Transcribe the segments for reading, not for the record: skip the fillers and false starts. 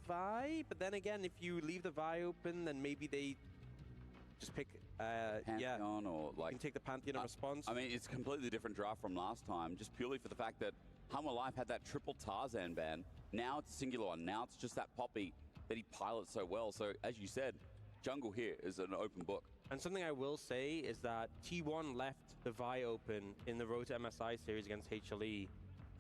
Vi, but then again, if you leave the Vi open, then maybe they just pick Pantheon, or like you can take the Pantheon in response. I mean, it's a completely different draft from last time, just purely for the fact that Hum Alive had that triple Tarzan ban. Now it's a singular one. Now it's just that Poppy that he pilots so well. So as you said, jungle here is an open book. And something I will say is that T1 left the Vi open in the Road to MSI series against HLE,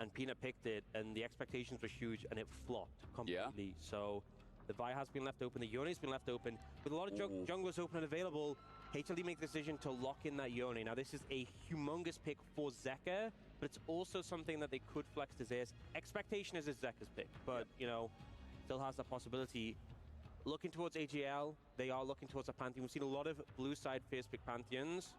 and Peanut picked it, and the expectations were huge, and it flopped completely. Yeah. So the Vi has been left open, the Yone's been left open. With a lot of junglers open and available, HLE make the decision to lock in that Yone. Now this is a humongous pick for Zeka, but it's also something that they could flex to Zeus. Expectation is Zeka's pick, but you know, still has that possibility. Looking towards AGL, they are looking towards a Pantheon. We've seen a lot of blue side first pick Pantheons.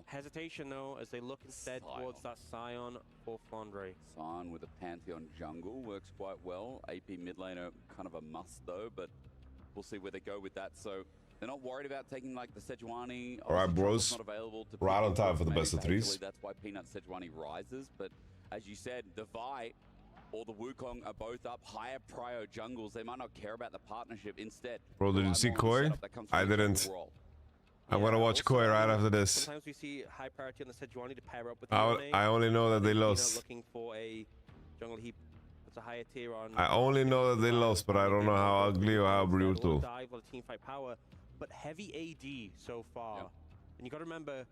Hesitation though, as they look instead towards that Scion for Flandre. Scion with a Pantheon jungle works quite well. AP mid laner kind of a must though, but we'll see where they go with that. So they're not worried about taking like the Sejuani. All right, bros. Not available to right on time for the best of threes. That's why Peanut Sejuani rises. But as you said, the Vi or the Wukong are both up higher prio jungles. They might not care about the partnership. Instead, bro, did you see Koi? I didn't. I'm gonna watch Koi right after this. Sometimes we see high priority on the Sejuani to pair up with I only know that they lost. Looking for a jungle heap. It's a higher tier on. I only know that they lost, but I don't know how ugly or how brutal. Dive or team fight power, but heavy AD so far. Yep. And you got to remember,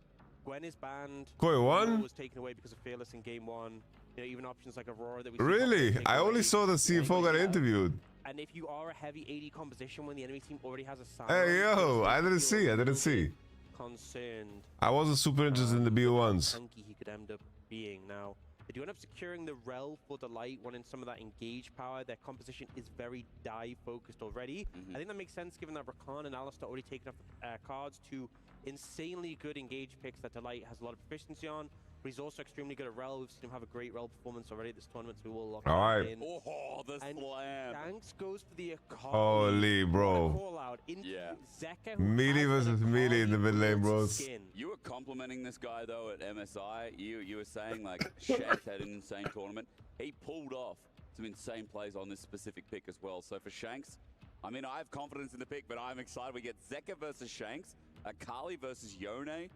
Gwen is banned. Koi won. Was taken away because of Fearless in game 1. You know, even options like Aurora that we. Really? I only saw the CFO got interviewed. And if you are a heavy AD composition when the enemy team already has a side. Hey yo, I didn't see. Concerned. I wasn't super interested in the BO1s. He could end up being now. They do end up securing the Rel for Delight, wanting some of that engage power. Their composition is very dive focused already. I think that makes sense given that Rakan and Alistar already taken off cards to insanely good engage picks that Delight has a lot of proficiency on. But he's also extremely good at Rel. We've seen him have a great Rel performance already at this tournament, so we will lock that in. Oh, the slam. Shanks goes for the Akali. Holy, bro. Call out into Zeka, melee versus melee in the mid lane, bros. You were complimenting this guy, though, at MSI. You were saying, like, Shanks had an insane tournament. He pulled off some insane plays on this specific pick as well. So for Shanks, I mean, I have confidence in the pick, but I'm excited. We get Zeka versus Shanks, Akali versus Yone.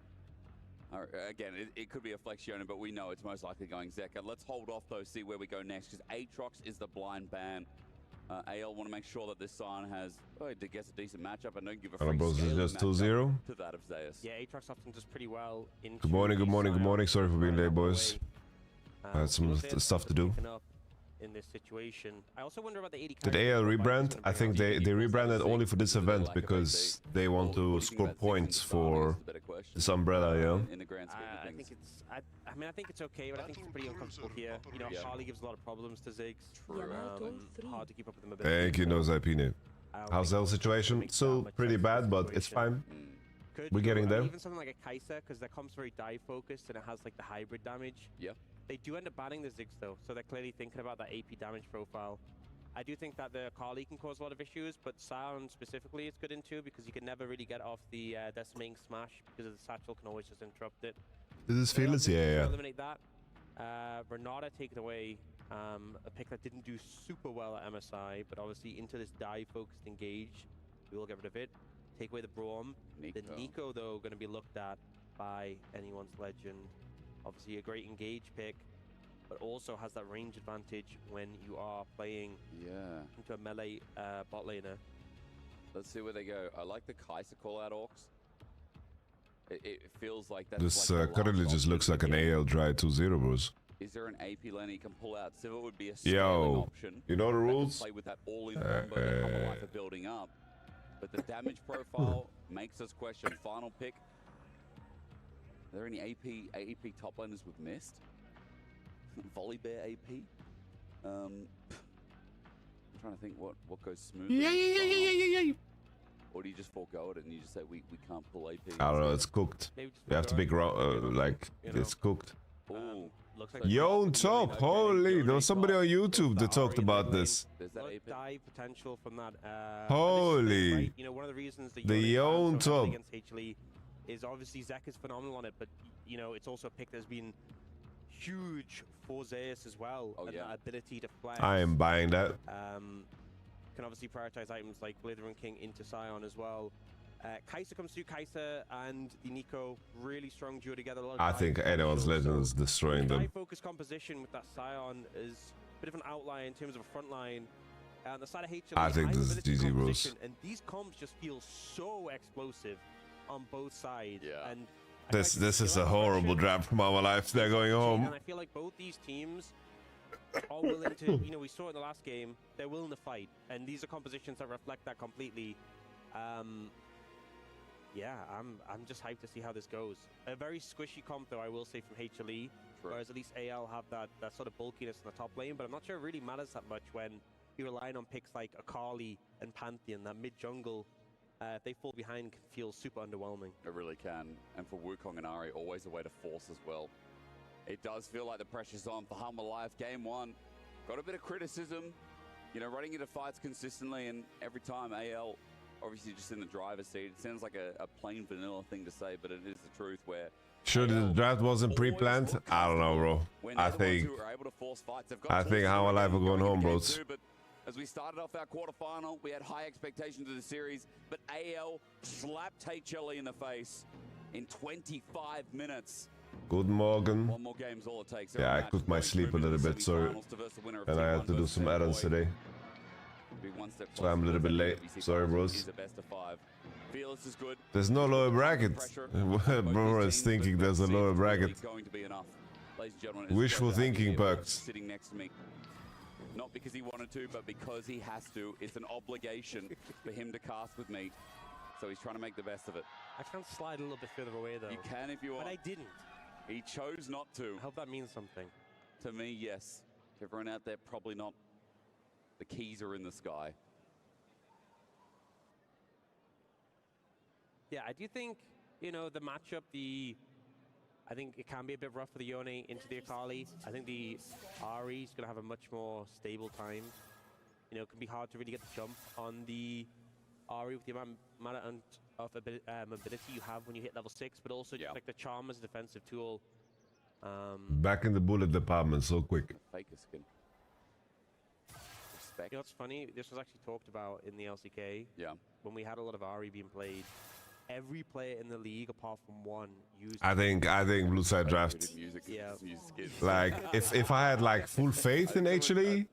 Again, it could be a flex Yone, but we know it's most likely going Zeka. Let's hold off, though, see where we go next, because Aatrox is the blind ban. AL want to make sure that this Scion has, I guess, a decent matchup and don't give a free just 2-0 to that of Zeus. Yeah, Aatrox often does pretty well. Good morning. Sorry for being late, boys. I had some stuff to do. In this situation, I also wonder about the 80. Did AL rebrand? I think they rebranded only for this event because they want to score points for this umbrella, yeah. I think it's. I mean, I think it's okay, but I think it's pretty uncomfortable here. You know, Harley gives a lot of problems to Ziggs. Hard to keep up with them a bit. Thank you, Nozipine. How's the situation? Still pretty bad, but it's fine. We're getting there. Even something like a Kai'Sa, because their comp's very dive focused and it has like the hybrid damage. Yeah. They do end up banning the Ziggs though, so they're clearly thinking about that AP damage profile. I do think that the Akali can cause a lot of issues, but Sion specifically is good in too, because you can never really get off the decimating smash because the satchel can always just interrupt it. This is Fearless, yeah. Eliminate that. Renata taken away, a pick that didn't do super well at MSI, but obviously into this dive-focused engage, we will get rid of it. Take away the Braum. The Nico, though, going to be looked at by anyone's legend. Obviously a great engage pick, but also has that range advantage when you are playing into a melee bot laner. Let's see where they go. I like the Kai'Sa call-out Orcs. It feels like that's this currently just looks like an AL dry 2-0, bros. Is there an AP lane he can pull out? Civil would be a option. You know the rules? Play with that all-in combo that Humble Life are building up. But the damage profile makes us question. Final pick. Are there any AP top laners we've missed? Volibear AP? I'm trying to think what goes smoothly. Yeah. Or do you just forego it and you just say we can't pull AP? I don't know, it's cooked. You have to be like, it's cooked. Looks like Yo, top, holy, there was somebody on YouTube that talked about this. There's that dive potential from that. Holy. Right? You know, one of the reasons that the Yon top against HLE is obviously Zek is phenomenal on it, but you know, it's also a pick that's been huge for Zeus as well. And that ability to flex. I am buying that. can obviously prioritize items like Blithering King into Scion as well. Kai'Sa comes through. Kai'Sa and the Nico, really strong duo together. I think anyone's legend is destroying them. Focus composition with that Scion is a bit of an outlier in terms of a front line. And the side of HLE, I think this is GG Bros. And these comps just feel so explosive on both sides. Yeah. And This is a horrible draft from our life. They're going home. And I feel like both these teams are willing to, you know, we saw it in the last game, they're willing to fight. And these are compositions that reflect that completely. Yeah, I'm just hyped to see how this goes. A very squishy comp, though, I will say, from HLE. Whereas at least AL have that sort of bulkiness in the top lane. But I'm not sure it really matters that much when you're relying on picks like Akali and Pantheon. That mid-jungle, if they fall behind, can feel super underwhelming. It really can. And for Wukong and Ahri, always a way to force as well. It does feel like the pressure's on for Humble Life. Game 1, got a bit of criticism. You know, running into fights consistently, and every time AL, obviously just in the driver's seat. It sounds like a plain vanilla thing to say, but it is the truth where... Sure, the draft wasn't pre-planned? I don't know, bro. I think Humble Life are going home, bros. As we started off our quarterfinal, we had high expectations of the series, but AL slapped HLE in the face in 25 minutes. Good morning. One more game's all it takes. Yeah, I cooked my sleep a little bit, sorry. And I had to do some errands today. So I'm a little bit late. Sorry, bros. There's no lower bracket. Bro is thinking there's a lower bracket. Wishful thinking, Bucks. Not because he wanted to, but because he has to. It's an obligation for him to cast with me. So he's trying to make the best of it. I can slide a little bit further away, though. You can if you want. But I didn't. He chose not to. I hope that means something. To me, yes. To everyone out there, probably not. The keys are in the sky. Yeah, I do think, you know, the matchup, I think it can be a bit rough for the Yone into the Akali. I think the Ahri is going to have a much more stable time. You know, it can be hard to really get the jump on the Ahri with the amount of mobility you have when you hit level 6, but also just like the charm as a defensive tool. Back in the bullet department so quick. Faker skin. You know what's funny? This was actually talked about in the LCK. Yeah. When we had a lot of Ahri being played. Every player in the league, apart from one, used. I think Blue Side draft. Like if I had like full faith in HLE,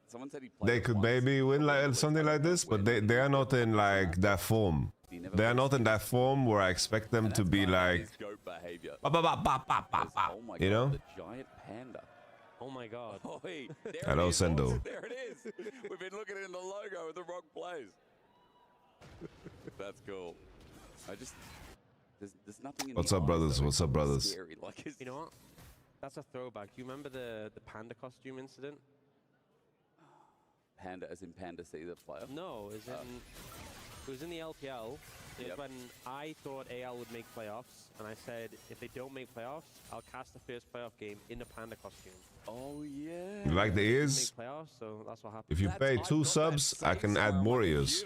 they could maybe win like something like this. But they are not in like that form. They are not in that form where I expect them to be like. You know. Oh my God. Hello, Sendo. There it is. We've been looking in the logo in the wrong place. That's cool. There's nothing in What's up, brothers? What's up, brothers? Like, you know what? That's a throwback. Do you remember the panda costume incident? Panda as in Panda C, the player? No, it was in the LPL. It's when I thought AL would make playoffs, and I said, if they don't make playoffs, I'll cast the first playoff game in the panda costume. Oh, yeah. You like the ears? Playoffs, so that's what happened. If you pay 2 subs, I can add more ears.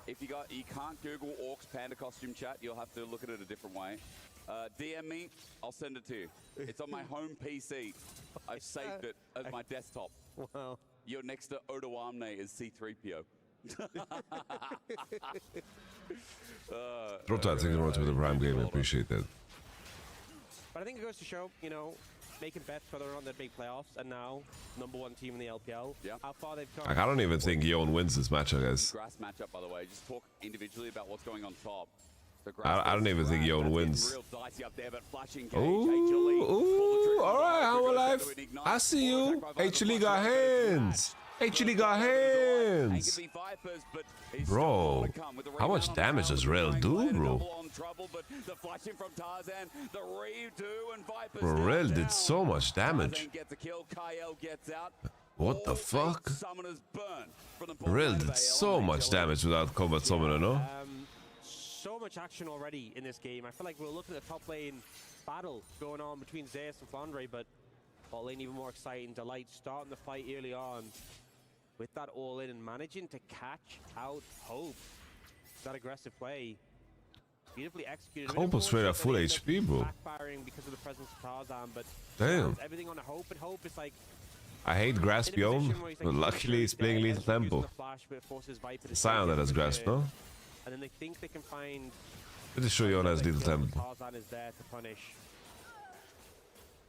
If you can't Google Orcs panda costume chat, you'll have to look at it a different way. DM me, I'll send it to you. It's on my home PC. I've saved it as my desktop. Wow. Your next to Odoamne is C3PO. Drop that, thank you very much for the Prime Game, I appreciate that. But I think it goes to show, you know, making bets whether or not they'd make playoffs, and now #1 team in the LPL. Yeah. How far they've come. Like, I don't even think Yon wins this matchup, guys. Grass matchup, by the way. Just talk individually about what's going on top. I don't even think Yon wins. Real dicey up there, but flashing gauge, Ooh, all right, Humble Life. I see you. HLE got hands. HLE got hands. Bro, how much damage does Rail do, bro? Bro, Rail did so much damage. What the fuck? Rail did so much damage without combat summoner, no? So much action already in this game. I feel like we're looking at a top lane battle going on between Zeus and Flandre, but bot lane even more exciting. Delight starting the fight early on with that all-in and managing to catch out Hope. That aggressive play. Beautifully executed. Hope was straight up full HP, bro. Backfiring because of the presence of Tarzan, but damn. everything on a Hope, and Hope is like I hate Grasp Biome, but luckily he's playing Lethal Tempo. Sion that has Grasp, no? And then they think they can find... Pretty sure Yona has Lethal Tempo. Tarzan is there to punish.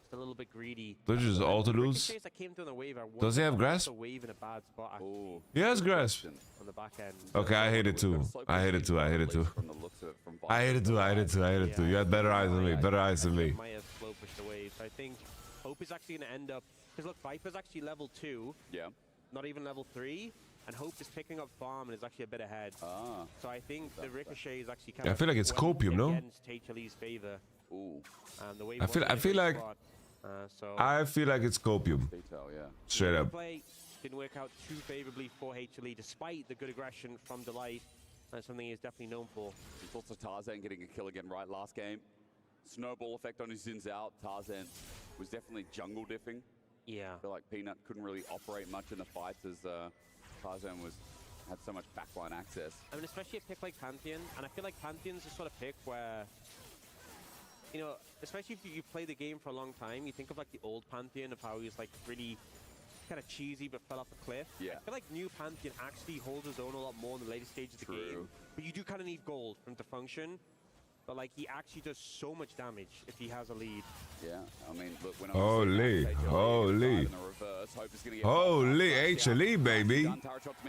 Just a little bit greedy. Don't you just auto lose? Does he have Grasp? He has Grasp. On the back end. Okay, I hate it too. I hate it too. I hate it too. I hate it too. I hate it too. I hate it too. You had better eyes than me. Better eyes than me. Might have slow pushed the wave. So I think Hope is actually going to end up... Because look, Viper's actually level 2. Yeah. Not even level 3. And Hope is picking up farm and is actually a bit ahead. So I think the Ricochet is actually kind of... I feel like it's copium, no? Against HLE's favor. Ooh. And the wave I feel like... I feel like it's copium. Straight up. Play didn't work out too favorably for HLE, despite the good aggression from Delight. That's something he's definitely known for. It's also Tarzan getting a kill again right last game. Snowball effect on his Zins out. Tarzan was definitely jungle diffing. Yeah. I feel like Peanut couldn't really operate much in the fights as Tarzan had so much backline access. I mean, especially a pick like Pantheon, and I feel like Pantheon's the sort of pick where, you know, especially if you play the game for a long time, you think of like the old Pantheon of how he was like really kind of cheesy but fell off a cliff. Yeah. I feel like new Pantheon actually holds his own a lot more in the later stages of the game. But you do kind of need gold for him to function. But like he actually does so much damage if he has a lead. Yeah, I mean, look, when holy HLE, baby.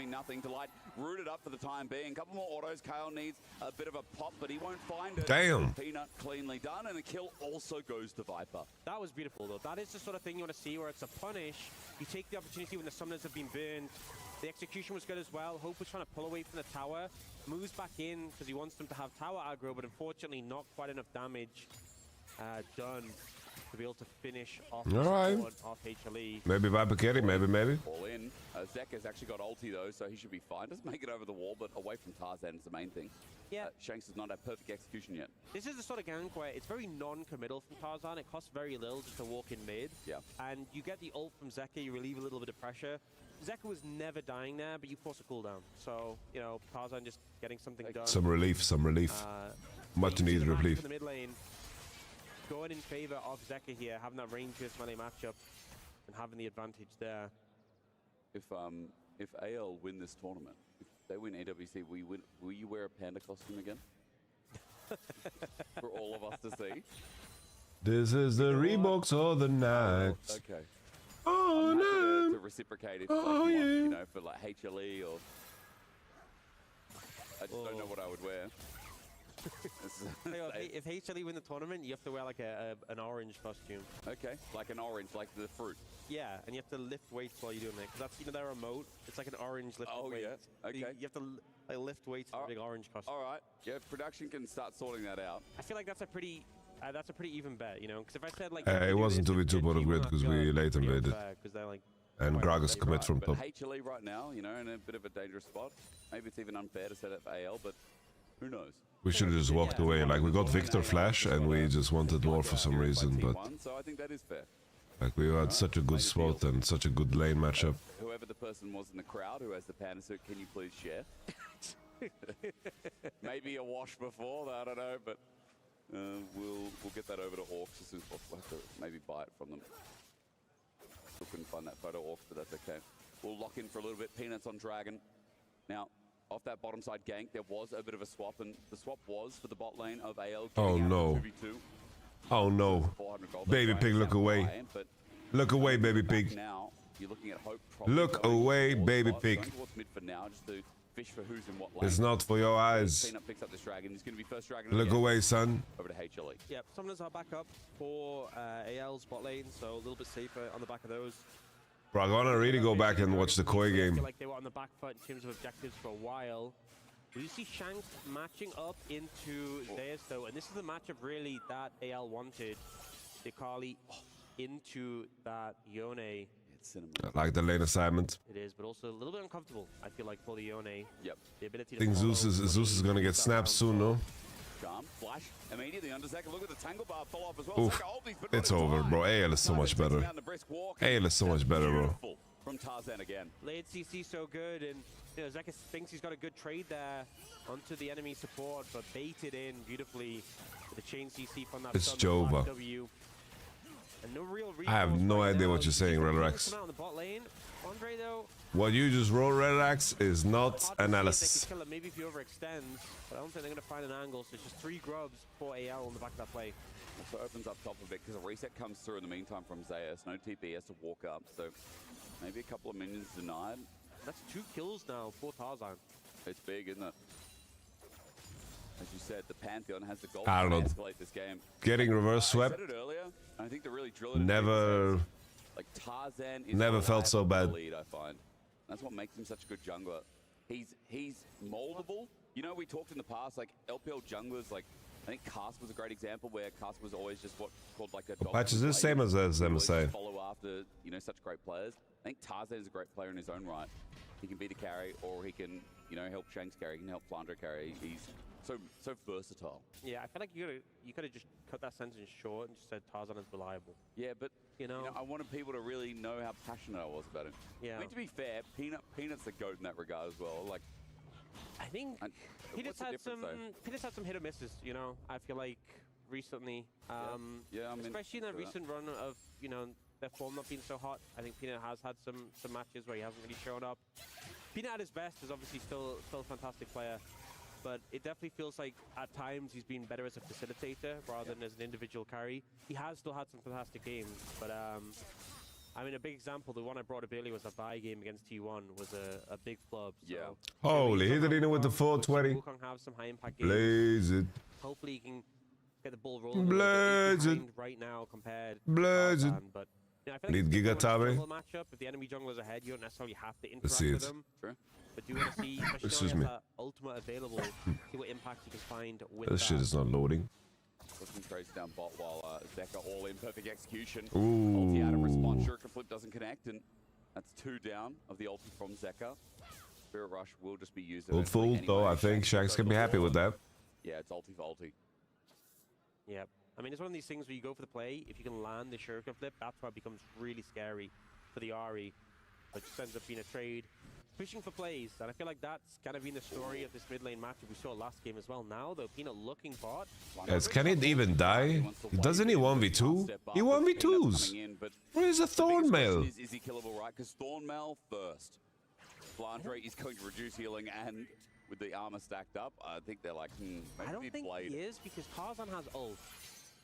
Nothing. Delight rooted up for the time being. A couple more autos. Kale needs a bit of a pop, but he won't find it. Damn. Peanut cleanly done, and the kill also goes to Viper. That was beautiful, though. That is the sort of thing you want to see, where it's a punish. You take the opportunity when the summoners have been burned. The execution was good as well. Hope was trying to pull away from the tower. Moves back in because he wants them to have tower aggro, but unfortunately not quite enough damage done to be able to finish off off HLE. Maybe Viper carry, maybe. All in. Zek has actually got ulti though, so he should be fine. Doesn't make it over the wall, but away from Tarzan is the main thing. Yeah. Shanks has not had perfect execution yet. This is the sort of gank where it's very non-committal from Tarzan. It costs very little just to walk in mid. Yeah. And you get the ult from Zeka, you relieve a little bit of pressure. Zeka was never dying there, but you force a cooldown. So, you know, Tarzan just getting something done. Some relief. Much needed relief. In the mid lane, going in favor of Zeka here, having that range versus melee matchup and having the advantage there. If AL win this tournament, if they win EWC, will you wear a panda costume again? For all of us to see. This is the Reeboks of the night. Okay. Oh no! To reciprocate if like, you know, for like HLE or I just don't know what I would wear. If HLE win the tournament, you have to wear like an orange costume. Okay, like an orange, like the fruit. Yeah, and you have to lift weights while you're doing it, because that's, you know, their remote. It's like an orange lift weight. Yeah. Okay. You have to like, lift weights in a big orange costume. All right. Yeah, production can start sorting that out. I feel like that's a pretty even bet, you know, because if I said like it wasn't to be too bottom grid because we late invaded. Like, and Gragas commit from top. But HLE right now, you know, in a bit of a dangerous spot. Maybe it's even unfair to set up AL, but who knows? We should have just walked away. Like, we got Victor Flash and we just wanted more for some reason, but so I think that is fair. Like, we had such a good spot and such a good lane matchup. Whoever the person was in the crowd who has the panda suit, can you please share? Maybe a wash before, I don't know, but we'll get that over to Orcs as soon as possible. We'll have to maybe buy it from them. Still couldn't find that photo Orcs, but that's okay. We'll lock in for a little bit. Peanuts on Dragon. Now, off that bottom side gank, there was a bit of a swap, and the swap was for the bot lane of AL. Oh no. Oh no. Baby Pig, look away. Look away, Baby Pig. Now, you're looking at Hope. Look away, Baby Pig. Mid for now, just to fish for who's in what lane. It's not for your eyes. Peanut picks up this dragon. He's going to be first dragon. Look away, son. Over to HLE. Yep, summoners are back up for AL's bot lane, so a little bit safer on the back of those. Bro, I wanna really go back and watch the Koi game. I feel like they were on the back foot in terms of objectives for a while. We see Shanks matching up into theirs though, and this is the matchup really that AL wanted. Dekali into that Yone. I like the lane assignment. It is, but also a little bit uncomfortable, I feel like, for the Yone. Yep. The ability I think Zeus is gonna get snapped soon, no? Charm, flash, immediately under Zeka. Look at the tangle bar fall off as well. Oof. It's over, bro. AL is so much better. AL is so much better, bro. From Tarzan again. Late CC so good, and you know, Zeka thinks he's got a good trade there onto the enemy support, but baited in beautifully with the chain CC from that. It's Jova. And no real I have no idea what you're saying, Redorax. What you just wrote, Redorax, is not analysis. Maybe if you overextend, but I don't think they're going to find an angle. So it's just 3 grubs for AL on the back of that play. So it opens up top a bit because a reset comes through in the meantime from Zeus. No TP, has to walk up. So maybe a couple of minions denied. That's 2 kills now for Tarzan. It's big, isn't it? As you said, the Pantheon has the goal I don't know. to escalate this game. Getting reverse swept. I said it earlier. I think the really drill Never. Like Tarzan is Never felt so bad. Lead, I find. That's what makes him such a good jungler. He's moldable. You know, we talked in the past, like LPL junglers, like I think Cask was a great example where Cask was always just what called like a dog. Patch is the same as MSI. Follow after, you know, such great players. I think Tarzan is a great player in his own right. He can be the carry, or he can, you know, help Shanks carry. He can help Flandre carry. He's so versatile. Yeah, I feel like you could have just cut that sentence short and just said Tarzan is reliable. Yeah, but you know, I wanted people to really know how passionate I was about him. Yeah. I mean, to be fair, Peanut's the GOAT in that regard as well. Like, I think Peanut's had some hit or misses. You know, I feel like recently, yeah, I mean, especially in that recent run of, you know, their form not being so hot. I think Peanut has had some matches where he hasn't really shown up. Peanut at his best is obviously still a fantastic player, but it definitely feels like at times he's been better as a facilitator rather than as an individual carry. He has still had some fantastic games, but I mean, a big example, the one I brought up earlier was a bye game against T1, was a big flub. So, yeah. Holy, hit it in with the 420. Wukong have some high impact games. Blaze it. Hopefully he can get the ball rolling. Blaze it. Right now compared Blaze to it. Tarzan, but you know, I feel like Need Giga Tabe. Matchup, if the enemy jungler's ahead, you don't necessarily have to Let's interact see with it. them. Sure. But do you want to see, especially when that ultimate available, see what impact you can find with This shit is not loading. Looking trades down bot while Zeka all in perfect execution. Ooh. Ulti out of response, Shuriken Flip doesn't connect, and that's 2 down of the ulti from Zeka. Spirit Rush will just be used. Old fool, anyway. though. I think Shanks can be happy with that. Yeah, it's ulti for ulti. Yep. I mean, it's one of these things where you go for the play. If you can land the Shuriken Flip, that's why it becomes really scary for the Ahri. But it just ends up being a trade. Pushing for plays, and I feel like that's kind of been the story of this mid lane matchup we saw last game as well. Now, though, Peanut looking bot. Yes, can it even die? Doesn't he 1v2? He 1v2s. Where is a Thornmail? Is he killable, right? Because Thornmail first. Flandre is going to reduce healing, and with the armor stacked up, I think they're like, maybe I don't think Blade. he is, because Tarzan has ult.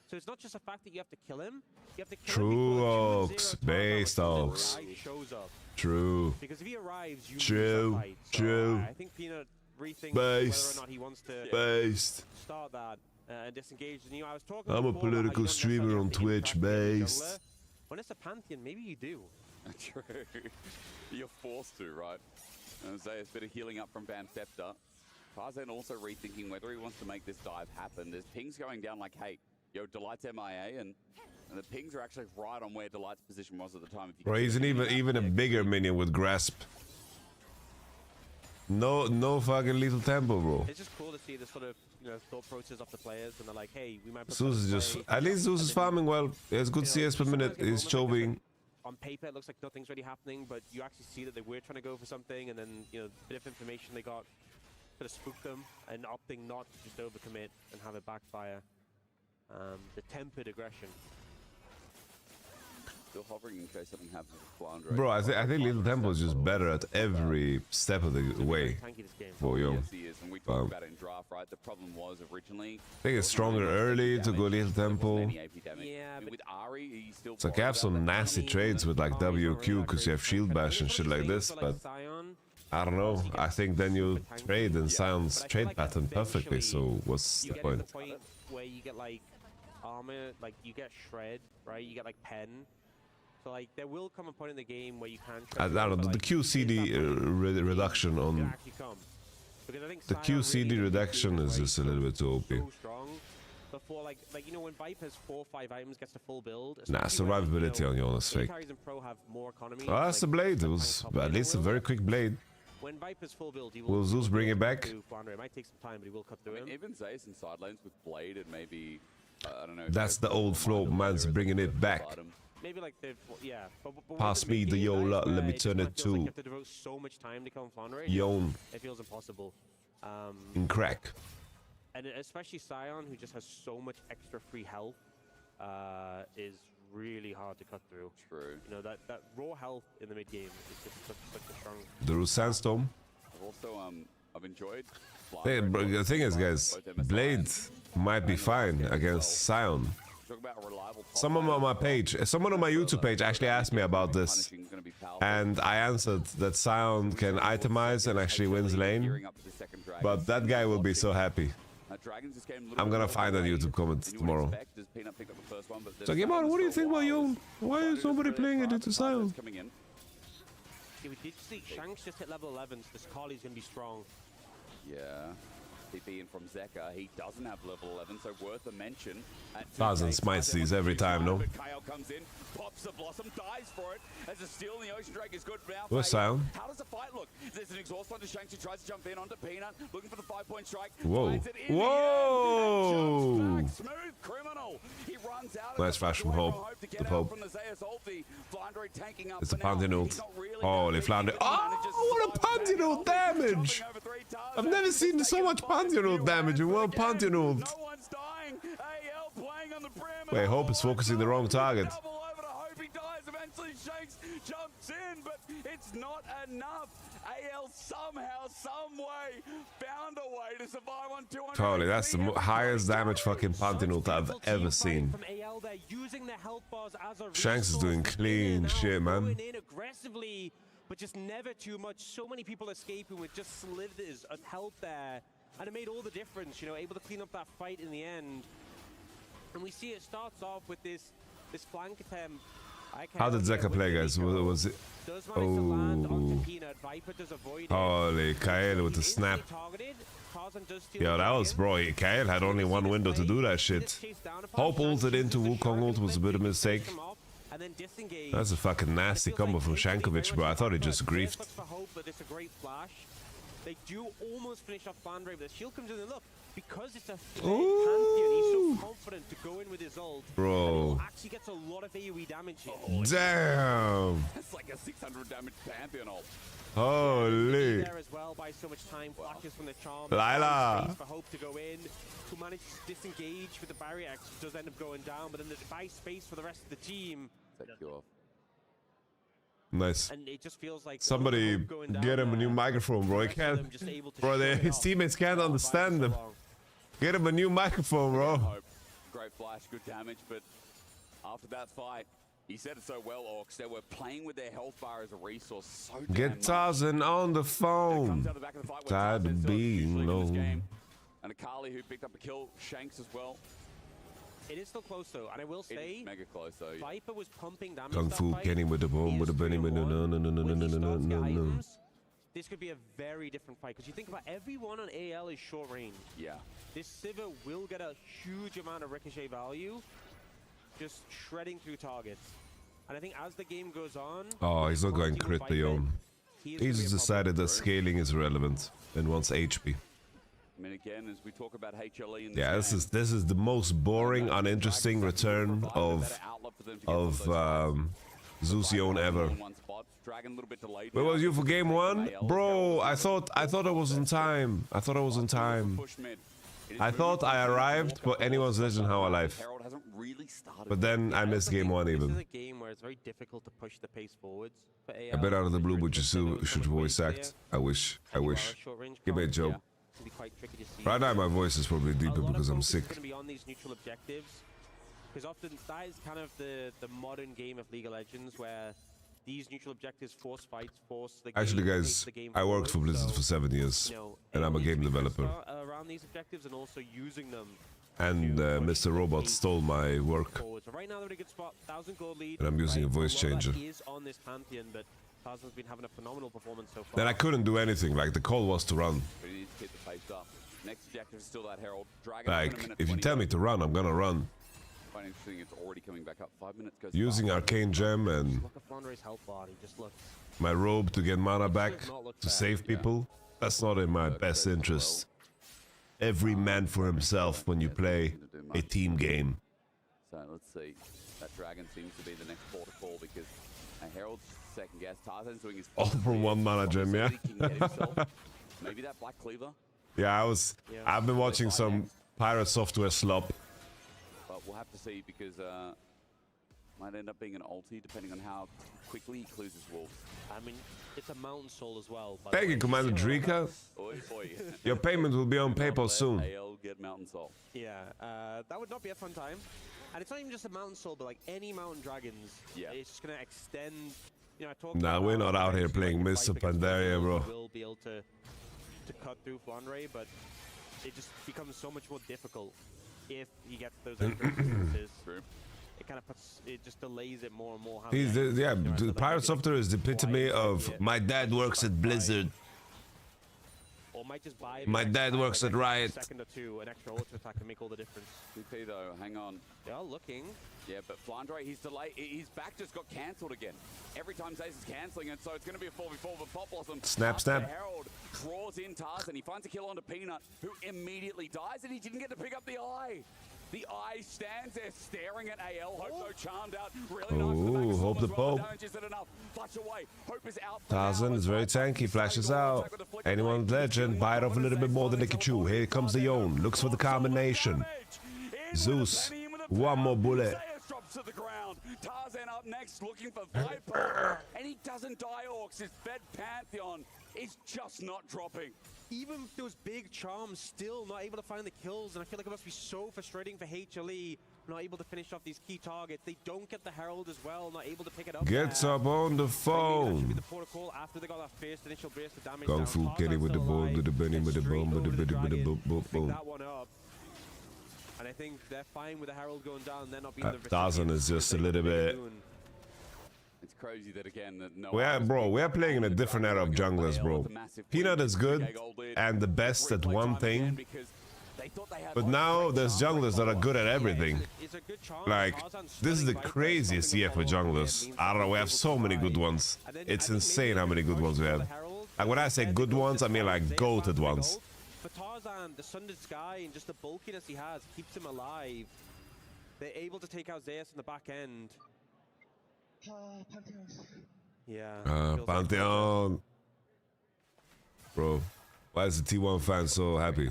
So it's not just the fact that you have to kill him. You have to kill True him Oaks, based Oaks. shows up. True. Because if he arrives, you True. lose that fight. So, True. I think Peanut rethinks Based. whether or not he wants to Based. start that and disengage. And, you know, I was talking I'm a before about how you political don't necessarily streamer have on to Twitch, interact with the based. jungler. When it's a Pantheon, maybe you do. True. You're forced to, right? And say a bit of healing up from Van Scepter. Tarzan also rethinking whether he wants to make this dive happen. There's pings going down like, hey, yo, Delight's MIA, and the pings are actually right on where Delight's position was at the time. Bro, he's an even a bigger minion with grasp. No fucking lethal tempo, bro. It's just cool to see the sort of, you know, thought process of the players, and they're like, hey, we might. Zeus is just, at least Zeus is farming well. He has good CS per minute. He's choving. On paper, it looks like nothing's really happening, but you actually see that they were trying to go for something, and then, you know, a bit of information they got sort of spooked them, and opting not to just overcommit and have it backfire. The tempered aggression. Still hovering in case something happens with Flandre. Bro, I think Lethal Tempo is just better at every step of the way for Young. Yes, he is, and we talked about it in draft, right? The problem was originally... I think it's stronger early to go Lethal Tempo. Yeah, but with Ari, he's still... So I have some nasty trades with like WQ because you have Shield Bash and shit like this, but I don't know. I think then you trade and Sion's trade pattern perfectly, so what's the point? Where you get like armor, like you get shred, right? You get like pen. So like there will come a point in the game where you can. I don't know. The QCD reduction on the QCD reduction is just a little bit too OP. Before like you know when Viper's 4 or 5 items gets to full build. Nah, survivability on Yon is fake. Oh, that's the blade. It was at least a very quick blade. When Viper's full build, will Zeus bring it back? It might take some time, but he will cut through him. Even Zeus in side lanes with blade and maybe I don't know. That's the old flow. Man's bringing it back. Maybe like yeah. But pass me the Yola. Let me turn it to. You have to devote so much time to kill Flandre. Yon. It feels impossible. In crack. And especially Sion, who just has so much extra free health, is really hard to cut through. True. You know, that raw health in the mid game is just such a strong. The Roost Sandstorm. I've also I've enjoyed. Hey, bro, the thing is, guys, Blade might be fine against Sion. Someone on my page, someone on my YouTube page actually asked me about this, and I answered that Sion can itemize and actually wins lane, but that guy will be so happy. I'm gonna find that YouTube comment tomorrow. So, Yamato, what do you think about Yon? Why is nobody playing it into Sion? Yeah, we did see Shanks just hit level 11, so this Carly's gonna be strong. Yeah. TP in from Zeka. He doesn't have level 11, so worth a mention. Thousand smites these every time, no? Kyle comes in, pops the Blossom, dies for it. As a steal in the Ocean Drake is good. Where's Sion? How does the fight look? There's an exhaust onto Shanks who tries to jump in onto Peanut, looking for the 5-point strike. Whoa. Whoa! Smooth criminal. He runs out. Nice flash from Hope. The Pope. It's a Pantheon ult. Holy Flounder. Oh, what a Pantheon ult damage! I've never seen so much Pantheon ult damage in one Pantheon ult. Wait, Hope is focusing the wrong target. Shanks jumps in, but it's not enough. AL somehow, some way, found a way to survive on 200. Holy, that's the highest damage fucking Pantheon ult I've ever seen. Shanks is doing clean shit, man. Aggressively, but just never too much. So many people escaping with just slithers of health there, and it made all the difference. You know, able to clean up that fight in the end. And we see it starts off with this flank attempt. How did Zeka play, guys? Was it? Oh. Holy, Kael with the snap. Yo, that was, bro. Kael had only one window to do that shit. Hope ulted into Wukong ult was a bit of a mistake. That's a fucking nasty combo from Shankovic, bro. I thought he just griefed. They do almost finish off Flandre, but the shield comes in and look, because it's a Pantheon, he's so confident to go in with his ult. Bro. Actually gets a lot of AoE damage here. Damn. That's like a 600 damage Pantheon ult. Holy. There as well by so much time, flashes from the charm. Lila. For Hope to go in, who manages to disengage with the barrier, actually does end up going down, but then the buys space for the rest of the team. Take you off. Nice. And it just feels like somebody get him a new microphone, bro. He can't, bro. His teammates can't understand him. Get him a new microphone, bro. Great flash, good damage, but after that fight, he said it so well, Orcs. They were playing with their health bar as a resource. So get Tarzan on the phone. Tired of being alone. And Akali, who picked up a kill, Shanks as well. It is still close though, and I will say, mega close though. Viper was pumping damage. Kung Fu Kenny with the bomb, with the Benny, no. This could be a very different fight, because you think about everyone on AL is short range. Yeah. This Sivir will get a huge amount of ricochet value, just shredding through targets. And I think as the game goes on... Oh, he's not going crit beyond. He's decided that scaling is relevant and wants HP. I mean, again, as we talk about HLE in this is the most boring, uninteresting return of Zusion ever. Where was you for game one? Bro, I thought I was on time. I thought I arrived, but anyone's legend how alive. But then I missed game one even. This is a game where it's very difficult to push the pace forwards. A bit out of the blue, but you still should voice act. I wish. Give me a job. Right now my voice is probably deeper because I'm sick. Because often that is kind of the modern game of League of Legends, where these neutral objectives force fights, force the game. Actually, guys, I worked for Blizzard for 7 years, and I'm a game developer. Around these objectives and also using them. And Mr. Robot stole my work. Right now they're in a good spot. 1,000 gold lead. And I'm using a voice changer. Is on this Pantheon, but Tarzan's been having a phenomenal performance so far. Then I couldn't do anything. Like the call was to run. Next objective is still that Herald. Like if you tell me to run, I'm gonna run. Quite interesting. It's already coming back up. 5 minutes goes. Using Arcane Gem and my robe to get mana back to save people. That's not in my best interest. Every man for himself when you play a team game. So let's see. That dragon seems to be the next port of call because Herald's second guess. Tarzan's doing his all from one mana gem, yeah. Maybe that Black Cleaver. Yeah, I've been watching some pirate software slop. But we'll have to see because Might end up being an ulti, depending on how quickly he clears his wolves. I mean, it's a Mountain Soul as well. Thank you, Commander Drika. Your payment will be on PayPal soon. AL get Mountain Soul. Yeah, that would not be a fun time. And it's not even just a Mountain Soul, but like any Mountain Dragons. Yeah. It's just going to extend... You know, I talked nah, we're not out here playing Mr. Pandaria, bro. We'll be able to cut through Flandre, but it just becomes so much more difficult if he gets those extra distances. It kind of puts, it just delays it more and more. He's the, yeah, the Pirate Software is the epitome of my dad works at Blizzard. Or might just buy my dad works at Riot. A second or two, an extra auto attack can make all the difference. DP though, hang on. They are looking. Yeah, but Flandre, he's delayed. His back just got cancelled again. Every time Zaze is cancelling it, so it's going to be a 4v4 with Pop Blossom. Snap, snap. Herald draws in Tarzan. He finds a kill onto Peanut, who immediately dies, and he didn't get to pick up the eye. The eye stands there staring at AL. Hope though charmed out. Really nice. Hope the Pope. Tarzan is very tanky, flashes out. Anyone's legend, bite off a little bit more than they can chew. Here comes the Yone, looks for the combination. Zeus, one more bullet. To the ground. Tarzan up next looking for Viper, and he doesn't die, Orcs. His Fed Pantheon is just not dropping. Even with those big charms, still not able to find the kills, and I feel like it must be so frustrating for HLE, not able to finish off these key targets. They don't get the Herald as well, not able to pick it up. Gets up on the phone. The protocol after they got that first initial burst of damage. Kung Fu Kitty with the ball, with the Benny, with the boom, with the boom, boom, boom. That one up. And I think they're fine with the Herald going down. They're not being the Tarzan is just a little bit. It's crazy that again. We are playing in a different era of junglers, bro. Peanut is good and the best at one thing, but now there's junglers that are good at everything. Like, this is the craziest year for junglers. I don't know, we have so many good ones. It's insane how many good ones we have. And when I say good ones, I mean like goated ones. But Tarzan, the Sundered Sky, and just the bulkiness he has keeps him alive. They're able to take out Zeus in the back end. Yeah. Pantheon. Bro, why is the T1 fan so happy?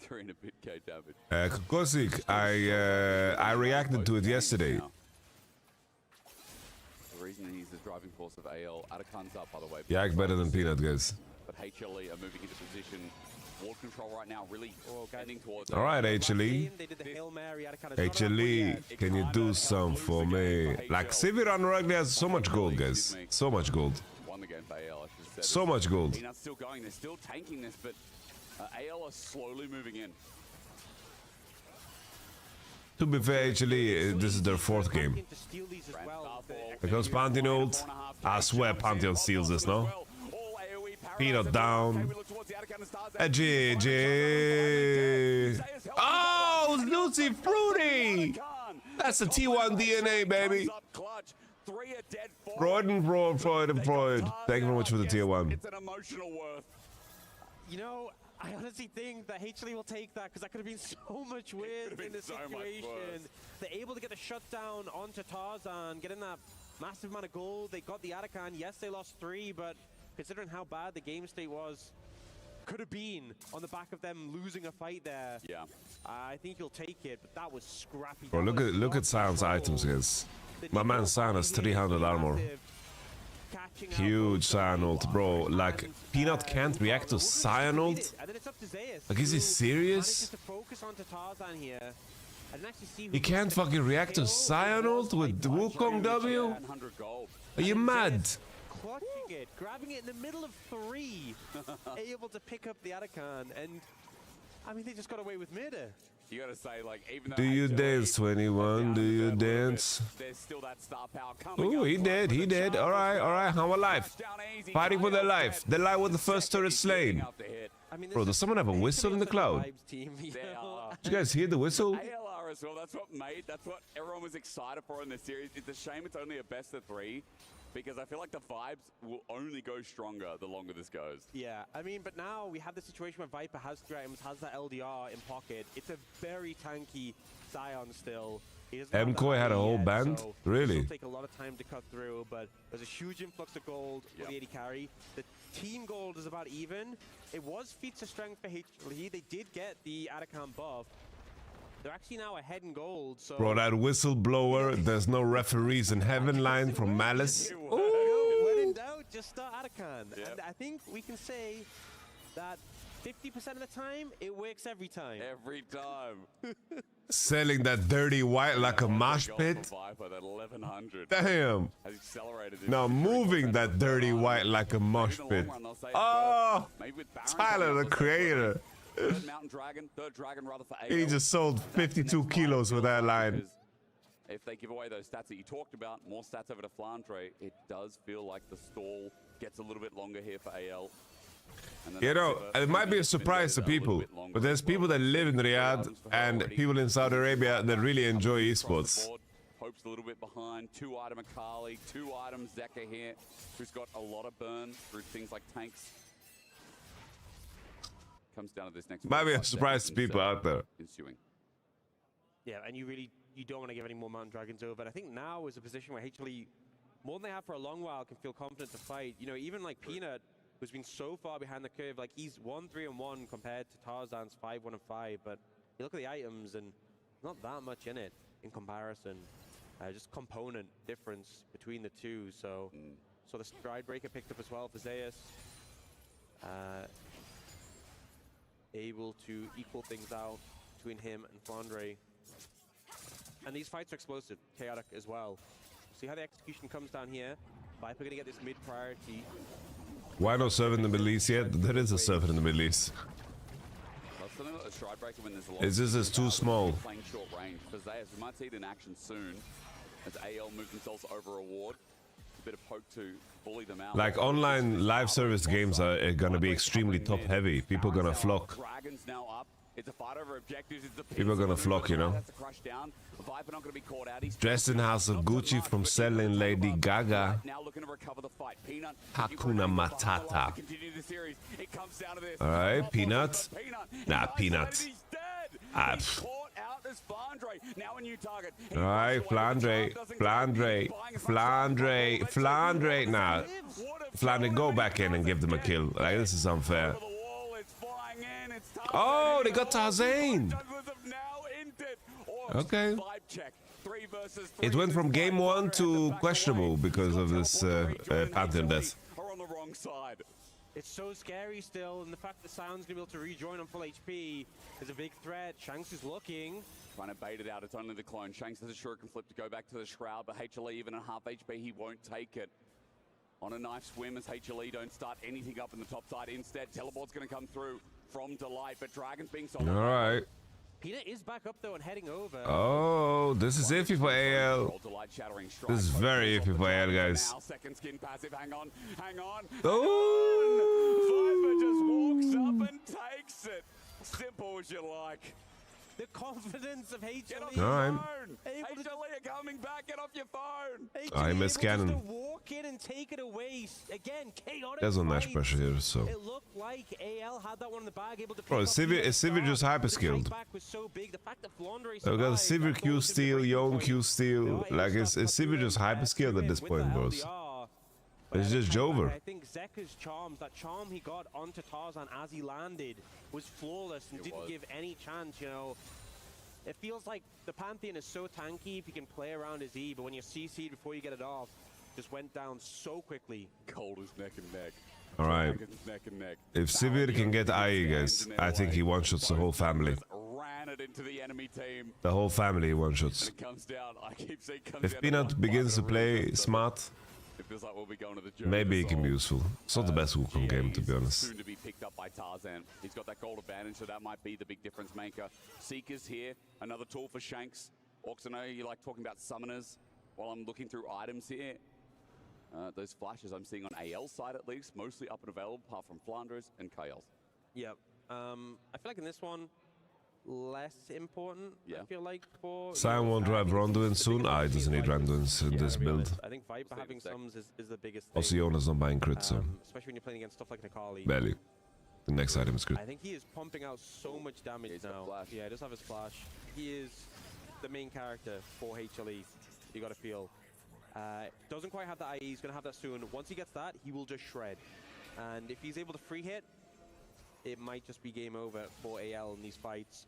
3 and a bit K damage. Kokosik, I reacted to it yesterday. The reason he's the driving force of AL. Atakan's up, by the way. Yak better than Peanut, guys. But HLE are moving into position. Ward control right now, really heading towards. All right, HLE. HLE, can you do some for me? Like, Sivir on Rugby has so much gold, guys. So much gold. Won the game by AL, so much gold. Peanut's still going. They're still tanking this, but AL are slowly moving in. To be fair, HLE, this is their 4th game. Here comes Pantheon ult. I swear Pantheon steals this, no? Peanut down. GG. Oh, Lucy Fruity! That's the T1 DNA, baby. Freud. Thank you very much for the tier 1. It's an emotional worth. You know, I honestly think that HLE will take that because that could have been so much worse in this situation. They're able to get the shutdown onto Tarzan, getting that massive amount of gold. They got the Atakan. Yes, they lost 3, but considering how bad the game state was, could have been on the back of them losing a fight there. Yeah, I think he'll take it, but that was scrappy. Bro, look at Sion's items, guys. My man Sion has 300 armor. Huge Sion ult, bro. Like, Peanut can't react to Sion ult? Like, is he serious? He can't fucking react to Sion ult with Wukong W? Are you mad? Clutching it, grabbing it in the middle of 3, able to pick up the Atakan, and I mean, they just got away with murder. You gotta say, like, even though do you dance, 21? Do you dance? There's still that star power coming. Ooh, he did. Alright, I'm alive. Fighting for their life. They lie with the first turret slain. Bro, does someone have a whistle in the cloud? Did you guys hear the whistle? ALR as well, that's what everyone was excited for in this series. It's a shame it's only a best of 3. Because I feel like the vibes will only go stronger the longer this goes. Yeah, I mean, but now we have the situation where Viper has 3 items, has that LDR in pocket. It's a very tanky Sion still. MCoy had a whole band? So really? It'll take a lot of time to cut through, but there's a huge influx of gold for the AD carry. The team gold is about even. It was feats of strength for HLE. They did get the Atakan buff. They're actually now ahead in gold. So Bro, that whistleblower, there's no referees in heaven line from Malice. When in doubt, just start Atakan. Yep. And I think we can say that 50% of the time, it works every time. Every time. Selling that dirty white like a mosh pit. Damn. Now moving that dirty white like a mosh pit. Oh, Tyler, the creator. He just sold 52 kilos with that line. If they give away those stats that you talked about, more stats over to Flandre, it does feel like the stall gets a little bit longer here for AL. You know, it might be a surprise to people, but there's people that live in Riyadh and people in Saudi Arabia that really enjoy esports. Hope's a little bit behind. 2-item Akali, 2-item Zeka here, who's got a lot of burn through things like tanks. Comes down to this next. Might be a surprise to people out there. Ensuing. Yeah, and you don't want to give any more Mountain Dragons over. But I think now is a position where HLE, more than they have for a long while, can feel confident to fight. You know, even like Peanut, who's been so far behind the curve, like he's 1-3-1 compared to Tarzan's 5-1-5. But you look at the items and not that much in it in comparison. Just component difference between the two. So the Stride Breaker picked up as well for Zeus. Able to equal things out between him and Flandre. And these fights are explosive, chaotic as well. See how the execution comes down here. Viper gonna get this mid priority. Why no server in the Middle East yet? There is a server in the Middle East. It's just it's too small. Playing short range for Zeus. We might see it in action soon as AL move themselves over a ward. A bit of poke to bully them out. Like online live service games are gonna be extremely top heavy. People are gonna flock. Dragons now up. It's a fight over objectives. People are gonna flock, you know. Dressed in House of Gucci from selling Lady Gaga. Hakuna Matata. Alright, Peanut. Nah, Peanut. Alright, Flandre. Nah, Flandre, go back in and give them a kill. Like, this is unfair. Oh, they got Tarzan. Okay. It went from game 1 to questionable because of this Pantheon death. It's so scary still, and the fact that Sion's gonna be able to rejoin on full HP is a big threat. Shanks is looking. Trying to bait it out, it's only the clone. Shanks has a shuriken flip to go back to the Shroud, but HLE even at half HP, he won't take it. On a knife swim as HLE don't start anything up in the top side. Instead, teleport's gonna come through from Delight, but Dragon's being sold. Alright. Peanut is back up though and heading over. Oh, this is iffy for AL. This is very iffy for AL, guys. Second skin passive, hang on. Oh! Viper just walks up and takes it. Simple as you like. The confidence of HLE. Get off your phone. HLE are coming back. Get off your phone. I miss Cannon. To walk in and take it away. Again, chaotic. There's no Nash pressure here, so. It looked like AL had that one in the bag, able to. Bro, is Sivir just hyper skilled? We got Sivir Q steal, Yon Q steal. Like, is Sivir just hyper skilled at this point, bros? It's just Jover. I think Zeka's charms, that charm he got onto Tarzan as he landed, was flawless and didn't give any chance, you know. It feels like the Pantheon is so tanky if you can play around his E, but when you're CC'd before you get it off, just went down so quickly. Cold as neck and neck. Alright. If Sivir can get IE, guys, I think he one-shots the whole family. Ran it into the enemy team. The whole family one-shots. If Peanut begins to play smart, it feels like we'll be going to the maybe he can be useful. It's not the best Wukong game, to be honest. Soon to be picked up by Tarzan. He's got that gold advantage, so that might be the big difference maker. Seekers here, another tool for Shanks. Orcs, I know you like talking about summoners. While I'm looking through items here, those flashes I'm seeing on AL's side at least, mostly up and available, apart from Flanders and KL's. Yep. I feel like in this one, less important. I feel like for Sion won't drive Ronduin soon. He doesn't need Ronduins in this build. I think Viper having sums is the biggest thing. Also, Yona's not buying crit, so especially when you're playing against stuff like Nikali. Barely. The next item is crit. I think he is pumping out so much damage now. Yeah, he does have his flash. He is the main character for HLE. You got to feel. Doesn't quite have the IE. He's gonna have that soon. Once he gets that, he will just shred. And if he's able to free hit, it might just be game over for AL in these fights.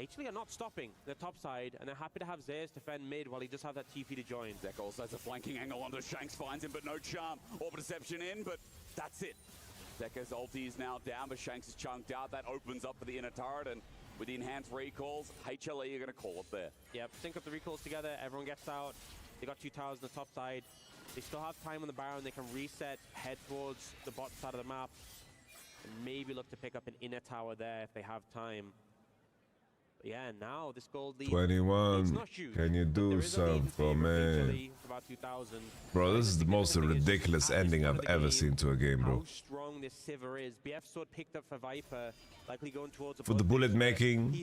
HLE are not stopping the top side, and they're happy to have Zeus defend mid while he does have that TP to join. Zek also has a flanking angle onto Shanks, finds him, but no charm or deception in, but that's it. Zekka's ulti is now down, but Shanks is chunked out. That opens up for the inner turret, and with the enhanced recalls, HLE are going to call it there. Yep, sync up the recalls together, everyone gets out. They got 2 towers on the top side. They still have time on the Baron, they can reset, head towards the bottom side of the map, and maybe look to pick up an inner tower there if they have time. But yeah, now this gold lead, 21, huge, can you do something for me? Bro, this is the most ridiculous ending I've ever seen to a game, bro. How strong this Sivir is. BF sword picked up for Viper, likely going towards for the bullet making,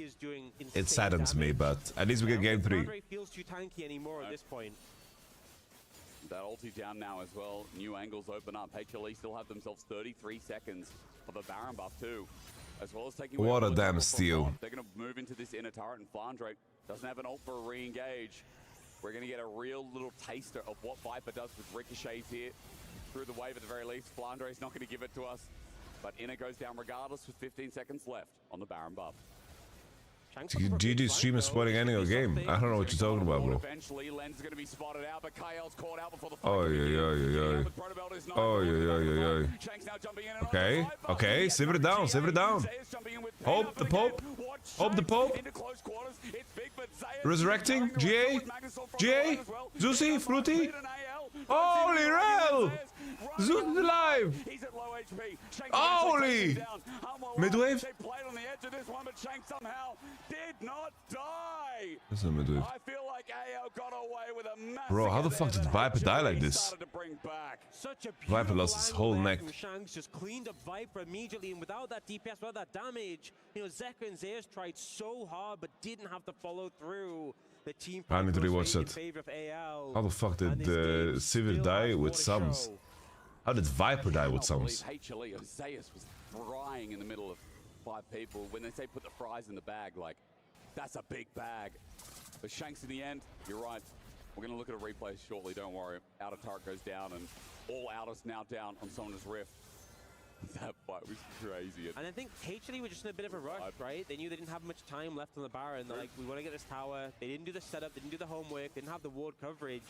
it saddens me, but at least we get game 3. Feels too tanky anymore at this point. That ulti down now as well. New angles open up. HLE still have themselves 33 seconds for the Baron buff too. As well as taking what a damn steal. They're going to move into this inner turret, and Flandre doesn't have an ult for a re-engage. We're going to get a real little taster of what Viper does with ricochets here. Through the wave at the very least. Flandre is not going to give it to us. But inner goes down regardless with 15 seconds left on the Baron buff. GG stream is spoiling ending of game. I don't know what you're talking about, bro. Eventually, Len's going to be spotted out, but Kael's caught out before the oh, yeah. Oh, yeah. Okay, okay, save it down, save it down. Hope the Pope. Hope the Pope. Resurrecting. GA. GA. Zeusy. Fruity. Holy rel! Zeus is alive! Holy! Midwave? That's not midwave. Bro, how the fuck did Viper die like this? Viper lost his whole neck. Shanks just cleaned up Viper immediately, and without that DPS, without that damage, you know, Zekka and Zeus tried so hard but didn't have to follow through. The team I need to rewatch that. How the fuck did Sivir die with sums? How did Viper die with sums? HLE or Zeus was frying in the middle of 5 people. When they say put the fries in the bag, like, that's a big bag. But Shanks in the end, you're right. We're going to look at a replay shortly, don't worry. Outer turret goes down, and all outers now down on Summoner's Rift. That fight was crazy. And I think HLE were just in a bit of a rush, right? They knew they didn't have much time left on the Baron. They're like, we want to get this tower. They didn't do the setup, they didn't do the homework, didn't have the ward coverage.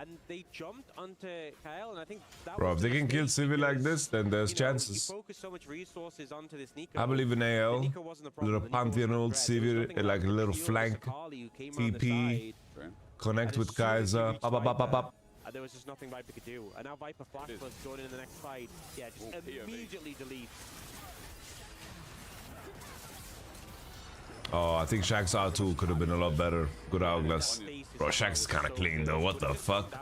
And they jumped onto Kael, and I think that bro, if they can kill Sivir like this, then there's chances. Focus so much resources onto this Nico. I believe in AL. Little Pantheon ult, Sivir, like a little flank. TP. Connect with Kaiser. There was just nothing Viper could do. And now Viper Flash was going in the next fight. Yeah, just immediately delete. Oh, I think Shanks R2 could have been a lot better. Good hourglass. Bro, Shanks is kind of clean though. What the fuck?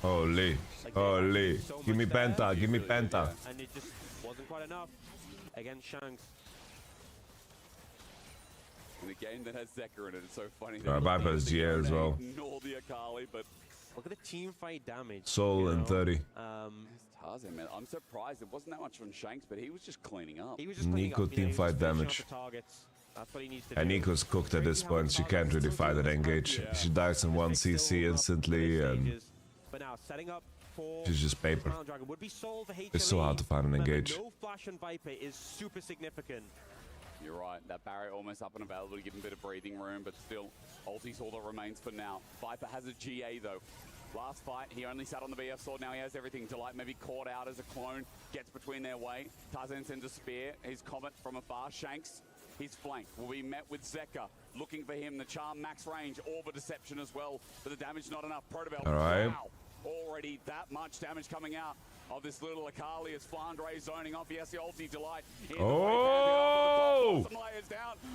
Holy. Holy. Give me Penta. Give me Penta. And it just wasn't quite enough against Shanks. In a game that has Zekka in it, it's so funny. Viper has GA as well. Ignore the Akali, but look at the team fight damage. Soul and 30. Tarzan, man, I'm surprised it wasn't that much from Shanks, but he was just cleaning up. He was just Nico team fight damage. That's what he needs to do. And Nico's cooked at this point. She can't really fight and engage. She dies in 1 CC instantly, and she's just paper. It's so hard to find and engage. No flash on Viper is super significant. You're right, that barrier almost up and available to give him a bit of breathing room, but still, ulti's all that remains for now. Viper has a GA though. Last fight, he only sat on the BF sword, now he has everything. Delight maybe caught out as a clone, gets between their way. Tarzan sends a spear, his Comet from afar. Shanks, his flank will be met with Zekka. Looking for him, the charm max range, Orb of Deception as well, but the damage not enough. Protobell, wow, already that much damage coming out of this little Akali as Flandre zoning off. Yes, the ulti Delight. Oh!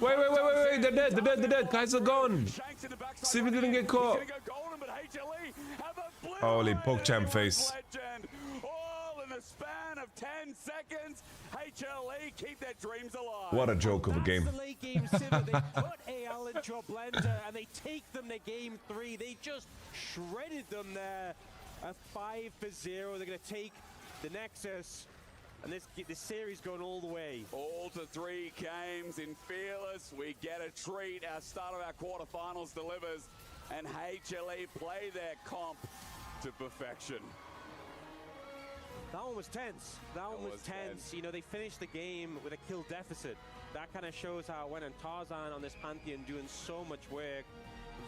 Wait, they're dead. Kaiser gone. Sivir didn't get caught. Holy PogChamp face. All in the span of 10 seconds. HLE keep their dreams alive. What a joke of a game. They put AL into a blender and they take them to game 3. They just shredded them there. A 5-0. They're going to take the Nexus, and this series going all the way. All to 3 games in Fearless. We get a treat. Our start of our quarterfinals delivers, and HLE play their comp to perfection. That one was tense. That one was tense. You know, they finished the game with a kill deficit. That kind of shows how it went. And Tarzan on this Pantheon doing so much work.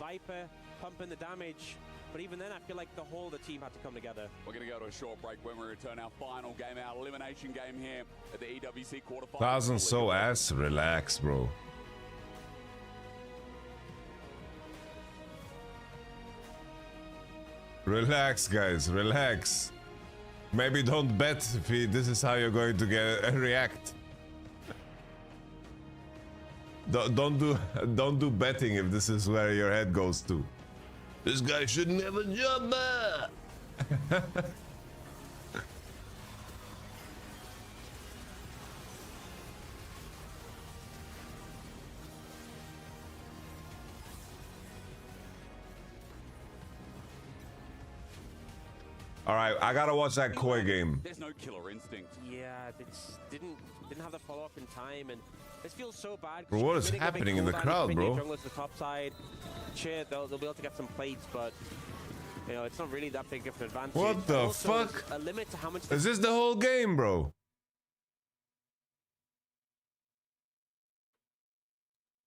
Viper pumping the damage. But even then, I feel like the whole of the team had to come together. We're going to go to a short break when we return. Our final game, our elimination game here at the EWC quarterfinals. Tarzan so ass. Relax, bro. Relax, guys. Relax. Maybe don't bet if this is how you're going to react. Don't do betting if this is where your head goes to. This guy shouldn't have a job. All right, I gotta watch that Koi game. There's no killer instinct. Yeah, it's didn't have the follow up in time, and this feels so bad. Bro, what is happening in the crowd, bro? Junglers to the top side. Shit, they'll be able to get some plates, but you know it's not really that big of an advantage. What the also, fuck? A limit to how much. Is this the whole game, bro?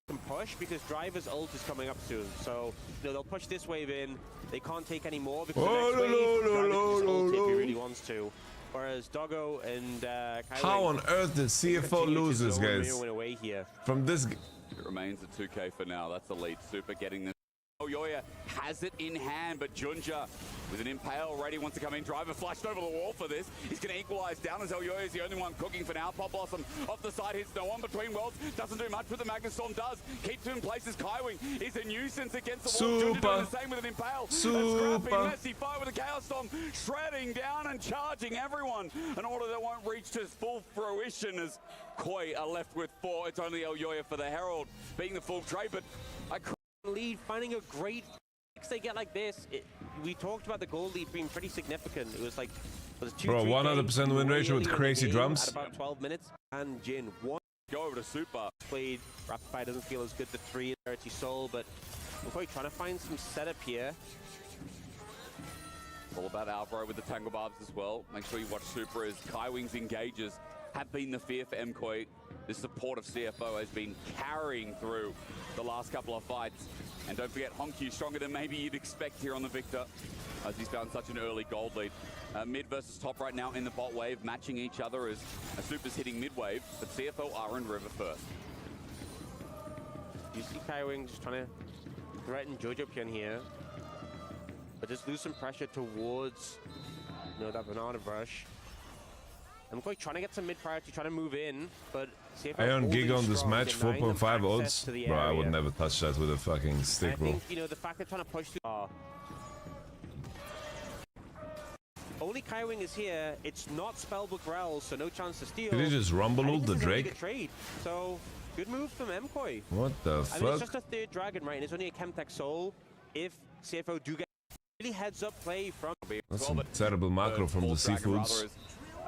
Can push because Driver's ult is coming up soon, so you know they'll push this wave in. They can't take any more because the next wave, Driver can just ult if he really wants to. Whereas Doggo and how on earth did CFO lose this, guys? Away here. From this. It remains a 2K for now. That's the lead. Super getting this. Elyoya has it in hand, but Junja with an impale ready wants to come in. Driver flashed over the wall for this. He's going to equalize down as Elyoya is the only one cooking for now. Pop Blossom off the side hits no one between worlds. Doesn't do much, but the Magnus Storm does. Keeps him in place as Kaiwing is a nuisance against the wall. Junja doing the same with an impale. Scrapping messy fight with the Chaos Storm, shredding down and charging everyone. An order that won't reach to full fruition as Koi are left with 4. It's only Elyoya for the Herald being the full trade, but I lead, finding a great fix they get like this. We talked about the gold lead being pretty significant. It was like, bro, 100% win ratio with crazy drums. At about 12 minutes. And Jin, one. Go over to Super. Played, Rapid Fire doesn't feel as good. The 3 Dirty Soul, but we're probably trying to find some setup here. It's all about Alvaro with the Tangle Barbs as well. Make sure you watch Super as Kaiwing's engages have been the fear for MKoi. The support of CFO has been carrying through the last couple of fights. And don't forget, Honky stronger than maybe you'd expect here on the Victor, as he's found such an early gold lead. Mid versus top right now in the bot wave, matching each other as Super's hitting mid wave, but CFO are in river first. You see Kaiwing just trying to threaten Jojo Pion here, but just lose some pressure towards, you know, that banana brush. I'm quite trying to get some mid priority, trying to move in, but I earned gig on this match, 4.5 odds. Bro, I would never touch that with a fucking stick, bro. I think, you know, the fact they're trying to push through. Only Kaiwing is here. It's not Spellbook Rel, so no chance to steal. Did he just rumble ult the Drake? Trade. So, good move from MKoi. What the fuck? I mean, it's just a 3rd dragon, right? And it's only a Chemtech Soul. If CFO do get really heads up play from... That's some terrible macro from the Seafoods.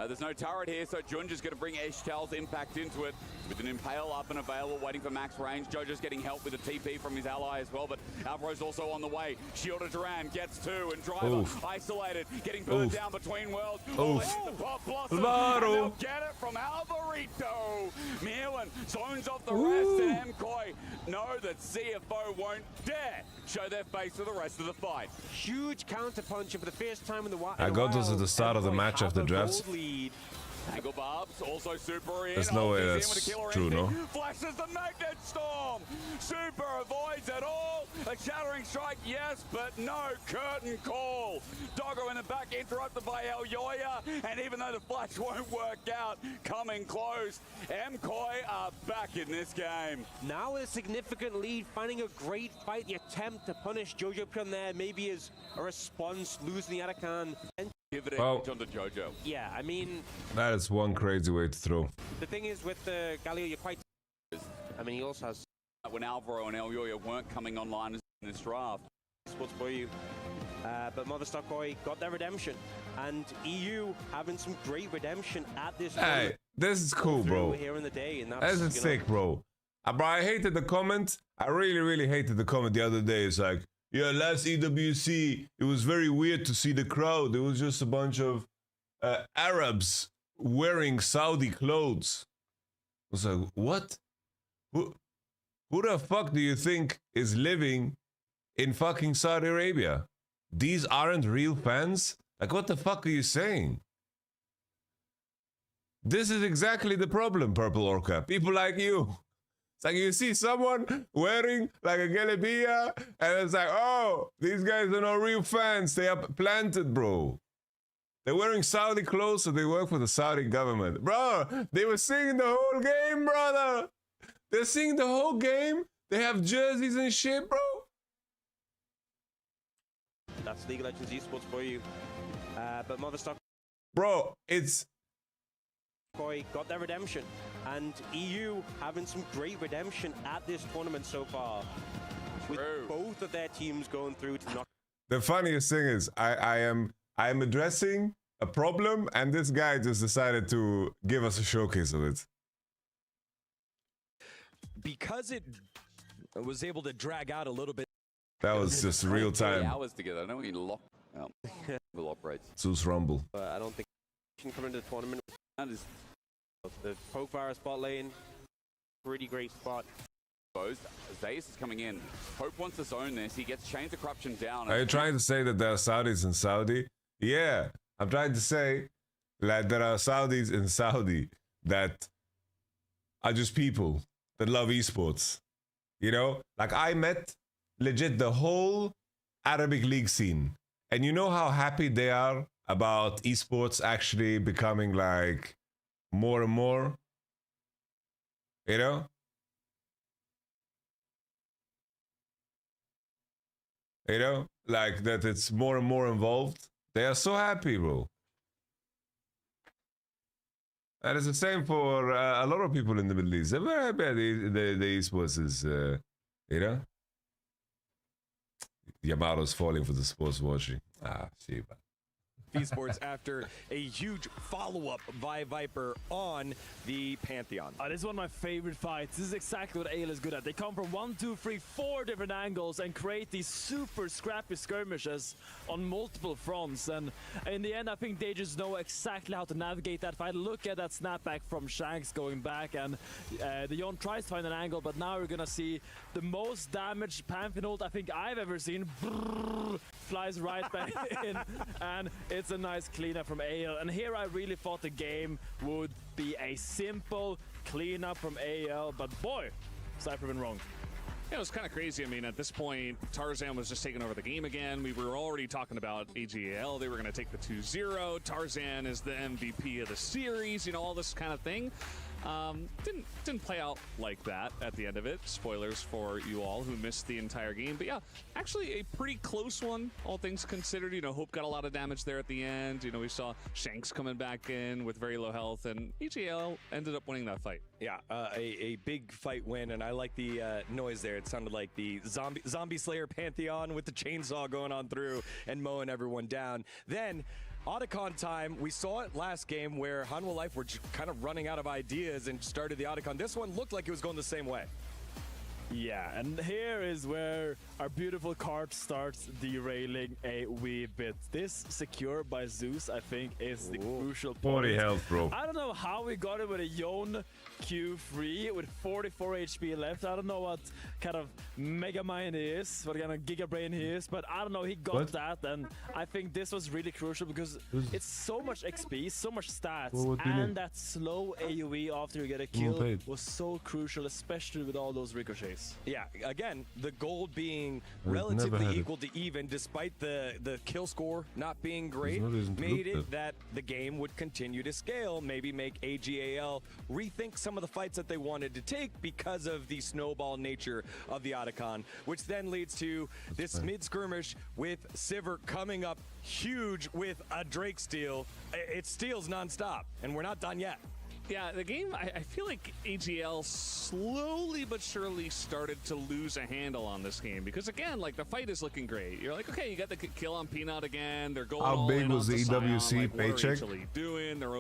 There's no turret here, so Junja's going to bring Eshtal's impact into it with an impale up and available, waiting for max range. Jojo's getting help with a TP from his ally as well, but Alvaro's also on the way. Shielded Duran gets 2, and Driver isolated, getting burned down between worlds. The Pop Blossom, and they'll get it from Alvarito. Merlin zones off the rest, and MKoi know that CFO won't dare show their face for the rest of the fight. Huge counter punch for the first time in the wild. I got this at the start of the match after drafts. Tangle Barbs, also Super in. There's no way that's true, no? Flashes the Magnet Storm. Super avoids it all. A shattering strike, yes, but no curtain call. Doggo in the back, interrupted by Elyoya. And even though the flash won't work out, coming close, MKoi are back in this game. Now with a significant lead, finding a great fight. The attempt to punish Jojo Pion there maybe is a response, losing the Arakan. Give it onto Jojo. Yeah, I mean... That is one crazy way to throw. The thing is, with the Galio, you're quite... I mean, he also has... When Alvaro and Elyoya weren't coming online in this draft. Sports for you. But Motherstock Koi got their redemption. And EU having some great redemption at this point. Hey, this is cool, bro. Here in the day, and that's sick, bro. Bro, I hated the comment. I really hated the comment the other day. It's like, yeah, last EWC, it was very weird to see the crowd. It was just a bunch of Arabs wearing Saudi clothes. I was like, what? Who the fuck do you think is living in fucking Saudi Arabia? These aren't real fans? Like, what the fuck are you saying? This is exactly the problem, Purple Orca. People like you. It's like you see someone wearing like a gelebia, and it's like, oh, these guys are not real fans. They are planted, bro. They're wearing Saudi clothes, so they work for the Saudi government. Bro, they were singing the whole game, brother. They're singing the whole game. They have jerseys and shit, bro. That's League of Legends esports for you. But Motherstock, bro, it's got their redemption, and EU having some great redemption at this tournament so far, with both of their teams going through to knock. The funniest thing is, I am addressing a problem, and this guy just decided to give us a showcase of it. Because it was able to drag out a little bit. That was just real time. Hours together. I know we lock out. Will operate. Zeus Rumble. I don't think can come into the tournament. That is the poke fire spot lane. Pretty great spot. Zeus is coming in. Hope wants to zone this. He gets Chains of Corruption down. Are you trying to say that there are Saudis in Saudi? Yeah, I'm trying to say that there are Saudis in Saudi that are just people that love esports. You know, like I met legit the whole Arabic League scene, and you know how happy they are about esports actually becoming like more and more, you know? You know, like that it's more and more involved. They are so happy, bro. And it's the same for a lot of people in the Middle East. They're very happy the esports is, you know? Yamato's falling for the sports watching. Ah, shit. Esports after a huge follow-up by Viper on the Pantheon. This is one of my favorite fights. This is exactly what AL is good at. They come from 1, 2, 3, 4 different angles and create these super scrappy skirmishes on multiple fronts. And in the end, I think they just know exactly how to navigate that fight. Look at that snapback from Shanks going back, and the Yon tries to find an angle, but now we're gonna see the most damaged Pantheon ult I think I've ever seen. Brrr, flies right back in, and it's a nice cleanup from AL. And here I really thought the game would be a simple cleanup from AL, but boy, Cypher been wrong. Yeah, it was kind of crazy. I mean, at this point, Tarzan was just taking over the game again. We were already talking about AGAL. They were going to take the 2-0. Tarzan is the MVP of the series, you know, all this kind of thing. Didn't play out like that at the end of it. Spoilers for you all who missed the entire game. But yeah, actually a pretty close one, all things considered. You know, Hope got a lot of damage there at the end. You know, we saw Shanks coming back in with very low health, and AGL ended up winning that fight. Yeah, a big fight win, and I like the noise there. It sounded like the zombie Slayer Pantheon with the chainsaw going on through and mowing everyone down. Then Otacon time, we saw it last game where Hanwha Life were kind of running out of ideas and started the Otacon. This one looked like it was going the same way. Yeah, and here is where our beautiful cart starts derailing a wee bit. This secure by Zeus, I think, is the crucial point. 40 health, bro. I don't know how we got it with a Yon Q3 with 44 HP left. I don't know what kind of Mega Mind he is, what kind of Giga Brain he is, but I don't know, he got that, and I think this was really crucial because it's so much XP, so much stats, and that slow AoE after you get a kill was so crucial, especially with all those ricochets. Yeah, again, the gold being relatively equal to even, despite the kill score not being great, made it that the game would continue to scale, maybe make AGAL rethink some of the fights that they wanted to take because of the snowball nature of the Otacon, which then leads to this mid-skirmish with Sivir coming up huge with a Drake steal. It steals non-stop, and we're not done yet. Yeah, the game, I feel like AGL slowly but surely started to lose a handle on this game because, again, like, the fight is looking great. You're like, okay, you got the kill on Peanut again. They're going How big was the EWC like, paycheck?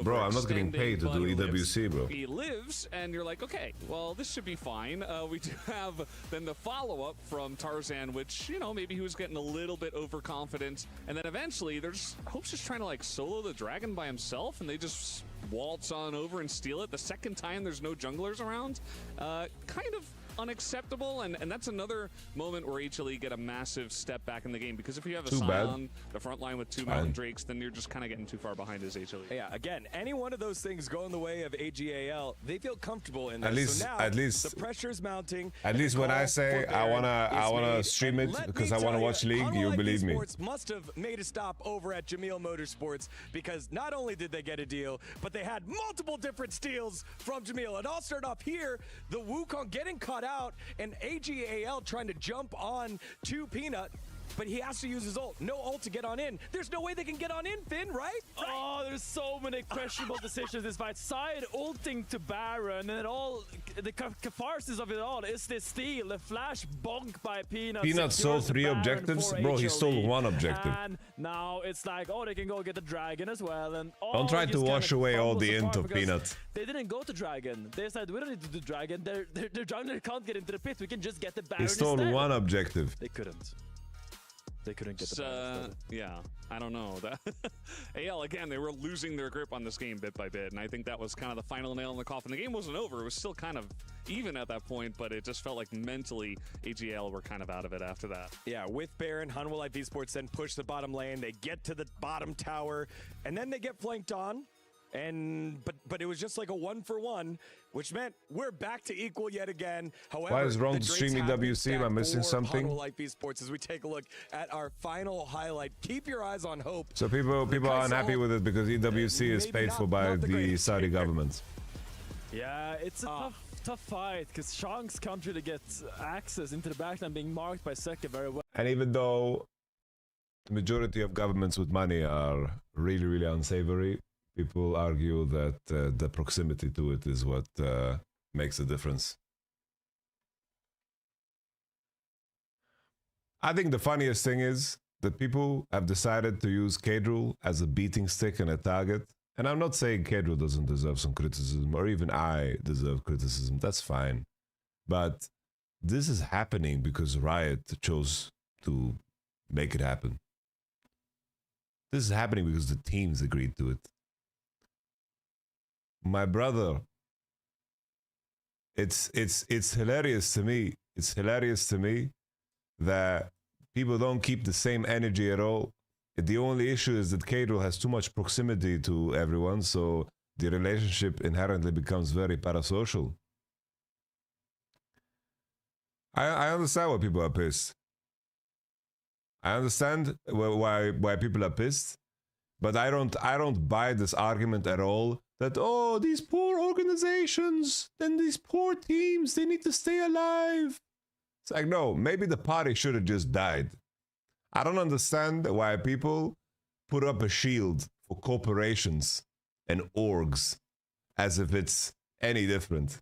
Bro, I'm not getting paid to do EWC, bro. He lives, and you're like, okay, well, this should be fine. We do have then the follow-up from Tarzan, which, you know, maybe he was getting a little bit overconfident. And then eventually, Hope's just trying to, like, solo the dragon by himself, and they just waltz on over and steal it. The second time there's no junglers around, kind of unacceptable, and that's another moment where HLE get a massive step back in the game, because if you have a Scion, the front line with 2 Mountain Drakes, then you're just kind of getting too far behind as HLE. Yeah, again, any one of those things go in the way of AGAL, they feel comfortable in this. At least the pressure's mounting. At least when I say I wanna stream it because I wanna watch League, you believe me. Must have made a stop over at Jamil Motorsports, because not only did they get a deal, but they had multiple different steals from Jamil. It all started off here, the Wukong getting caught out, and AGAL trying to jump on to Peanut, but he has to use his ult. No ult to get on in. There's no way they can get on in, Finn, right? Oh, there's so many questionable decisions this fight. Side ulting to Baron, and the catharsis of it all is this steal, the flash bonk by Peanut. Peanut stole 3 objectives? Bro, he stole 1 objective. And now it's like, oh, they can go get the dragon as well. And don't try to wash away all the int of Peanut. They didn't go to dragon. They said, we don't need to do dragon. Their jungler can't get into the pit. We can just get the Baron. He stole instead. 1 objective. They couldn't. They couldn't get the Baron. Yeah, I don't know. AL, again, they were losing their grip on this game bit by bit, and I think that was kind of the final nail in the coffin. The game wasn't over. It was still kind of even at that point, but it just felt like mentally AGL were kind of out of it after that. Yeah, with Baron, Hanwha Life Esports then push the bottom lane. They get to the bottom tower, and then they get flanked on. But it was just like a 1-for-1, which meant we're back to equal yet again. However, why is wrong to stream EWC? Am I missing something? Life Esports, as we take a look at our final highlight. Keep your eyes on Hope. So people are unhappy with it because EWC is paid for by the Saudi government. Yeah, it's a tough fight, because Shanks can't really get access into the backline, being marked by Seka very well. And even though the majority of governments with money are really, really unsavory, people argue that the proximity to it is what makes a difference. I think the funniest thing is that people have decided to use Kadrul as a beating stick and a target. And I'm not saying Kadrul doesn't deserve some criticism, or even I deserve criticism. That's fine. But this is happening because Riot chose to make it happen. This is happening because the teams agreed to it. My brother, it's hilarious to me. It's hilarious to me that people don't keep the same energy at all. The only issue is that Kadril has too much proximity to everyone, so the relationship inherently becomes very parasocial. I understand why people are pissed. I understand why people are pissed, but I don't buy this argument at all that, oh, these poor organizations, then these poor teams, they need to stay alive. It's like, no, maybe the party should have just died. I don't understand why people put up a shield for corporations and orgs as if it's any different.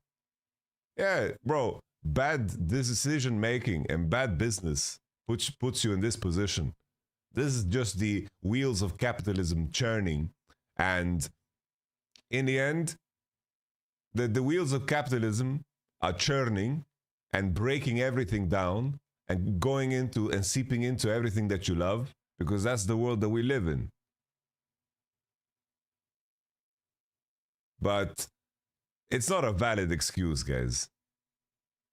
Yeah, bro, bad decision making and bad business puts you in this position. This is just the wheels of capitalism churning, and in the end, the wheels of capitalism are churning and breaking everything down and going into and seeping into everything that you love, because that's the world that we live in. But it's not a valid excuse, guys.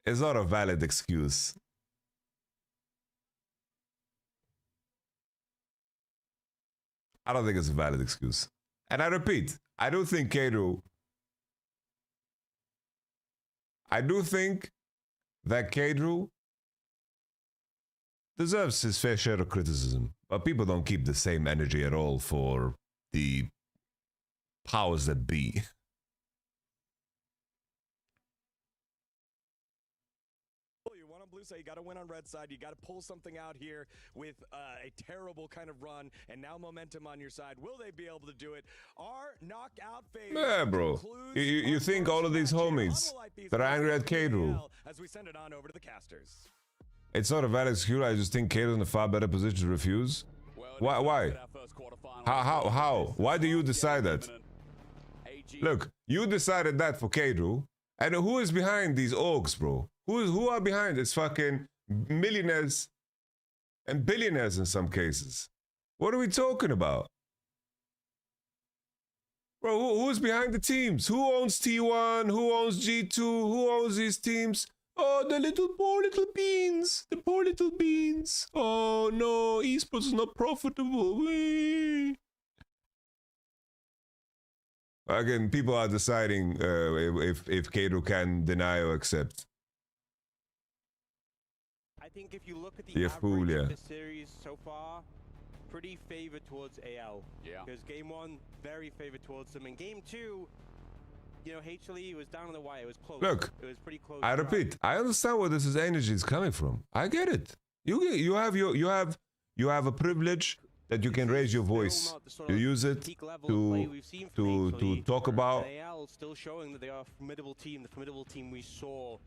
It's not a valid excuse. I don't think it's a valid excuse. And I repeat, I do think Kadril, I do think that Kadril deserves his fair share of criticism, but people don't keep the same energy at all for the powers that be. blue side, you got to win on red side. You got to pull something out here with a terrible kind of run, and now momentum on your side. Will they be able to do it? Our knockout phase. Yeah, bro. You think all of these homies that are angry at K-Drew, as we send it on over to the casters. it's not a valid excuse. I just think K-Drew's in a far better position to refuse. Why? How? Why do you decide that? Look, you decided that for K-Drew. And who is behind these orgs, bro? Who are behind? It's fucking millionaires and billionaires in some cases. What are we talking about? Bro, who's behind the teams? Who owns T1? Who owns G2? Who owns these teams? Oh, the poor little beans. The poor little beans. Oh no, esports is not profitable. Again, people are deciding if K-Drew can deny or accept. I think if you look at the average of the series so far, pretty favored towards AL. Yeah. Because game 1, very favored towards them. In game 2, you know, HLE was down on the wire. It was close. Look, it was pretty close. I repeat, I understand where this energy is coming from. I get it. You have a privilege that you can raise your voice. You use it to talk about. AL still showing that they are a formidable team. The formidable team we saw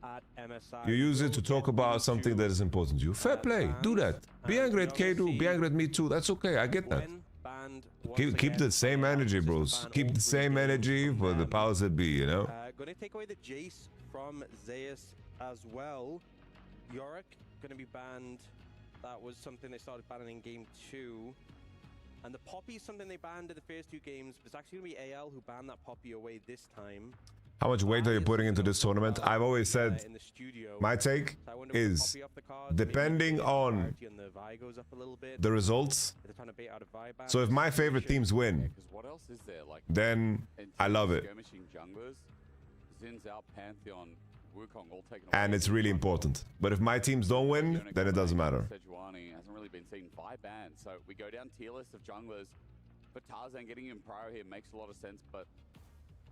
at MSI. You use it to talk about something that is important to you. Fair play. Do that. Be angry at K-Drew. Be angry at me too. That's okay. I get that. Keep the same energy, bros. Keep the same energy for the powers that be, you know? Going to take away the Jace from Zeus as well. Yorick going to be banned. That was something they started banning in game 2. And the Poppy is something they banned in the first 2 games, but it's actually going to be AL who banned that Poppy away this time. How much weight are you putting into this tournament? I've always said, my take is, depending on the results, so if my favorite teams win, then I love it. And it's really important. But if my teams don't win, then it doesn't matter. Hasn't really been seen 5 bans, so we go down tier list of junglers. But Tarzan getting in prior here makes a lot of sense, but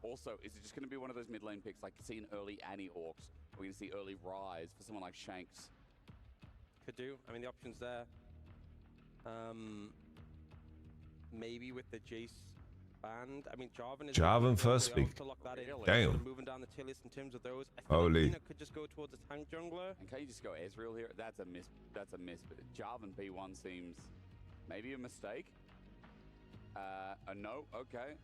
also, is it just going to be one of those mid lane picks, like seeing early Annie Orcs? We're going to see early Rise for someone like Shanks. Could do. I mean, the option's there. Maybe with the Jace banned. I mean, Jarvan first pick. Damn. Moving down the tier list in terms of those. Holy. Like could just go towards the tank jungler. And can you just go Ezreal here? That's a miss. That's a miss. But Jarvan P1 seems maybe a mistake. A no. Okay.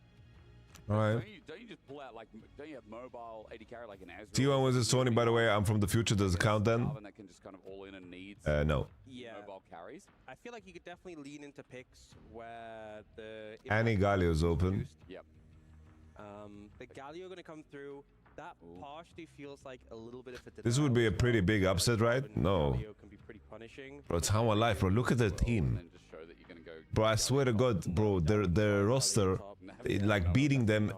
All right. Don't you just pull out, like, don't you have mobile AD carry like an Ezreal? T1 was this Tony, by the way. I'm from the future. Does it count then? That can just kind of all in and needs no. Yeah. Mobile carries. I feel like you could definitely lean into picks where the Annie Galio's open. Yep. The Galio going to come through. That partially feels like a little bit of a This would be a pretty big upset, right? No. Galio can be pretty punishing. Bro, it's how I life, bro. Look at the team. Bro, I swear to God, bro, their roster, like beating them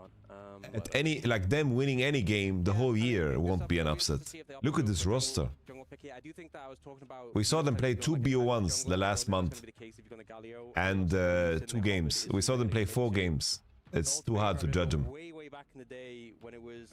at any, like them winning any game the whole year won't be an upset. Look at this roster. We saw them play 2 BO1s the last month and 2 games. We saw them play 4 games. It's too hard to judge them. Way back in the day when it was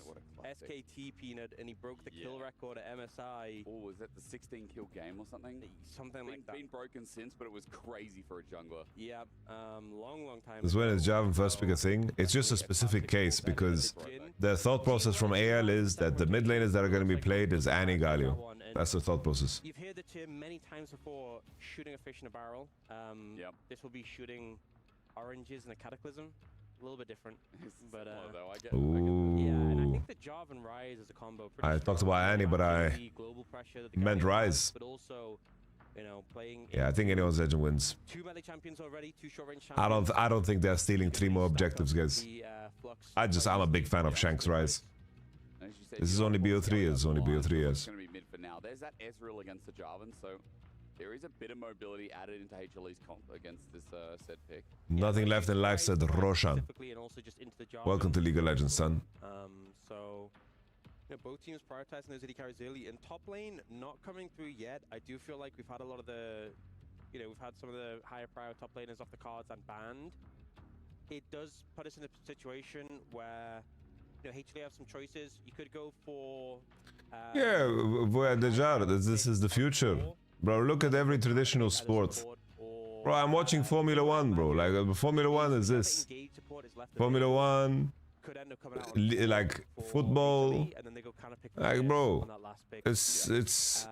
SKT Peanut and he broke the kill record at MSI. Oh, was that the 16 kill game or something? Something like that. Been broken since, but it was crazy for a jungler. Yeah, long time. This when is Jarvan first pick a thing? It's just a specific case because the thought process from AL is that the mid laners that are going to be played is Annie Galio. That's the thought process. You've heard the term many times before, shooting a fish in a barrel. This will be shooting oranges in a cataclysm. A little bit different, but ooh. Yeah, and I think the Jarvan Rise is a combo. I talked about Annie, but I meant Rise. But also, you know, playing. Yeah, I think anyone's legend wins. 2 melee champions already, 2 short range champions. I don't think they're stealing 3 more objectives, guys. I'm a big fan of Shanks Rise. This is only BO3. It's only BO3. Yes. Going to be mid for now. There's that Ezreal against the Jarvan, so there is a bit of mobility added into HLE's comp against this said pick. Nothing left in life, said Roshan. Welcome to League of Legends, son. So, you know, both teams prioritizing those AD carries early. In top lane, not coming through yet. I do feel like we've had a lot of the, you know, we've had some of the higher prior top laners off the cards and banned. It does put us in a situation where, you know, HLE have some choices. You could go for Yeah, this is the future. Bro, look at every traditional sport. Bro, I'm watching Formula 1, bro. Like, Formula 1 is this. Formula 1, like, football. Like, bro, it's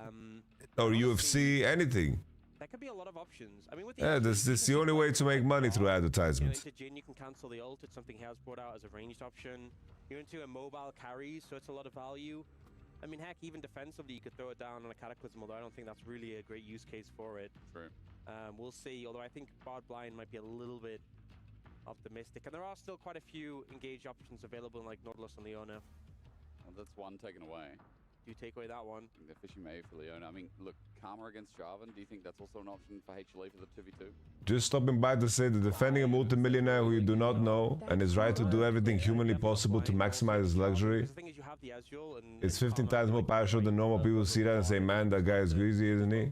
or UFC, anything. That could be a lot of options. I mean, with yeah, this is the only way to make money through advertisements. You know, into Jin, you can cancel the ult. It's something he has brought out as a ranged option. You're into a mobile carry, so it's a lot of value. I mean, heck, even defensively, you could throw it down on a Cataclysm, although I don't think that's really a great use case for it. True. We'll see, although I think Bard Blind might be a little bit optimistic. And there are still quite a few engage options available in like Nautilus and Leona. Well, that's one taken away. Do you take away that one? They're fishing maybe for Leona. I mean, look, Karma against Jarvan, do you think that's also an option for HLE for the 2v2? Just stopping by to say that defending a multimillionaire who you do not know and is right to do everything humanly possible to maximize his luxury. It's 15 times more powerful than normal people see that and say, man, that guy is greasy, isn't he?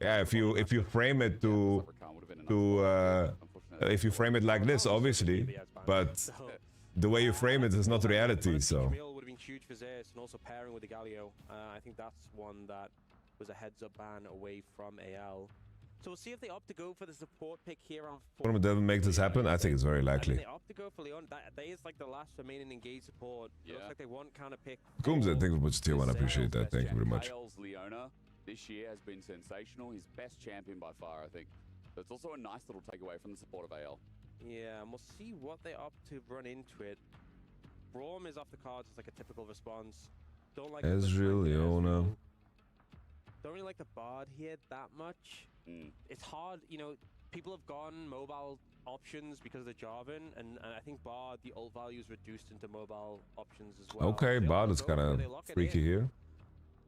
Yeah, if you frame it if you frame it like this, obviously, but the way you frame it is not reality, so. Huge for Zeus, and also pairing with the Galio. I think that's one that was a heads-up ban away from AL. So we'll see if they opt to go for the support pick here on 4. If they make this happen, I think it's very likely. They opt to go for Leon. That is like the last remaining engaged support. Yeah. It looks like they want counter pick. Coombs, thank you very much, tier 1. I appreciate that. Thank you very much. AL's Leona this year has been sensational. His best champion by far, I think. So it's also a nice little takeaway from the support of AL. Yeah, and we'll see what they opt to run into it. Braum is off the cards as like a typical response. Don't like Ezreal, Leona. Don't really like the Bard here that much. It's hard, you know, people have gone mobile options because of the Jarvan, and I think Bard, the ult value is reduced into mobile options as well. Okay, Bard is kind of freaky here.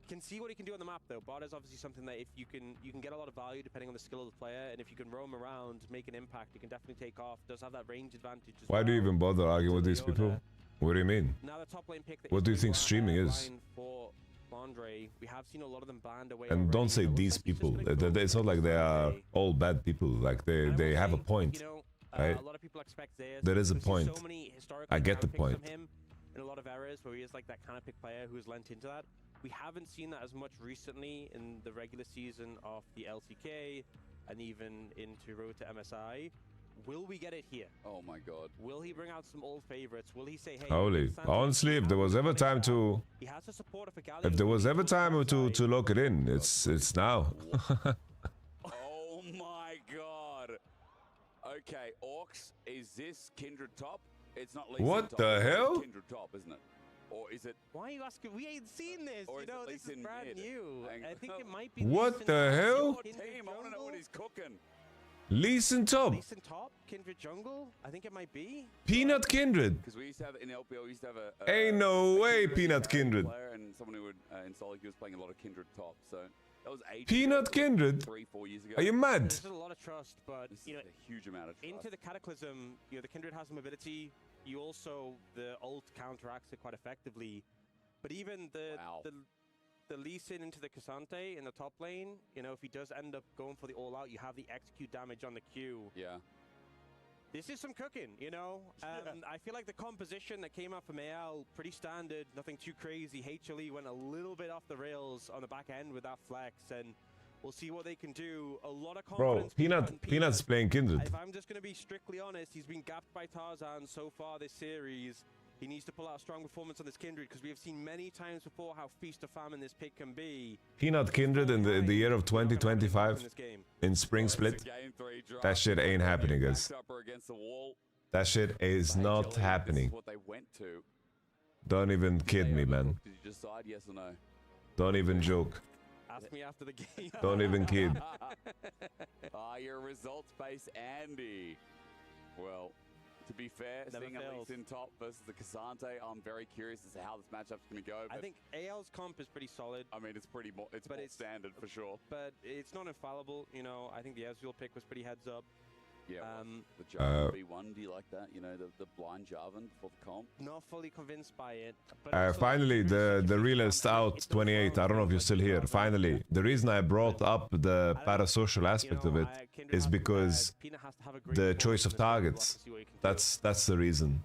Can see what he can do on the map though. Bard is obviously something that if you can get a lot of value depending on the skill of the player, and if you can roam around, make an impact, you can definitely take off. Does have that range advantage as well. Why do you even bother arguing with these people? What do you mean? Now the top lane pick what do you think streaming is? For Andre, we have seen a lot of them banned away. And don't say these people. It's not like they are all bad people. Like they have a point. You know, right? A lot of people expect Zeus. There is a point. So many I get the point. From him in a lot of areas where he is like that kind of pick player who has lent into that. We haven't seen that as much recently in the regular season of the LCK and even into Road to MSI. Will we get it here? Oh my god. Will he bring out some old favorites? Will he say, hey, holy, honestly, if there was ever time to if there was ever time to lock it in, it's now. Oh my god. Okay, Orcs, is this Kindred top? It's not Lee What top. the hell? Kindred top, isn't it? Or is it? Why are you asking? We ain't seen this. Or you know, is this is brand mid? new. I think it might be. What the hell? Team, I want to know what he's cooking. Lee Sin top. Lee Sin top, Kindred jungle. I think it might be. Peanut Kindred. Because we used to have in LPL, we used to have a ain't no way Peanut Kindred. Player and someone who would in Solo was playing a lot of Kindred top. So that was Peanut Kindred. 3-4 years ago. Are you mad? There's a lot of trust, but you know, a huge amount of trust. Into the Cataclysm, you know, the Kindred has some ability. You also the ult counteracts it quite effectively. But even the Lee Sin into the Cassante in the top lane, you know, if he does end up going for the all-out, you have the execute damage on the Q. Yeah. This is some cooking, you know? I feel like the composition that came out from AL, pretty standard, nothing too crazy. HLE went a little bit off the rails on the back end with that flex, and we'll see what they can do. A lot of confidence. Bro, Peanut's playing Kindred. If I'm just going to be strictly honest, he's been gapped by Tarzan so far this series. He needs to pull out a strong performance on this Kindred because we have seen many times before how feast or famine this pick can be. Peanut Kindred in the year of 2025 in spring split. That shit ain't happening, guys. That shit is not happening. Don't even kid me, man. Did you decide yes or no? Don't even joke. Ask me after the game. Don't even kid. You're a results-based Andy. Well, to be fair, seeing at least in top versus the Cassante, I'm very curious as to how this matchup's going to go. I think AL's comp is pretty solid. I mean, it's more standard for sure. But it's not infallible, you know. I think the Ezreal pick was pretty heads up. Yeah, the Jarvan B1, do you like that? You know, the blind Jarvan before the comp? Not fully convinced by it. But finally, the realist out 28. I don't know if you're still here. Finally, the reason I brought up the parasocial aspect of it is because the choice of targets. That's the reason.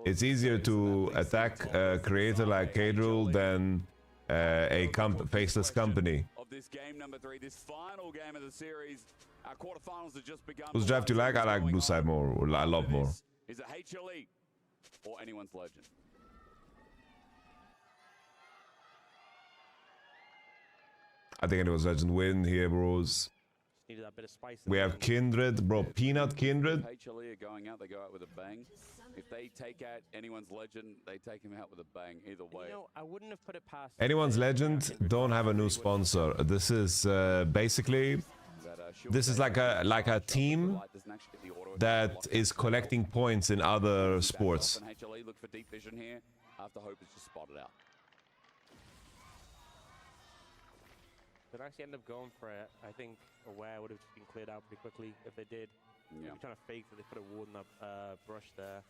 It's easier to attack a creator like Kadril than faceless company. Of this game number 3, this final game of the series, our quarterfinals have just begun. Whose drive do you like? I like Blue Side more, or a lot more. Is it HLE or anyone's legend? I think anyone's legend win here, bros. Needed that bit of spice. We have Kindred, bro. Peanut Kindred. HLE are going out, they go out with a bang. If they take out anyone's legend, they take him out with a bang. Either way. You know, I wouldn't have put it past Anyone's legend don't have a new sponsor. This is basically, this is like a team that is collecting points in other sports. HLE look for deep vision here after Hope is just spotted out. They'd actually end up going for it. I think Aware would have just been cleared out pretty quickly if they did. Yeah. I'm trying to fake that they put a ward in that brush there.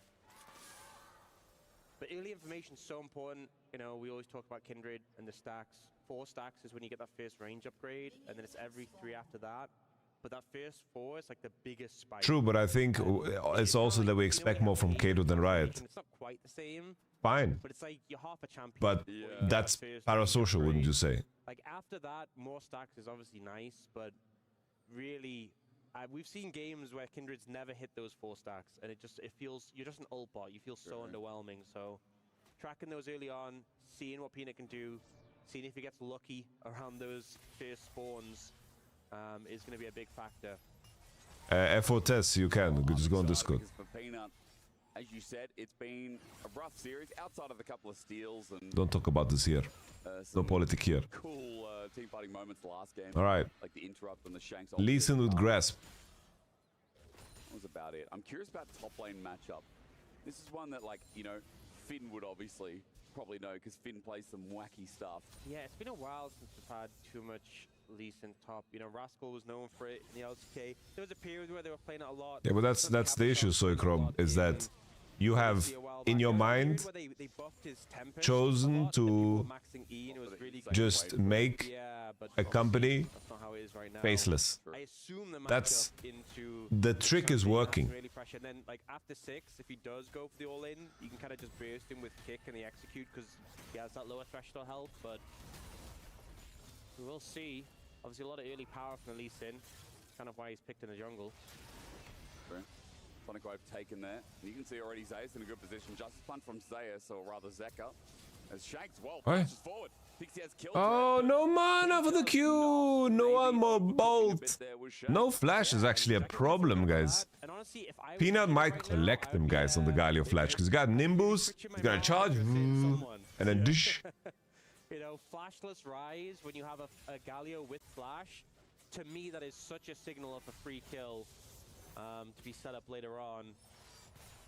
But early information is so important. You know, we always talk about Kindred and the stacks. 4 stacks is when you get that first range upgrade, and then it's every 3 after that. But that first 4 is like the biggest spike. True, but I think it's also that we expect more from Kato than Riot. It's not quite the same. Fine. But it's like you're half a champion. But that's parasocial, wouldn't you say? Like after that, more stacks is obviously nice, but really, we've seen games where Kindred's never hit those 4 stacks, and it feels, you're just an ult bot. You feel so underwhelming. So tracking those early on, seeing what Peanut can do, seeing if he gets lucky around those first spawns is going to be a big factor. FO test, you can. Just go on Discord. As you said, it's been a rough series outside of a couple of steals and Don't talk about this here. No politic here. Cool team fighting moments last game. All right. Like the interrupt and the Shanks. Listen with grasp. That was about it. I'm curious about top lane matchup. This is one that, like, you know, Finn would obviously probably know because Finn plays some wacky stuff. Yeah, it's been a while since we've had too much Lee Sin top. You know, Rascal was known for it in the LCK. There was a period where they were playing it a lot. Yeah, but that's the issue, Soikrom, is that you have in your mind chosen to just make a company faceless. That's the trick is working. And then, like after 6, if he does go for the all-in, you can kind of just burst him with kick and the execute because he has that lower threshold health. But we will see. Obviously, a lot of early power from the Lee Sin. Kind of why he's picked in the jungle. Sonic Wave taken there. And you can see already Zeus in a good position. Just a punt from Zeus, or rather Zeka. As Shanks, well, pushes forward. Thinks he has killed. Oh, no mana for the Q! No one more bolt! No flash is actually a problem, guys. Peanut might collect them, guys, on the Galio flash. Because he's got Nimbus, he's gonna charge, and then dish. You know, flashless Rise, when you have a Galio with flash, to me that is such a signal of a free kill. To be set up later on,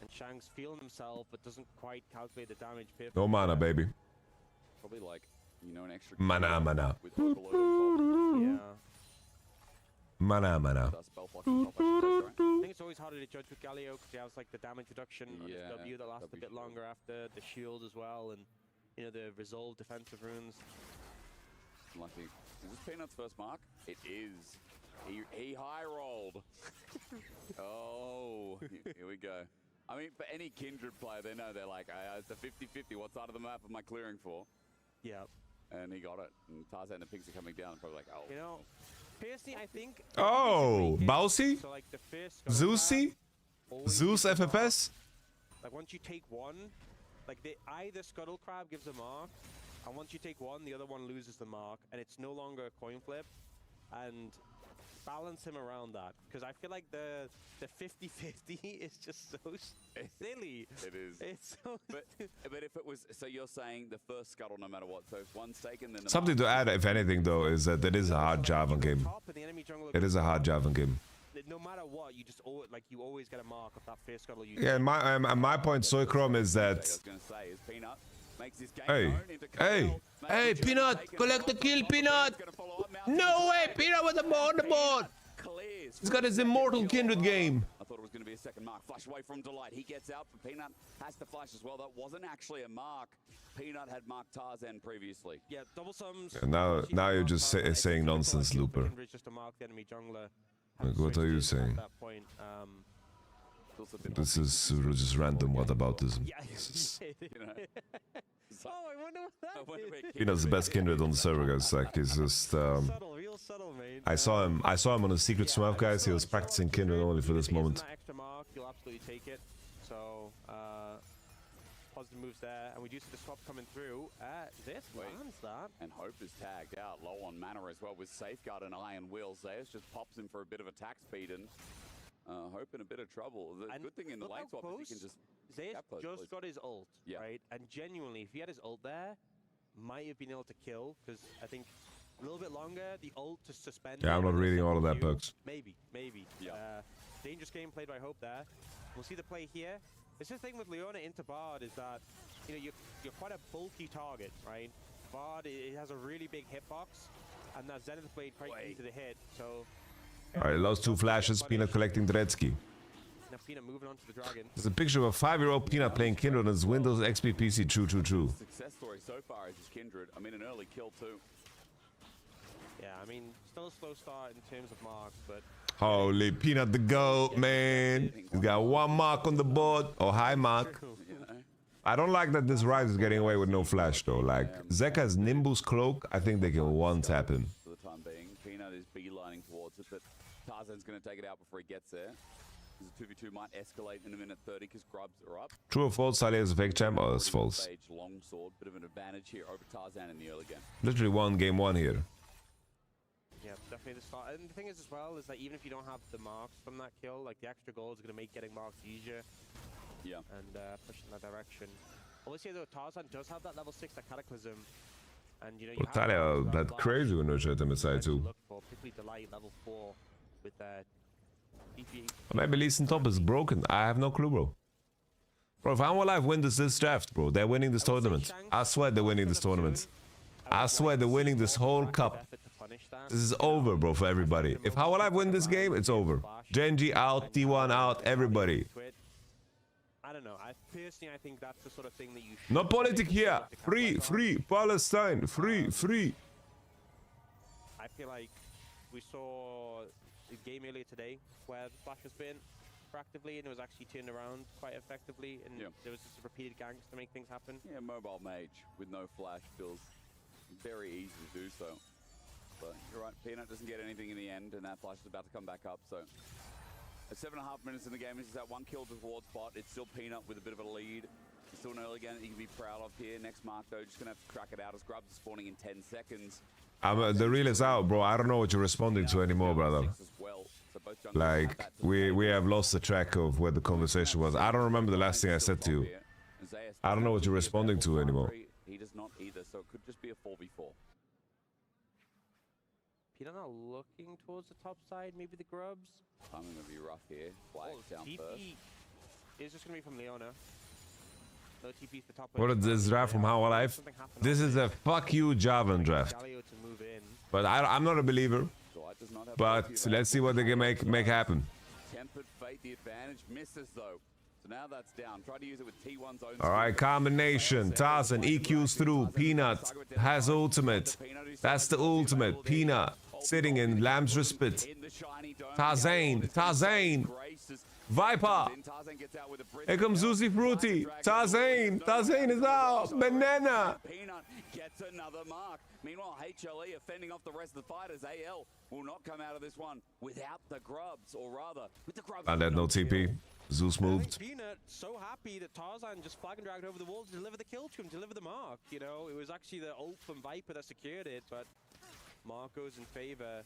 and Shanks feeling himself but doesn't quite calculate the damage. No mana, baby. Probably like, you know, an extra mana. Yeah. Mana. I think it's always harder to judge with Galio because he has like the damage reduction on his W that lasts a bit longer after the shield as well, and you know the resolve defensive runes. Lucky. Is this Peanut's first mark? It is. He high rolled. Oh, here we go. I mean, for any Kindred player, they know they're like, it's a 50-50. What side of the map am I clearing for? Yeah. And he got it. And Tarzan and the pigs are coming down. And probably like, oh. You know, personally, I think. Oh, Bousy? So, like, the first Zeusy? Zeus FFS? Like, once you take one, like, either Scuttle Crab gives a mark, and once you take one, the other one loses the mark, and it's no longer a coin flip. And balance him around that, because I feel like the 50-50 is just so silly. It is. It's so but if it was, so you're saying the first scuttle no matter what, so if one's taken, then the something to add, if anything, though, is that it is a hard Javan game. It is a hard Javan game. No matter what, you just you always get a mark of that first scuttle. Yeah, my point, Soikrom, is that. I was going to say is Peanut makes this game Hey, Peanut, collect the kill, Peanut. No way, Peanut was on the board. He's got his immortal Kindred game. I thought it was going to be a second mark. Flash away from Delight. He gets out, but Peanut has to flash as well. That wasn't actually a mark. Peanut had marked Tarzan previously. Yeah, double sums. Now you're just saying nonsense, Looper. Just to mark the enemy jungler. Like, what are you saying? This is just random whataboutism. Yeah. Oh, I wonder what that is. Peanut's the best Kindred on the server, guys. Like, he's just... Subtle, real subtle, mate. I saw him on a secret Smurf, guys. He was practicing Kindred only for this moment. That extra mark, you'll absolutely take it. So, positive moves there, and we do see the swap coming through. This lands that. And Hope is tagged out, low on mana as well with Safeguard and Iron Will. Zeus just pops him for a bit of attack speed, and Hope in a bit of trouble. The good thing in the lane swap is he can just... Zeus just got his ult, right? And genuinely, if he had his ult there, might have been able to kill, because I think a little bit longer, the ult to suspend... Yeah, I'm not reading all of that, Bugs. Maybe. Yeah. Dangerous game played by Hope there. We'll see the play here. It's the thing with Leona into Bard is that, you know, you're quite a bulky target, right? Bard, it has a really big hitbox, and that Zenith Blade quite easy to hit, so... Alright, lost 2 flashes, Peanut collecting Dredsky. Now Peanut moving on to the Dragon. There's a picture of a 5-year-old Peanut playing Kindred on his Windows XP PC. True. Success story so far is his Kindred. I mean, an early kill too. Yeah, I mean, still a slow start in terms of marks, but... Holy Peanut the GOAT, man. He's got 1 mark on the board. Oh, hi, Mark. I don't like that this Rise is getting away with no flash, though. Like, Zeka's Nimbus Cloak, I think they can one-tap him. For the time being, Peanut is beelining towards it, but Tarzan's going to take it out before he gets there. This 2v2 might escalate in a minute 30 because Grubs are up. True or false, Salih is a fake champ? Oh, that's false. Long sword, bit of an advantage here over Tarzan in the early game. Literally won game 1 here. Yeah, definitely the start. And the thing is as well is that even if you don't have the marks from that kill, like the extra goals are going to make getting marks easier. Yeah. And push in that direction. Obviously though, Tarzan does have that level 6, that Cataclysm. And you know, you have that crazy when you at the side too. Look for, particularly Delight level 4 with that. Maybe Lee Sin Top is broken. I have no clue, bro. Bro, if I'm alive, win this draft, bro. They're winning this tournament. I swear they're winning this tournament. I swear they're winning this whole cup. This is over, bro, for everybody. If How Alive win this game, it's over. Genji out, T1 out, everybody. I don't know. Personally, I think that's the sort of thing that you should... No politic here. Free. Palestine. Free. I feel like we saw a game earlier today where the flash was bitten proactively and it was actually turned around quite effectively, and there was just repeated ganks to make things happen. Yeah, mobile mage with no flash feels very easy to do so. But you're right, Peanut doesn't get anything in the end, and that flash is about to come back up. So at 7.5 minutes in the game, this is that 1 kill towards bot. It's still Peanut with a bit of a lead. It's still an early game that you can be proud of here. Next mark, though, just going to have to crack it out as Grubs is spawning in 10 seconds. The reel is out, bro. I don't know what you're responding to anymore, brother. Like, we have lost the track of where the conversation was. I don't remember the last thing I said to you. I don't know what you're responding to anymore. He does not either, so it could just be a 4v4. Peanut now looking towards the top side, maybe the Grubs. Timing going to be rough here. Flag down TP first. is just going to be from Leona. No TP to the top. What is this draft from How Alive? This is a fuck you Javan draft. But I'm not a believer. But let's see what they can make happen. Tempered Fate, the advantage misses though. So now that's down. Try to use it with T1's own. All right, combination. Tarzan EQs through. Peanut has ultimate. That's the ultimate. Peanut sitting in Lamb's Respite. Tarzan. Viper. Here comes Zuzi Fruity. Tarzan is out. Banana. Peanut gets another mark. Meanwhile, HLE are fending off the rest of the fighters. AL will not come out of this one without the Grubs, or rather, with the Grubs. And that no TP. Zeus moved. Peanut so happy that Tarzan just flag and dragged over the wall to deliver the kill to him, deliver the mark. You know, it was actually the ult from Viper that secured it, but mark goes in favor.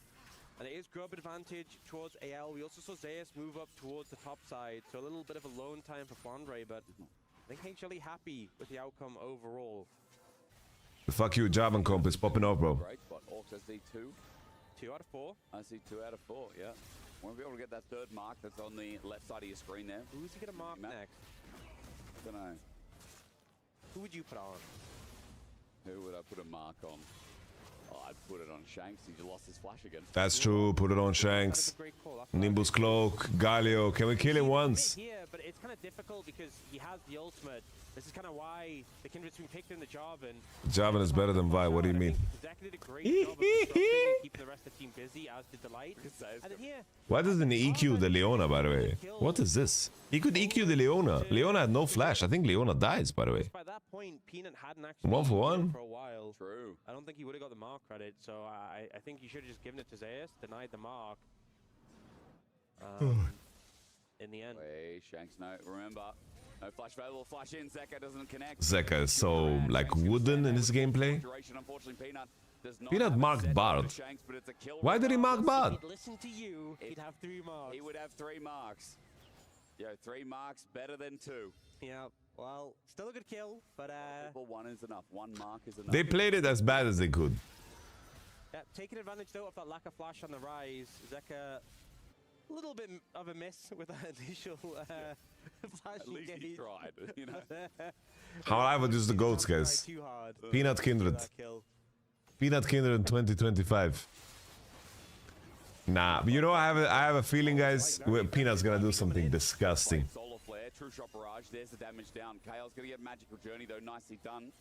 And it is Grub advantage towards AL. We also saw Zeus move up towards the top side, so a little bit of a lone time for Flandre, but I think HLE happy with the outcome overall. The fuck you, Javan comp is popping off, bro. Great spot. Orcs, I see 2. 2 out of 4. I see 2 out of 4, yeah. Won't be able to get that third mark that's on the left side of your screen there. Who's he gonna mark next? Don't know. Who would you put on? Who would I put a mark on? Oh, I'd put it on Shanks. He just lost his flash again. That's true. Put it on Shanks. Nimbus Cloak. Galio. Can we kill him once? Here, but it's kind of difficult because he has the ultimate. This is kind of why the Kindred's been picked in the Javan. Javan is better than Vi. What do you mean? Executive did a great job of disrupting and keeping the rest of the team busy, as did Delight. And then here, Why doesn't he EQ the Leona, by the way? What is this? He could EQ the Leona. Leona had no flash. I think Leona dies, by the way. by that point, Peanut hadn't actually 1 for 1. for a while. True. I don't think he would have got the mark credit, so I think he should have just given it to Zeus, denied the mark. In the end. Wait, Shanks, no, remember. No flash available, flash in, Zeka doesn't connect. Zeka is so, like, wooden in his gameplay. Peanut marked Bard. Why did he mark Bard? If he'd listen to you, he'd have 3 marks. He would have 3 marks. Yo, 3 marks better than 2. Yeah, well, still a good kill, but Well, 1 is enough. 1 mark is enough. They played it as bad as they could. yeah, taking advantage though of that lack of flash on the rise. Zeka, a little bit of a miss with that initial flash At least he engage. tried, you know. How I would use the goats, guys. Too hard. Peanut Kindred. That kill. Peanut Kindred in 2025. Nah, but you know, I have a feeling, guys, Peanut's gonna do something disgusting. Solar flare, true shot barrage. There's the damage down. Kale's gonna get magical journey though. Nicely done.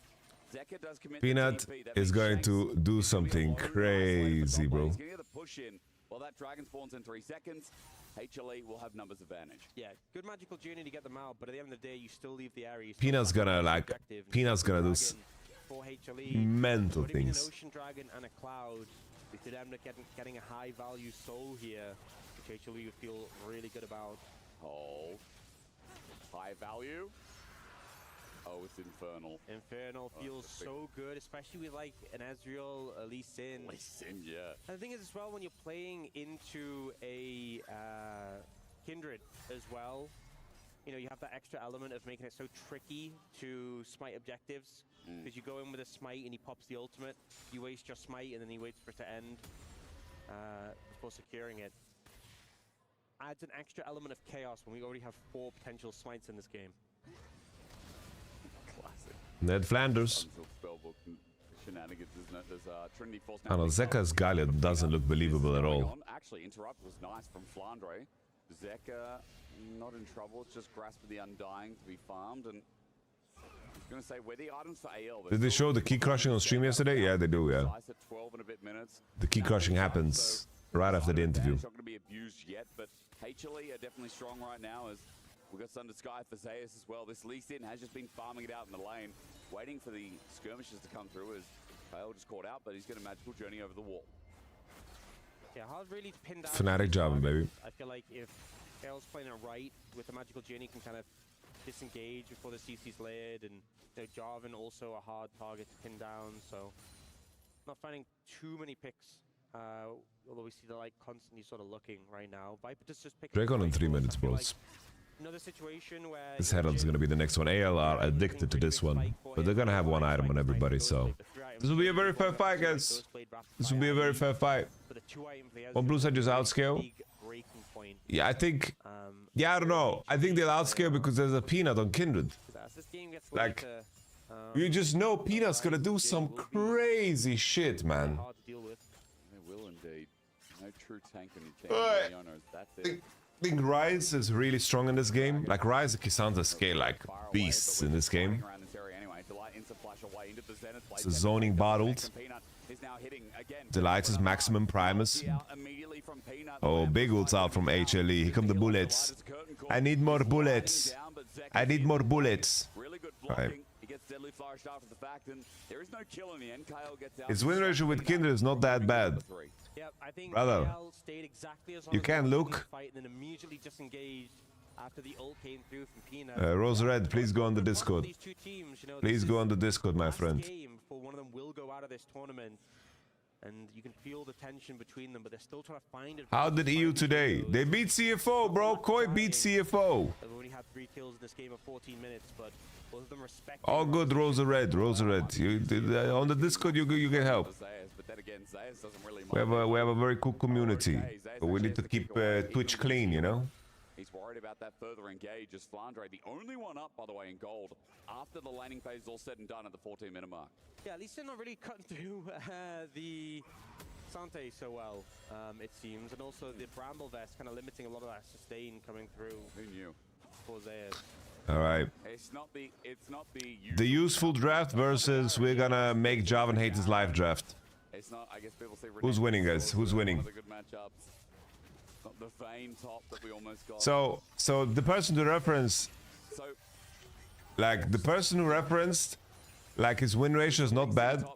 Zeka does commit. Peanut TP. That is means going Shanks to do something crazy, bro. He's gonna get the push in. Well, that dragon spawns in 3 seconds. HLE will have numbers advantage. Yeah, good magical journey to get them out, but at the end of the day, you still leave the area. Peanut's gonna like. Peanut's gonna do for HLE, mental putting in things. An ocean dragon and a cloud. We could end up getting a high value soul here, which HLE would feel really good about. Hold. High value. Oh, it's Infernal. Infernal feels so good, especially with like an Ezreal, a Lee Sin. Lee Sin, yeah. And the thing is as well, when you're playing into a Kindred as well, you know, you have that extra element of making it so tricky to smite objectives. Because you go in with a smite and he pops the ultimate, you waste your smite and then he waits for it to end before securing it. Adds an extra element of chaos when we already have 4 potential smites in this game. Classic. Ned Flanders. Shenanigans, isn't it? There's Trinity Force. I don't know, Zeka's Gallia doesn't look believable at all. Actually, interrupt was nice from Flandre. Zeka not in trouble. It's just Grasp of the Undying to be farmed, and I was going to say where the items for AL. Did they show the key crushing on stream yesterday? Yeah, they do. Yeah. 12 and a bit minutes. The key crushing happens right after the interview. It's not going to be abused yet, but HLE are definitely strong right now. As we've got Thunder Sky for Zeus as well. This Lee Sin has just been farming it out in the lane, waiting for the skirmishes to come through. As Kale just caught out, but he's got a magical journey over the wall. Yeah, hard really to pin down. Fnatic job, baby. I feel like if Kale's playing it right with the magical journey, can kind of disengage before the CC's layered, and you know, Jarvan also a hard target to pin down. So not finding too many picks. Although we see the light constantly sort of looking right now. Viper just pick Dragon in 3 minutes, bros. Another situation where This Herald's gonna be the next one. AL are addicted to this one, but they're gonna have 1 item on everybody, so this will be a very fair fight, guys. This will be a very fair fight. On blue side, just outscale. Yeah, I think. Yeah, I don't know. I think they'll outscale because there's a Peanut on Kindred. Like, you just know Peanut's gonna do some crazy shit, man. They will indeed. No true tank in the team. That's it. I think Ryze is really strong in this game. Like, Ryze and K'Sante scale like beasts in this game. It's a zoning bottled. Delight is maximum Primus. Oh, big ults out from HLE. Here come the bullets. I need more bullets. I need more bullets. Right. His win ratio with Kindred is not that bad. Brother, you can look. Rose Red, please go on the Discord. Please go on the Discord, my friend. One of them will go out of this tournament, and you can feel the tension between them, but they're still trying to find it. How did EU today? They beat CFO, bro. Koi beat CFO. They've only had 3 kills in this game of 14 minutes, but both of them respect. All good, Rosa Red, Rosa Red. You on the Discord, you get help. We have a very cool community, but we need to keep Twitch clean, you know. He's worried about that further engage as Flandre, the only one up, by the way, in gold, after the laning phase is all said and done at the 14-minute mark. Yeah, at least they're not really cutting through the Sante so well, it seems, and also the Bramble Vest kind of limiting a lot of that sustain coming through. Who knew? For Zeus. All right. It's not the useful draft versus we're gonna make Jarvan hate his live draft. It's not, I guess people say Who's winning, guys? Who's winning? One of the good matchups. Not the Vayne top that we almost got. So the person to reference, like the person who referenced, like his win ratio is not bad.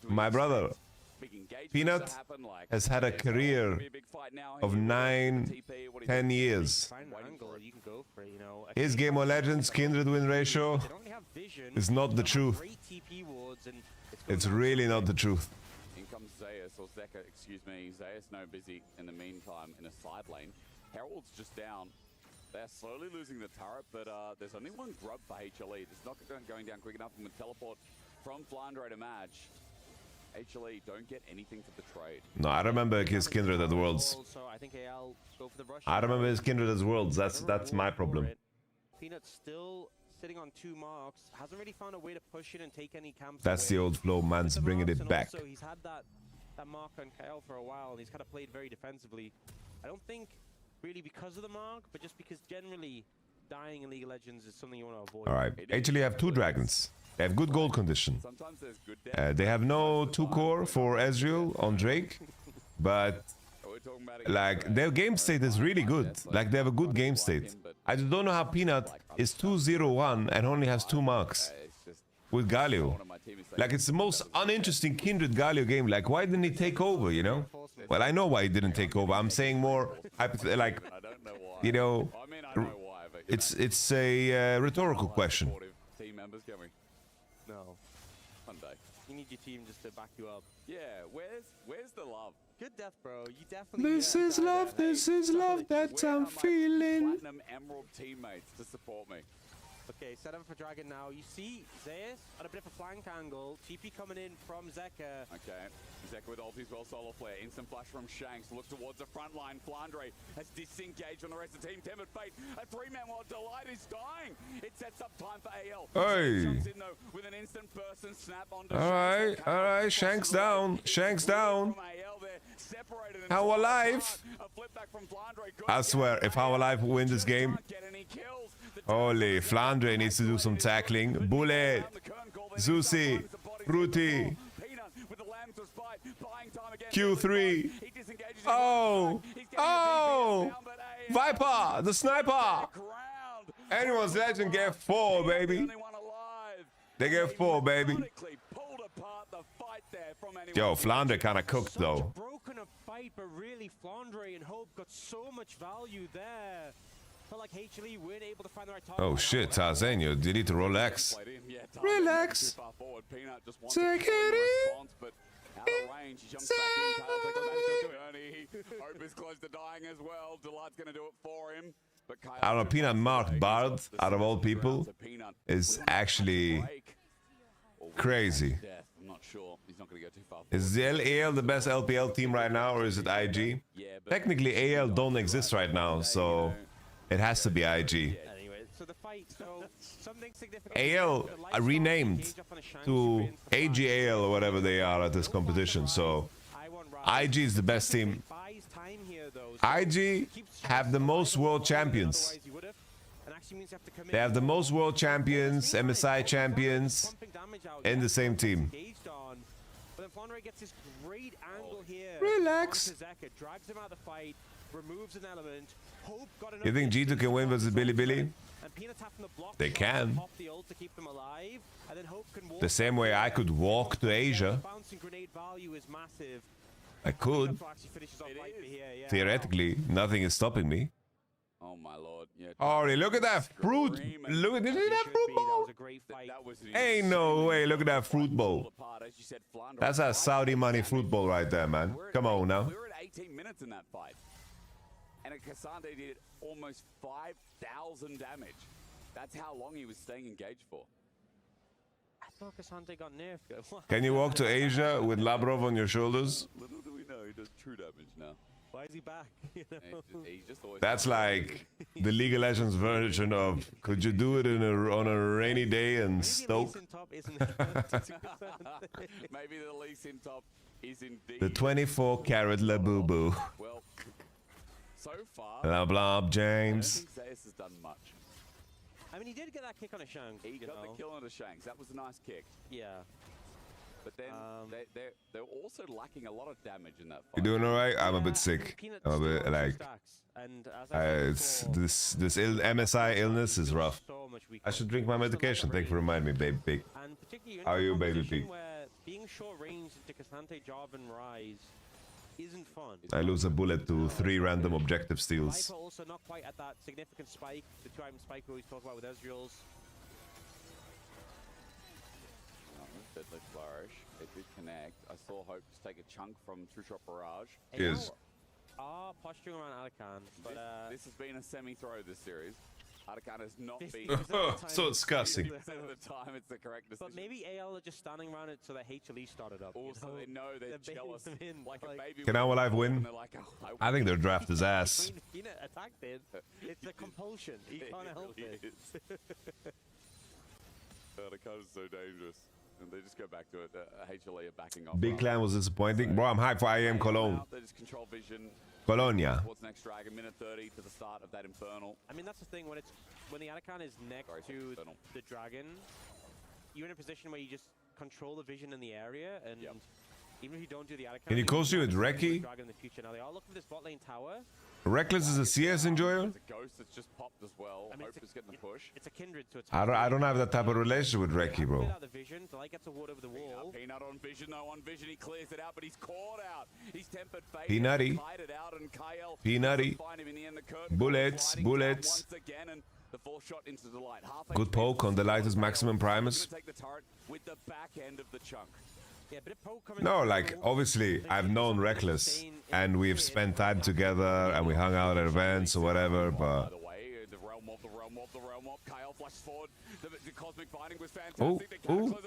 My brother, Peanut, has had a career of 9-10 years. His Game of Legends Kindred win ratio is not the truth. It's really not the truth. In comes Zeus, or Zeka, excuse me. Zeus no busy in the meantime in a side lane. Herald's just down. They're slowly losing the turret, but there's only one grub for HLE. It's not going down quick enough, and with teleport from Flandre to match, HLE don't get anything for the trade. No, I remember his Kindred at Worlds. I remember his Kindred at Worlds. That's my problem. Peanut still sitting on 2 marks, hasn't really found a way to push in and take any camps. That's the old flow, man's bringing it back. Also, he's had that mark on KL for a while, and he's kind of played very defensively. I don't think really because of the mark, but just because generally dying in League of Legends is something you want to avoid. All right, actually have 2 dragons. They have good gold condition. They have no 2-core for Ezreal on Drake, but like their game state is really good. Like they have a good game state. I just don't know how Peanut is 2-0-1 and only has 2 marks with Galio. Like it's the most uninteresting Kindred Galio game. Like why didn't he take over, you know? Well, I know why he didn't take over. I'm saying more like, you know, it's a rhetorical question. No. Sunday. You need your team just to back you up. Yeah, where's the love? Good death, bro. You definitely. This is love that I'm feeling. Platinum Emerald teammates to support me. Okay, set up for Dragon now. You see Zeus at a bit of a flank angle. TP coming in from Zeka. Okay, Zeka with ultis well, solo flare. Instant flash from Shanks. Look towards the front line. Flandre has disengaged from the rest of the team. Timid Fate. A 3-man while Delight is dying. It sets up time for AL. Hey. Jumps in though with an instant burst and snap onto All right. Shanks down. Shanks down. How alive? I swear, if How Alive win this game, holy, Flandre needs to do some tackling. Bullet, Zusi, Fruity, Q3. Oh, Viper, the sniper. Anyone's legend get 4, baby. They get 4, baby. Yo, Flandre kind of cooked though. Broken a fight, but really Flandre and Hope got so much value there. Felt like HLE weren't able to find the right target. Oh shit, Tarzan, you need to relax. Relax. Take it in. Hope is close to dying as well. Delight's gonna do it for him. I don't know, Peanut marked Bard out of all people is actually crazy. I'm not sure. He's not gonna go too far. Is the AL the best LPL team right now, or is it IG? Technically, AL don't exist right now, so it has to be IG. Anyway, so the fight, so something significant. AL renamed to AGAL or whatever they are at this competition, so IG is the best team. IG have the most world champions. They have the most world champions, MSI champions in the same team. Relax. You think G2 can win versus Billy? They can. The same way I could walk to Asia. I could. Theoretically, nothing is stopping me. Oh my lord. Yeah, Ori, look at that fruit. Look at that fruit bowl. Ain't no way. Look at that fruit bowl. That's a Saudi money fruit bowl right there, man. Come on now. We were at 18 minutes in that fight. And Cassandre did almost 5,000 damage. That's how long he was staying engaged for. I thought Cassandre got nerfed. Can you walk to Asia with Labrov on your shoulders? Little do we know he does true damage now. Why is he back? You know? He's just always That's like the League of Legends version of could you do it on a rainy day in Stoke? Maybe the least in top is indeed The 24-karat Labubu. Well, so far, La Blob I James. don't think Zeus has done much. I mean, he did get that kick on a shank. He got the kill on the Shanks. That was a nice kick. Yeah. But then they're also lacking a lot of damage in that fight. You doing alright? I'm a bit sick. I'm a bit like... this MSI illness is rough. I should drink my medication. Thank you for reminding me, baby pig. How are you, baby pig? Being short range into Cassante, Jarvan, Rise isn't fun. I lose a bullet to 3 random objective steals. Viper also not quite at that significant spike, the 2-item spike we always talk about with Ezreal's. Deadly Flourish. They did connect. I saw Hope just take a chunk from True Shot Barrage. Cheers. Are posturing around Alakan, but this has been a semi-throw this series. Alakan has not been so disgusting. at the time it's the correct decision. But maybe AL are just standing around it so that HLE started up. Also, they know they're jealous. Like a baby. Can our live win? Like, oh, I think their draft is ass. Attacked it. It's a compulsion. You can't help it. Alakan is so dangerous. And they just go back to it. HLE are backing off. Big Clan was disappointing. Bro, I'm hyped for IM Cologne. They just control vision. Colonia. What's next, Dragon? Minute 30 to the start of that Infernal. I mean, that's the thing. When the Alakan is next to the Dragon, you're in a position where you just control the vision in the area, and even if you don't do the Alakan, Can you close you with Reki? Dragon in the future. Now they are looking for this bot lane tower. Reckless is a CS enjoyer? There's a ghost that's just popped as well. I mean, Hope is getting the push. It's a kindred to I don't have that type of relationship with Reki, bro. The vision, Delight gets a ward over the wall. Peanut on vision, though. On vision, he clears it out, but he's caught out. He's tempered fate. Peanutty. Peanutty. Bullets. Bullets. Once again, and the full shot into Delight. Good poke on Delight's maximum Primus. Take the turret with the back end of the chunk. Yeah, but a poke coming No, like, obviously, I've known Reckless, and we've spent time together, and we hung out at events or whatever, but...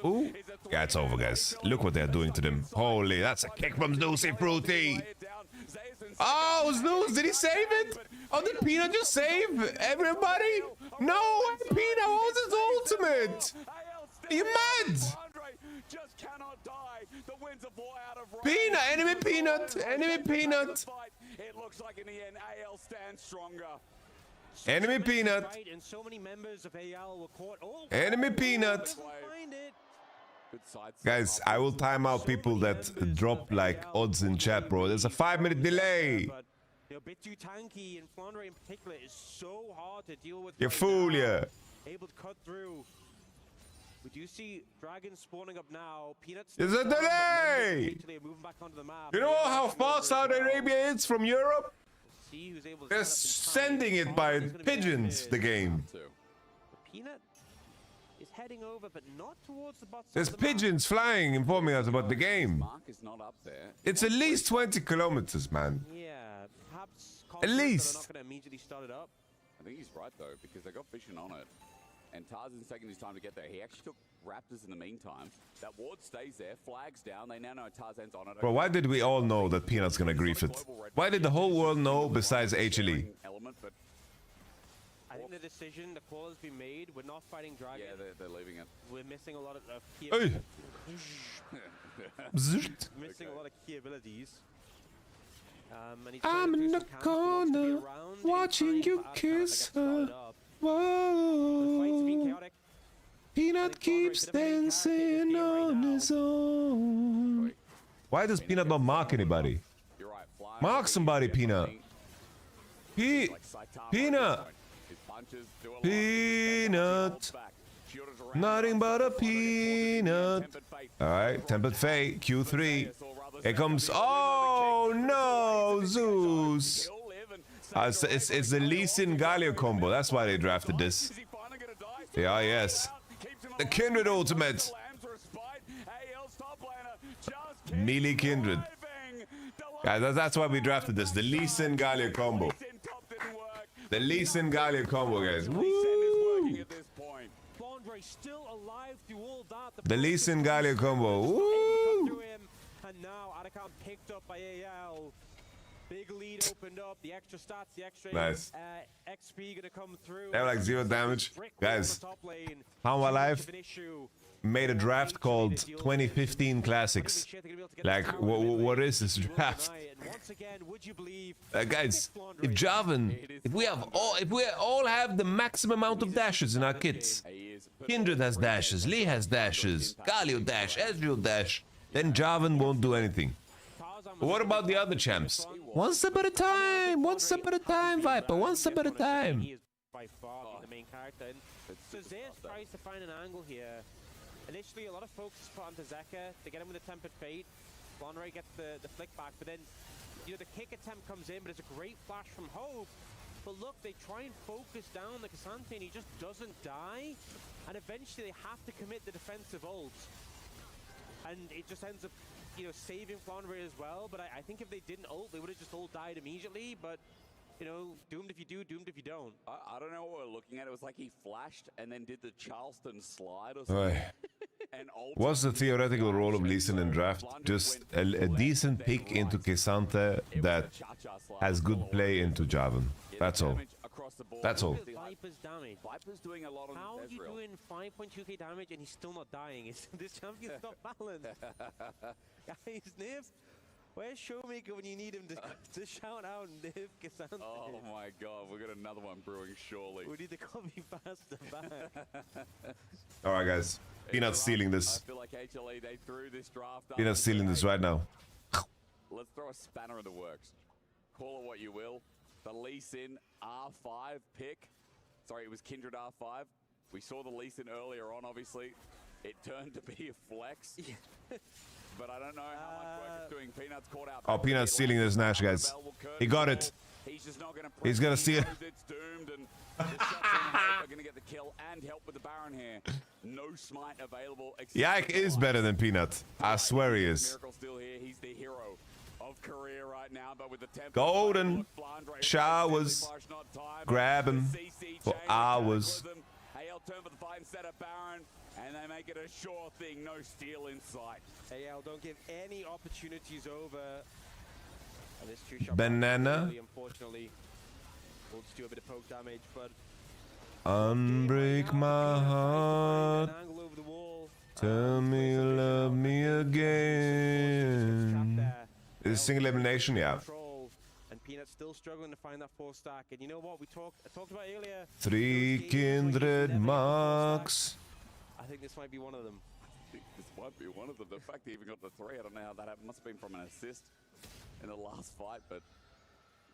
Ooh. Yeah, it's over, guys. Look what they're doing to them. Holy, that's a kick from Znoozy Fruity. Oh, Znooz, did he save it? Oh, did Peanut just save everybody? No, Peanut, what was his ultimate? Are you mad? Just cannot die. The winds are blown out of Peanut, enemy Peanut, enemy Peanut. It looks like in the end AL stands stronger. Enemy Peanut. And so many members of AL were caught. Oh, enemy Peanut. Guys, I will time out people that drop like odds in chat, bro. There's a 5-minute delay. But a bit too tanky, and Flandre in particular is so hard to deal with. You fool, yeah. Able to cut through. We do see Dragon spawning up now. Peanuts. There's a delay! You know how far Saudi Arabia is from Europe? They're sending it by pigeons, the game. Peanut is heading over, but not towards the bottom. There's pigeons flying, informing us about the game. Mark is not up there. It's at least 20 kilometers, man. Yeah, perhaps at least. They're not going to immediately start it up. I think he's right, though, because they got vision on it. And Tarzan's taking his time to get there. He actually took Raptors in the meantime. That ward stays there, flags down. They now know Tarzan's on it. Bro, why did we all know that Peanut's gonna grief it? Why did the whole world know besides HLE? I think the decision, the call has been made. We're not fighting Dragon. Yeah, they're leaving it. We're missing a lot of key Hey. missing a lot of key abilities. And I'm in the corner, watching you kiss her. Whoa. Peanut keeps dancing on his own. Why does Peanut not mark anybody? Mark somebody, Peanut. Peanut. Peanut. Nothing but a peanut. Alright, Tempered Fate, Q3. Here comes. Oh no, Zeus. It's the Lee Sin Galio combo. That's why they drafted this. Yeah, yes. The Kindred ultimate. Melee Kindred. Guys, that's why we drafted this. The Lee Sin Galio combo. The Lee Sin Galio combo, guys. Woo! The Lee Sin Galio combo. Woo! And now Atakan picked up by AL. Big lead opened up. The extra stats, the extra nice. XP gonna come through. They have like 0 damage. Guys, How My Life made a draft called 2015 Classics. Like, what is this draft? Guys, if Jarvan, if we all have the maximum amount of dashes in our kits. Kindred has dashes, Lee has dashes, Galio dash, Ezreal dash. then Jarvan won't do anything. But what about the other champs? One step at a time, one step at a time, Viper, one step at a time. He is by far the main character. And so Zeus tries to find an angle here. Initially, a lot of focus put onto Zeka to get him with a Tempered Fate. Bonray gets the flick back, but then the kick attempt comes in, but it's a great flash from Hope. But look, they try and focus down the Cassante, and he just doesn't die. And eventually, they have to commit the defensive ult. And it just ends up, saving Flandre as well. But I think if they didn't ult, they would have just all died immediately. But, doomed if you do, doomed if you don't. I don't know what we're looking at. It was like he flashed and then did the Charleston slide or something. What's the theoretical role of Lee Sin in draft? Just a decent pick into Cassante that has good play into Jarvan. That's all. That's all. Viper's damage. Viper's doing a lot on How are you doing 5.2k damage and he's still not dying? This champion's not balanced. Guys, Niv, where's Showmaker when you need him to shout out Niv Cassante? Oh my god, we got another one brewing surely. We need to copy faster back. Alright guys, Peanut's stealing this. I feel like HLE, they threw this draft up. Peanut's stealing this right now. Let's throw a spanner in the works. Call it what you will. The Lee Sin R5 pick. Sorry, it was Kindred R5. We saw the Lee Sin earlier on, obviously. It turned to be a flex. But I don't know how much work it's doing. Peanut's caught out. Oh, Peanut's stealing this Nash, guys. He got it. He's gonna steal it. It's doomed, and are gonna get the kill and help with the Baron here. No smite available. Yak is better than Peanut. I swear he is. Miracle still here. He's the hero of Korea right now, but with the Golden showers. Grab him for hours. AL turn for the fight instead of Baron, and they make it a sure thing. No steal in sight. AL don't give any opportunities over. And this two-shot Banana. Unfortunately, will just do a bit of poke damage, but unbreak my heart. Tell me you love me again. Is it single elimination? Yeah. And Peanut's still struggling to find that 4-stack. And you know what? I talked about earlier. 3 kindred marks. I think this might be one of them. I think this might be one of them. The fact he even got the 3, I don't know how that happened. Must have been from an assist in the last fight, but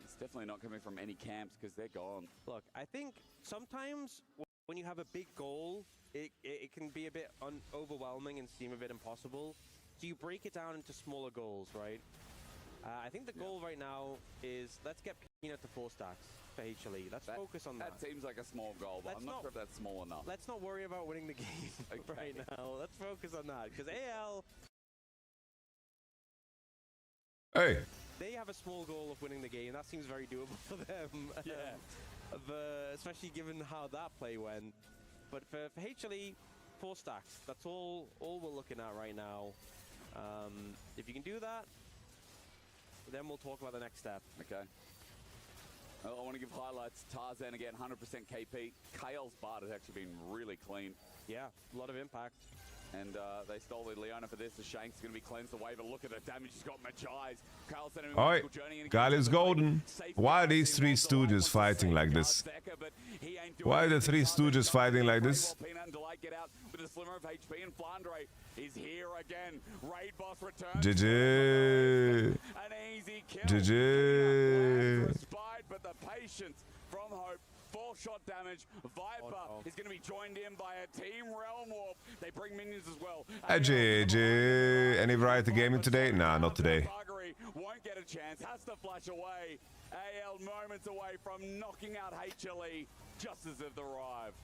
it's definitely not coming from any camps because they're gone. Look, I think sometimes when you have a big goal, it can be a bit overwhelming and seem a bit impossible. So you break it down into smaller goals, right? I think the goal right now is let's get Peanut to 4 stacks for HLE. Let's focus on that. That seems like a small goal, but I'm not sure if that's small enough. Let's not worry about winning the game right now. Let's focus on that because AL. Hey. They have a small goal of winning the game. That seems very doable for them. Yeah. Especially given how that play went. But for HLE, 4 stacks. That's all we're looking at right now. If you can do that, then we'll talk about the next step. Okay. I want to give highlights. Tarzan again, 100% KP. Kale's Bard has actually been really clean. Yeah, a lot of impact. And they stole the Leona for this. The Shank's going to be cleansed away, but look at the damage he's got. Machai's. Kale sent him a magical journey. Kyle is golden. Why are these 3 stooges fighting like this? Why are the 3 stooges fighting like this? With a slimmer of HP, and Flandre is here again. Raid boss returns. GG. An easy kill. GG. But the patience from Hope. 4-shot damage. Viper is going to be joined in by a team Realm Warp. They bring minions as well. GG. Any variety gaming today? Nah, not today. Won't get a chance. Has to flash away. AL moments away from knocking out HLE just as they've arrived.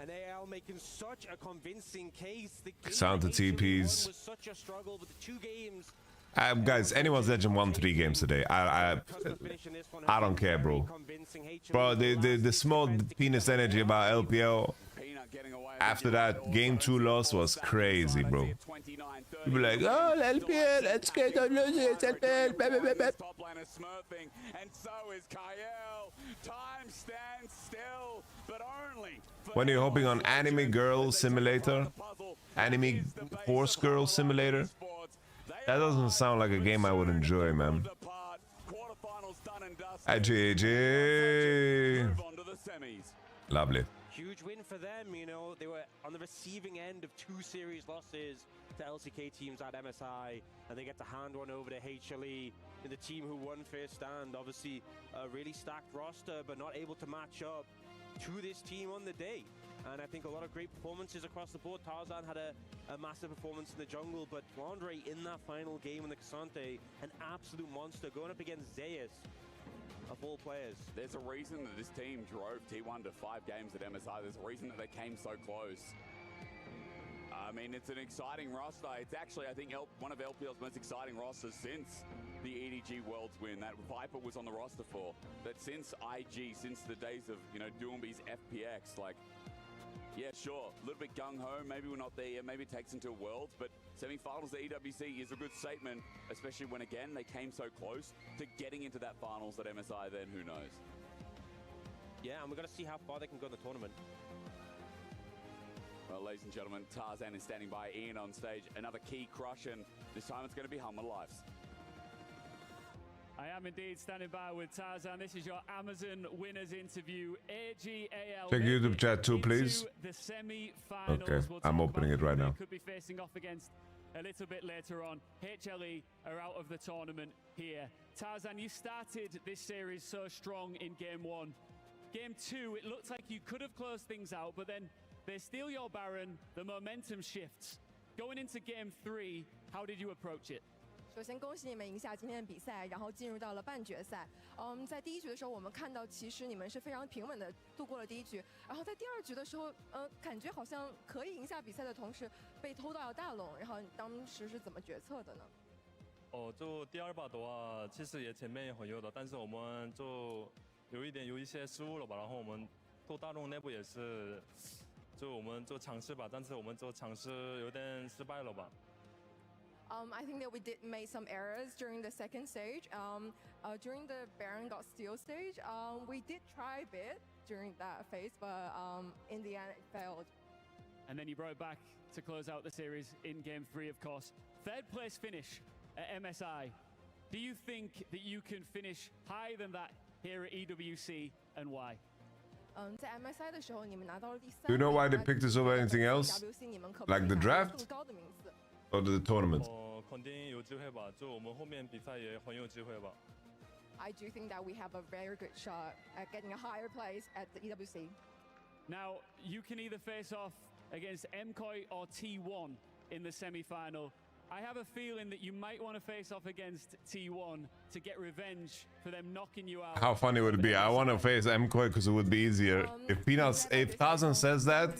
And AL making such a convincing case. The Sound to TPs. Was such a struggle, but the 2 games. Guys, anyone's Legend won 3 games today. I don't care, bro. Bro, the small penis energy about LPL after that game 2 loss was crazy, bro. You be like, oh, LPL, let's get on losing, it's LPL. Top lane is smurfing, and so is Kyle. Time stands still, but only when you're hopping on Anime Girl Simulator, Anime Horse Girl Simulator. That doesn't sound like a game I would enjoy, man. GG. Lovely. Huge win for them, they were on the receiving end of 2 series losses. to LCK teams at MSI, and they get to hand one over to HLE, and the team who won first stand. Obviously, a really stacked roster, but not able to match up to this team on the day. And I think a lot of great performances across the board. Tarzan had a massive performance in the jungle, but Andre in that final game in the Cassante, an absolute monster, going up against Zeus, of all players. There's a reason that this team drove T1 to 5 games at MSI. There's a reason that they came so close. I mean, it's an exciting roster. It's actually, I think, one of LPL's most exciting rosters since the EDG Worlds win that Viper was on the roster for. That since IG, since the days of, you know, Doomby's FPX, like, yeah, sure, a little bit gung-ho, maybe we're not there yet, maybe it takes into Worlds, but semi-finals at EWC is a good statement, especially when, again, they came so close to getting into that finals at MSI, then who knows? Yeah, and we're going to see how far they can go in the tournament. Well, ladies and gentlemen, Tarzan is standing by, Ian on stage, another key crush, and this time it's going to be Helmet Lives. I am indeed standing by with Tarzan. This is your Amazon winners interview. AGAL. Check YouTube chat too, please. The semi-finals. Okay, I'm opening it right now. Could be facing off against a little bit later on. HLE are out of the tournament here. Tarzan, you started this series so strong in game 1. Game 2, it looked like you could have closed things out, but then they steal your Baron, the momentum shifts. Going into game 3, how did you approach it? 首先恭喜你们赢下今天的比赛，然后进入到了半决赛。在第一局的时候，我们看到其实你们是非常平稳的度过了第一局，然后在第二局的时候，感觉好像可以赢下比赛的同时被偷到了大龙，然后你当时是怎么决策的呢？就第二把的话，其实也前面也很优的，但是我们就有一些失误了吧，然后我们偷大龙那步也是，就我们就尝试吧，但是我们就尝试有点失败了吧。I think that we did make some errors during the second stage. During the Baron got steal stage, we did try a bit during that phase, but in the end it failed. And then you brought it back to close out the series in game 3, of course. Third place finish at MSI. Do you think that you can finish higher than that here at EWC, and why? 在 MSI 的时候，你们拿到了第3。Do you know why they picked us over anything else? WC 你们可 Like the draft? 更高的名次。Or the tournament? 肯定有机会吧，就我们后面比赛也很有机会吧。I do think that we have a very good shot at getting a higher place at the EWC. Now, you can either face off against MKOI or T1 in the semi-final. I have a feeling that you might want to face off against T1 to get revenge for them knocking you out. How funny would it be? I want to face MKOI because it would be easier. If Tarzan says that,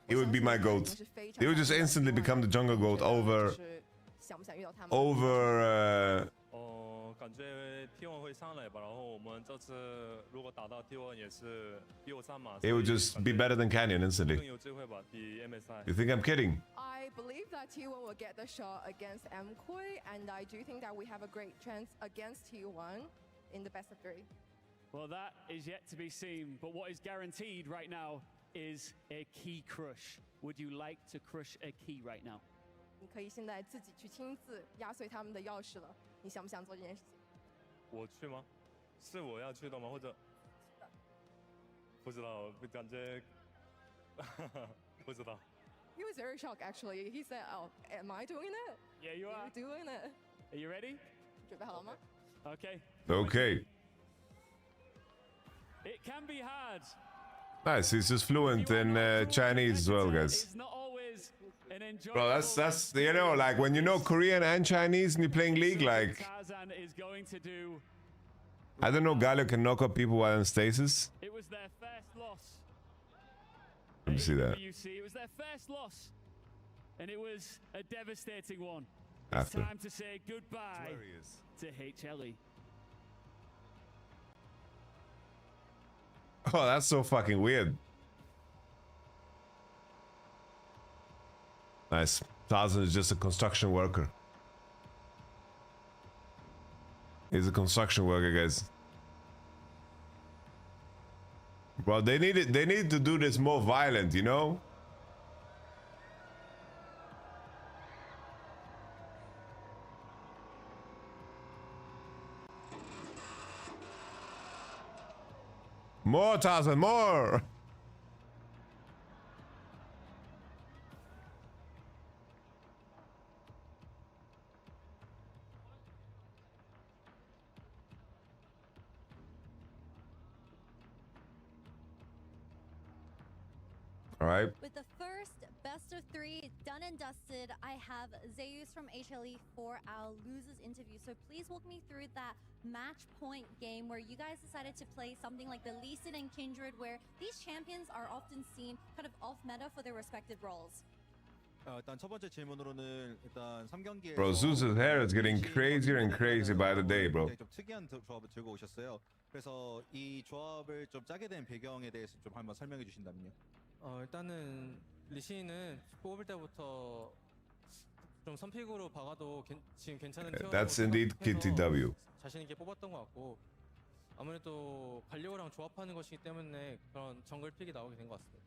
it would be my GOAT. He would just instantly become the jungle GOAT over 感觉 T1 会上来吧，然后我们这次如果打到 T1 也是右上嘛。It would just be better than Canyon instantly. 更有机会吧，比 MSI。 You think I'm kidding? I believe that T1 will get the shot against MKOI, and I do think that we have a great chance against T1 in the best of 3. Well, that is yet to be seen, but what is guaranteed right now is a key crush. Would you like to crush a key right now? 你可以现在自己去亲自压碎他们的钥匙了，你想不想做这件事情？我去吗？是我要去的吗？或者不知道，感觉不知道。He was very shocked actually. He said, "Oh, am I doing it? Yeah, you are. You're doing it." Are you ready? 准备好了吗？ Okay. Okay. It can be hard. Nice. He's just fluent in Chinese as well, guys. It's not always an enjoyable. Bro, that's you know, like when you know Korean and Chinese and you're playing League, like Tarzan is going to do. I don't know, Galio can knock up people while in stasis. It was their first loss. Let me see that. It was their first loss, and it was a devastating one. After. It's time to say goodbye to HLE. Oh, that's so fucking weird. Nice. Tarzan is just a construction worker. He's a construction worker, guys. Bro, they need to do this more violent, you know? More, Tarzan, more! All right. With the first best of 3 done and dusted, I have Zeus from HLE for our losers interview. So please walk me through that match point game where you guys decided to play something like the Lee Sin and Kindred, where these champions are often seen kind of off meta for their respective roles. 일단 첫 번째 질문으로는 일단 3경기에 Bro, Zeus's hair is getting crazier and crazy by the day, bro. 좀 특이한 조합을 들고 오셨어요. 그래서 이 조합을 좀 짜게 된 배경에 대해서 좀 한번 설명해 주신다면요. 일단은 리신은 뽑을 때부터 좀 선픽으로 박아도 지금 괜찮은 티어라고 That's indeed KTW. 자신 있게 뽑았던 것 같고 아무래도 갈리오랑 조합하는 것이기 때문에 그런 정글 픽이 나오게 된 것 같습니다.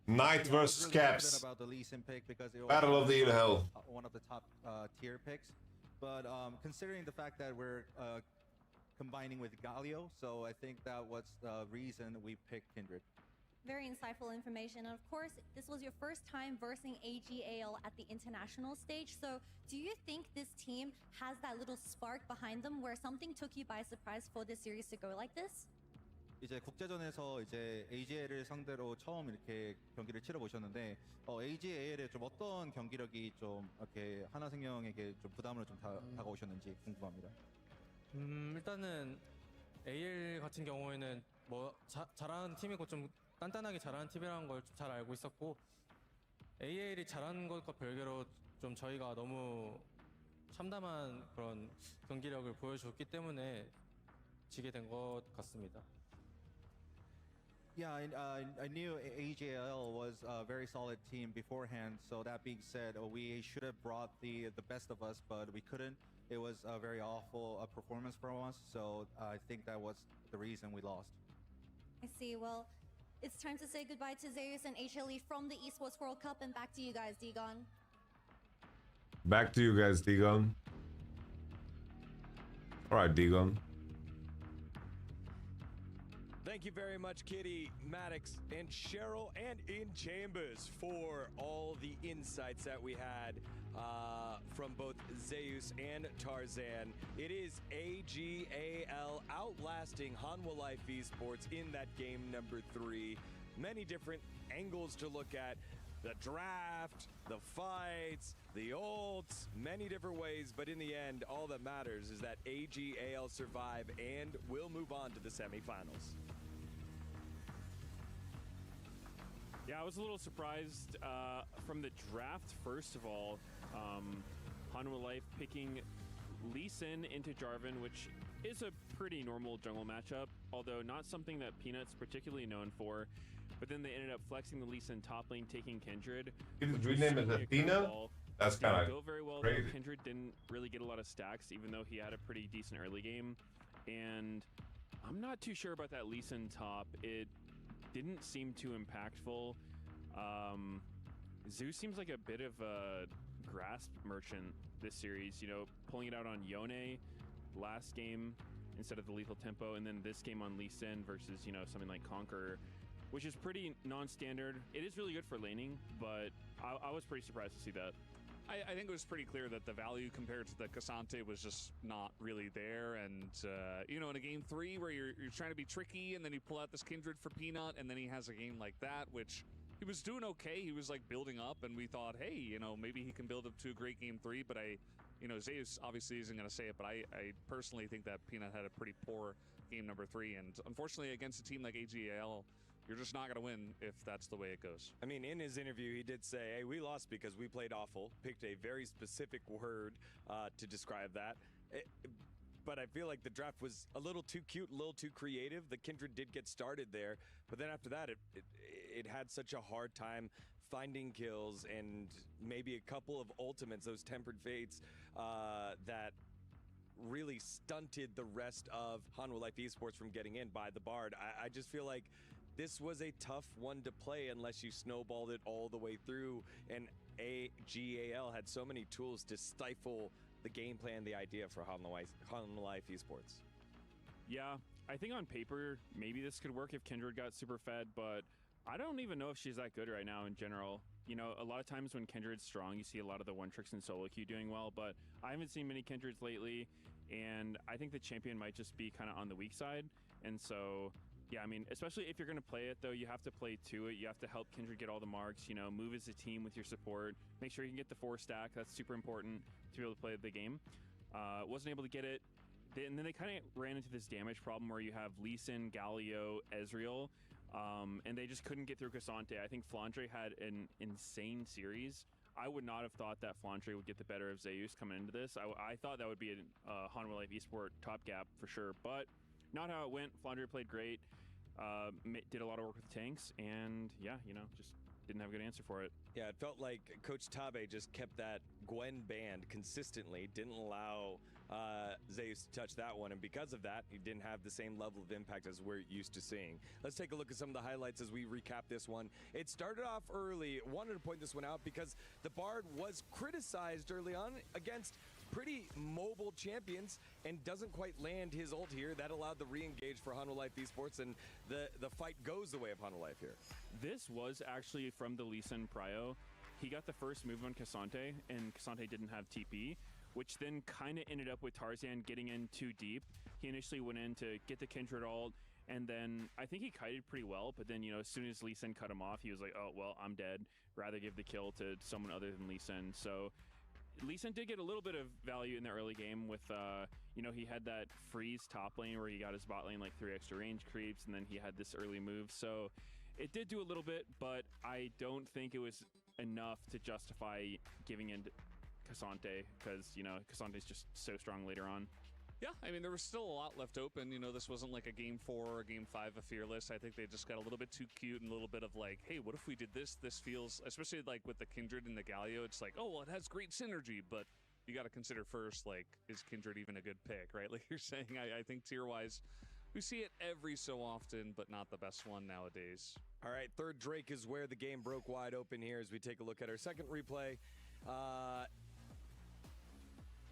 Knight versus Caps. About the Lee Sin pick because it was Battle of the Hell. One of the top tier picks, but considering the fact that we're combining with Galio, so I think that was the reason we picked Kindred. Very insightful information. And of course, this was your first time versing AGAL at the international stage. So do you think this team has that little spark behind them where something took you by surprise for this series to go like this? 이제 국제전에서 이제 AGL을 상대로 처음 이렇게 경기를 치러 보셨는데 AGL의 좀 어떤 경기력이 좀 이렇게 하나생명에게 좀 부담으로 좀 다가오셨는지 궁금합니다. 일단은 AL 같은 경우에는 뭐 잘하는 팀이고 좀 단단하게 잘하는 팀이라는 걸 잘 알고 있었고 AL이 잘하는 것과 별개로 좀 저희가 너무 참담한 그런 경기력을 보여줬기 때문에 지게 된 것 같습니다. Yeah, I knew AGL was a very solid team beforehand. So that being said, we should have brought the best of us, but we couldn't. It was a very awful performance from us. So I think that was the reason we lost. I see. Well, it's time to say goodbye to Zeus and HLE from the Esports World Cup, and back to you guys, Digon. Back to you guys, Digon. All right, Digon. Thank you very much, Kitty, Maddox, and Cheryl, and In Chambers for all the insights that we had from both Zeus and Tarzan. It is AGAL outlasting Hanwha Life Esports in that game number 3. Many different angles to look at. The draft, the fights, the ults, many different ways, but in the end, all that matters is that AGAL survive and will move on to the semifinals. Yeah, I was a little surprised from the draft, first of all. Hanwha Life picking Lee Sin into Jarvan, which is a pretty normal jungle matchup, although not something that Peanut's particularly known for. But then they ended up flexing the Lee Sin top lane, taking Kindred. His rename is Athena? That's kind of go very well. crazy. Though. Kindred didn't really get a lot of stacks, even though he had a pretty decent early game. And I'm not too sure about that Lee Sin top. It didn't seem too impactful. Zeus seems like a bit of a grasp merchant this series, you know, pulling it out on Yone last game instead of the lethal tempo, and then this game on Lee Sin versus, you know, something like Conqueror, which is pretty non-standard. It is really good for laning, but I was pretty surprised to see that. I think it was pretty clear that the value compared to the Cassante was just not really there. And, you know, in a game 3 where you're trying to be tricky and then you pull out this Kindred for Peanut and then he has a game like that, which he was doing okay. He was like building up and we thought, hey, you know, maybe he can build up to a great game 3. But you know, Zeus obviously isn't going to say it, but I personally think that Peanut had a pretty poor game number 3. And unfortunately against a team like AGAL, you're just not going to win if that's the way it goes. I mean, in his interview, he did say, hey, we lost because we played awful, picked a very specific word to describe that. But I feel like the draft was a little too cute, a little too creative. The Kindred did get started there, but then after that, it had such a hard time finding kills and maybe a couple of ultimates, those tempered fates, that really stunted the rest of Hanwha Life Esports from getting in by the Bard. I just feel like this was a tough one to play unless you snowballed it all the way through, and AGAL had so many tools to stifle the game plan, the idea for Hanwha Life Esports. Yeah, I think on paper, maybe this could work if Kindred got super fed, but I don't even know if she's that good right now in general. You know, a lot of times when Kindred's strong, you see a lot of the one tricks and solo queue doing well, but I haven't seen many Kindreds lately, and I think the champion might just be kind of on the weak side, and so Yeah, I mean, especially if you're going to play it, though, you have to play to it. You have to help Kindred get all the marks, you know, move as a team with your support. Make sure you can get the 4-stack. That's super important to be able to play the game. Wasn't able to get it. And then they kind of ran into this damage problem where you have Lee Sin, Galio, Ezreal, and they just couldn't get through Cassante. I think Flandre had an insane series. I would not have thought that Flandre would get the better of Zeus coming into this. I thought that would be a Hanwha Life Esport top gap for sure, but not how it went. Flandre played great, did a lot of work with the tanks, and yeah, you know, just didn't have a good answer for it. Yeah, it felt like Coach Tabe just kept that Gwen banned consistently, didn't allow Zeus to touch that one, and because of that, he didn't have the same level of impact as we're used to seeing. Let's take a look at some of the highlights as we recap this one. It started off early. Wanted to point this one out because the Bard was criticized early on against pretty mobile champions and doesn't quite land his ult here. That allowed the re-engage for Hanwha Life Esports, and the fight goes the way of Hanwha Life here. This was actually from the Lee Sin Prio. He got the first move on Cassante, and Cassante didn't have TP, which then kind of ended up with Tarzan getting in too deep. He initially went in to get the Kindred ult, and then I think he kited pretty well, but then, you know, as soon as Lee Sin cut him off, he was like, oh, well, I'm dead. Rather give the kill to someone other than Lee Sin. So Lee Sin did get a little bit of value in the early game with, you know, he had that freeze top lane where he got his bot lane like 3 extra range creeps, and then he had this early move. So it did do a little bit, but I don't think it was enough to justify giving in to Cassante because, you know, Cassante's just so strong later on. Yeah, I mean, there was still a lot left open. You know, this wasn't like a Game 4 or Game 5 of Fearless. I think they just got a little bit too cute and a little bit of like, hey, what if we did this? This feels, especially like with the Kindred and the Galio, it's like, oh, well, it has great synergy, but you got to consider first, like, is Kindred even a good pick, right? Like you're saying, I think tier-wise, we see it every so often, but not the best one nowadays. All right, third Drake is where the game broke wide open here as we take a look at our second replay.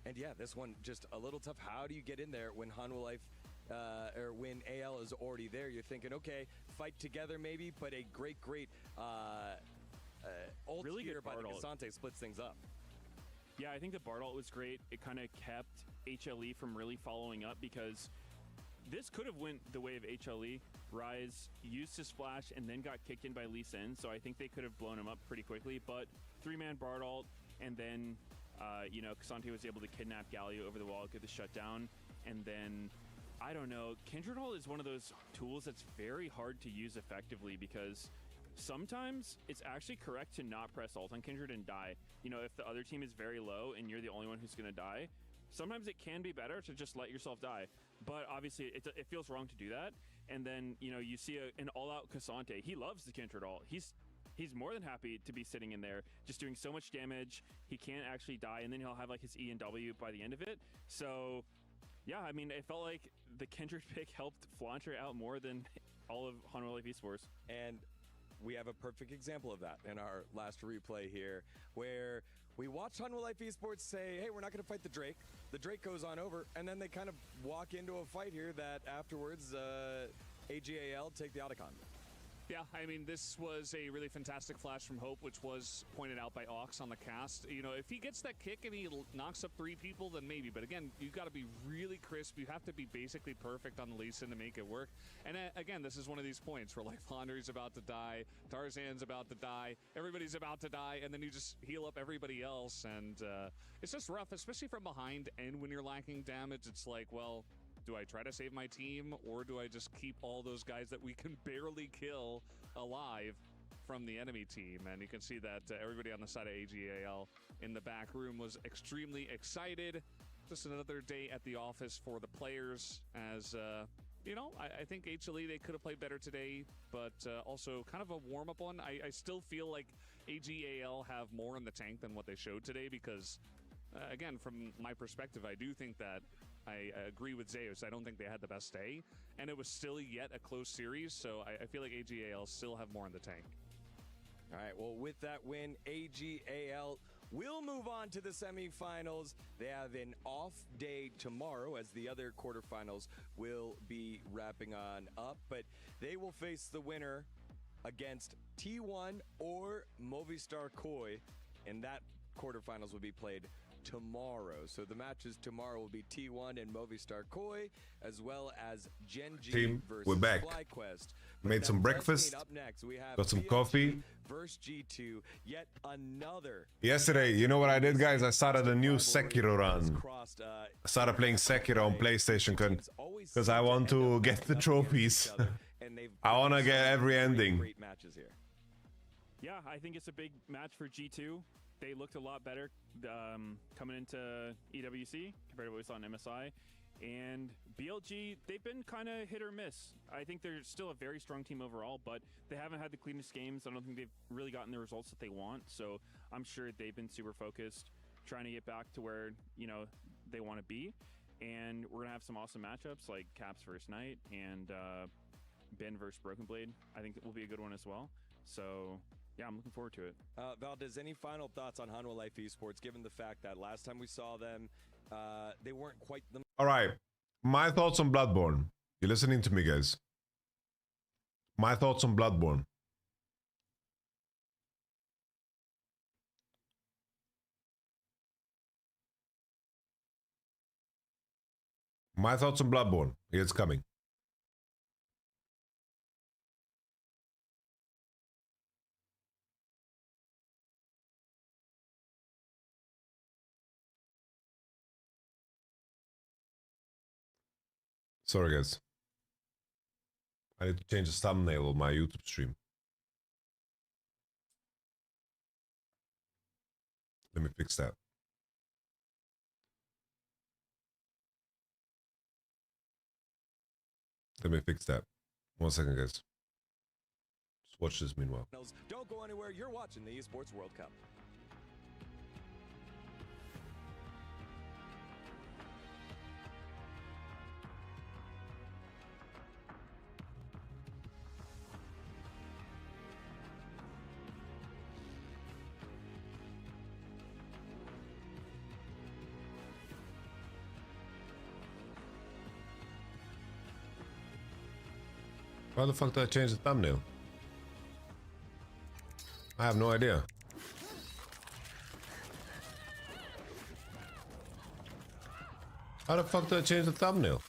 And yeah, this one just a little tough. How do you get in there when Hanwha Life or when AL is already there? You're thinking, okay, fight together maybe, but a great ult really here good by the Bard ult. Cassante splits things up. Yeah, I think the Bard ult was great. It kind of kept HLE from really following up because this could have went the way of HLE. Rise used his flash and then got kicked in by Lee Sin, so I think they could have blown him up pretty quickly, but 3-man Bard ult, and then you know, Cassante was able to kidnap Galio over the wall, get the shutdown, and then, I don't know, Kindred ult is one of those tools that's very hard to use effectively because sometimes it's actually correct to not press ult on Kindred and die. You know, if the other team is very low and you're the only one who's going to die, sometimes it can be better to just let yourself die. But obviously, it feels wrong to do that. And then, you know, you see an all-out Cassante. He loves the Kindred ult. He's more than happy to be sitting in there, just doing so much damage. He can't actually die, and then he'll have like his E and W by the end of it. So, yeah, I mean, it felt like the Kindred pick helped Flandre out more than all of Hanwha Life Esports. And we have a perfect example of that in our last replay here, where we watched Hanwha Life Esports say, hey, we're not going to fight the Drake. The Drake goes on over, and then they kind of walk into a fight here that afterwards AGAL take the Autocon. Yeah, I mean, this was a really fantastic flash from Hope, which was pointed out by Ox on the cast. You know, if he gets that kick and he knocks up 3 people, then maybe. But again, you've got to be really crisp. You have to be basically perfect on the Lee Sin to make it work. And again, this is one of these points where, like, Flandre's about to die, Tarzan's about to die, everybody's about to die, and then you just heal up everybody else. And it's just rough, especially from behind. And when you're lacking damage, it's like, well, do I try to save my team, or do I just keep all those guys that we can barely kill alive from the enemy team? And you can see that everybody on the side of AGAL in the back room was extremely excited. Just another day at the office for the players as, you know, I think HLE, they could have played better today, but also kind of a warm-up one. I still feel like AGAL have more in the tank than what they showed today because, again, from my perspective, I do think that I agree with Zeus. I don't think they had the best day, and it was still yet a close series, so I feel like AGAL still have more in the tank. All right, well, with that win, AGAL will move on to the semifinals. They have an off day tomorrow as the other quarterfinals will be wrapping on up, but they will face the winner against T1 or Movistar Koi, and that quarterfinals will be played tomorrow. So the matches tomorrow will be T1 and Movistar Koi, as well as Gen G Team, versus we're back. FlyQuest. Made some breakfast, Up next, we have got some BLG coffee. versus G2, yet another. Yesterday, you know what I did, guys? I started a new Sekiro run. I started playing Sekiro on PlayStation because I want to get the trophies. I want to get every ending. Great matches here. Yeah, I think it's a big match for G2. They looked a lot better coming into EWC compared to what we saw in MSI. And BLG, they've been kind of hit or miss. I think they're still a very strong team overall, but they haven't had the cleanest games. I don't think they've really gotten the results that they want. So I'm sure they've been super focused, trying to get back to where, you know, they want to be. And we're going to have some awesome matchups like Caps versus Knight and Ben versus Broken Blade. I think it will be a good one as well. So yeah, I'm looking forward to it. Valdez, any final thoughts on Hanwha Life Esports, given the fact that last time we saw them, they weren't quite the... All right, my thoughts on Bloodborne. You're listening to me, guys. My thoughts on Bloodborne. My thoughts on Bloodborne. It's coming. Sorry, guys. I need to change the thumbnail of my YouTube stream. Let me fix that. Let me fix that. 1 second, guys. Just watch this meanwhile. Don't go anywhere. You're watching the Esports World Cup. Why the fuck did I change the thumbnail? I have no idea. How the fuck did I change the thumbnail?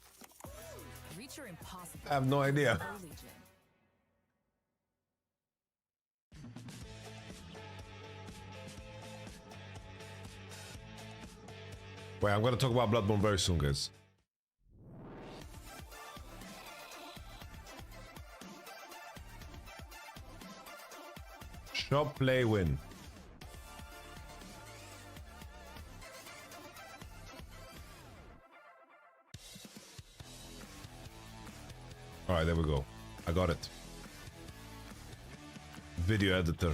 I have no idea. Wait, I'm gonna talk about Bloodborne very soon, guys. Shop, play, win. All right, there we go. I got it. Video editor.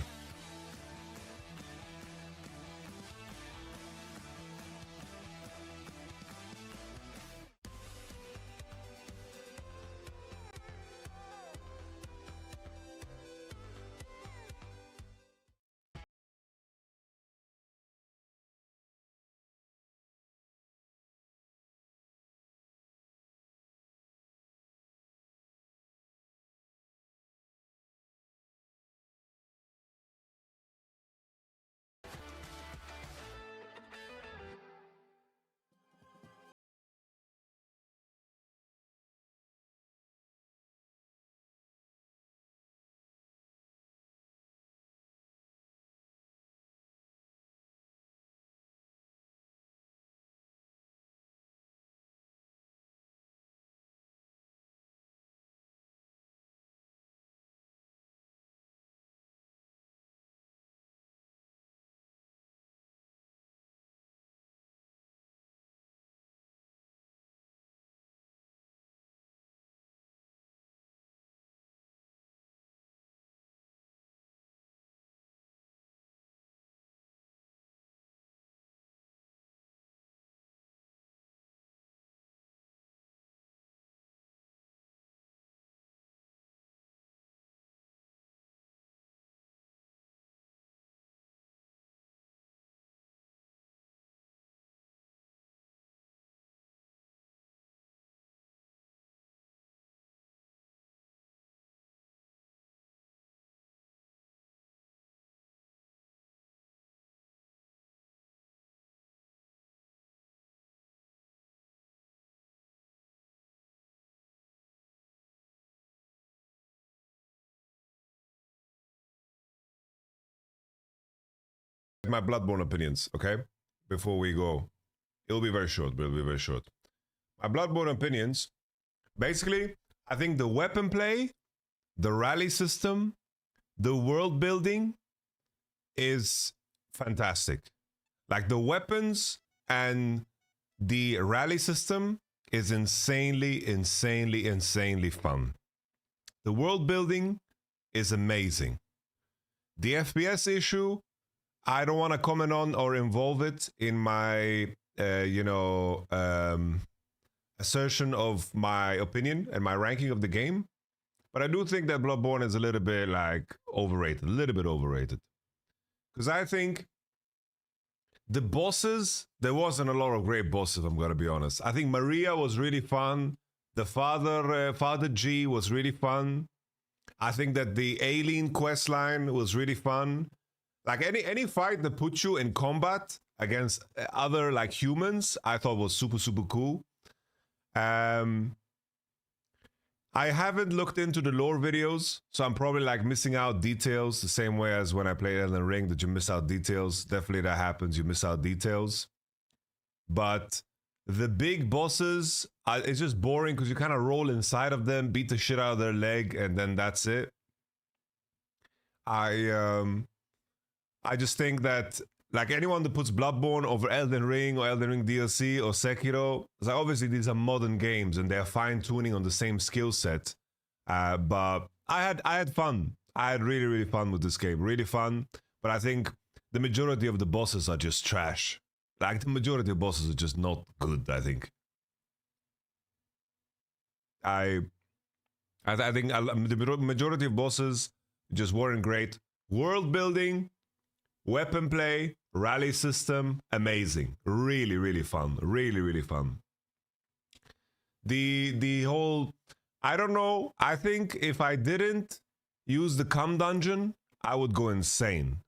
My Bloodborne opinions, okay? Before we go. It'll be very short, but it'll be very short. My Bloodborne opinions. Basically, I think the weapon play, the rally system, the world building is fantastic. Like the weapons and the rally system is insanely fun. The world building is amazing. The FPS issue, I don't want to comment on or involve it in my, assertion of my opinion and my ranking of the game. But I do think that Bloodborne is a little bit like overrated, a little bit overrated. Because I think the bosses, there wasn't a lot of great bosses, I'm going to be honest. I think Maria was really fun. The Father G was really fun. I think that the Alien questline was really fun. Like any fight that puts you in combat against other like humans, I thought was super cool. I haven't looked into the lore videos, so I'm probably like missing out details the same way as when I played Elden Ring, that you miss out details. Definitely that happens, you miss out details. But the big bosses, it's just boring because you kind of roll inside of them, beat the shit out of their leg, and then that's it. I just think that like anyone that puts Bloodborne over Elden Ring or Elden Ring DLC or Sekiro, it's like obviously these are modern games and they're fine-tuning on the same skill set. But I had fun. I had really fun with this game. Really fun. But I think the majority of the bosses are just trash. Like the majority of bosses are just not good, I think. I think the majority of bosses just weren't great. World building, weapon play, rally system, amazing. Really fun. Really fun. The whole, I don't know. I think if I didn't use the cum dungeon, I would go insane.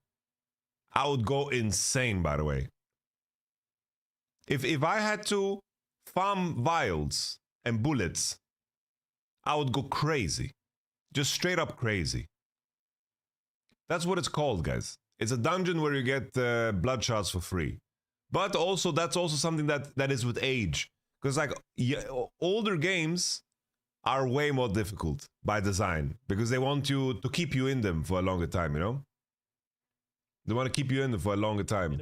I would go insane, by the way. If I had to farm vials and bullets, I would go crazy. Just straight up crazy. That's what it's called, guys. It's a dungeon where you get blood shards for free. But also, that's also something that is with age. Because like older games are way more difficult by design. Because they want you to keep you in them for a longer time, you know? They want to keep you in them for a longer time.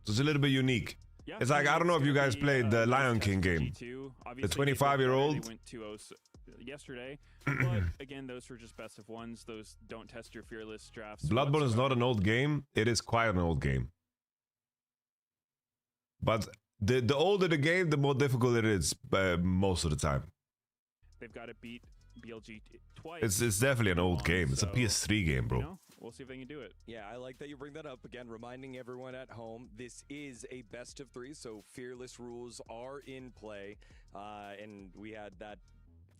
So it's a little bit unique. Yeah, it's like, I don't know if you guys played the Lion King game. The 25-year-old. Went 2-0 yesterday. But again, those were just best of ones. Those don't test your fearless drafts. Bloodborne is not an old game. It is quite an old game. But the older the game, the more difficult it is most of the time. They've got to beat BLG twice. It's definitely an old game. It's a PS3 game, bro. You know, we'll see if they can do it. Yeah, I like that you bring that up again, reminding everyone at home, this is a best of 3, so fearless rules are in play. And we had that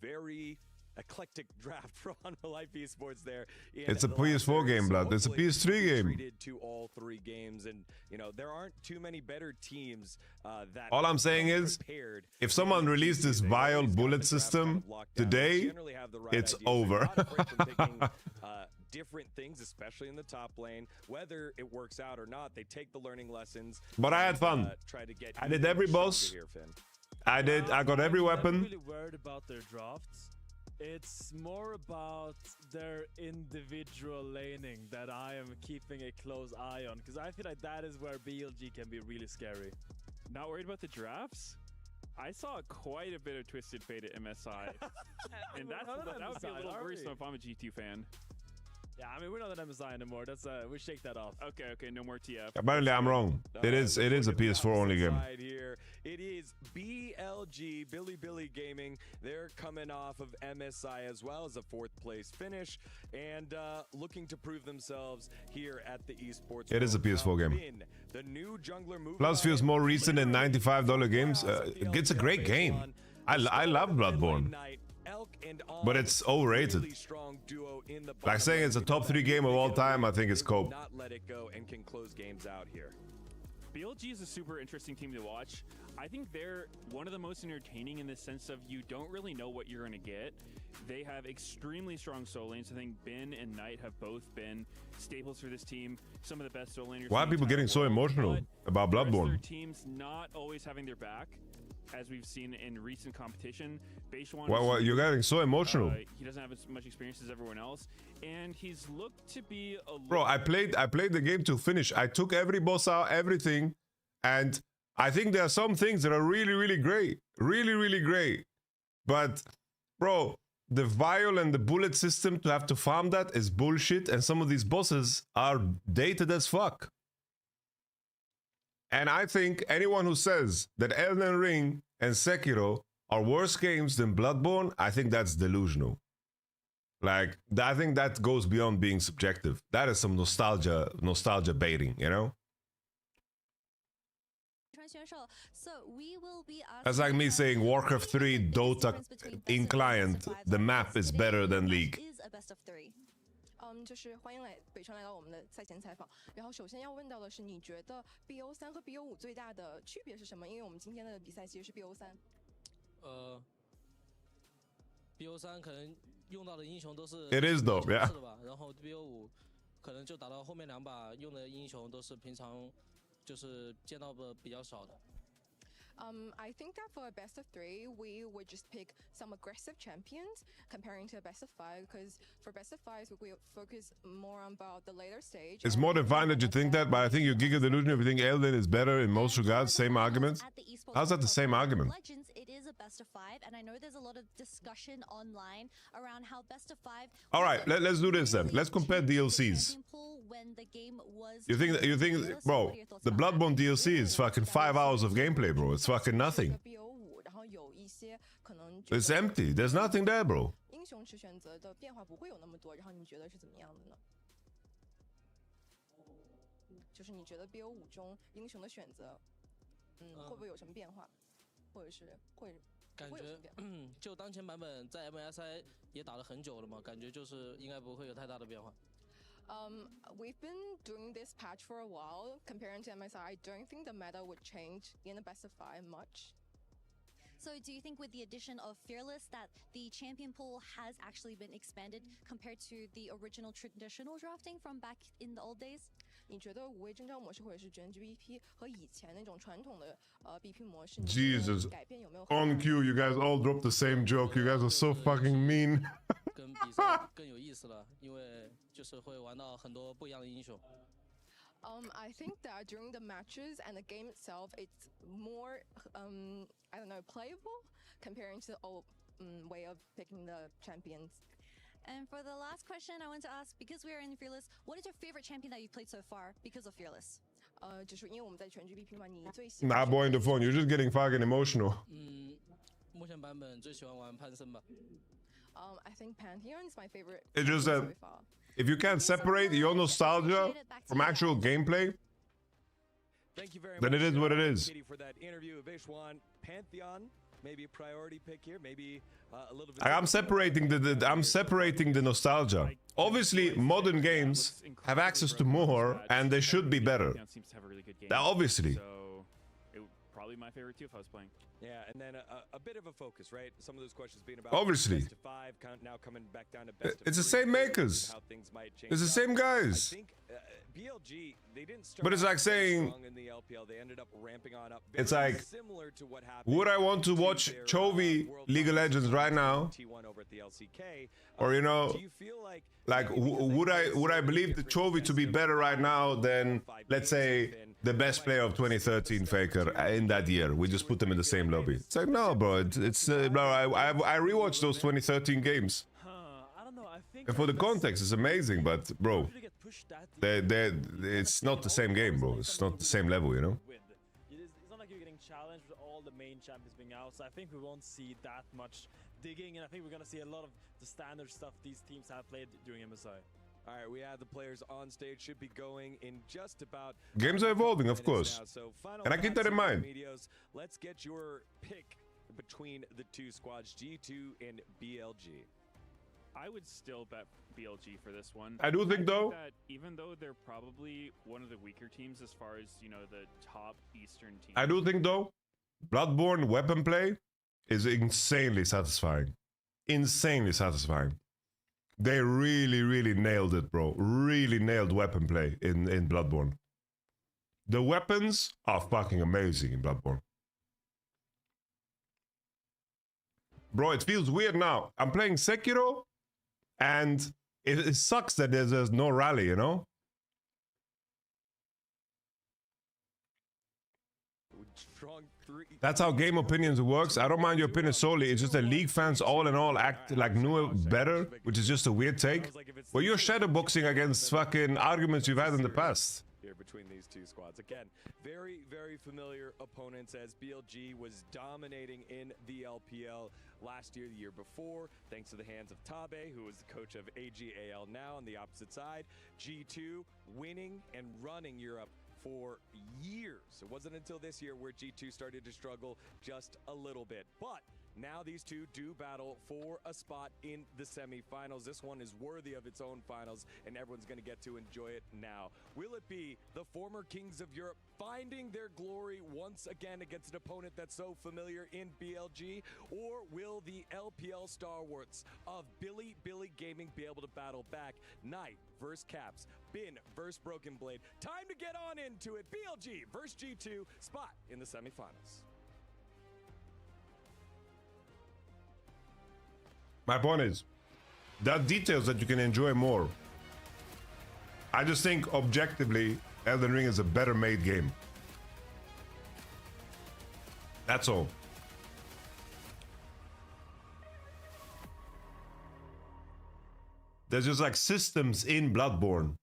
very eclectic draft from Life Esports there. It's a PS4 game, blood. It's a PS3 game. Treated to all 3 games, and you know there aren't too many better teams that. All I'm saying is, if someone released this vial bullet system today, it's over. Different things, especially in the top lane, whether it works out or not, they take the learning lessons. But I had fun. I did every boss. I got every weapon. I'm not really worried about their drafts. It's more about their individual laning that I am keeping a close eye on, because I feel like that is where BLG can be really scary. Not worried about the drafts? I saw quite a bit of Twisted Fate at MSI. And that would be a little worrisome if I'm a G2 fan. Yeah, I mean, we're not an MSI anymore. That's we shake that off. Okay, no more TF. Apparently, I'm wrong. It is a PS4 only game. Here. It is BLG, Billy Gaming. They're coming off of MSI as well as a 4th place finish and looking to prove themselves here at the esports. It is a PS4 game. The new jungler move Plus feels more recent than $95 games. It's a great game. I love Bloodborne. But it's overrated. Like saying it's a top 3 game of all time, I think it's cope. Not let it go and can close games out here. BLG is a super interesting team to watch. I think they're one of the most entertaining in the sense of you don't really know what you're going to get. They have extremely strong solo lanes. I think Bin and Knight have both been staples for this team. Some of the best solo laners. Why are people getting so emotional about Bloodborne? Their teams not always having their back, as we've seen in recent competition. Why you're getting so emotional? He doesn't have as much experience as everyone else, and he's looked to be a Bro, I played the game to finish. I took every boss out, everything, and I think there are some things that are really, really great. Really, really great. But, bro, the vial and the bullet system to have to farm that is bullshit, and some of these bosses are dated as fuck. And I think anyone who says that Elden Ring and Sekiro are worse games than Bloodborne, I think that's delusional. Like, I think that goes beyond being subjective. That is some nostalgia baiting, you know? That's like me saying Warcraft 3 Dota in client, the map is better than League. 就是欢迎北川来到我们的赛前采访。然后首先要问到的是，你觉得 BO3 和 BO5 最大的区别是什么？因为我们今天的比赛其实是 BO3。BO3 可能用到的英雄都是 It is though, yeah. 然后 BO5 可能就打到后面2把用的英雄都是平常就是见到的比较少的。I think that for a best of 3, we would just pick some aggressive champions comparing to a best of 5, because for best of 5, we focus more on about the later stage. It's more than fine that you think that, but I think you're Giga Delusion if you think Elden is better in most regards. Same argument. How's that the same argument? Legends, it is a best of 5, and I know there's a lot of discussion online around how best of 5. All right, let's do this then. Let's compare DLCs. You think, bro, the Bloodborne DLC is fucking 5 hours of gameplay, bro. It's fucking nothing. It's empty. There's nothing there, bro. 英雄池选择的变化不会有那么多，然后你觉得是怎么样的呢？就是你觉得 BO5 中英雄的选择，会不会有什么变化，或者是会？感觉就当前版本在 MSI 也打了很久了嘛，感觉就是应该不会有太大的变化。We've been doing this patch for a while. Comparing to MSI, I don't think the meta would change in the best of 5 much. So do you think with the addition of Fearless that the champion pool has actually been expanded compared to the original traditional drafting from back in the old days? 你觉得无畏征召模式或者是全局 BP 和以前那种传统的BP 模式 Jesus. On cue, you guys all dropped the same joke. You guys are so fucking mean. 跟比赛更有意思了，因为就是会玩到很多不一样的英雄。I think that during the matches and the game itself, it's more, I don't know, playable comparing to the old way of picking the champions. And for the last question, I want to ask, because we are in Fearless, what is your favorite champion that you've played so far because of Fearless? 就是因为我们在全局 BP 嘛，你最喜欢 Nah, boy, in the phone, you're just getting fucking emotional. 目前版本最喜欢玩潘森吧。I think Pantheon is my favorite. It's just that if you can't separate your nostalgia from actual gameplay, Thank you very then much, it is what it is. Katie, for that interview. Vishwan, Pantheon, maybe a priority pick here, maybe a little bit. I'm separating the nostalgia. Obviously, modern games have access to more, and they should be better. Seems to have a really good game. Obviously. So it would probably my favorite too if I was playing. Yeah, and then a bit of a focus, right? Some of those questions being about Obviously. best of 5, now coming back down to best of It's the 3, same makers. how things might change It's the up. same guys. I think BLG, they didn't start But it's like out very saying- strong in the LPL. They ended up ramping on up. It's Very like, similar to what happened would I want to watch their, Chovy World League of Cup Legends right now? T1 over at the LCK. Or, you know, do you feel like would I believe the Chovy to be better right now than, let's say, the best player of 2013 Faker in that year? We just put them in the same lobby. It's like, no, bro. Bro, I rewatched those 2013 games. I don't know. I think And for the context, it's amazing, but bro, it's not the same game, bro. It's not the same level, you know? It's not like you're getting challenged with all the main champions being out, so I think we won't see that much digging, and I think we're gonna see a lot of the standard stuff these teams have played during MSI. All right, we have the players on stage. Should be going in just about. Games are evolving, of course. Now, so final And I keep that in mind. Medios, let's get your pick between the two squads, G2 and BLG. I would still bet BLG for this one. I do think though that even though they're probably one of the weaker teams as far as, you know, the top Eastern teams. I do think though Bloodborne weapon play is insanely satisfying. Insanely satisfying. They really nailed it, bro. Really nailed weapon play in Bloodborne. The weapons are fucking amazing in Bloodborne. Bro, it feels weird now. I'm playing Sekiro, and it sucks that there's no rally, you know? That's how Game Opinions works. I don't mind your opinion solely. It's just that League fans all in all act like newer better, which is just a weird take. Well, you're shadowboxing against fucking arguments you've had in the past. Here between these two squads. Again, very familiar opponents, as BLG was dominating in the LPL last year, the year before, thanks to the hands of Tabe, who was the coach of AGAL now on the opposite side. G2 winning and running Europe for years. It wasn't until this year where G2 started to struggle just a little bit. But now these two do battle for a spot in the semifinals. This one is worthy of its own finals, and everyone's going to get to enjoy it now. Will it be the former kings of Europe finding their glory once again against an opponent that's so familiar in BLG? Or will the LPL stalwarts of Billy Gaming be able to battle back? Knight versus Caps, Bin versus Broken Blade. Time to get on into it. BLG versus G2, spot in the semifinals. My point is, there are details that you can enjoy more. I just think objectively, Elden Ring is a better made game. That's all. There's just like systems in Bloodborne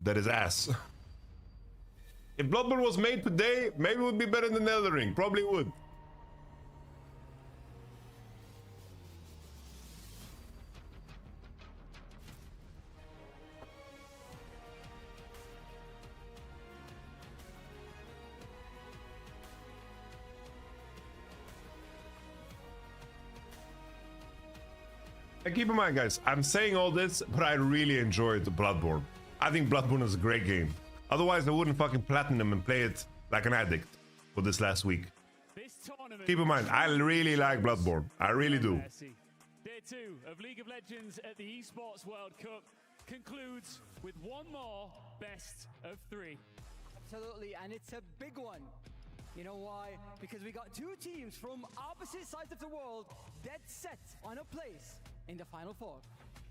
that is ass. If Bloodborne was made today, maybe it would be better than Elden Ring. Probably would. And keep in mind, guys, I'm saying all this, but I really enjoyed Bloodborne. I think Bloodborne is a great game. Otherwise, I wouldn't fucking platinum and play it like an addict for this last week. Keep in mind, I really like Bloodborne. I really do. Day 2 of League of Legends at the Esports World Cup concludes with one more best of 3. Absolutely, and it's a big one. You know why? Because we got two teams from opposite sides of the world dead set on a place in the Final Four.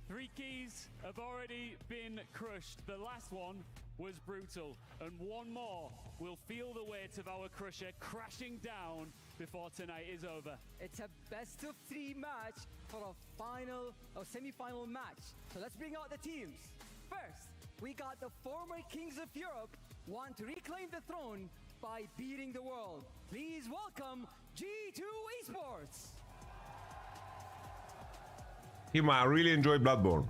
3 keys have already been crushed. The last one was brutal, and one more will feel the weight of our crusher crashing down before tonight is over. It's a best of 3 match for a final or semi-final match. So let's bring out the teams. First, we got the former kings of Europe want to reclaim the throne by beating the world. Please welcome G2 Esports. Hima, I really enjoyed Bloodborne.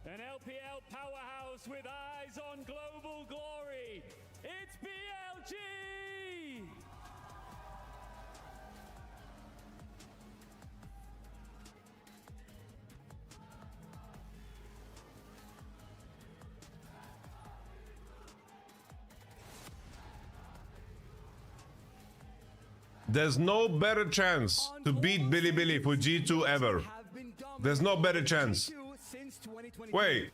An LPL powerhouse with eyes on global glory. It's BLG! There's no better chance to beat Billy for G2 ever. There's no better chance. Wait,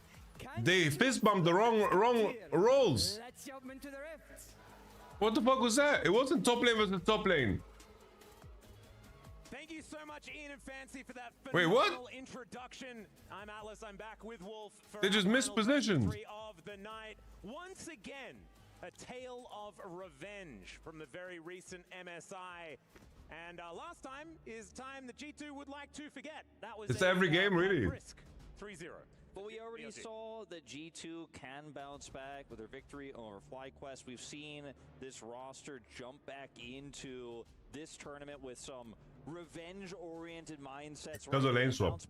they fist bumped the wrong rolls. What the fuck was that? It wasn't top lane versus top lane. Thank you so much, Ian and Fancy, for that Wait, what? introduction. I'm Atlas. I'm back with Wolf. For They just mispositioned. Of the night. Once again, a tale of revenge from the very recent MSI. And last time is time that G2 would like to forget. That was It's every game, really. 3-0. But we already saw that G2 can bounce back with their victory over FlyQuest. We've seen this roster jump back into this tournament with some revenge-oriented mindsets. Because of lane swap.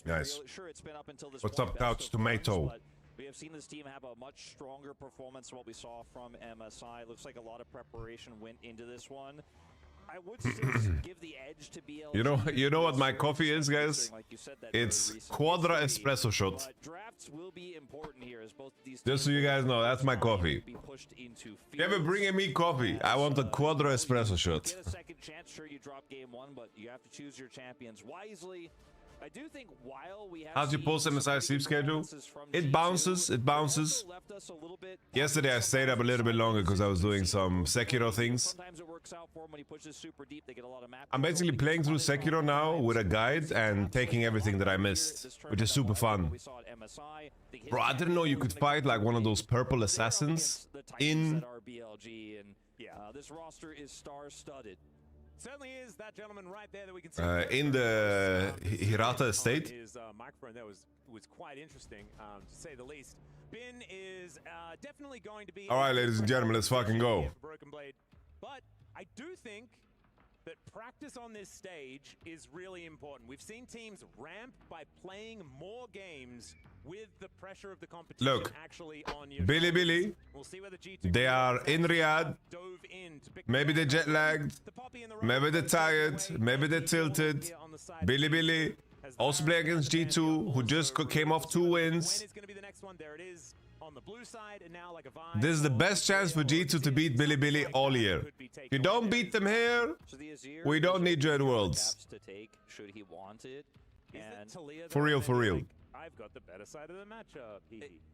Nice. Sure, it's been up until this What's point, up, Couch Tomato? We have seen this team have a much stronger performance than what we saw from MSI. Looks like a lot of preparation went into this one. I would still give the edge to BLG. You know what my coffee is, guys? It's Quadra espresso shot. Drafts will be important here as both these Just so you guys know, that's my coffee. If you ever bring me coffee, I want a Quadra espresso shot. Get a second chance. Sure, you drop game one, but you have to choose your champions wisely. I do think while we have How's your post-MSI sleep schedule? It bounces, it bounces. Yesterday I stayed up a little bit longer because I was doing some Sekiro things. I'm basically playing through Sekiro now with a guide and taking everything that I missed, which is super fun. Bro, I didn't know you could fight like one of those purple assassins in... This roster is star-studded. Certainly is that gentleman right there that we can see in the Hirata estate. His microphone there was quite interesting, to say the least. Bin is definitely going to be. All right, ladies and gentlemen, let's fucking go. Broken Blade, but I do think that practice on this stage is really important. We've seen teams ramp by playing more games with the pressure of the competition. Look, actually on your Billy, we'll see where the G2 they are in Riyadh. Maybe they're jet lagged. Maybe they're tired. Maybe they're tilted. Billy, also play against G2, who just came off 2 wins. This is the best chance for G2 to beat Billy all year. If you don't beat them here, we don't need Dread Worlds. Should he want it? For real, for real. I've got the better side of the matchup.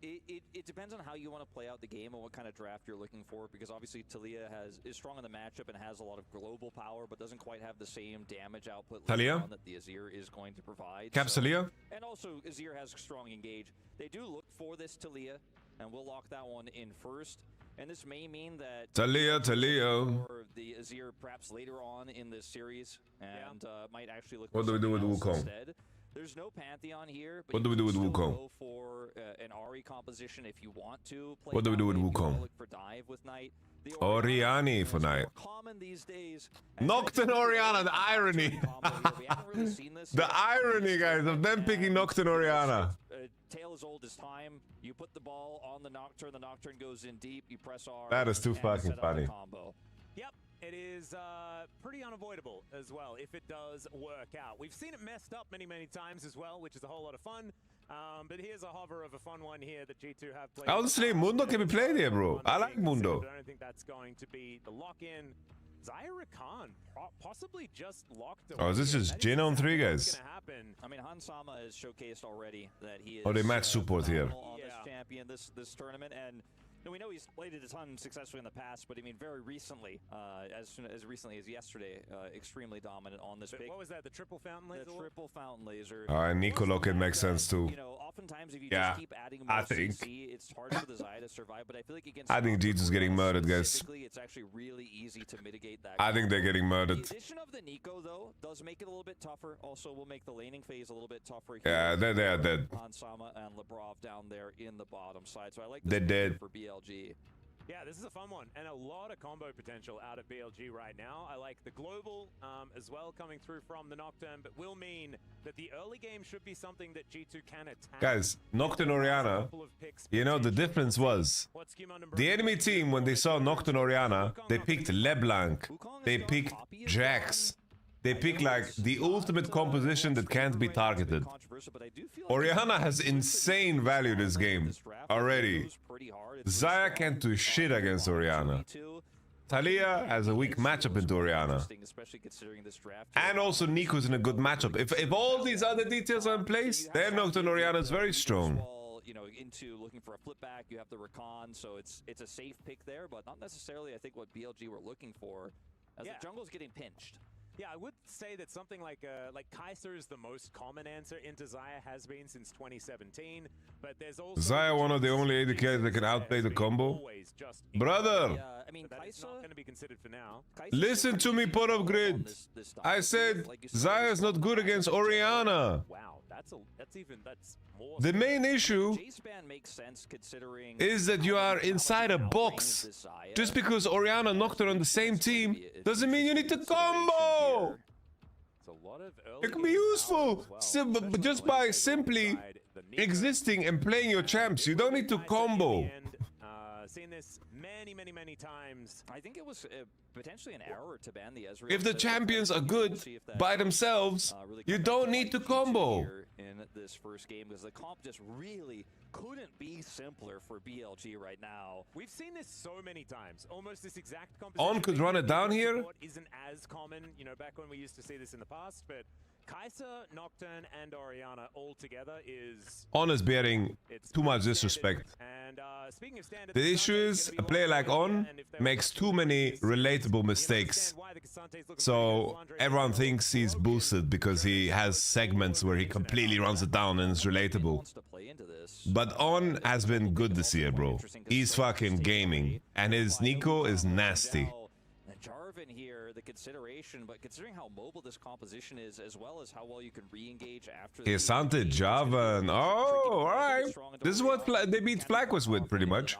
It depends on how you want to play out the game and what kind of draft you're looking for, because obviously Talia is strong in the matchup and has a lot of global power, but doesn't quite have the same damage output Talia that the Azir is going to provide. Caps Talia. And also Azir has strong engage. They do look for this Talia, and we'll lock that one in first. And this may mean that Talia. Or the Azir perhaps later on in this series, and might actually look. What do we do with Wukong? Instead. There's no Pantheon here. But what do we do with Wukong? Go for an Ahri composition if you want to. What do we do with Wukong? For dive with Knight. Orianna for Knight. Nocturne Orianna, the irony. The irony, guys, of them picking Nocturne Orianna. Tail as old as time. You put the ball on the Nocturne goes in deep, you press R. That is too fucking funny. Yep, it is pretty unavoidable as well if it does work out. We've seen it messed up many times as well, which is a whole lot of fun. But here's a hover of a fun one here that G2 have played. Honestly, Mundo can be played here, bro. I like Mundo. I don't think that's going to be the lock-in. Zyra possibly just locked away. Oh, is this just Jin on 3, guys? I mean, Hansama has showcased already that he is. Oh, they match support here. On this champion, this tournament, and we know he's played it a ton successfully in the past, but I mean, very recently, as recently as yesterday, extremely dominant on this pick. What was that? The triple fountain laser? The triple fountain laser. Nico Lockett makes sense too. You know, oftentimes if you just keep adding more CC, it's hard for the Zaya to survive. But I feel like against G2's getting murdered, guys. It's actually really easy to mitigate that. I think they're getting murdered. The addition of the Nico though does make it a little bit tougher. Also, will make the laning phase a little bit tougher. Yeah, they're dead. Hansama and Lebrov down there in the bottom side. So I like they're dead for BLG. Yeah, this is a fun one, and a lot of combo potential out of BLG right now. I like the global as well coming through from the Nocturne, but will mean that the early game should be something that G2 can attack. Guys, Nocturne Orianna, you know, the difference was the enemy team, when they saw Nocturne Orianna, they picked LeBlanc, they picked Jax. They pick like the ultimate composition that can't be targeted. Orianna has insane value this game already. Zaya can't do shit against Orianna. Talia has a weak matchup into Orianna. And also Nico's in a good matchup. If all these other details are in place, then Nocturne Orianna is very strong. You know, into looking for a flip back, you have the Rakan, so it's a safe pick there, but not necessarily I think what BLG were looking for, as the jungle's getting pinched. Yeah, I would say that something like Kaiser is the most common answer into Zaya, has been since 2017. But there's also Zaya, one of the only AD carries that can outplay the combo. Brother, I mean, Kaiser not going to be considered for now. Listen to me, Pot of Grid. I said Zaya is not good against Orianna. Wow, that's more. The main issue is that you are inside a box. Just because Orianna and Nocturne on the same team doesn't mean you need to combo. It can be useful just by simply existing and playing your champs. You don't need to combo. Seen this many times. I think it was potentially an error to ban the Ezreal. If the champions are good by themselves, you don't need to combo. In this first game, because the comp just really couldn't be simpler for BLG right now. We've seen this so many times. Almost this exact composition. On could run it down here. Isn't as common, you know, back when we used to see this in the past, but Kai'Sa, Nocturne, and Orianna all together is... On is bearing too much disrespect. And speaking of standard, the issue is a player like On makes too many relatable mistakes. So everyone thinks he's boosted because he has segments where he completely runs it down and is relatable. But On has been good this year, bro. He's fucking gaming. And his Nico is nasty. Jarvan here, the consideration, but considering how mobile this composition is, as well as how well you can re-engage after the... He's hunted Jarvan. Oh, alright. This is what they beat Flackwis with, pretty much.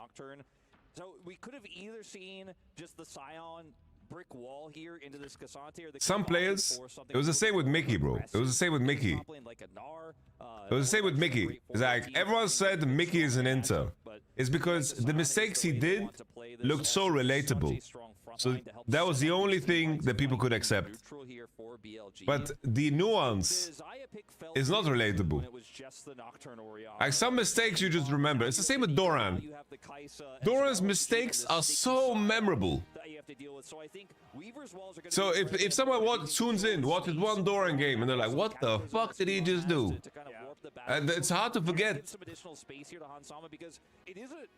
So we could have either seen just the Scion brick wall here into this Cassante, or the some players, it was the same with Mickey, bro. It was the same with Mickey. It was the same with Mickey. It's like, everyone said Mickey is an Inter. It's because the mistakes he did looked so relatable. So that was the only thing that people could accept. But the nuance is not relatable. Like, some mistakes you just remember. It's the same with Doran. Doran's mistakes are so memorable. So if someone tunes in, watches one Doran game, and they're like, what the fuck did he just do? And it's hard to forget.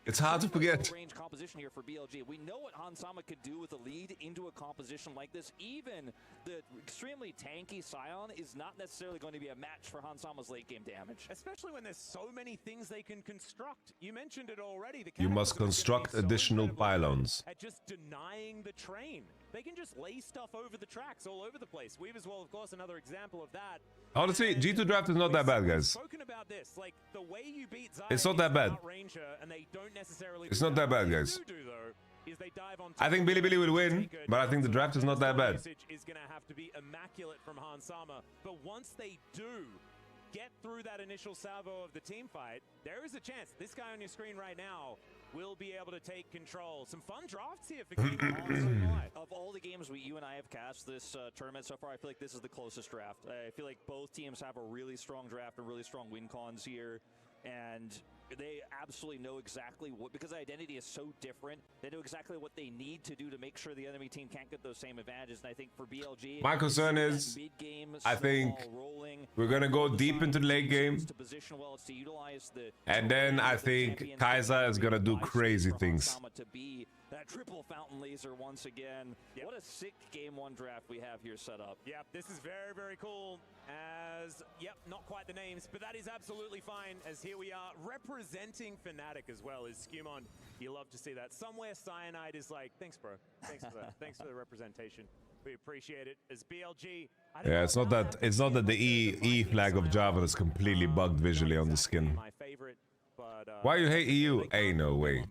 It's hard to forget. We know what Hansama could do with a lead into a composition like this. Even the extremely tanky Scion is not necessarily going to be a match for Hansama's late game damage. Especially when there's so many things they can construct. You mentioned it already. You must construct additional pylons. At just denying the train. They can just lay stuff over the tracks all over the place. Weaver's Wall, of course, another example of that. Honestly, G2 draft is not that bad, guys. It's not that bad. It's not that bad, guys. I think Billy will win, but I think the draft is not that bad. Is going to have to be immaculate from Hansama, but once they do get through that initial salvo of the team fight, there is a chance this guy on your screen right now will be able to take control. Some fun drafts here for Game Of all the games you and I have cast this tournament so far, I feel like this is the closest draft. I feel like both teams have a really strong draft and really strong win cons here. And they absolutely know exactly what, because the identity is so different, they know exactly what they need to do to make sure the enemy team can't get those same advantages. And I think for BLG, my concern is, I think we're going to go deep into the late game. And then I think Kai'Sa is going to do crazy things. That triple fountain laser once again. Yep. What a sick game one draft we have here set up. Yep, this is very cool. As, yep, not quite the names, but that is absolutely fine. As here we are representing Fnatic as well as Skirmishing. You love to see that. Somewhere Cyanide is like, thanks, bro. Thanks for that. Thanks for the representation. We appreciate it. As BLG. Yeah, it's not that the E flag of Java is completely bugged visually on the skin. My favorite. But, why you hate EU? Hey, no way.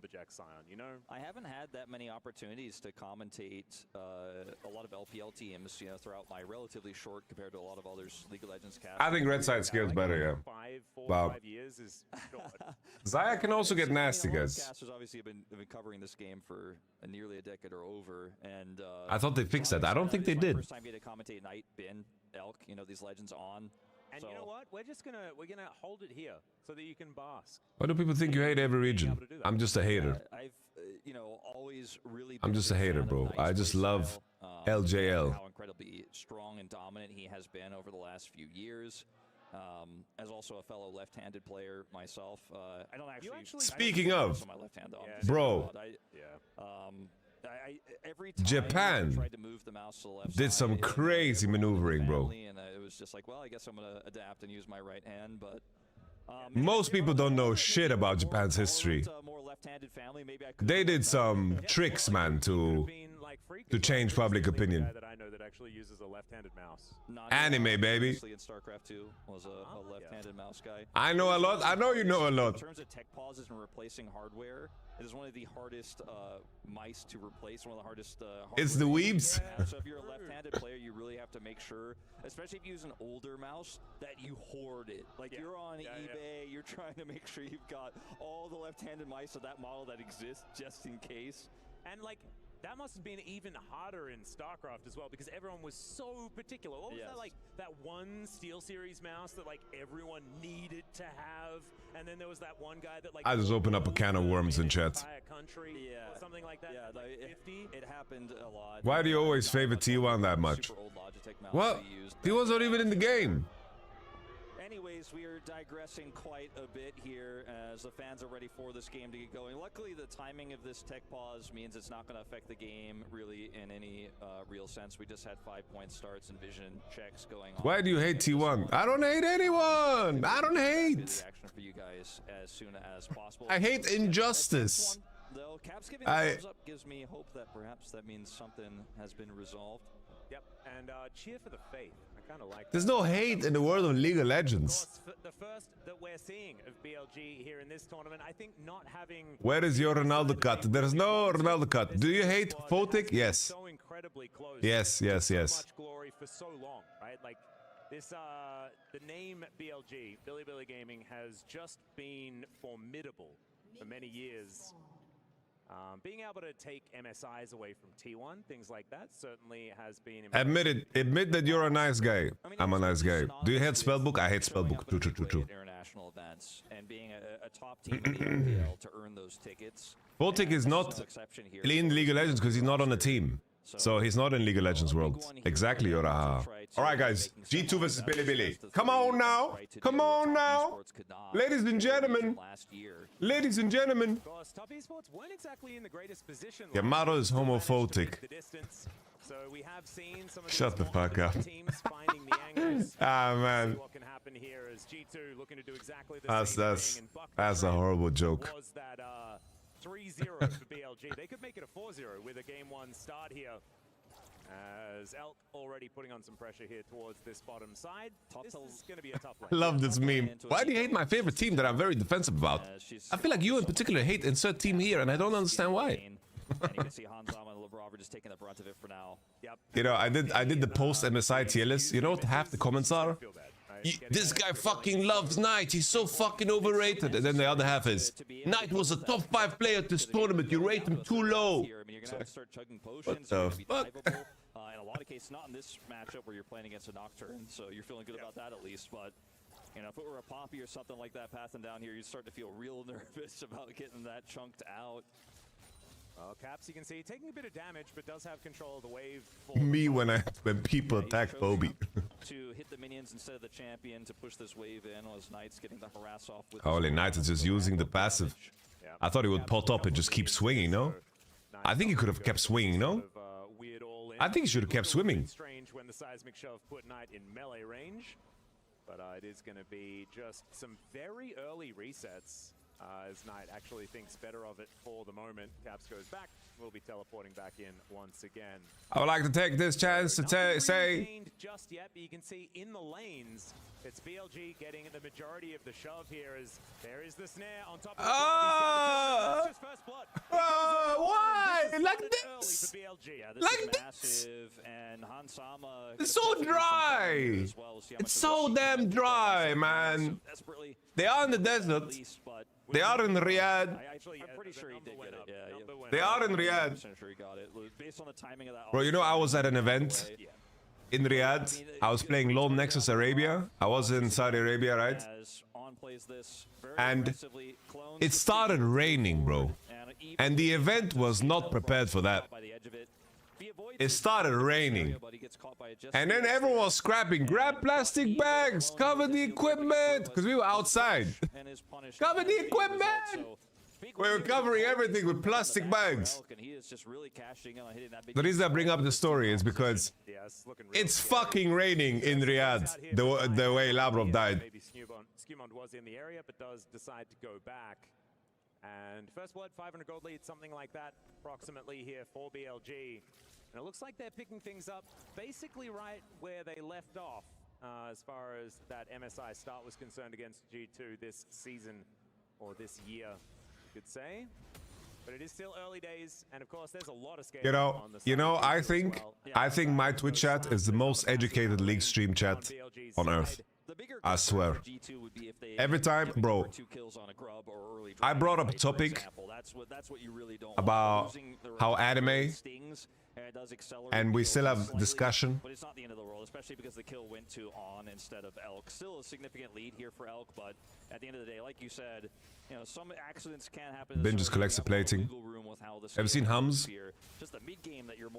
I haven't had that many opportunities to commentate a lot of LPL teams, you know, throughout my relatively short compared to a lot of others League of Legends cast. I think Red Side scales better, yeah. 5 years is Zaya can also get nasty, guys. Casters obviously have been covering this game for nearly a decade or over, and I thought they fixed that. I don't think they did. First time you had to commentate Knight, Bin, Elk, you know, these legends on. And you know what? We're gonna hold it here so that you can bask. Why do people think you hate every region? I'm just a hater. I've you know, always really. I'm just a hater, bro. I just love LJL. How incredibly strong and dominant he has been over the last few years. As also a fellow left-handed player myself, I don't actually. Speaking of, my left hand, bro. Every time Japan tried to move the mouse to the left did some crazy maneuvering, bro. And it was just like, well, I guess I'm gonna adapt and use my right hand, but. Most people don't know shit about Japan's history. They did some tricks, man, to change public opinion. Anime, baby. In StarCraft 2 was a left-handed mouse guy. I know a lot. I know you know a lot. In terms of tech pauses and replacing hardware, it is one of the hardest mice to replace. One of the hardest. It's the weebs. So if you're a left-handed player, you really have to make make sure, especially if you use an older mouse, that you hoard it. Like you're on eBay, you're trying to make sure you've got all the left-handed mice of that model that exists just in case. And like, that must have been even harder in StarCraft as well, because everyone was so particular. What was that, like, that one SteelSeries mouse that like everyone needed to have, and then there was that one guy that like I just opened up a can of worms in chat. Country, or something like that. Yeah, it happened a lot. Why do you always favor T1 that much? What? T1's not even in the game. Anyways, we are digressing quite a bit here as the fans are ready for this game to get going. Luckily, the timing of this tech pause means it's not going to affect the game really in any real sense. We just had 5-point starts and vision checks going on. Why do you hate T1? I don't hate anyone. I don't hate. Action for you guys as soon as possible. I hate injustice. Though Caps giving the thumbs up gives me hope that perhaps that means something has been resolved. Yep, and cheer for the faith. I kind of like. There's no hate in the world of League of Legends. Of course, the first that we're seeing of BLG here in this tournament, I think not having. Where is your Ronaldo cut? There's no Ronaldo cut. Do you hate Photic? Yes. So incredibly close. Yes, yes, So yes. much glory for so long, right? Like this, the name BLG, Billy Gaming, has just been formidable for many years. Being able to take MSIs away from T1, things like that, certainly has been. Admit it. Admit that you're a nice guy. I'm a nice guy. Do you hate Spellbook? I hate Spellbook. True. International events and being a top team in the MPL to earn those tickets. Photic is not in League of Legends because he's not on a team. So he's not in League of Legends world. Exactly, Yoraha. Alright guys, G2 versus Billy. Come on now. Come on now. Ladies and gentlemen. Ladies and gentlemen. Top esports weren't exactly in the greatest position. Yamato is homophobic. So we have seen some of Shut the fuck up. teams finding the angles. Ah man. What can happen here is G2 looking to do exactly the same thing. That's a horrible joke. Was that 3-0 for BLG. They could make it a 4-0 with a game 1 start here. As Elk already putting on some pressure here towards this bottom side. This is going to be a tough I love this meme. Why do you hate my favorite team that I'm very defensive about? I feel like you in particular hate insert team here, and I don't understand why. And you can see Hanzama and Lavrov are just taking the brunt of it for now. You know, I did the post MSI tier list. You know what half the comments are? This guy fucking loves Knight. He's so fucking overrated. And then the other half is, Knight was a top 5 player at this tournament. You rate him too low. What the fuck? In a lot of cases, not in this matchup where you're playing against a Nocturne, so you're feeling good about that at least. But you know, if it were a Poppy or something like that passing down here, you'd start to feel real nervous about getting that chunked out. Caps, you can see, taking a bit of damage, but does have control of the wave. Me when people attack Phoebe. To hit the minions instead of the champion to push this wave in, as Knight's getting the harass off with. Holy Knight is just using the passive. I thought he would pot up and just keep swinging, no? I think he could have kept swinging, no? I think he should have kept swimming. Strange when the seismic shove put Knight in melee range, but it is going to be just some very early resets. As Knight actually thinks better of it for the moment. Caps goes back. We'll be teleporting back in once again. I would like to take this chance to say. Just yet, but you can see in the lanes, it's BLG getting the majority of the shove here. As there is the snare on top of the just first blood. Why? Like this? Like this? And Hansama. It's so dry. It's so damn dry, man. They are in the desert. They are in Riyadh. I'm pretty sure he did get it. Yeah, They are in Riyadh. I'm sure he got it. Based on the timing of that. Bro, you know I was at an event in Riyadh. I was playing Lone Nexus Arabia. I was in Saudi Arabia, right? And it started raining, bro. And the event was not prepared for that. It started raining. And then everyone was scrapping. Grab plastic bags. Cover the equipment. Because we were outside. Cover the equipment. We were covering everything with plastic bags. The reason I bring up the story is because it's fucking raining in Riyadh. The way Lavrov died. Maybe Skewmond was in the area, but does decide to go back. And first blood, 500 gold lead, something like that, approximately here for BLG. And it looks like they're picking things up basically right where they left off as far as that MSI start was concerned against G2 this season, or this year, you could say. But it is still early days, and of course, there's a lot of scaling on the side. I think my Twitch chat is the most educated League stream chat on earth. I swear. Every time, bro, I brought up a topic about how anime, and we still have discussion. But it's not the end of the world, especially because the kill went to On instead of Elk. Still a significant lead here for Elk, but at the end of the day, like you said, you know, some accidents can happen. Ben just collects the plating. Have you seen hums?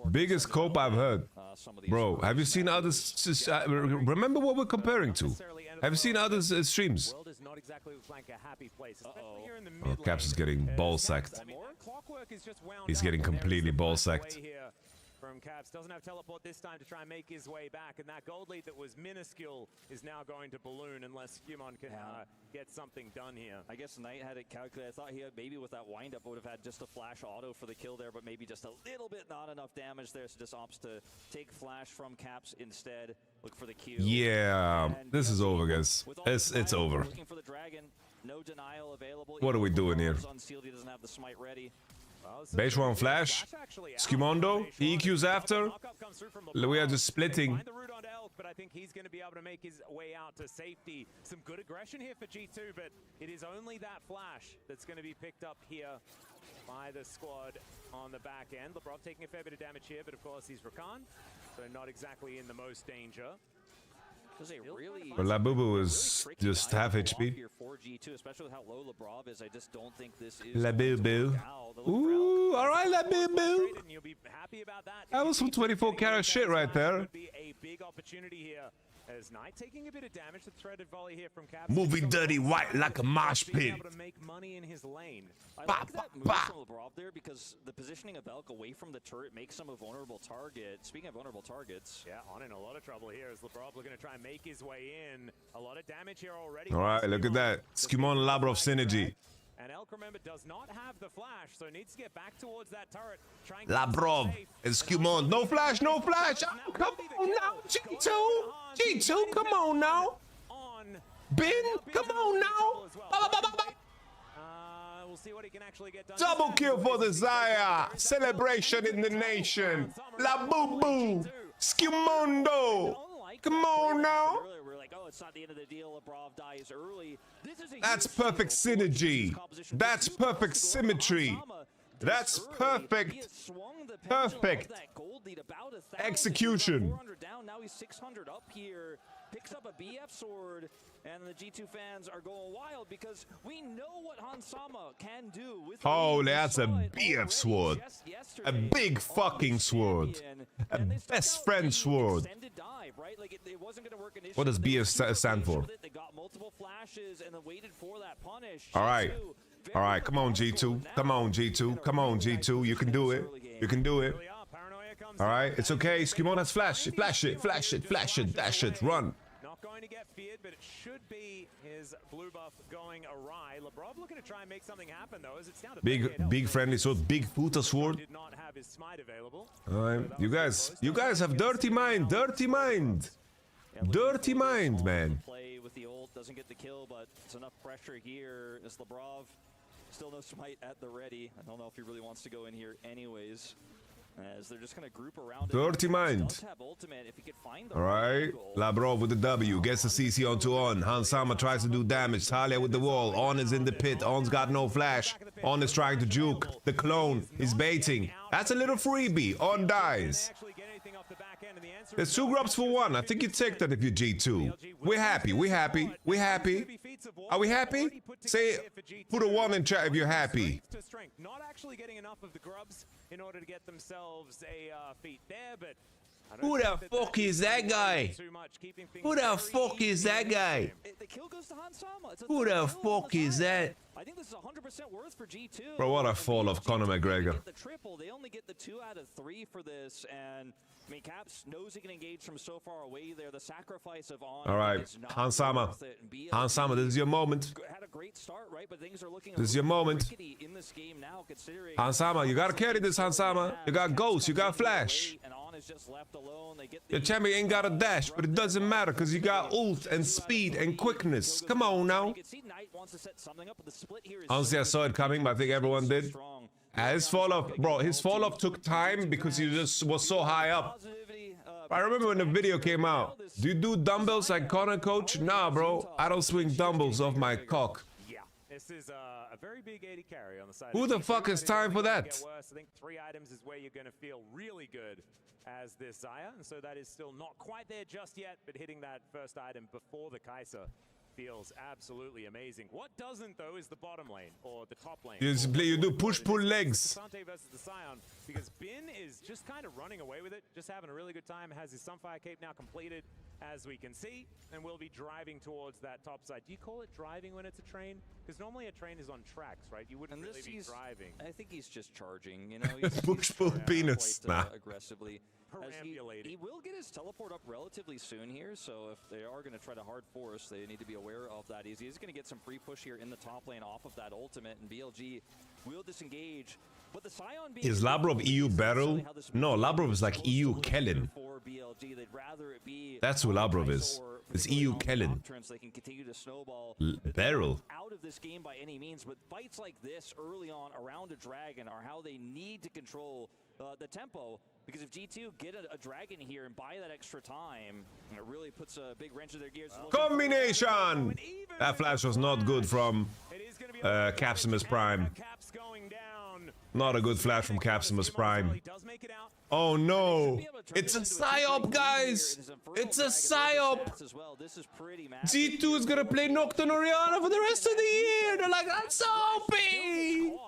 Biggest cope I've heard. Bro, have you seen others? Remember what we're comparing to. Have you seen others' streams? Oh, Caps is getting ball sacked. He's getting completely ball sacked. From Caps, doesn't have teleport this time to try and make his way back, and that gold lead that was minuscule is now going to balloon unless Skirmon can get something done here. I guess Knight had it calculated. I thought he had maybe with that windup would have had just a flash auto for the kill there, but maybe just a little bit, not enough damage there, so just opts to take flash from Caps instead. Look for the Q. Yeah, this is over, guys. It's over. Looking for the dragon. No denial available. What are we doing here? Unsealed, he doesn't have the smite ready. Base one flash. Skimondo. EQ's after. We are just splitting. But I think he's going to be able to make his way out to safety. Some good aggression here for G2, but it is only that flash that's going to be picked up here by the squad on the back end. Lebrov taking a fair bit of damage here, but of course he's Rakan, so not exactly in the most danger. But Labubu is just half HP. Labubu. Ooh, alright, Labubu. That was some 24 karat shit right there. As Knight taking a bit of damage, the threaded volley here from Caps. Moving dirty white like a mosh pit. I like that move from Lebrov there because the positioning of Elk away from the turret makes him a vulnerable target. Speaking of vulnerable targets. Yeah, On in a lot of trouble here as Lebrov looking to try and make his way in. A lot of damage here already. Alright, look at that. Skimon Labrov synergy. And Elk, remember, does not have the flash, so needs to get back towards that turret. Labrov and Skimon. No flash, no flash. Oh, come on now, G2. G2, come on now. Ben, come on now. We'll see what he can actually get done. Double kill for the Zaya. Celebration in the nation. Labubu. Skimondo. Come on now. It's not the end of the deal. Lebrov dies early. That's perfect synergy. That's perfect symmetry. That's perfect. Perfect execution. 400 down. Now he's 600 up here. Picks up a BF sword, and the G2 fans are going wild because we know what Hansama can do. With holy, that's a BF sword. A big fucking sword. A best friend sword. What does BF stand for? Alright. Alright, come on, G2. Come on, G2. Come on, G2. You can do it. You can do it. Alright, it's okay. Skimon has flash. Flash it, flash it, flash it, dash it, run. Not going to get feared, but it should be his blue buff going awry. Lebrov looking to try and make something happen, though, as it's down to big friendly sword, big Futa sword. Did not have his smite available. Alright, you guys have dirty mind, dirty mind. Dirty mind, man. Play with the ult, doesn't get the kill, but it's enough pressure here. As Lebrov still no smite at the ready. I don't know if he really wants to go in here anyways. As they're just going to group around. Dirty mind. Alright, Labrov with the W, gets the CC onto On. Hansama tries to do damage. Talia with the wall. On is in the pit. On's got no flash. On is trying to juke. The clone is baiting. That's a little freebie. On dies. There's 2 grubs for 1. I think you take that if you're G2. We're happy. We're happy. We're happy. Are we happy? Say, put a 1 in chat if you're happy. Not actually getting enough of the grubs in order to get themselves a feat there, but who the fuck is that guy? Who the fuck is that guy? The kill goes to Hansama. Who the fuck is that? I think this is 100% worth for G2. Bro, what a fall of Conor McGregor. The triple, they only get the 2 out of 3 for this, and I mean, Caps knows he can engage from so far away there. The sacrifice of On. All right, Hansama. Hansama, this is your moment. Had a great start, right? But things are looking this is your moment. In this game now, considering Hansama, you gotta carry this, Hansama. You got Ghost, you got Flash. Your champion ain't got a dash, but it doesn't matter because you got ult and speed and quickness. Come on now. Honestly, I saw it coming, but I think everyone did. His fall off, bro, his fall off took time because he just was so high up. I remember when the video came out. Do you do dumbbells like Connor, coach? Nah, bro. I don't swing dumbbells off my cock. Yeah, this is a very big 80 carry on the side. Who the fuck has time for that? I think 3 items is where you're going to feel really good as this Zaya, and so that is still not quite there just yet, but hitting that first item before the Kaiser feels absolutely amazing. What doesn't, though, is the bottom lane or the top lane. You do push-pull legs. Kasante versus the Scion, because Bin is just kind of running away with it, just having a really good time, has his Sunfire Cape now completed, as we can see, and will be driving towards that top side. Do you call it driving when it's a train? Because normally a train is on tracks, right? You wouldn't really be driving. I think he's just charging, you know? He's Push-pull penis, nah. Aggressively. He will get his teleport up relatively soon here, so if they are going to try to hard force, they need to be aware of that. He's going to get some free push here in the top lane off of that ultimate, and BLG will disengage. But the Scion is Labrov EU Beryl? No, Labrov is like EU Kellen. That's who Labrov is. It's EU Kellen. They can continue to snowball Beryl. out of this game by any means, but fights like this early on around a dragon are how they need to control the tempo, because if G2 get a dragon here and buy that extra time, it really puts a big wrench in their gears. Combination! That flash was not good from Capsimus Prime. Not a good flash from Capsimus Prime. Oh no! It's a psyop, guys! It's a psyop! G2 is gonna play Nocturne Oriana for the rest of the year! They're like, that's so OP!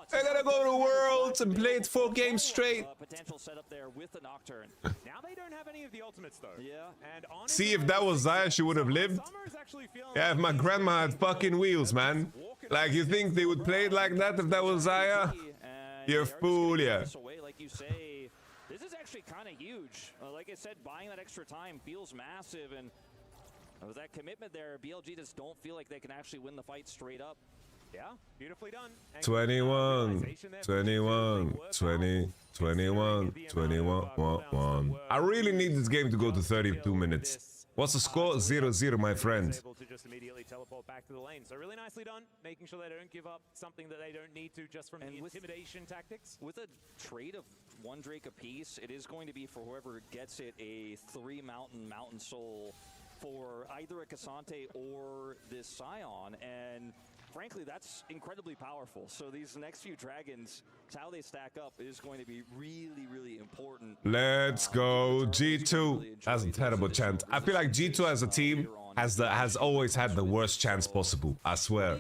They're gonna go to Worlds and play it 4 games straight. Potential setup there with the Nocturne. Now they don't have any of the ultimates though. Yeah. And See, if that was Zaya, she would have lived. Yeah, if my grandma had fucking wheels, man. Like, you think they would play it like that if that was Zaya? You're a fool, yeah. Like you say, this is actually kind of huge. Like I said, buying that extra time feels massive, and with that commitment there, BLG just don't feel like they can actually win the fight straight up. Yeah, beautifully done. 21, 21, 20, 21, 21, 1. I really need this game to go to 32 minutes. What's the score? 0-0, my friend. Able to just immediately teleport back to the lane. So really nicely done, making sure they don't give up something that they don't need to just from the intimidation tactics. With a trade of 1 Drake apiece, it is going to be, for whoever gets it, a 3 Mountain Soul for either a Kasante or this Scion, and frankly, that's incredibly powerful. So these next few dragons, how they stack up is going to be really, really important. Let's go. G2 has a terrible chance. I feel like G2 as a team has always had the worst chance possible. I swear.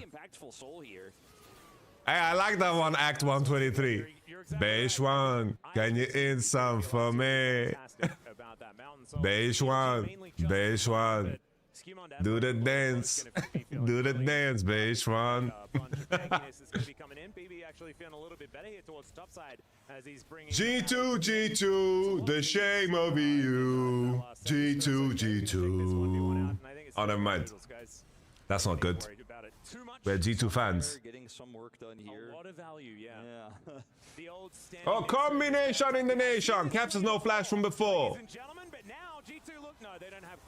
Hey, I like that one, Act 123. Beige one, can you eat some for me? Beige one, beige one. Do the dance. Do the dance, beige one. G2, G2, the shame of you. G2, G2. Oh, never mind. That's not good. We're G2 fans. Getting some work done here. A lot of value, yeah. The old Oh, combination in the nation. Caps has no flash from before.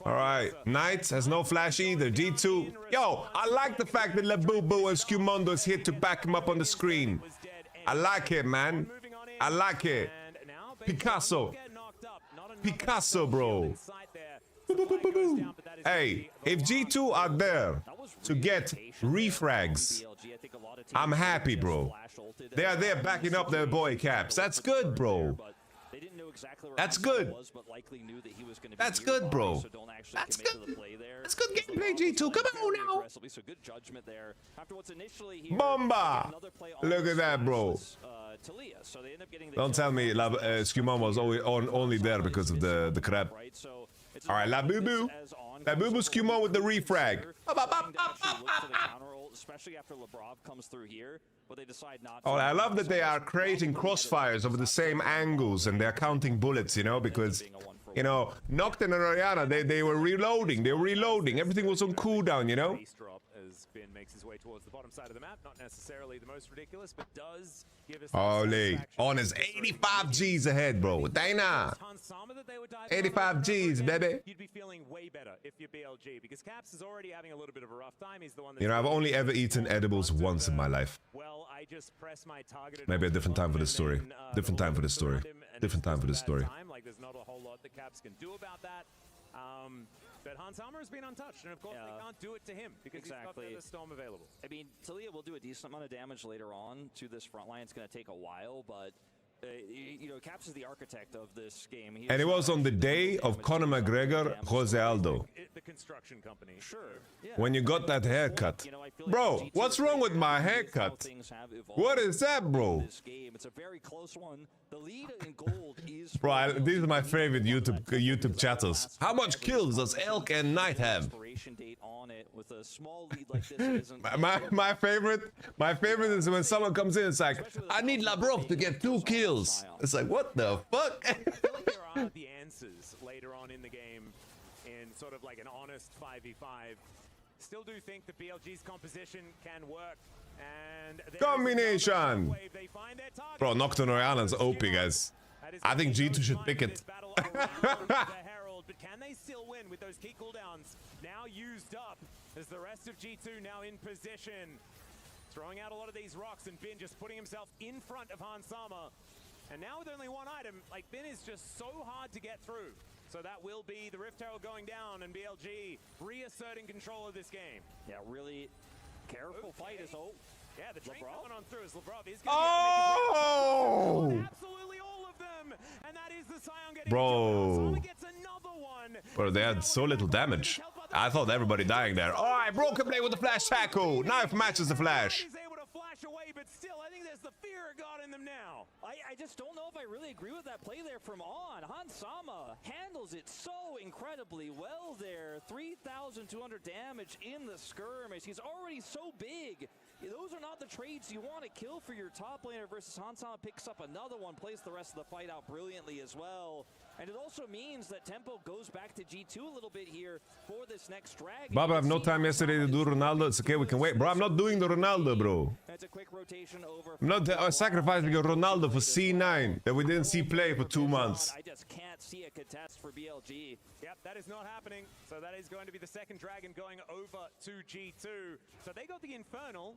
Alright, Knights has no flash either. G2. Yo, I like the fact that Labubu and Skirmishing is here to back him up on the screen. I like it, man. I like it. Picasso. Picasso, bro. Hey, if G2 are there to get refrags, I'm happy, bro. They are there backing up their boy Caps. That's good, bro. That's good. That's good, bro. That's good. That's good gameplay, G2. Come on now. Bomba! Look at that, bro. Don't tell me Skirmishing was only there because of the crab. Alright, Labubu. Labubu Skirmishing with the refrag. Especially after Labrov comes through here, but they decide not to. Oh, I love that they are creating crossfires over the same angles and they're counting bullets, you know, because, you know, Nocturne and Oriana, they were reloading. They were reloading. Everything was on cooldown, you know? As Ben makes his way towards the bottom side of the map, not necessarily the most ridiculous, but does give us Holy, on his 85 Gs ahead, bro. Dana. 85 Gs, baby. feeling way better if you're BLG, because Caps is already having a little bit of a rough time. He's the one that's... You know, I've only ever eaten edibles once in my life. Well, I just press my targeted... Maybe a different time for this story. Different time for this story. Different time for this story. Like, there's not a whole lot that Caps can do about that. But Hansama has been untouched, and of course they can't do it to him because he's got the Storm available. I mean, Talia will do a decent amount of damage later on to this front line. It's going to take a while, but you know, Caps is the architect of this game. And it was on the day of Conor McGregor, Jose Aldo. The construction company. Sure. Yeah. When you got that haircut. Bro, what's wrong with my haircut? What is that, bro? It's a very close one. The lead in gold is... Bro, these are my favorite YouTube chatters. How much kills does Elk and Knight have? With a small lead like this, my favorite is when someone comes in, it's like, I need Labrov to get 2 kills. It's like, what the fuck? I feel like there are the answers later on in the game in sort of like an honest 5v5. Still do think the BLG's composition can work. And combination! Bro, Nocturne Oriana's OP, guys. I think G2 should pick it. But can they still win with those key cooldowns now used up as the rest of G2 now in position? Throwing out a lot of these rocks, and Bin just putting himself in front of Hansama. And now with only one item, like, Bin is just so hard to get through. So that will be the Rift Herald going down and BLG reasserting control of this game. Yeah, really careful fight is yeah, the train coming on through as Labrov is going to make absolutely all of them, and that is the Scion getting bro. Gets another one. Bro, they had so little damage. I thought everybody dying there. Oh, I broke a blade with the flash tackle. Knife matches the flash. He's able to flash away, but still, I think there's the fear of God in them now. I just don't know if I really agree with that play there from On. Hansama handles it so incredibly well there. 3,200 damage in the skirmish. He's already so big. Those are not the trades you want to kill for your top laner versus Hansama picks up another one, plays the rest of the fight out brilliantly as well. And it also means that tempo goes back to G2 a little bit here for this next dragon. Bob, I have no time yesterday to do Ronaldo. It's okay, we can wait. Bro, I'm not doing the Ronaldo, bro. That's a quick rotation over. I'm not sacrificing a Ronaldo for C9 that we didn't see play for 2 months. I just can't see a contest for BLG. Yep, that is not happening. So that is going to be the second dragon going over to G2. So they got the Infernal.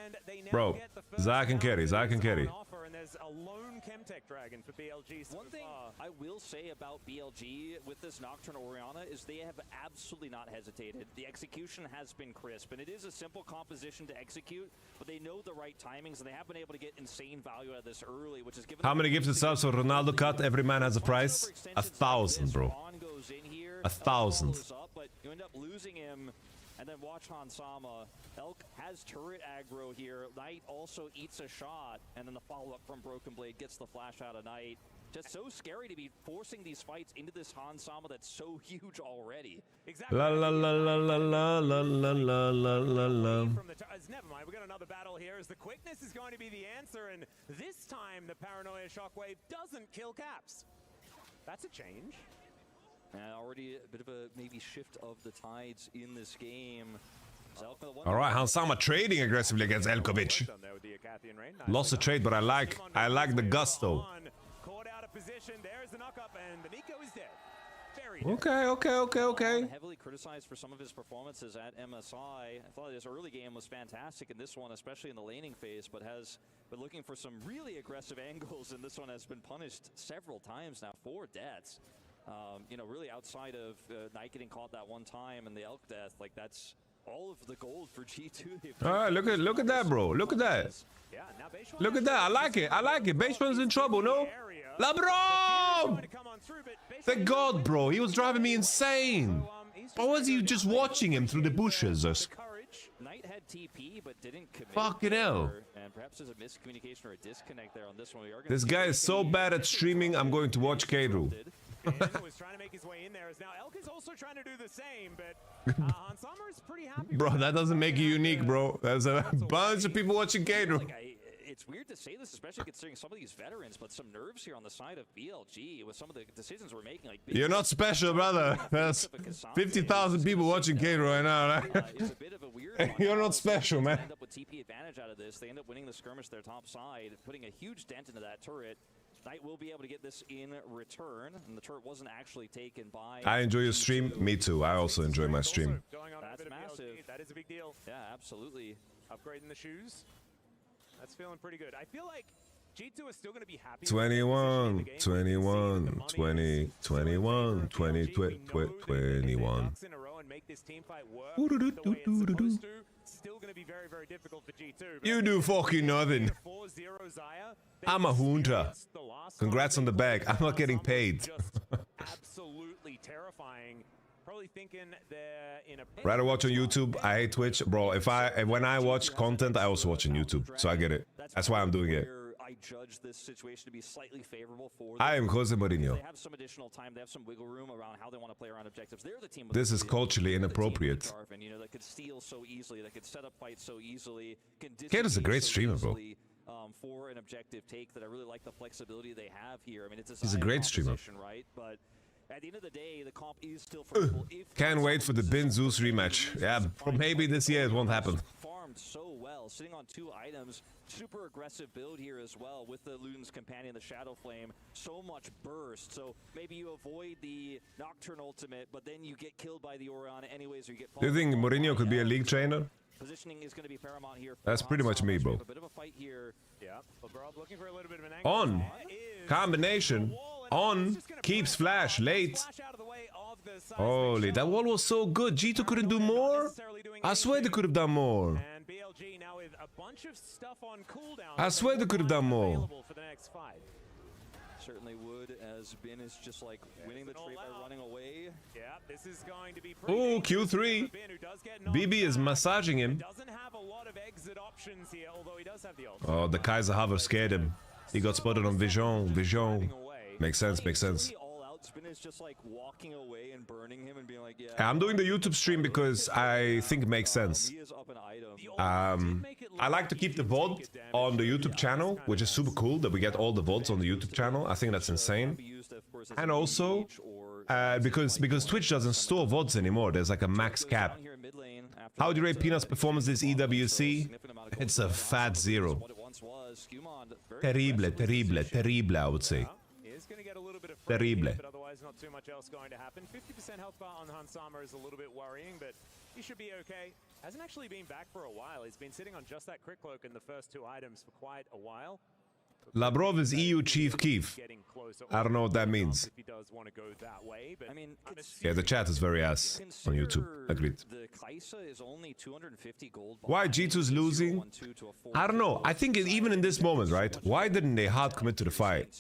And they now get the first Zach can carry. Offer, and there's a lone Chemtech dragon for BLG. One thing I will say about BLG with this Nocturne Oriana is they have absolutely not hesitated. The execution has been crisp, and it is a simple composition to execute, but they know the right timings, and they have been able to get insane value out of this early, which is given. How many gifted subs for Ronaldo cut? Every man has a price. 1,000, bro. 1,000. But you end up losing him. And then watch Hansama. Elk has turret aggro here. Knight also eats a shot. And then the follow-up from Broken Blade gets the flash out of Knight. Just so scary to be forcing these fights into this Hansama that's so huge already. Exactly. La la la la la la la la la la la. Never mind, we got another battle here as the quickness is going to be the answer. And this time the Paranoia Shockwave doesn't kill Caps. That's a change. And already a bit of a maybe shift of the tides in this game. All right, Hansama trading aggressively against Elkovic. Lost the trade, but I like the gusto. Caught out of position. There's the knock up, and the Nico is dead. Okay. Heavily criticized for some of his performances at MSI. I thought his early game was fantastic in this one, especially in the laning phase, but has been looking for some really aggressive angles, and this one has been punished several times now for deaths. You know, really outside of Knight getting caught that one time and the Elk death, like that's all of the gold for G2. All right, look at that, bro. Look at that. Look at that. I like it. Baseman's in trouble, no? Labrov! The god, bro. He was driving me insane. Or was you just watching him through the bushes? Knight had TP, but didn't commit. Fucking hell. And perhaps there's a miscommunication or a disconnect there on this one. This guy is so bad at streaming, I'm going to watch Keidru. was trying to make his way in there. Now Elk is also trying to do the same, but Hansama is pretty happy. Bro, that doesn't make you unique, bro. There's a bunch of people watching Keidru. It's weird to say this, especially considering some of these veterans, but some nerves here on the side of BLG with some of the decisions we're making. Like you're not special, brother. There's 50,000 people watching Keidru right now, right? It's a bit of a weird one. You're not special, man. They end up with TP advantage out of this. They end up winning the skirmish their top side, putting a huge dent into that turret. Knight will be able to get this in return, and the turret wasn't actually taken by... I enjoy your stream. Me too. I also enjoy my stream. That's massive. That is a big deal. Yeah, absolutely. Upgrading the shoes. That's feeling pretty good. I feel like G2 is still going to be happy. 21, 21, 20, 21, 20, 21. Still going to be very, very difficult for G2. You do fucking nothing. I'm a hunter. Congrats on the bag. I'm not getting paid. Absolutely terrifying. Probably thinking they're in a... Rather watch on YouTube. I hate Twitch, bro. When I watch content, I also watch on YouTube. So I get it. That's why I'm doing it. I judge this situation to be slightly favorable for them. I am Jose Mourinho. They have some additional time. They have some wiggle room around how they want to play around objectives. They're the team. This is culturally inappropriate. You know, that could steal so easily. That could set up fights so easily. Kid is a great streamer, bro. For an objective take that I really like the flexibility they have here. I mean, it's He's a great streamer. Right? But at the end of the day, the comp is still favorable. Can't wait for the Bin Zeus rematch. Yeah, maybe this year it won't happen. Farmed so well, sitting on 2 items. Super aggressive build here as well with the Luden's Companion, the Shadow Flame. So much burst, so maybe you avoid the Nocturne ultimate, but then you get killed by the Orianna anyways, or you get... Do you think Mourinho could be a league trainer? Positioning is going to be paramount here. That's pretty much me, bro. A bit of a fight here. Yeah, looking for a little bit of an angle. On. Combination. On. Keeps flash. Late. Holy, that wall was so good. G2 couldn't do more? I swear they could have done more. I swear they could have done more. Certainly would, as Bin is just like winning the trade by running away. Yeah, this is going to be Ooh, Q3. BB is massaging him. Doesn't have a lot of exit options here, although he does have the ult. Oh, the Kaiser Hover scared him. He got spotted on Vision. Vision. Makes sense, makes sense. Spin is just like walking away and burning him and being like, yeah. I'm doing the YouTube stream because I think it makes sense. I like to keep the VOD on the YouTube channel, which is super cool that we get all the VODs on the YouTube channel. I think that's insane. And also, because Twitch doesn't store VODs anymore, there's like a max cap. How do you rate Peanut's performance this EWC? It's a fat 0. Terrible, terrible, terrible, I would say. Terrible. But otherwise not too much else going to happen. 50% health bar on Hansama is a little bit worrying, but he should be okay. Hasn't actually been back for a while. He's been sitting on just that crit cloak in the first 2 items for quite a while. Labrov is EU Chief Keef. I don't know what that means. If he does want to go that way, but yeah, the chat is very ass on YouTube. Agreed. The Kaisa is only 250 gold. Why G2's losing? I don't know. I think even in this moment, right? Why didn't they hard commit to the fight?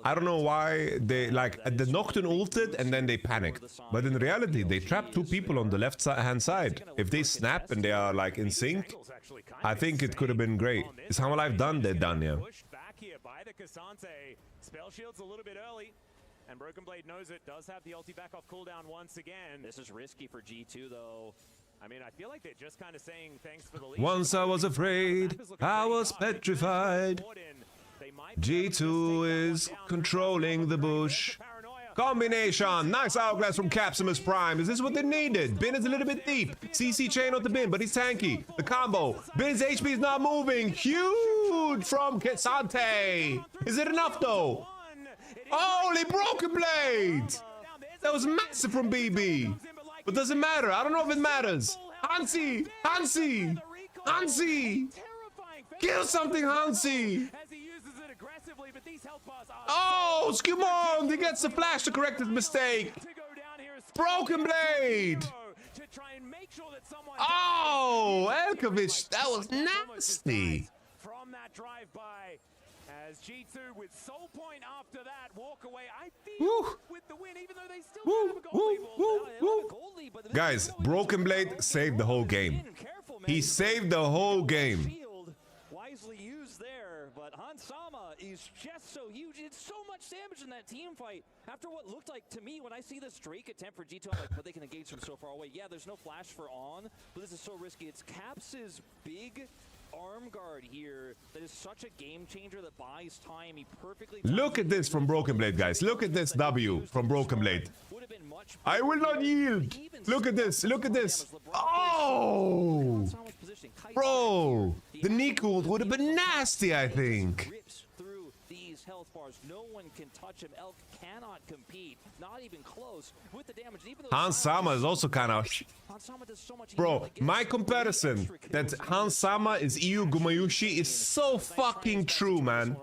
I don't know why they like the Nocturne ulted and then they panicked. But in reality, they trapped 2 people on the left hand side. If they snap and they are like in sync, I think it could have been great. Is How Alive done? They're done, yeah. Here by the Cassante. Spell shield's a little bit early, and Broken Blade knows it. Does have the ulti back off cooldown once again. This is risky for G2 though. I mean, I feel like they're just kind of saying thanks for the lead. Once I was afraid, I was petrified. G2 is controlling the bush. Combination, nice hourglass from Capsimus Prime. Is this what they needed? Bin is a little bit deep. CC chain on the Bin, but he's tanky. The combo. Bin's HP is not moving. Huge from Cassante. Is it enough though? Holy Broken Blade! That was massive from BB. But does it matter? I don't know if it matters. Hansi! Hansi! Hansi! Kill something, Hansi! Oh, Skirmishing! He gets the flash to correct his mistake. Broken Blade! Oh, Elkovic, that was nasty. From that drive-by, as G2 with soul point after that walk away. I feel with the win, even though they still don't have a gold lead. Guys, Broken Blade saved the whole game. He saved the whole game. Wisely used there, but Hansama is just so huge. It's so much damage in that team fight. After what looked like to me, when I see this Drake attempt for G2, I'm like, but they can engage from so far away. Yeah, there's no flash for On, but this is so risky. It's Caps' big arm guard here that is such a game changer that buys time. He perfectly... Look at this from Broken Blade, guys. Look at this W from Broken Blade. I will not yield. Look at this. Look at this. Oh! Bro, the Nico would have been nasty, I think. Through these health bars. No one can touch him. Elk cannot compete. Not even close with the damage. Even though Hans Sama is also kind of... Bro, my comparison that Hans Sama is EU Gumayushi is so fucking true, man.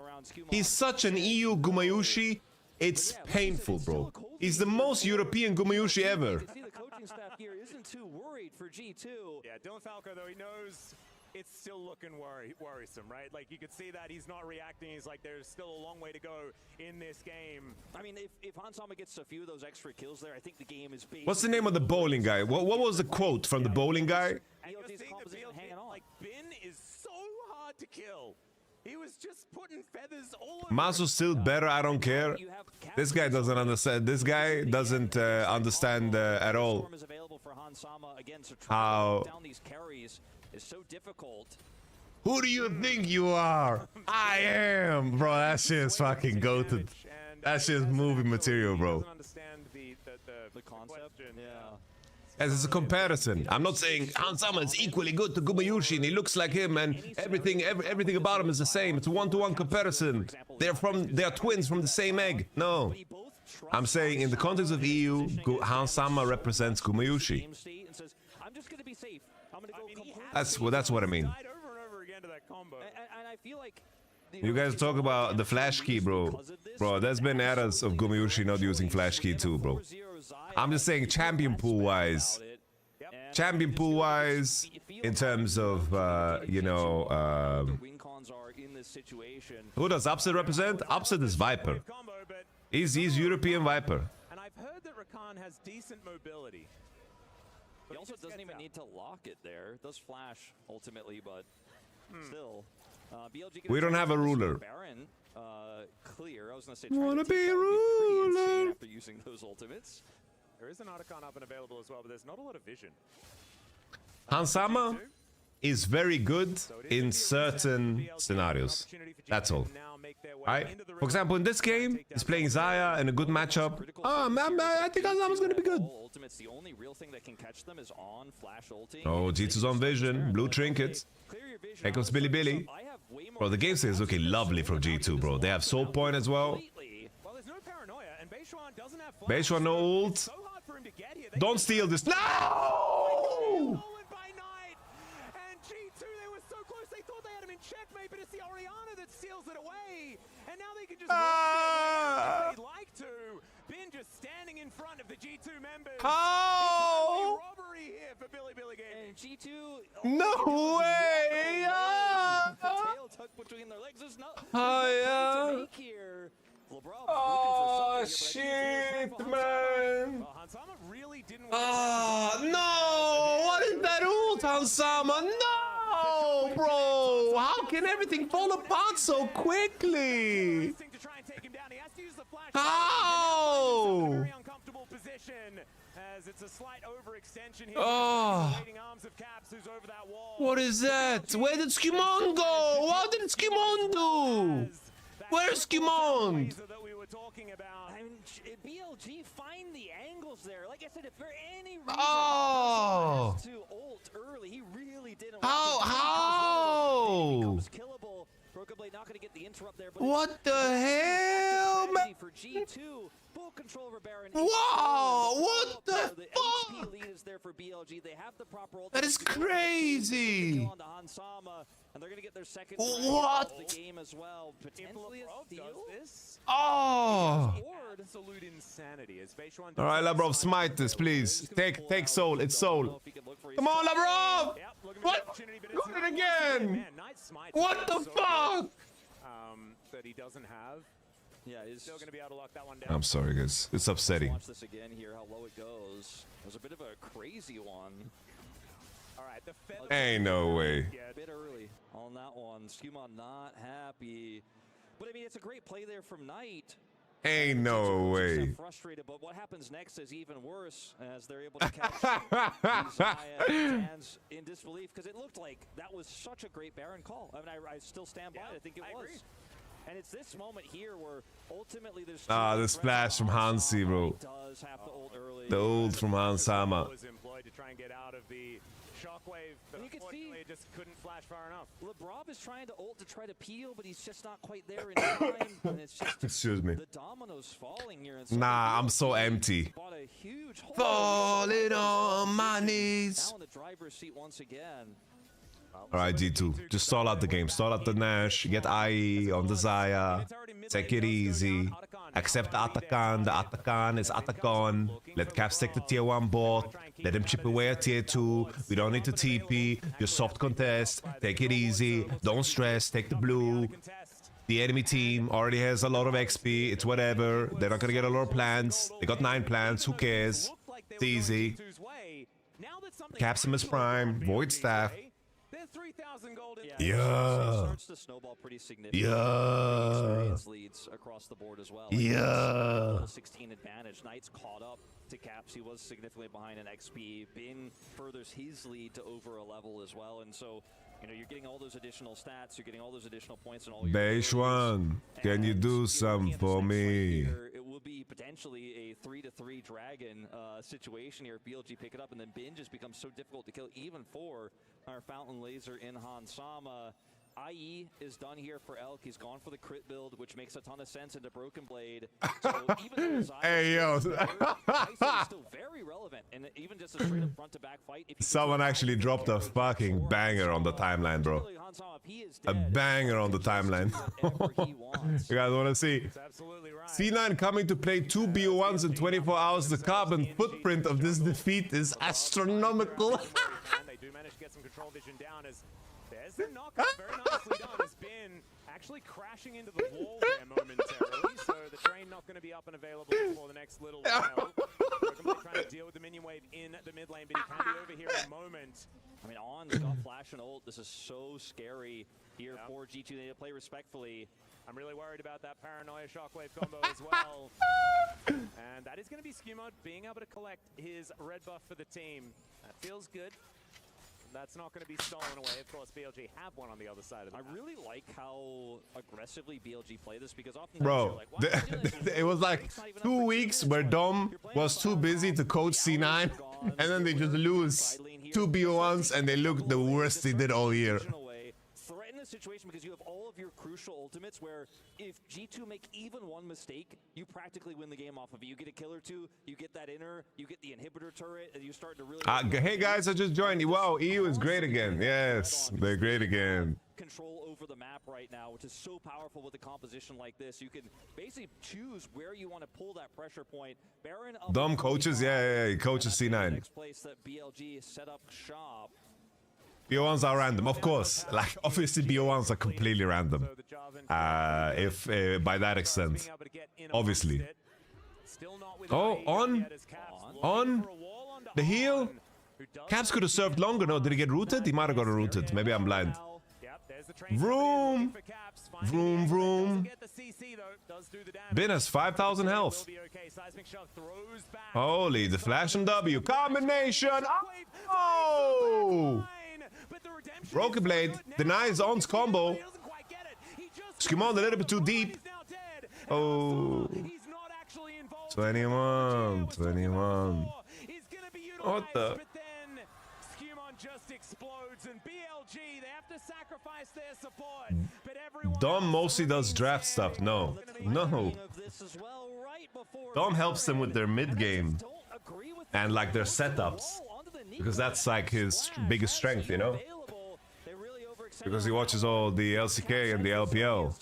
He's such an EU Gumayushi. It's painful, bro. He's the most European Gumayushi ever. The coaching staff here isn't too worried for G2. Yeah, Dylan Falco, though, he knows it's still looking worrisome, right? Like, you could see that he's not reacting. He's like, there's still a long way to go in this game. I mean, if Hans Sama gets a few of those extra kills there, I think the game is based. What's the name of the bowling guy? What was the quote from the bowling guy? And you're seeing the BLG, like, Bin is so hard to kill. He was just putting feathers all over. Mazo's still better, I don't care. This guy doesn't understand. This guy doesn't understand at all how... Is so difficult. Who do you think you are? I am, bro. That shit is fucking goated. That shit is movie material, bro. The concept, yeah. As it's a comparison. I'm not saying Hans Sama is equally good to Gumayushi and he looks like him and everything about him is the same. It's a one-to-one comparison. They're twins from the same egg. No. I'm saying in the context of EU, Hans Sama represents Gumayushi. That's what I mean. You guys talk about the flash key, bro. Bro, there's been eras of Gumayushi not using flash key too, bro. I'm just saying champion pool wise. Champion pool wise, in terms of, you know, who does Upset represent? Upset is Viper. He's European Viper. And I've heard that Rakan has decent mobility. He also doesn't even need to lock it there. It does flash ultimately, but still. BLG we don't have a ruler. Baron, clear. I was gonna say. Wanna be a ruler? After using those ultimates. There is an Otacon up and available as well, but there's not a lot of vision. Hans Sama is very good in certain scenarios. That's all. Right? For example, in this game, he's playing Xayah in a good matchup. Oh, man, I think Hans Sama's gonna be good. The only real thing that can catch them is on flash ulting. Oh, G2's on vision. Blue trinkets. Here comes Billy Billy. Bro, the game state is looking lovely from G2, bro. They have soul point as well. Beishuan no ult. Don't steal this. No! Checkmate, but it's the Oriana that steals it away, and now they can just walk if they'd like to. Bin just standing in front of the G2 members. How? It's robbery here for Billy Gaming. And G2. No way! Tail tucked between their legs. There's no. Oh yeah. Oh shit, man! Oh no! What is that ult, Hans Sama? No, bro! How can everything fall apart so quickly? How? Oh! What is that? Where did Skimon go? What did Skimon do? Where's Skimon? I mean, BLG find the angles there. Like I said, if for any reason oh. to ult early, he really didn't. How? Killable. Broken Blade not going to get the interrupt there. But what the hell, man? For G2, full control over Baron. Whoa! What the fuck? fuck? HP lead is there for BLG. They have the proper ult. That is crazy. And they're going to get their second what? The game as well. Potentially a steal. Oh! Absolute insanity. All right, Labrov, smite this, please. Take soul. It's soul. Come on, Labrov! What? Got it again! What the fuck? That he doesn't have. Yeah, he's still going to be able to lock that one down. I'm sorry, guys. It's upsetting. Watch this again here, how low it goes. It was a bit of a crazy one. All right, the ain't no way. A bit early on that one. Skimon not happy. But I mean, it's a great play there from Knight. Ain't no way. Frustrated, but what happens next is even worse as they're able to catch fans in disbelief because it looked like that was such a great Baron call. I mean, I still stand by it. I think it was. Agree. And it's this moment here where ultimately there's the splash from Hansi, bro. The ult from Hans Sama. Shockwave, but unfortunately it just couldn't flash far enough. LeBron is trying to ult to try to peel, but he's just not quite there in time. And it's just Excuse me. the dominoes falling here. And Nah, I'm so empty. Falling on my knees. Now in the driver's seat once again. Alright, G2. Just stall out the game. Stall out the Nash. Get IE on the Zaya. Take it easy. Accept Atakan. The Atakan is Atakan. Let Caps take the tier 1 bot. Let him chip away at tier 2. We don't need to TP. Just soft contest. Take it easy. Don't stress. Take the blue. The enemy team already has a lot of XP. It's whatever. They're not gonna get a lot of plants. They got 9 plants. Who cares? It's easy. Capsimus Prime. Void Staff. Yeah. Starts to snowball pretty significantly. Yeah. Leads across the board as well. Yeah. 16 advantage. Knights caught up to Caps. He was significantly behind in XP. Bin furthers his lead to over a level as well. And so, you know, you're getting all those additional stats. You're getting all those additional points and all your Beishwan, can you do something for me? It will be potentially a 3-3 dragon situation here if BLG pick it up, and then Bin just becomes so difficult to kill even for our Fountain Laser in Hansama. IE is done here for Elk. He's gone for the crit build, which makes a ton of sense into Broken Blade. So even though Hey, yo. is still very relevant, and even just a straight up front to back fight. Someone actually dropped a fucking banger on the timeline, bro. A banger on the timeline. You guys want to see? C9 coming to play 2 BO1s in 24 hours. The carbon footprint of this defeat is astronomical. They do manage to get some control vision down as there's the knockup, very nicely done. Has been actually crashing into the wall there momentarily, so the train not going to be up and available for the next little while. Broken trying to deal with the minion wave in the mid lane, but he can be over here in a moment. I mean, On's got flash and ult. This is so scary here for G2. They need to play respectfully. I'm really worried about that paranoia shockwave combo as well. And that is going to be Skimod being able to collect his red buff for the team. That feels good. That's not going to be stolen away. Of course, BLG have one on the other side of the map. I really like how aggressively BLG play this, because often Bro, it was like 2 weeks where Dom was too busy to coach C9, and then they just lose 2 BO1s and they look the worst they did all year. Threaten the situation because you have all of your crucial ultimates where if G2 make even one mistake, you practically win the game off of it. You get a kill or two, you get that inner, you get the inhibitor turret, and you start to really... Hey guys, I just joined. Wow, EU is great again. Yes, they're great again. Control over the map right now, which is so powerful with a composition like this. You can basically choose where you want to pull that pressure point. Baron Dom coaches, yeah, he coaches C9. Next place that BLG set up shop. BO1s are random, of course. Like, obviously BO1s are completely random. If by that extent. Obviously. Oh, on the heal. Caps could have served longer. No, did he get rooted? He might have got rooted. Maybe I'm blind. Vroom. Vroom, vroom. Bin has 5,000 health. Holy, the flash and W. Combination. Oh! Broken Blade denies On's combo. Skimon a little bit too deep. Oh. 21. What the? Just explodes, and BLG, they have to sacrifice their support, but Dom mostly does draft stuff. No. Dom helps them with their mid game and like their setups, because that's like his biggest strength, you know, because he watches all the LCK and the LPL.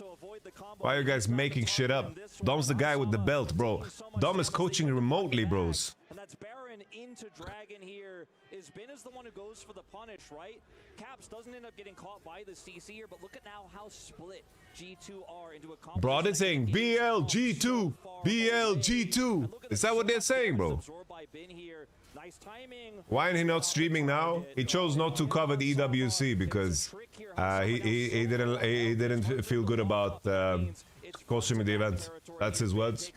Why are you guys making shit up? Dom's the guy with the belt, bro. Dom is coaching remotely, bros. And that's Baron into Dragon here. Bin is the one who goes for the punish, right? Caps doesn't end up getting caught by the CC here, but look at now how split G2 are into a combo. Bro, they're saying BLG2, BLG2. Is that what they're saying, bro? Why is he not streaming now? He chose not to cover the EWC because he didn't feel good about co-streaming the event. That's his words.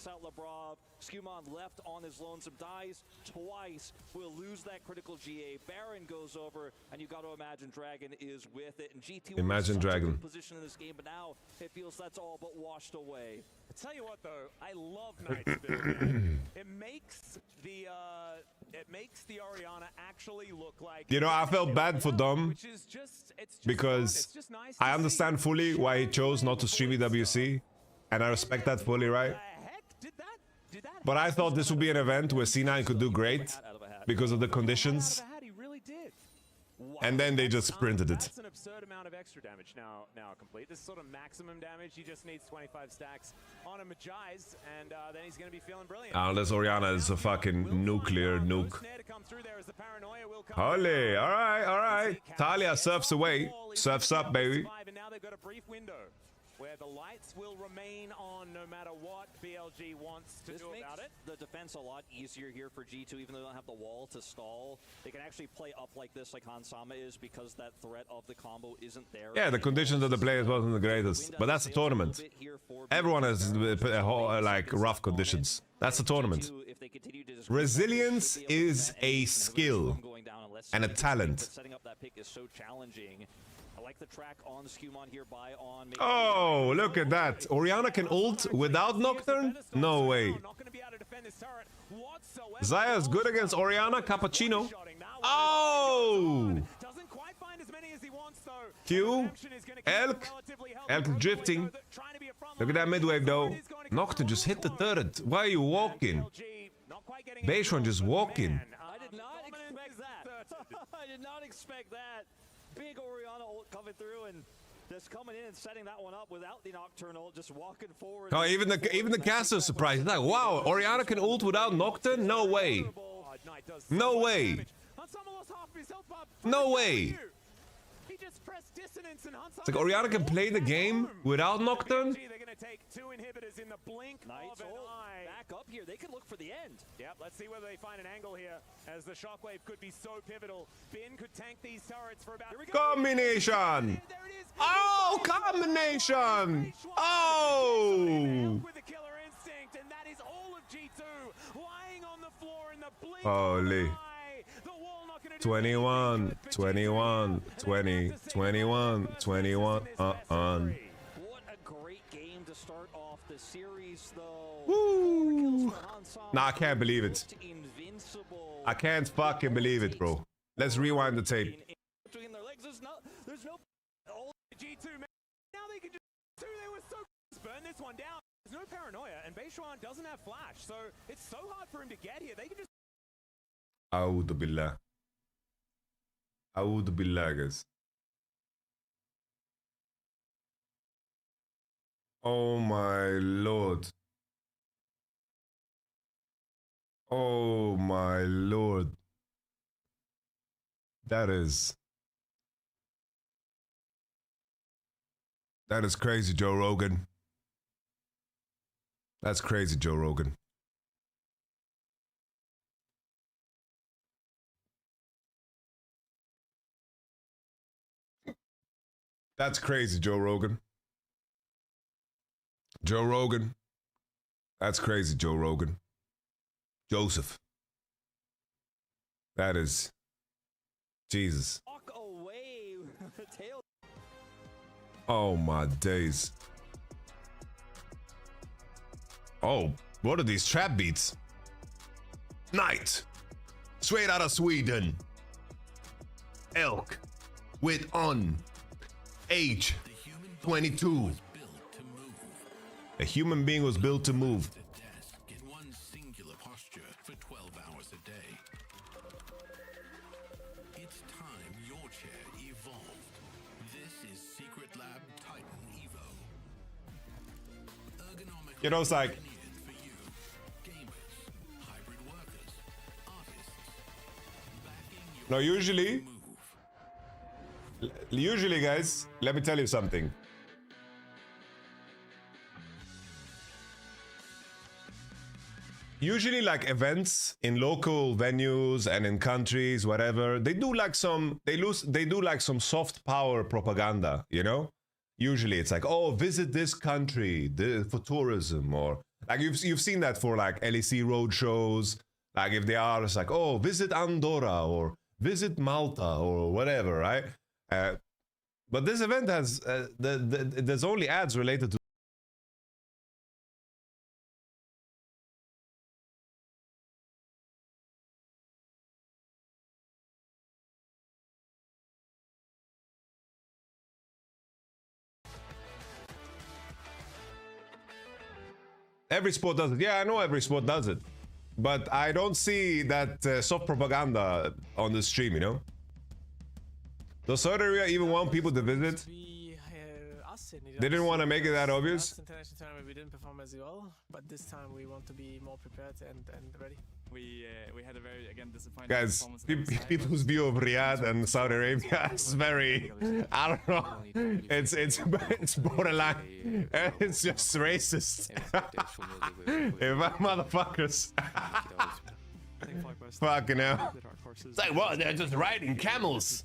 Skimon left on his lonesome, dies twice, will lose that critical GA. Baron goes over, and you got to imagine Dragon is with it. And G2 imagine Dragon position in this game, but now it feels that's all but washed away. I tell you what, though, I love Knight's build. It makes the it makes the Orianna actually look like... You know, I felt bad for Dom because I understand fully why he chose not to stream EWC, and I respect that fully, right? But I thought this would be an event where C9 could do great because of the conditions. And then they just sprinted it. That's an absurd amount of extra damage now complete. This is sort of maximum damage. He just needs 25 stacks on a Majai's, and then he's going to be feeling brilliant. Unless Orianna is a fucking nuclear nuke. Holy, alright. Talia surfs away. Surfs up, baby. And now they've got a brief window where the lights will remain on no matter what BLG wants to do about it. The defense a lot easier here for G2, even though they don't have the wall to stall. They can actually play up like this, like Hansama is, because that threat of the combo isn't there. Yeah, the conditions of the players wasn't the greatest, but that's a tournament. Everyone has like rough conditions. That's a tournament. Resilience is a skill and a talent. Setting up that pick is so challenging. I like the track on Skewmon here by on. Oh, look at that. Orianna can ult without Nocturne? No way. Xayah is good against Orianna. Cappuccino. Oh! Q. Elk. Elk drifting. Look at that mid wave though. Nocturne just hit the turret. Why are you walking? Beishwan just walking. I did not expect that. I did not expect that. Big Orianna ult coming through and just coming in and setting that one up without the Nocturnal, just walking forward. Oh, even the caster surprised. Like, wow, Orianna can ult without Nocturne? No way. No way. No way. It's like Orianna can play the game without Nocturne? Take 2 inhibitors in the blink of an eye. Back up here, they can look for the end. Yep, let's see whether they find an angle here, as the shockwave could be so pivotal. Bin could tank these turrets for about... Combination! Oh, combination! Oh! With the killer instinct, and that is all of G2 lying on the floor in the blink Holy. 21, 21, 20, 21, 21, What a great game to start off the series, though. Woo! Nah, I can't believe it. I can't fucking believe it, bro. Let's rewind the tape. Between their legs, there's no G2, man. Now they can just they were so burn this one down. There's no paranoia, and Beishwan doesn't have flash, so it's so hard for him to get here. They can just... A'udhu billah. A'udhu billah, guys. Oh my lord. Oh my lord. That is crazy, Joe Rogan. That's crazy, Joe Rogan. That's crazy, Joe Rogan. Joe Rogan. That's crazy, Joe Rogan. Joseph. That is... Jesus. Walk away. Tail. Oh my days. Oh, what are these trap beats? Knight. Straight out of Sweden. Elk. With on. Age 22. A human being was built to move. In one singular posture for 12 hours a day. It's time your chair evolved. This is Secret Lab Titan Evo. Ergonomic. You know, it's like... No, usually, guys, let me tell you something. Usually, like events in local venues and in countries, whatever, they do like some, they do like some soft power propaganda, you know? Usually, it's like, oh, visit this country for tourism, or like you've seen that for like LEC road shows. Like if they are, it's like, oh, visit Andorra or visit Malta or whatever, right? But this event has there's only ads related to Every sport does it. Yeah, I know every sport does it. But I don't see that soft propaganda on the stream, you know? Does Saudi Arabia even want people to visit? They didn't want to make it that obvious. Last international tournament we didn't perform as well, but this time we want to be more prepared and ready. We had a very disappointing Guys, performance. people's view of Riyadh and Saudi Arabia is very, I don't know, it's borderline, it's just racist. Motherfuckers. Fucking hell. It's like, what? They're just riding camels.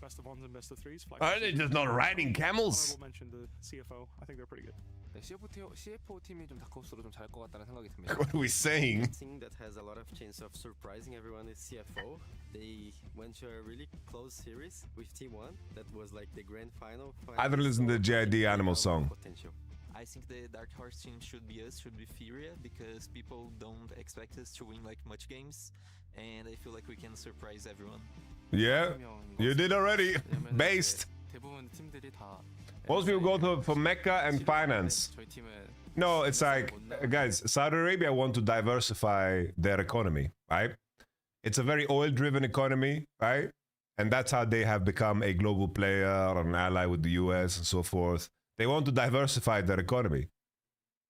Are they just not riding camels? I mentioned the CFO. I think they're pretty good. CFO 팀이 좀 다크호스로 좀 잘할 것 같다는 생각이 듭니다. What are we saying? The thing that has a lot of chance of surprising everyone is CFO. They went to a really close series with Team 1 that was like the grand final. I haven't listened to the JID Animal song. Potential. I think the Dark Horse team should be us, should be Furia, because people don't expect us to win like much games, and I feel like we can surprise everyone. Yeah, you did already. Based. Most people go for Mecca and finance. No, it's like, guys, Saudi Arabia want to diversify their economy, right? It's a very oil-driven economy, right? And that's how they have become a global player, an ally with the US and so forth. They want to diversify their economy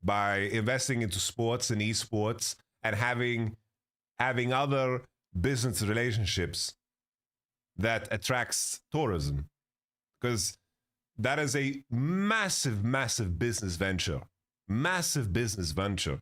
by investing into sports and esports and having other business relationships that attracts tourism, because that is a massive, massive business venture. Massive business venture.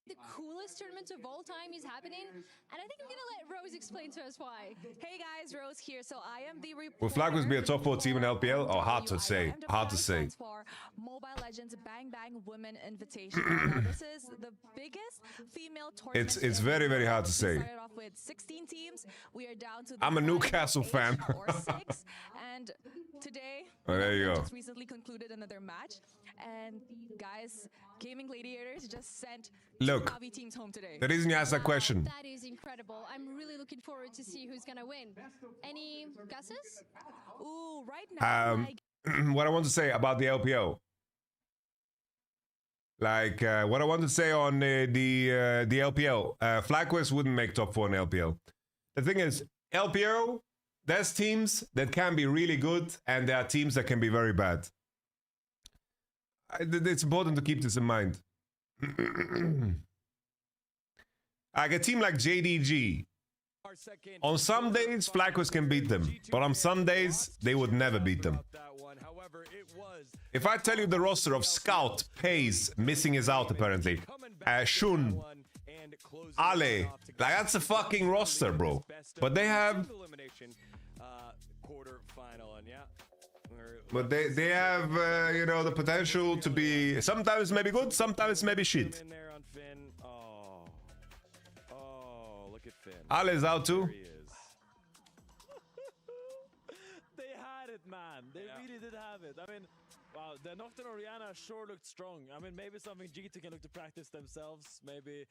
The coolest tournament of all time is happening, and I think I'm gonna let Rose explain to us why. Hey guys, Rose here. So I am the Will Flacos be a top 4 team in LPL? Oh, hard to say. Hard to say. For Mobile Legends Bang Bang Women Invitation. This is the biggest female tournament. It's very, very hard to say. We started off with 16 teams. We are down to I'm a Newcastle fan. or 6, and today there you go. just recently concluded another match, and guys, Gaming Gladiators just sent Look, Navi teams home today. the reason you asked that question. That is incredible. I'm really looking forward to see who's gonna win. Any guesses? Ooh, right now. What I want to say about the LPO. Like, what I want to say on the LPL. FlyQuest wouldn't make top 4 in LPL. The thing is, LPL, there's teams that can be really good, and there are teams that can be very bad. It's important to keep this in mind. Like a team like JDG, on some days, FlyQuest can beat them, but on some days, they would never beat them. If I tell you the roster of Scout, Pays, missing is out apparently, Shun, Ale, like that's a fucking roster, bro. But they have... But they have, you know, the potential to be sometimes maybe good, sometimes maybe shit. Ale's out too. They had it, man. They really did have it. I mean, wow, the Nocturne Oriana sure looked strong. I mean, maybe something G2 can look to practice themselves. Maybe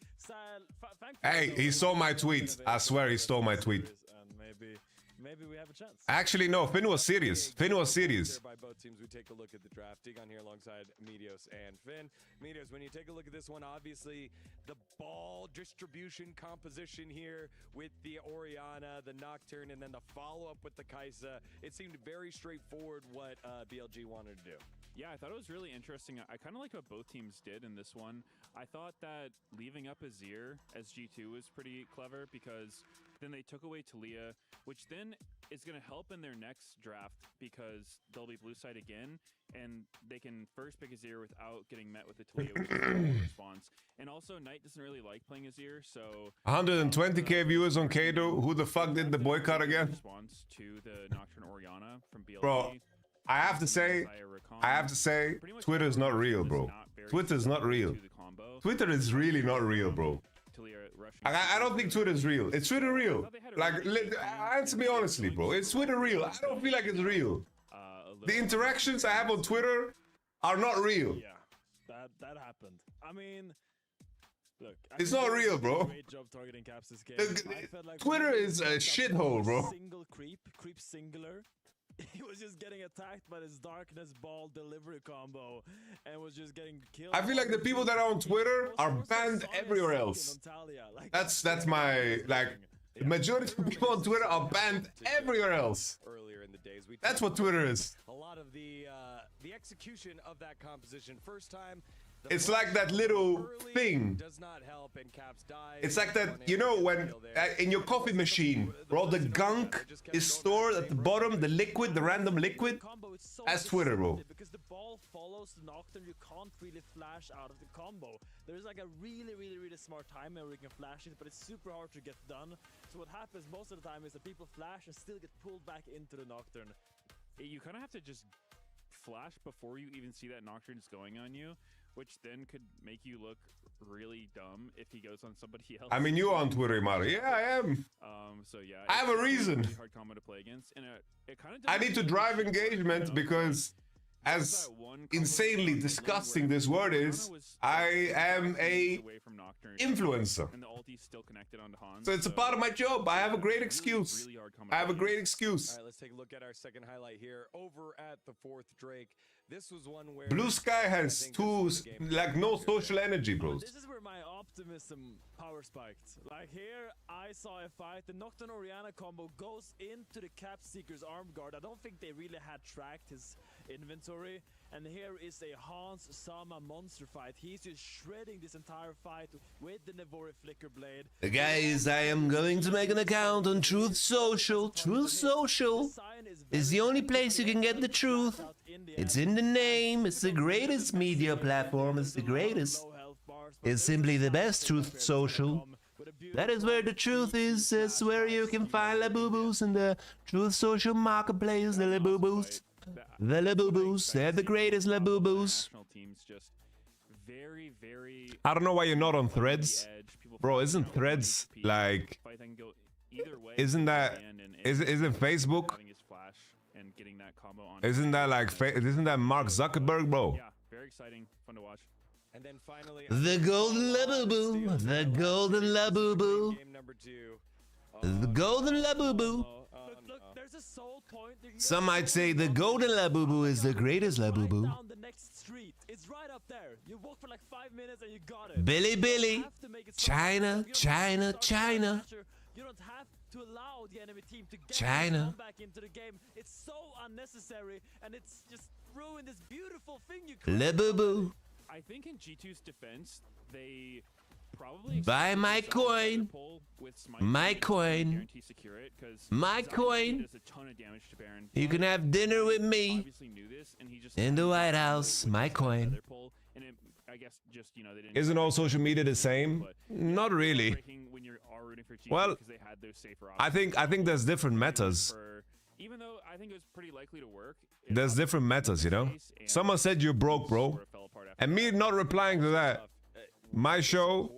Hey, he stole my tweet. I swear he stole my tweet. And maybe we have a chance. Actually, no, Finn was serious. Finn was serious. By both teams, we take a look at the draft. Dig on here alongside Meteos and Finn. Meteos, when you take a look at this one, obviously the ball distribution composition here with the Oriana, the Nocturne, and then the follow-up with the Kaisa, it seemed very straightforward what BLG wanted to do. Yeah, I thought it was really interesting. I kind of like what both teams did in this one. I thought that leaving up Azir as G2 was pretty clever, because then they took away Talia, which then is going to help in their next draft, because they'll be blue side again, and they can first pick Azir without getting met with the Talia, which is a good response. And also, Knight doesn't really like playing Azir, so... 120k viewers on Kado. Who the fuck did the boycott again? Response to the Nocturne Oriana from BLG. Bro, I have to say, Twitter's not real, bro. Twitter's not real. Twitter is really not real, bro. I don't think Twitter's real. Is Twitter real? Like, answer me honestly, bro. Is Twitter real? I don't feel like it's real. The interactions I have on Twitter are not real. Yeah, that happened. I mean, look, it's not real, bro. Great job targeting Caps this game. Twitter is a shithole, bro. Single creep singular. he was just getting attacked by this darkness ball delivery combo and was just getting killed. I feel like the people that are on Twitter are banned everywhere else. That's my like. The majority of people on Twitter are banned everywhere else. Earlier in the days, That's what Twitter is. a lot of the execution of that composition. First time. It's like that little thing. Does not help and Caps dies. It's like that, you know, when in your coffee machine, where all the gunk is stored at the bottom, the liquid, the random liquid. That's Twitter, bro. Because the ball follows the Nocturne, you can't really flash out of the combo. There's like a really smart timer where you can flash it, but it's super hard to get done. So what happens most of the time is that people flash and still get pulled back into the Nocturne. You kind of have to just flash before you even see that Nocturne's going on you, which then could make you look really dumb if he goes on somebody else. I mean, you're on Twitter, Yamato. Yeah, I am. So yeah, I have a reason. Really hard combo to play against, and it kind of. I need to drive engagement because, as insanely disgusting this word is, I am a influencer. And the ulti's still connected onto Hans. So it's a part of my job. I have a great excuse. I have a great excuse. All right, let's take a look at our second highlight here. Over at the fourth Drake. This was one where Blue Sky has like no social energy, bros. This is where my optimism power spiked. Like here, I saw a fight. The Nocturne Orianna combo goes into the Cap Seeker's arm guard. I don't think they really had tracked his inventory. And here is a Hans Sama monster fight. He's just shredding this entire fight with the Nevori Flicker Blade. Guys, I am going to make an account on Truth Social. Truth Social is the only place you can get the truth. It's in the name. It's the greatest media platform. It's the greatest. It's simply the best. Truth Social. That is where the truth is. That's where you can find Labubu's in the Truth Social marketplace. The Labubu's. The Labubu's. They're the greatest Labubu's. I don't know why you're not on Threads. Bro, isn't Threads like... Isn't that... Isn't Facebook... Isn't that like... Isn't that Mark Zuckerberg, bro? Yeah, very exciting, fun to watch. And then finally... The Golden Labubu. The Golden Labubu. The Golden Labubu. There's a sole point. Some might say the Golden Labubu is the greatest Labubu. Down the next street. It's right up there. You walk for like 5 minutes and you got it. Billy. China, China, China. You don't have to allow the enemy team to get China back into the game. It's so unnecessary and it's just ruined this beautiful thing you Labubu. I think in G2's defense, they probably buy my coin. My coin. My coin. You can have dinner with me in the White House. My coin. Isn't all social media the same? Not really. Well, I think there's different metas. Even though I think it was pretty likely to work. There's different metas, you know? Someone said you're broke, bro. And me not replying to that. My show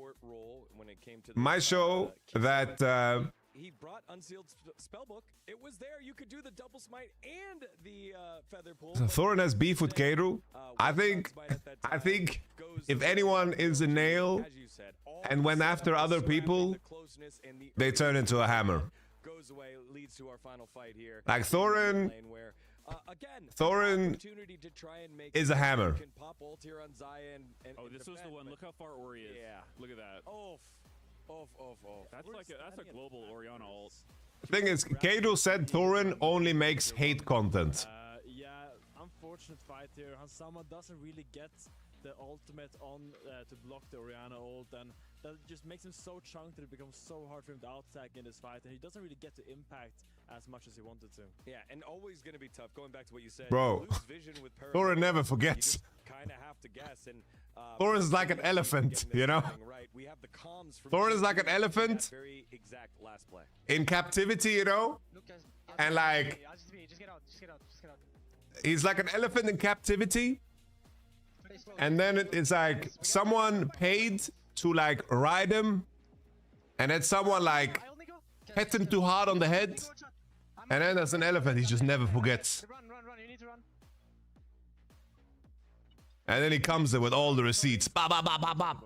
that he brought Unsealed Spellbook. It was there. You could do the double smite and the feather pull. Thorin has beef with Keiru. I think if anyone is a nail and went after other people, they turn into a hammer. Goes away, leads to our final fight here. Like Thorin is a hammer. Oh, this was the one. Look how far Ori is. Yeah. Look at that. That's a global Orianna ult. The thing is, Keiru said Thorin only makes hate content. Yeah, unfortunate fight here. Hansama doesn't really get the ultimate on to block the Orianna ult, and that just makes him so chunked that it becomes so hard for him to out-attack in this fight, and he doesn't really get to impact as much as he wanted to. Yeah, and always going to be tough. Going back to what you said, bro, Thorin never forgets. Kind of have to guess, and Thorin's like an elephant, you know? Thorin is like an elephant in captivity, you know? And like, he's like an elephant in captivity. And then it's like someone paid to like ride him, and then someone like hit him too hard on the head, and then there's an elephant he just never forgets. And then he comes there with all the receipts. Ba ba ba ba ba.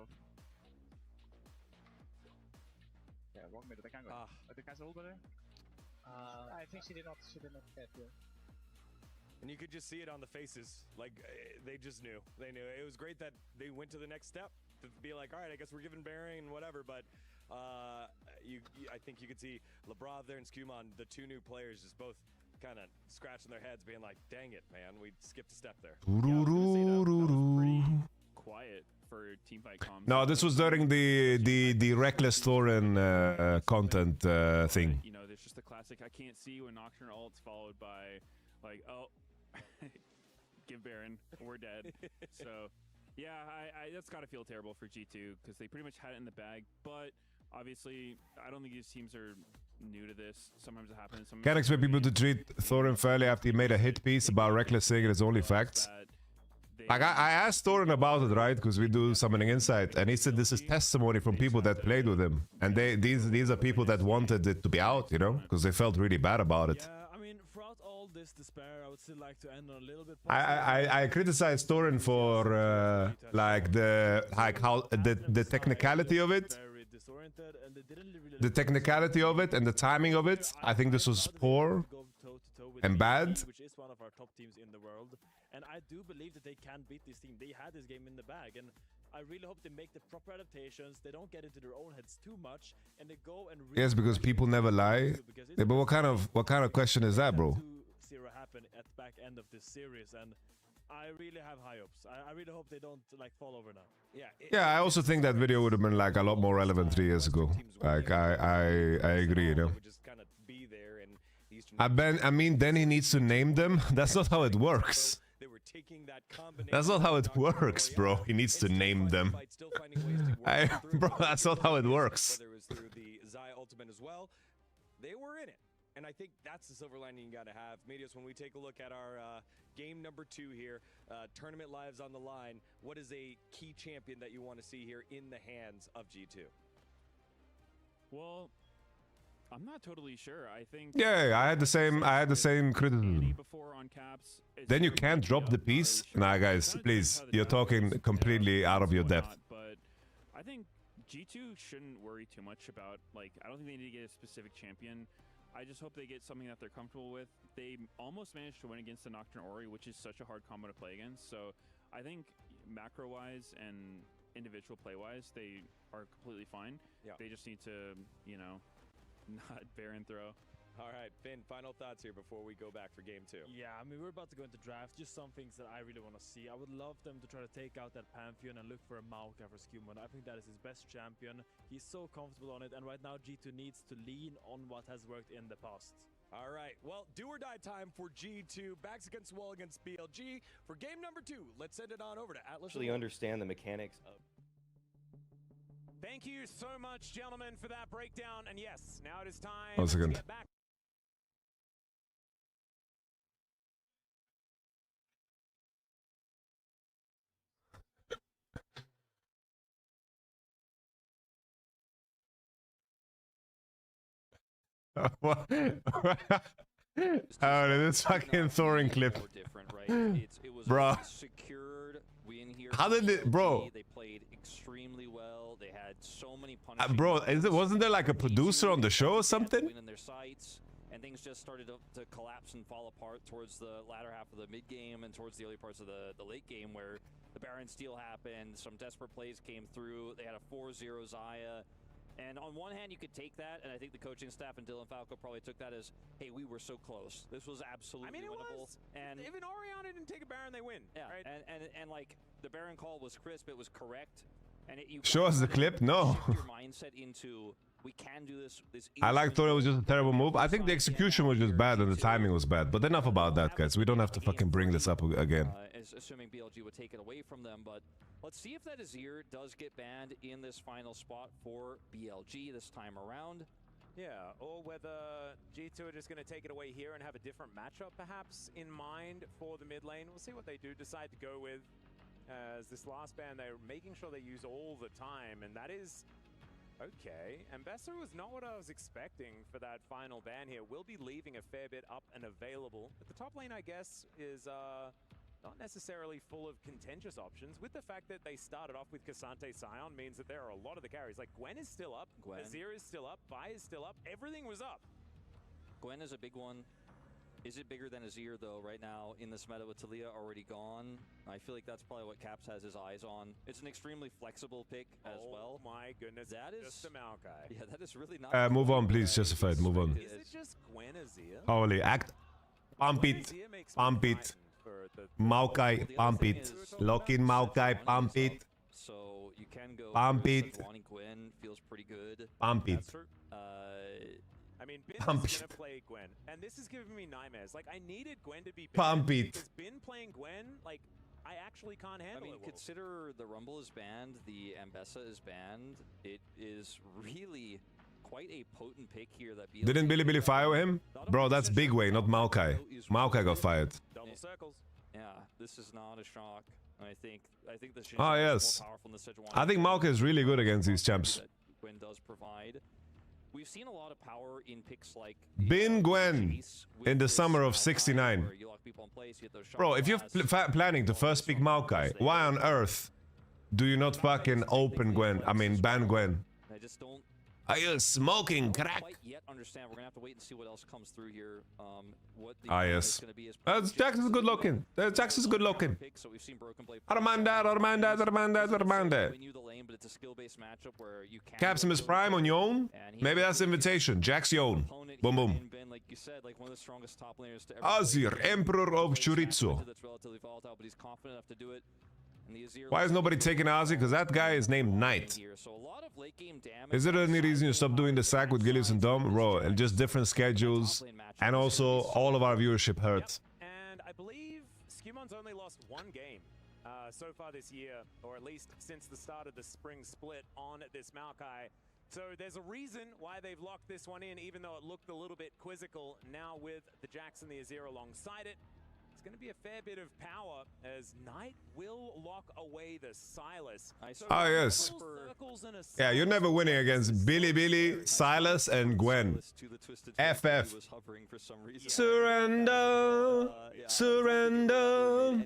I think she did not get here. And you could just see it on the faces. Like, they just knew. They knew. It was great that they went to the next step to be like, all right, I guess we're giving Baron and whatever. But I think you could see Labrav there and Skumon, the two new players, just both kind of scratching their heads, being like, dang it, man, we skipped a step there. Quiet for teamfight comms. No, this was during the Reckless Thorin content thing. You know, there's just the classic, I can't see when Nocturne ults followed by, like, oh, give Baron, we're dead. So, yeah, that's got to feel terrible for G2 because they pretty much had it in the bag. But obviously, I don't think these teams are new to this. Sometimes it happens. Can't expect people to treat Thorin fairly after he made a hit piece about Reckless saying it is only facts. Like, I asked Thorin about it, right? Because we do Summoning Insight, and he said this is testimony from people that played with him. And these are people that wanted it to be out, you know? Because they felt really bad about it. I mean, throughout all this despair, I would still like to end on a little bit. I criticized Thorin for like the technicality of it. The technicality of it and the timing of it. I think this was poor and bad. Which is one of our top teams in the world, and I do believe that they can beat this team. They had this game in the bag, and I really hope they make the proper adaptations. They don't get into their own heads too much, and they go and yes, because people never lie. Yeah, but what kind of question is that, bro? 2-0 happen at the back end of this series, and I really have high hopes. I really hope they don't like fall over now. Yeah, I also think that video would have been like a lot more relevant 3 years ago. Like I agree, you know. I mean, then he needs to name them. That's not how it works. That's not how it works, bro. He needs to name them. Bro, that's not how it works. Whether it was through the Zai ultimate as well, they were in it. And I think that's the silver lining you got to have. Medios, when we take a look at our game number 2 here, tournament lives on the line, what is a key champion that you want to see here in the hands of G2? Well, I'm not totally sure. I think yeah, I had the same criticism. Then you can't drop the piece. Nah, guys, please, you're talking completely out of your depth. But I think G2 shouldn't worry too much about, like, I don't think they need to get a specific champion. I just hope they get something that they're comfortable with. They almost managed to win against the Nocturne Ori, which is such a hard combo to play against. So I think macro-wise and individual play-wise, they are completely fine. Yeah. They just need to, you know, not Baron throw. All right, Finn, final thoughts here before we go back for game 2. Yeah, I mean, we're about to go into draft. Just some things that I really want to see. I would love them to try to take out that Pantheon and look for a Maoka for Skumon. I think that is his best champion. He's so comfortable on it, and right now G2 needs to lean on what has worked in the past. All right, well, do or die time for G2. Backs against the wall against BLG. For game number 2, let's send it on over to Atlas. Actually understand the mechanics of... Thank you so much, gentlemen, for that breakdown. And yes, now it is time 1 second. to get back. Oh, this fucking Thorin clip. Bro. How did it, bro? They played extremely well. They had so many bro, wasn't there like a producer on the show or something? in their sights, and things just started to collapse and fall apart towards the latter half of the mid game and towards the early parts of the late game, where the Baron steal happened. Some desperate plays came through. They had a 4-0 Xayah. And on one hand, you could take that, and I think the coaching staff and Dylan Falco probably took that as, hey, we were so close. This was absolutely winnable. And if an Orianna didn't take a Baron, they win. Yeah, right? and like, the Baron call was crisp, it was correct. And you Show us the clip? No. Your mindset into, we can do this. I thought it was just a terrible move. I think the execution was just bad and the timing was bad. But enough about that, guys. We don't have to fucking bring this up again. Assuming BLG would take it away from them, but let's see if that Azir does get banned in this final spot for BLG this time around. Yeah, or whether G2 are just going to take it away here and have a different matchup perhaps in mind for the mid lane. We'll see what they do decide to go with. As this last ban, they're making sure they use all the time, and that is okay. And Besser was not what I was expecting for that final ban here. We'll be leaving a fair bit up and available. But the top lane, I guess, is not necessarily full of contentious options. With the fact that they started off with Cassante Sion means that there are a lot of the carries. Like Gwen is still up, Azir is still up, Vi is still up, everything was up. Gwen is a big one. Is it bigger than Azir, though, right now in this meta with Talia already gone? I feel like that's probably what Caps has his eyes on. It's an extremely flexible pick as well. Oh my goodness, that is just a Maokai. Yeah, that is really not... Move on, please, Justified, move on. Is it just Gwen Azir? Holy, act. Pump it. Pump it. Maokai, pump it. Lock in Maokai, pump it. So you can go... Pump it. Gwen feels pretty good. Pump it. I mean, Bin Pump is it. gonna play Gwen, and this is giving me nightmares. Like, I needed Gwen to be Bin, Pump it. because Bin playing Gwen, like, I actually can't handle it. Consider the Rumble is banned, the Ambessa is banned. It is really quite a potent pick here that Didn't Billy fire him? Bro, that's Big Way, not Maokai. Maokai got fired. Double circles. Yeah, this is not a shock. I think the Shin Oh, is yes. more powerful in the Sejuani. I think Maokai is really good against these champs. That Gwen does provide. We've seen a lot of power in picks like Bin Gwen in the summer of 69. Bro, if you're planning to first pick Maokai, why on earth do you not fucking open Gwen? I mean, ban Gwen. I just don't... Are you smoking crack? quite yet understand. We're gonna have to wait and see what else comes through here. What the Ah, is yes. gonna be is Jackson's good looking. Jackson's good looking. so we've seen Broken Blade. I don't mind that, I don't mind that, I don't mind that, I don't mind that. We knew the lane, but it's a skill-based matchup where you can Capsimus Prime on your own? Maybe that's the invitation. Jack's your own. Boom, boom. like you said, like one of the strongest top laners to ever Azir, Emperor of Chorizo. that's relatively volatile, but he's confident enough to do it. And the Azir Why is nobody taking Azir? Because that guy is named Knight. so a lot of late game damage. Is there any reason you stop doing the sack with Gilius and Dom? Bro, and just different schedules. And also, all of our viewership hurts. And I believe Scumon's only lost one game so far this year, or at least since the start of the spring split on this Maokai. So there's a reason why they've locked this one in, even though it looked a little bit quizzical. Now with the Jax and the Azir alongside it, it's going to be a fair bit of power as Knight will lock away the Silas. So Ah, yes. Yeah, you're never winning against Billy, Silas, and Gwen. FF. Surrender. Surrender.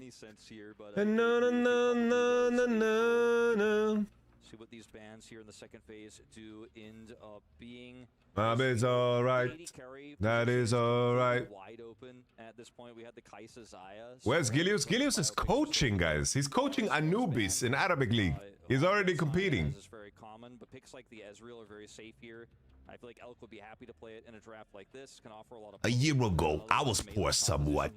No, no, no, no, no, no. See what these bans here in the second phase do end up being. It's alright. That is alright. Wide open at this point. We had the Kaisa Zaya. Where's Gilius? Gilius is coaching, guys. He's coaching Anubis in Arabic League. He's already competing. This is very common, but picks like the Ezreal are very safe here. I feel like Elk would be happy to play it in a draft like this. Can offer a lot of. A year ago, I was poor somewhat.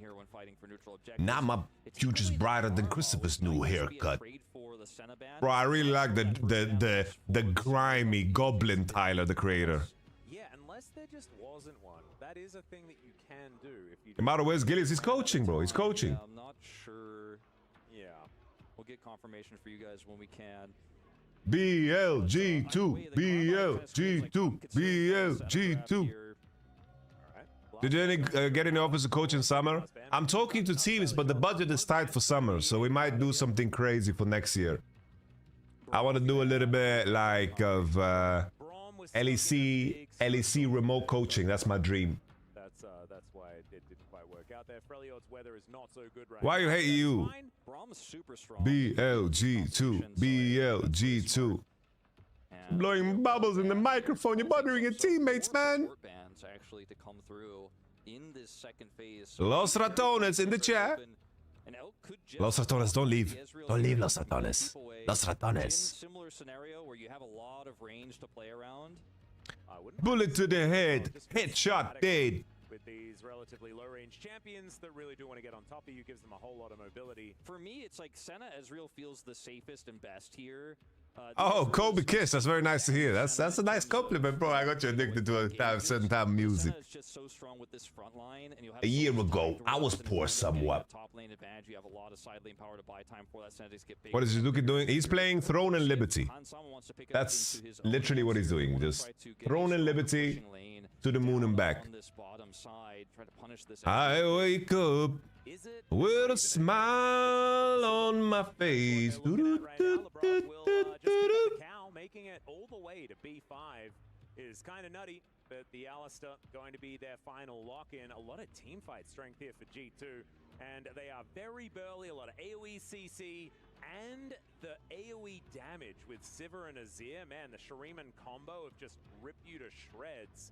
Now my future's brighter than Christopher's new haircut. Bro, I really like the grimy goblin Tyler, the creator. Yeah, unless there just wasn't one. That is a thing that you can do if you. No matter where's Gilius, he's coaching, bro. He's coaching. Yeah, I'm not sure. Yeah. We'll get confirmation for you guys when we can. BLG2, BLG2, BLG2. Did you get any offers to coach in summer? I'm talking to teams, but the budget is tight for summer, so we might do something crazy for next year. I want to do a little bit like of LEC remote coaching. That's my dream. That's why it didn't quite work out there. Freljord's weather is not so good right Why now. you hate you? Brahm's super strong. BLG2, BLG2. Blowing bubbles in the microphone. You're bothering your teammates, man. Bands actually to come through in this second phase. Los Ratones in the chat. Los Ratones, don't leave. Don't leave, Los Ratones. Los Ratones. Similar scenario where you have a lot of range to play around. Bullet to the head. Headshot dead. With these relatively low-range champions that really do want to get on top of you, gives them a whole lot of mobility. For me, it's like Senna Ezreal feels the safest and best here. Oh, Kobe Kiss. That's very nice to hear. That's a nice compliment, bro. I got you addicted to a certain type of music. Senna is just so strong with this front line, and you have A year ago, I was poor somewhat. top lane advantage. You have a lot of side lane power to buy time for that. Senna get big. What is Shizuki doing? He's playing Throne and Liberty. That's literally what he's doing. Just Throne and Liberty to the moon and back. I wake up with a smile on my face. Making it all the way to B5 is kind of nutty, but the Alistair going to be their final lock-in. A lot of team fight strength here for G2, and they are very burly, a lot of AoE CC, and the AoE damage with Sivir and Azir. Man, the Shuriman combo of just rip you to shreds.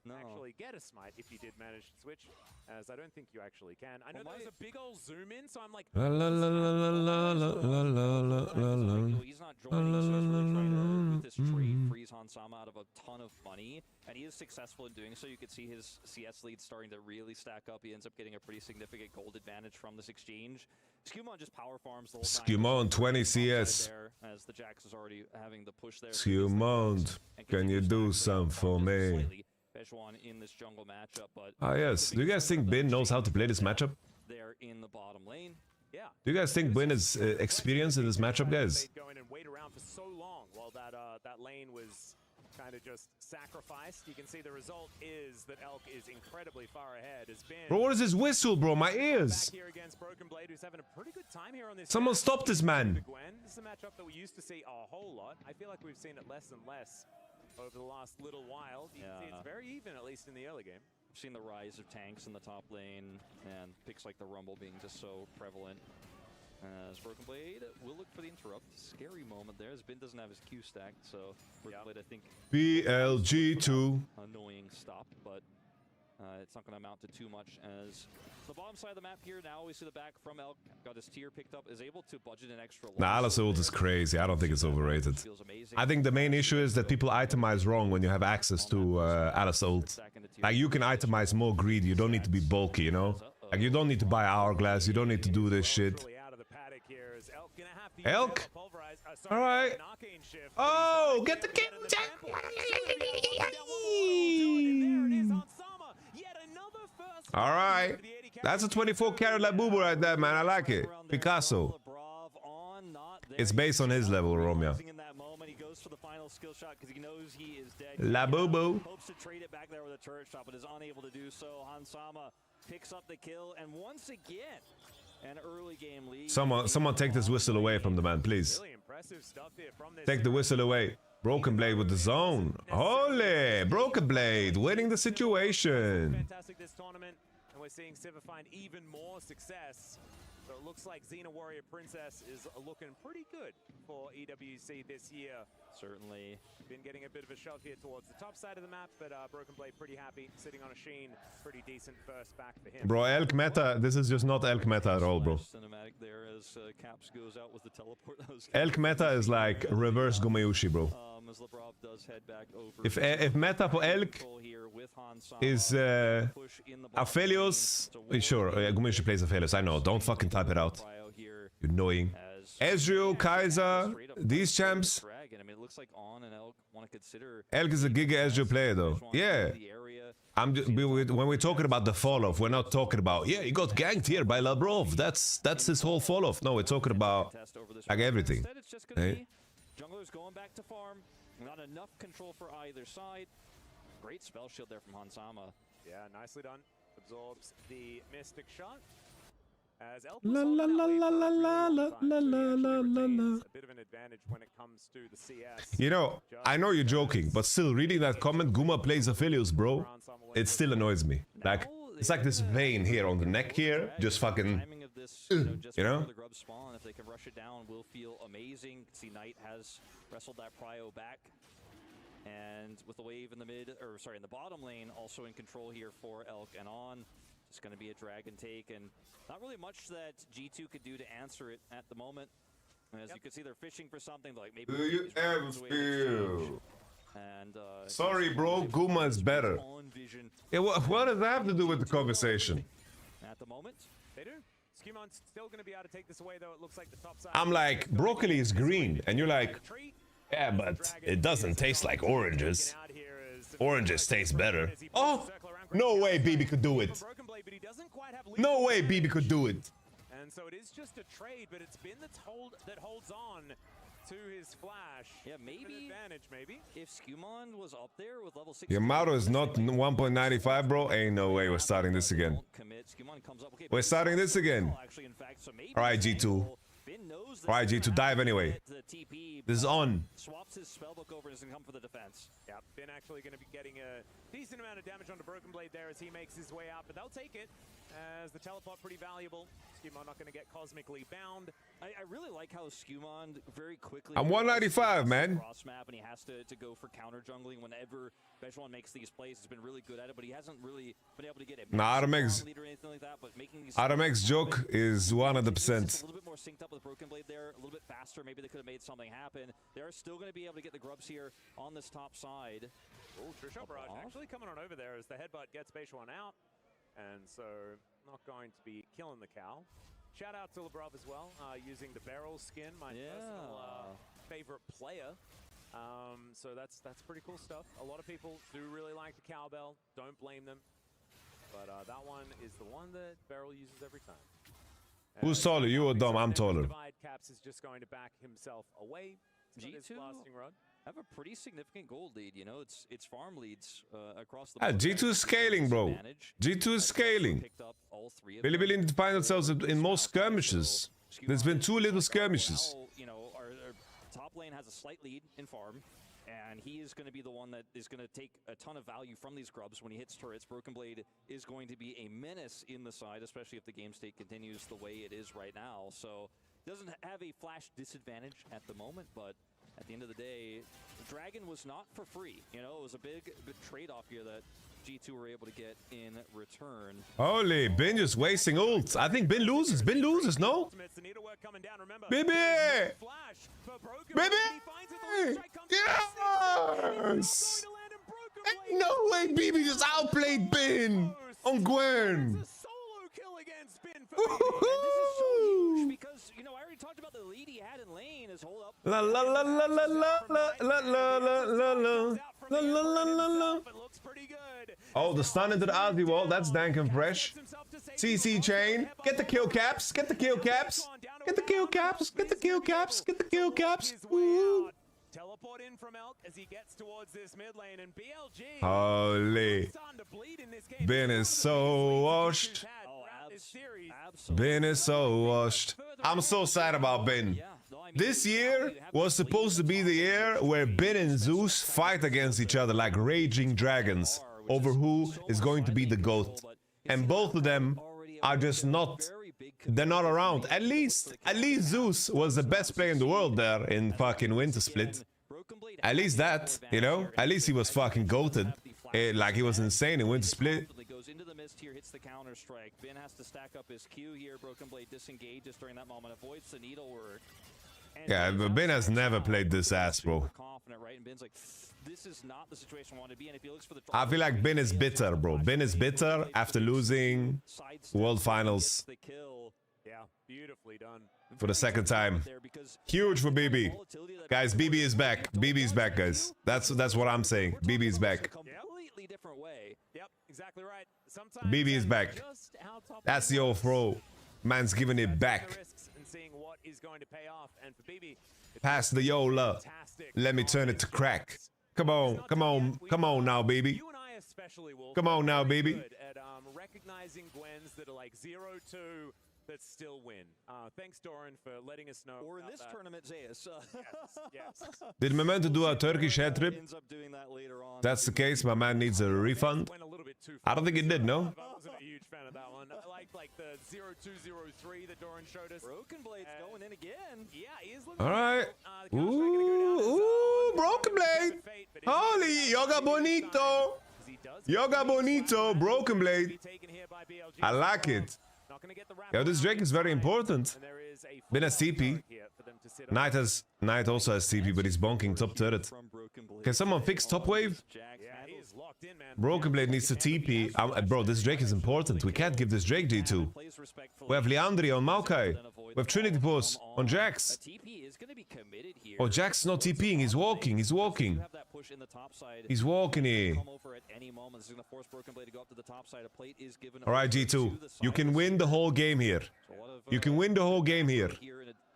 actually get a smite if you did manage to switch, as I don't think you actually can. I know there's a big old zoom in, so I'm like, La la la la la la la la la la. He's not joining, so he's really trying to, with this trade, freeze Hansama out of a ton of money, and he is successful in doing so. You can see his CS lead starting to really stack up. He ends up getting a pretty significant gold advantage from this exchange. Skirmishing just power farms the whole time. Skirmishing 20 CS. There, as the Jax is already having the push there. Skirmishing, can you do something for me? In this jungle matchup, but Ah yes. Do you guys think Bin knows how to play this matchup? they're in the bottom lane. Yeah. Do you guys think Bin is experienced in this matchup, guys? Go in and wait around for so long while that lane was kind of just sacrificed. You can see the result is that Elk is incredibly far ahead. Has been. Bro, what is this whistle, bro? My ears. Back here against Broken Blade, who's having a pretty good time here on this. Someone stop this man. This is a matchup that we used to see a whole lot. I feel like we've seen it less and less over the last little while. You can see it's very even, at least in the early game. We've seen the rise of tanks in the top lane and picks like the Rumble being just so prevalent. As Broken Blade will look for the interrupt. Scary moment there, as Bin doesn't have his Q stacked, so Broken Blade, I think, BLG2. annoying stop, but it's not going to amount to too much. As the bottom side of the map here, now we see the back from Elk, got his tier picked up, is able to budget an extra. Nah, Alice ult is crazy. I don't think it's overrated. I think the main issue is that people itemize wrong when you have access to Alice ult. Like, you can itemize more greedy. You don't need to be bulky, you know? Like, you don't need to buy Hourglass. You don't need to do this shit. Elk? Alright. Oh, get the king! Alright. That's a 24 karat Labubu right there, man. I like it. Picasso. It's based on his level, Romeo. Labubu. Hopes to trade it back there with a turret shot, but is unable to do so. Hansama picks up the kill, and once again, an early game lead. Someone take this whistle away from the man, please. Take the whistle away. Broken Blade with the zone. Holy! Broken Blade winning the situation. Fantastic this tournament, and we're seeing Sivir find even more success. So it looks like Xena Warrior Princess is looking pretty good for EWC this year. Certainly. Been getting a bit of a shove here towards the top side of the map, but Broken Blade pretty happy, sitting on a Sheen. Pretty decent first back for him. Bro, Elk meta, this is just not Elk meta at all, bro. Cinematic there as Caps goes out with the teleport. Elk meta is like reverse Gumayushi, bro. As Lebrov does head back over. If meta for Elk is Aphelios, sure, Gumayushi plays Aphelios, I know, don't fucking type it out. You're annoying. Ezreal, Kaiser, these champs. Elk is a giga Ezreal player though. Yeah. When we're talking about the fall off, we're not talking about, yeah, he got ganked here by Labrov. That's his whole fall off. No, we're talking about like everything. Hey? Jungler's going back to farm. Not enough control for either side. Great spell shield there from Hansama. Yeah, nicely done. Absorbs the Mystic shot. As Elk la la la la la la la la la la. A bit of an advantage when it comes to the CS. You know, I know you're joking, but still, reading that comment, Guma plays Aphelios, bro, it still annoys me. Like, it's like this vein here on the neck here, just fucking, you know? The grub spawn, if they can rush it down, will feel amazing. See, Knight has wrestled that prio back. And with the wave in the in the bottom lane, also in control here for Elk and On. It's going to be a dragon take, and not really much that G2 could do to answer it at the moment. As you can see, they're fishing for something like maybe. Do you ever feel? And sorry, bro, Guma is better. Yeah, what does that have to do with the conversation? At the moment, they do. Skirmishing's still going to be able to take this away, though. It looks like the top side. I'm like, broccoli is green, and you're like, yeah, but it doesn't taste like oranges. Oranges taste better. Oh, no way BB could do it. No way BB could do it. And so it is just a trade, but it's been that holds on to his flash. Yeah, maybe advantage, maybe. If Skirmishing was up there with level 6. Yamato is not 1.95, bro. Ain't no way we're starting this again. We're starting this again. Alright, G2. Alright, G2, dive anyway. This is on. Swaps his spellbook over and is going to come for the defense. Yeah, Bin actually going to be getting a decent amount of damage onto Broken Blade there as he makes his way out, but they'll take it. as the teleport pretty valuable. Skewmon not going to get cosmically bound. I really like how Skewmon very quickly... I'm 195, man. Cross map, and he has to go for counter jungling whenever Bejuan makes these plays. He's been really good at it, but he hasn't really been able to get it. Nah, RMX joke is 100%. A little bit more synced up with Broken Blade there, a little bit faster. Maybe they could have made something happen. They're still going to be able to get the grubs here on this top side. Oh, Trishul Barrage actually coming on over there as the headbutt gets Bejuan out. And so not going to be killing the cow. Shout out to Lebrov as well, using the barrel skin, my personal favorite player. So that's pretty cool stuff. A lot of people do really like the cowbell. Don't blame them. But that one is the one that Beryl uses every time. Who's taller, you or Dom? I'm taller. Divide Caps is just going to back himself away. G2 have a pretty significant gold lead, you know, it's farm leads across the board. G2 is scaling, bro. G2 is scaling. Billy need to find themselves in more skirmishes. There's been 2 little skirmishes. You know, our top lane has a slight lead in farm, and he is going to be the one that is going to take a ton of value from these grubs when he hits turrets. Broken Blade is going to be a menace in the side, especially if the game state continues the way it is right now. So, doesn't have a flash disadvantage at the moment, but at the end of the day, the Dragon was not for free. You know, it was a big trade-off here that G2 were able to get in return. Holy, Bin just wasting ults. I think Bin loses. Bin loses, no? Baby! Baby! Yes! Ain't no way BB just outplayed Bin on Gwen. Because, you know, I already talked about the lead he had in lane. His hold up. La la la la la la la la la la la la la la la. Oh, the stun into the Aussie wall. That's dank and fresh. CC chain. Get the kill caps. Get the kill caps. Get the kill caps. Get the kill caps. Get the kill caps. Woo. Teleport in from Elk as he gets towards this mid lane, and BLG. Holy. Ben is so washed. Ben is so washed. I'm so sad about Ben. This year was supposed to be the year where Ben and Zeus fight against each other like raging dragons over who is going to be the GOAT. And both of them are just not, they're not around. At least Zeus was the best player in the world there in fucking Winter Split. At least that, you know? At least he was fucking GOATed. Like he was insane in Winter Split. Goes into the mist here, hits the counter strike. Ben has to stack up his Q here. Broken Blade disengages during that moment, avoids the needlework. Yeah, but Ben has never played this ass, bro. Confident, right? And Ben's like, this is not the situation I want to be in. If he looks for the I feel like Ben is bitter, bro. Ben is bitter after losing World Finals. Yeah, beautifully done. For the second time. Huge for BB. Guys, BB is back. BB is back, guys. That's what I'm saying. BB is back. Completely different way. Yep, exactly right. Sometimes BB is back. That's the old throw. Man's giving it back. And seeing what is going to pay off. And for BB, pass the Yola. Let me turn it to crack. Come on, come on, come on now, baby. You and I especially will. Come on now, baby. At recognizing Gwens that are like 0-2 that still win. Thanks, Doran, for letting us know. Or in this tournament, Zeus. Yes. Did Memento do a Turkish head trip? Ends up doing that later on. That's the case. My man needs a refund. I don't think he did, no? I wasn't a huge fan of that one. I like the 0-2-0-3 that Doran showed us. Broken Blade's going in again. Yeah, he is looking. All right. Ooh, Broken Blade. Holy, Yoga Bonito. Yoga Bonito, Broken Blade. I like it. Yo, this Drake is very important. Ben has TP. Knight also has TP, but he's bonking top turret. Can someone fix top wave? Broken Blade needs to TP. Bro, this Drake is important. We can't give this Drake G2. We have Leandri on Maokai. We have Trinity Pulse on Jax. Oh, Jax is not TPing. He's walking. He's walking. He's walking here. Alright, G2. You can win the whole game here. You can win the whole game here.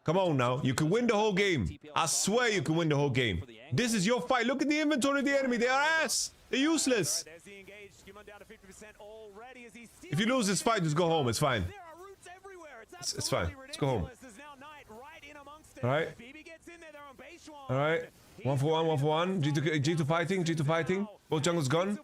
Come on now. You can win the whole game. I swear you can win the whole game. This is your fight. Look at the inventory of the enemy. They are ass. They're useless. If you lose this fight, just go home. It's fine. It's fine. Let's go home. Alright. Alright. 1 for 1, 1 for 1. G2 fighting. G2 fighting. Both jungles gone.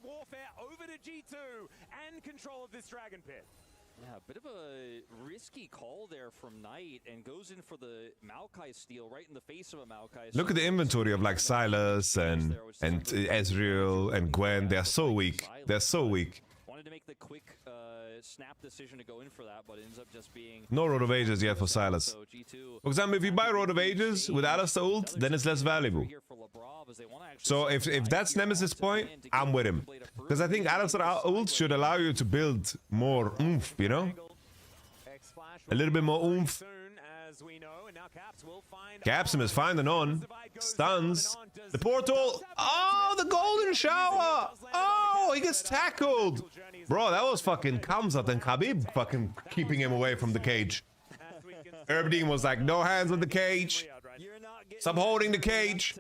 Yeah, a bit of a risky call there from Knight, and goes in for the Maokai steal right in the face of a Maokai. Look at the inventory of like Silas and Ezreal and Gwen. They're so weak. They're so weak. Wanted to make the quick snap decision to go in for that, but ends up just being No Road of Ages yet for Silas. For example, if you buy Road of Ages with Alistar ult, then it's less valuable. So if that's Nemesis point, I'm with him. Because I think Alistar ult should allow you to build more oomph, you know? A little bit more oomph. Capsum is finding on. Stuns. The portal. Oh, the golden shower. Oh, he gets tackled. Bro, that was fucking Kamzat and Khabib fucking keeping him away from the cage. Herbdine was like, no hands on the cage. Stop holding the cage.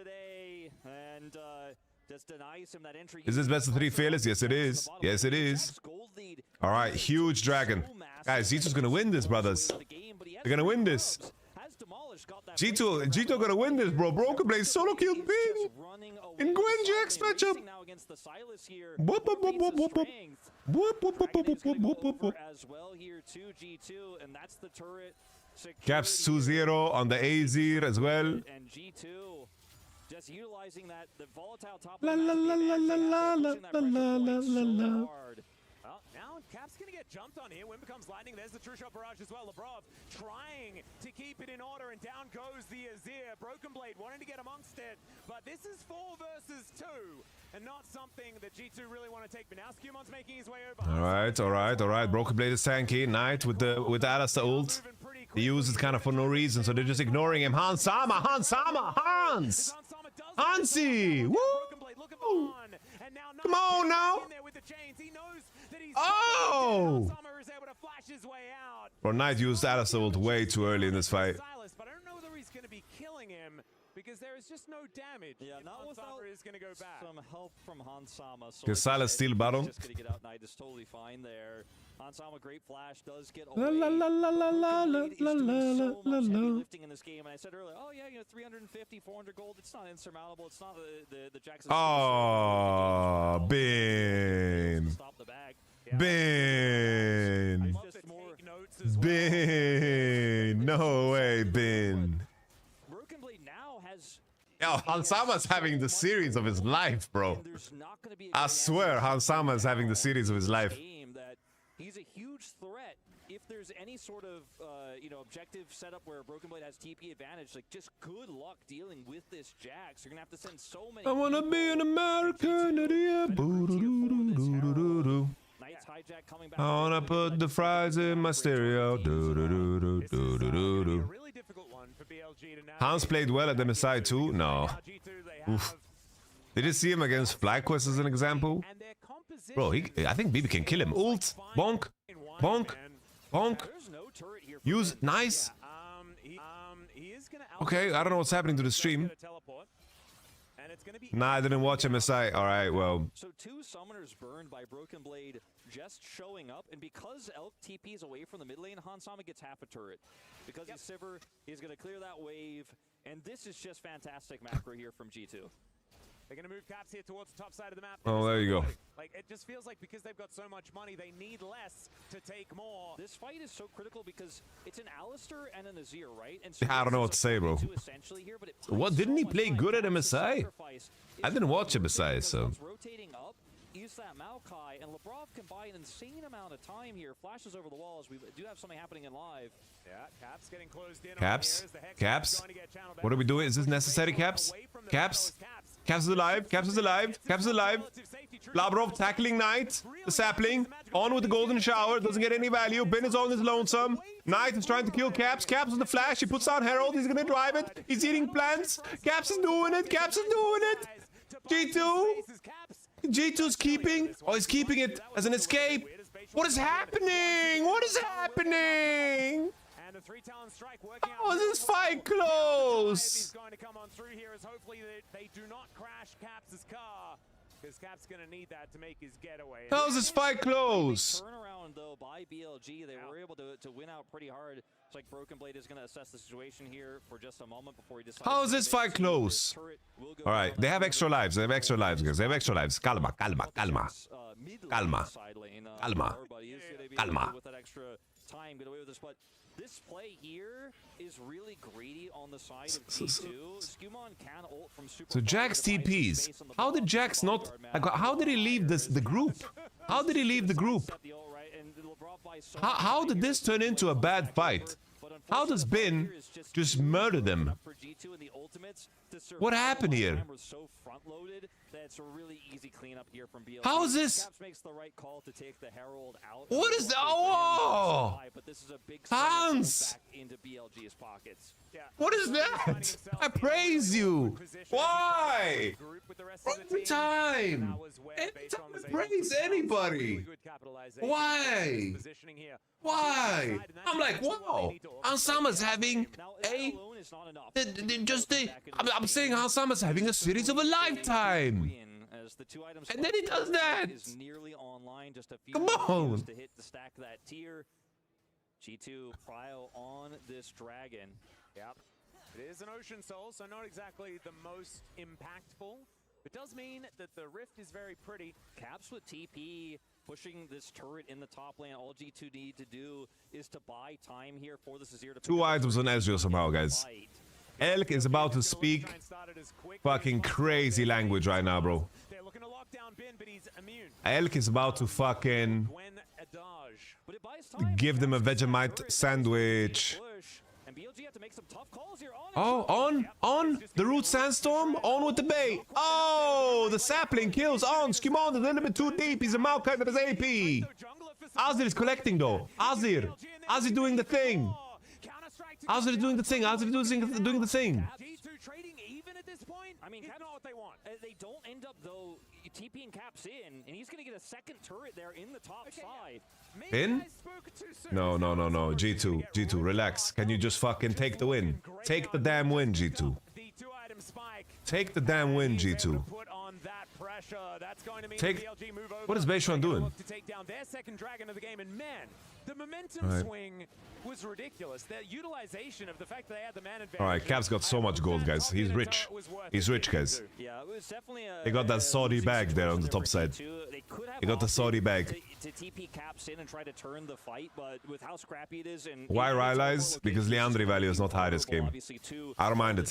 Is this best of 3 fearless? Yes, it is. Yes, it is. All right, huge dragon. Guys, G2's gonna win this, brothers. They're gonna win this. G2 gonna win this, bro. Broken Blade solo killed Pin in Gwen GX matchup. Whoop, whoop, whoop, whoop, whoop, whoop. Whoop, whoop, whoop, whoop, whoop, whoop, whoop, whoop. Caps 2-0 on the Azir as well. Just utilizing that, the volatile top la la la la la la la la la la. Well, now Cap's gonna get jumped on here. When becomes lightning, there's the true shot barrage as well. Labrov trying to keep it in order, and down goes the Azir. Broken Blade wanting to get amongst it, but this is 4 versus 2, and not something that G2 really want to take. But now Scumon's making his way over. All right. Broken Blade is tanky. Knight with the Alistar ult. He uses kind of for no reason, so they're just ignoring him. Hans! Hansi! Woo! Come on now! Oh! Bro, Knight used Alistar ult way too early in this fight. But I don't know whether he's going to be killing him, because there is just no damage. Yeah, not without is going to go back. Some help from Hansama. So Because Silas steal bottom. Just going to get out. Knight is totally fine there. Hansama, great flash, does get La away. la la la la la la la la la la. Lifting in this game, and I said earlier, oh yeah, 350, 400 gold. It's not insurmountable. It's not the Jackson. Oh, Bin. Stop the bag. Bin. Bin. No way, Bin. Broken Blade now has. Yo, Hansama's having the series of his life, bro. I swear, Hansama's having the series of his life. He's a huge threat. If there's any sort of objective setup where Broken Blade has TP advantage, like just good luck dealing with this Jax. You're gonna have to send so many. I wanna be an American idiot. Knight's hijack coming back. I wanna put the fries in my stereo. Hans played well at MSI too. No. Oof. Did you see him against FlyQuest as an example? Bro, I think BB can kill him. Ult, bonk, bonk, bonk. Use, nice. Okay, I don't know what's happening to the stream. Nah, I didn't watch MSI. All right, well. So 2 summoners burned by Broken Blade just showing up, and because Elk TP's away from the mid lane, Hansama gets half a turret. Because he's Sivir, he's going to clear that wave, and this is just fantastic macro here from G2. They're going to move Caps here towards the top side of the map. Oh, there you go. Like, it just feels like because they've got so much money, they need less to take more. This fight is so critical because it's an Alistar and an Azir, right? And so I don't know what to say, bro. What, didn't he play good at MSI? I didn't watch MSI, so. Rotating up, use that Maokai, and Labrov can buy an insane amount of time here. Flashes over the walls. We do have something happening in live. Yeah, Caps getting closed in. Caps? Caps? What are we doing? Is this necessary, Caps? Caps? Caps is alive. Caps is alive. Caps is alive. Labrov tackling Knight. The sapling. On with the golden shower. Doesn't get any value. Bin is on his lonesome. Knight is trying to kill Caps. Caps with the flash. He puts out Herald. He's gonna drive it. He's eating plants. Caps is doing it. Caps is doing it. G2. G2's keeping. Oh, he's keeping it as an escape. What is happening? What is happening? Oh, this fight close. Going to come on through here as hopefully they do not crash Caps' car, because Caps going to need that to make his getaway. How is this fight close? Turnaround though by BLG, they were able to win out pretty hard. It's like Broken Blade is going to assess the situation here for just a moment before he decides. How is this fight close? All right, they have extra lives. They have extra lives, guys. They have extra lives. Calma, calma, calma. Calma. Calma. Calma. with that extra time get away with this, but this play here is really greedy on the side of G2. Skirmishing can ult from super. So Jax TPs. How did Jax not? Like, how did he leave the group? How did he leave the group? How did this turn into a bad fight? How does Bin just murder them? What happened here? How is this? What is that? Oh! Hans! What is that? I praise you. Why? Every time. Every time I praise anybody. Why? Why? I'm like, wow. Hansama's having a... I'm saying Hansama's having a series of a lifetime. And then he does that. Come on. G2 prio on this dragon. Yep. It is an Ocean Soul, so not exactly the most impactful. It does mean that the Rift is very pretty. Caps with TP pushing this turret in the top lane. All G2 need to do is to buy time here for this Azir to 2 items on Ezreal somehow, guys. Elk is about to speak fucking crazy language right now, bro. Elk is about to fucking give them a Vegemite sandwich. Oh, on the root sandstorm, on with the bait. Oh, the sapling kills on. Skirmishing a little bit too deep. He's a Maokai with his AP. Azir is collecting though. Azir doing the thing. Azir doing the thing. Azir doing the thing. I mean, Caps know what they want. They don't end up though TPing Caps in, and he's gonna get a second turret there in the top side. In? No. G2, relax. Can you just fucking take the win? Take the damn win, G2. Take the damn win, G2. Take... What is Beishuan doing? The momentum swing was ridiculous. The utilization of the fact that they had the man advantage. Alright, Caps got so much gold, guys. He's rich. He's rich, guys. Yeah, it was definitely They got that Saudi bag there on the top side. They got the Saudi bag. To TP Caps in and try to turn the fight, but with how scrappy it is and Why Rylai's? Because Liandry value is not high this game. I don't mind it.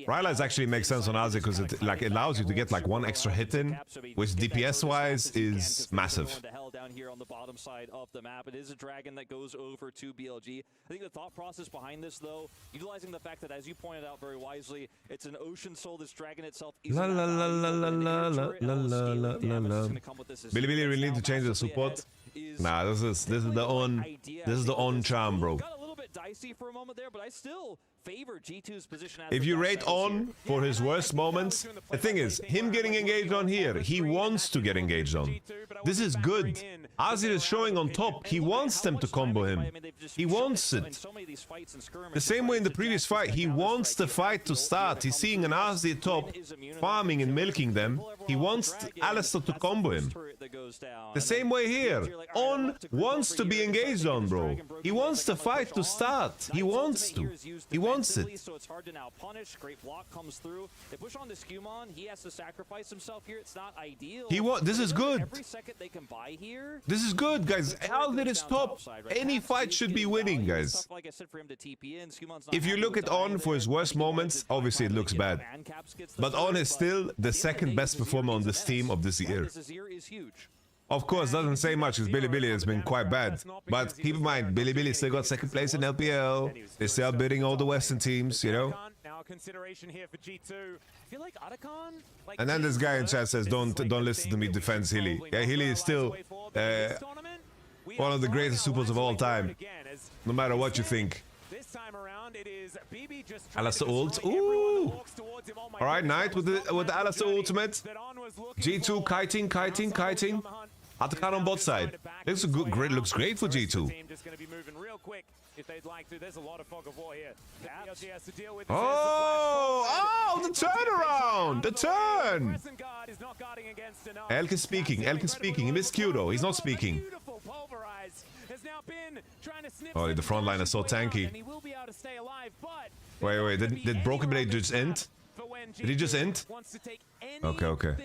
Rylai's actually makes sense on Azir because it allows you to get like one extra hit in, which DPS wise is massive. Down here on the bottom side of the map. It is a dragon that goes over to BLG. I think the thought process behind this, though, utilizing the fact that, as you pointed out very wisely, it's an Ocean Soul. This dragon itself is la la la la la la la la la la. Billy really need to change the support. Nah, this is the on charm, bro. Got a little bit dicey for a moment there, but I still favor G2's position. If you rate on for his worst moments, the thing is, him getting engaged on here, he wants to get engaged on. This is good. Azir is showing on top. He wants them to combo him. He wants it. The same way in the previous fight, he wants the fight to start. He's seeing an Azir top farming and milking them. He wants Alistar to combo him. The same way here. On wants to be engaged on, bro. He wants the fight to start. He wants to. He wants it. So it's hard to now punish. Great block comes through. They push on to Skirmishing. He has to sacrifice himself here. It's not ideal. This is good. Every second they can buy here. This is good, guys. Aldir is top. Any fight should be winning, guys. If you look at On for his worst moments, obviously it looks bad. But On is still the second best performer on this team of this year. Of course, doesn't say much because Billy has been quite bad. But keep in mind, Billy still got second place in LPL. They're still beating all the Western teams, you know? Consideration here for G2. I feel like YamatoCannon, and then this guy in chat says, don't listen to me defend Hilly. Yeah, Hilly is still one of the greatest supers of all time. No matter what you think. Alistar ult. Ooh! Alright, Knight with the Alistar ultimate. G2 kiting. YamatoCannon on bot side. Looks great. Looks great for G2. Oh, the turnaround! The turn! Elk is speaking. He missed Q though. He's not speaking. Oh, the front line is so tanky. Wait. Did Broken Blade just end? Did he just end? Okay.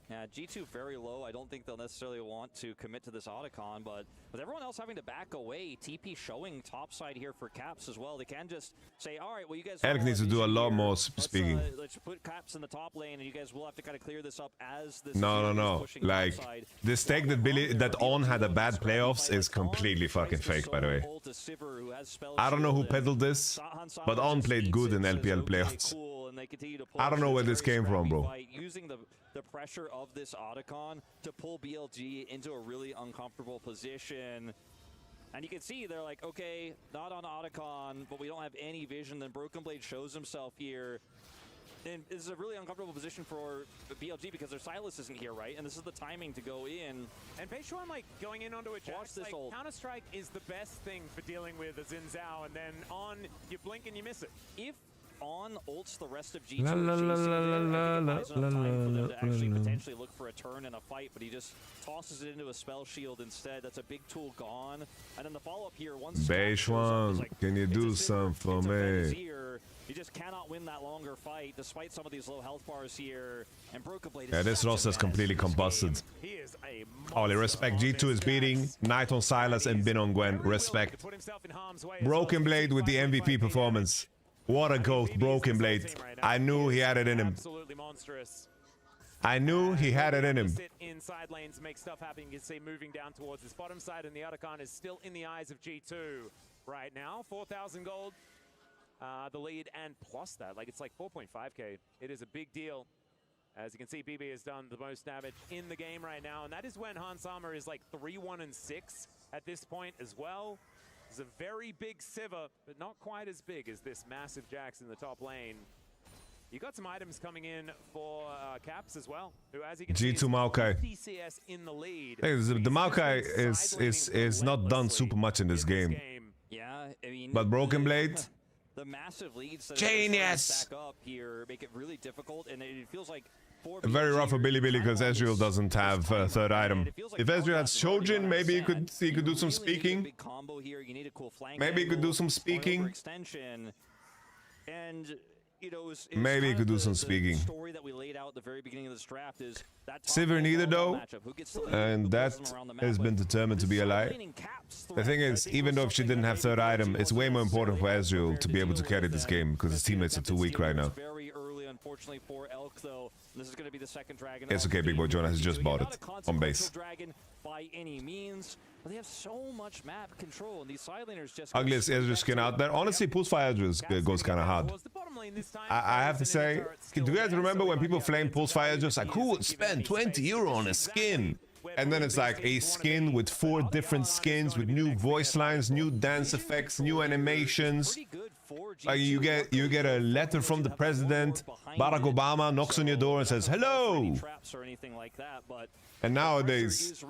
Yeah, G2 very low. I don't think they'll necessarily want to commit to this Otacon, but with everyone else having to back away, TP showing topside here for Caps as well. They can just say, all right, well, you guys... Eric needs to do a lot more speaking. Let's put Caps in the top lane, and you guys will have to kind of clear this up as this... No. Like, this take that On had a bad playoffs is completely fucking fake, by the way. I don't know who peddled this, but On played good in LPL playoffs. I don't know where this came from, bro. Using the pressure of this Otacon to pull BLG into a really uncomfortable position. And you can see they're like, okay, not on Otacon, but we don't have any vision. Then Broken Blade shows himself here. And this is a really uncomfortable position for BLG because their Silas isn't here, right? And this is the timing to go in. And Peishuan, like, going in onto a Jax, like, Counter-Strike is the best thing for dealing with a Xin Zhao, and then On, you blink and you miss it. If On ults the rest of G2 to actually potentially look for a turn in a fight, but he just tosses it into a spell shield instead. That's a big tool gone. And then the follow-up here, once Peishuan, can you do something for me? You just cannot win that longer fight despite some of these low health bars here. And Broken Blade is Yeah, this roster's completely combusted. Holy respect. G2 is beating Knight on Silas and Bin on Gwen. Respect. Broken Blade with the MVP performance. What a goat, Broken Blade. I knew he had it in him. Absolutely monstrous. I knew he had it in him. Sit in side lanes to make stuff happen. You can see moving down towards this bottom side, and the Otacon is still in the eyes of G2 right now. 4,000 gold, the lead, and plus that, like, it's like 4.5k. It is a big deal. As you can see, BB has done the most damage in the game right now, and that is when Hans Sommer is like 3-1-6 at this point as well. It's a very big Sivir, but not quite as big as this massive Jax in the top lane. You got some items coming in for Caps as well, who, as you can see, G2 Maokai. DCS in the lead. Hey, the Maokai is not done super much in this game. Yeah, I mean, but Broken Blade, the massive leads that genius. Back up here make it really difficult, and it feels like very rough for Billy because Ezreal doesn't have third item. If Ezreal had Shojin, maybe he could do some speaking. Maybe he could do some speaking. And you know, maybe he could do some speaking. Story that we laid out at the very beginning of this draft is that Sivir neither though, and that has been determined to be a lie. The thing is, even though if she didn't have third item, it's way more important for Ezreal to be able to carry this game because his teammates are too weak right now. Very early, unfortunately, for Elk, though. This is going to be the second dragon. It's okay, Big Boy Jonas has just bought it on base. Dragon by any means, but they have so much map control, and these side laners just ugliest Ezreal skin out there. Honestly, Pulsefire Ezreal goes kind of hard. I have to say, do you guys remember when people flame Pulsefire Ezreal? Like, who would spend 20 euro on a skin? And then it's like a skin with 4 different skins with new voice lines, new dance effects, new animations. Like you get a letter from the president. Barack Obama knocks on your door and says hello. And nowadays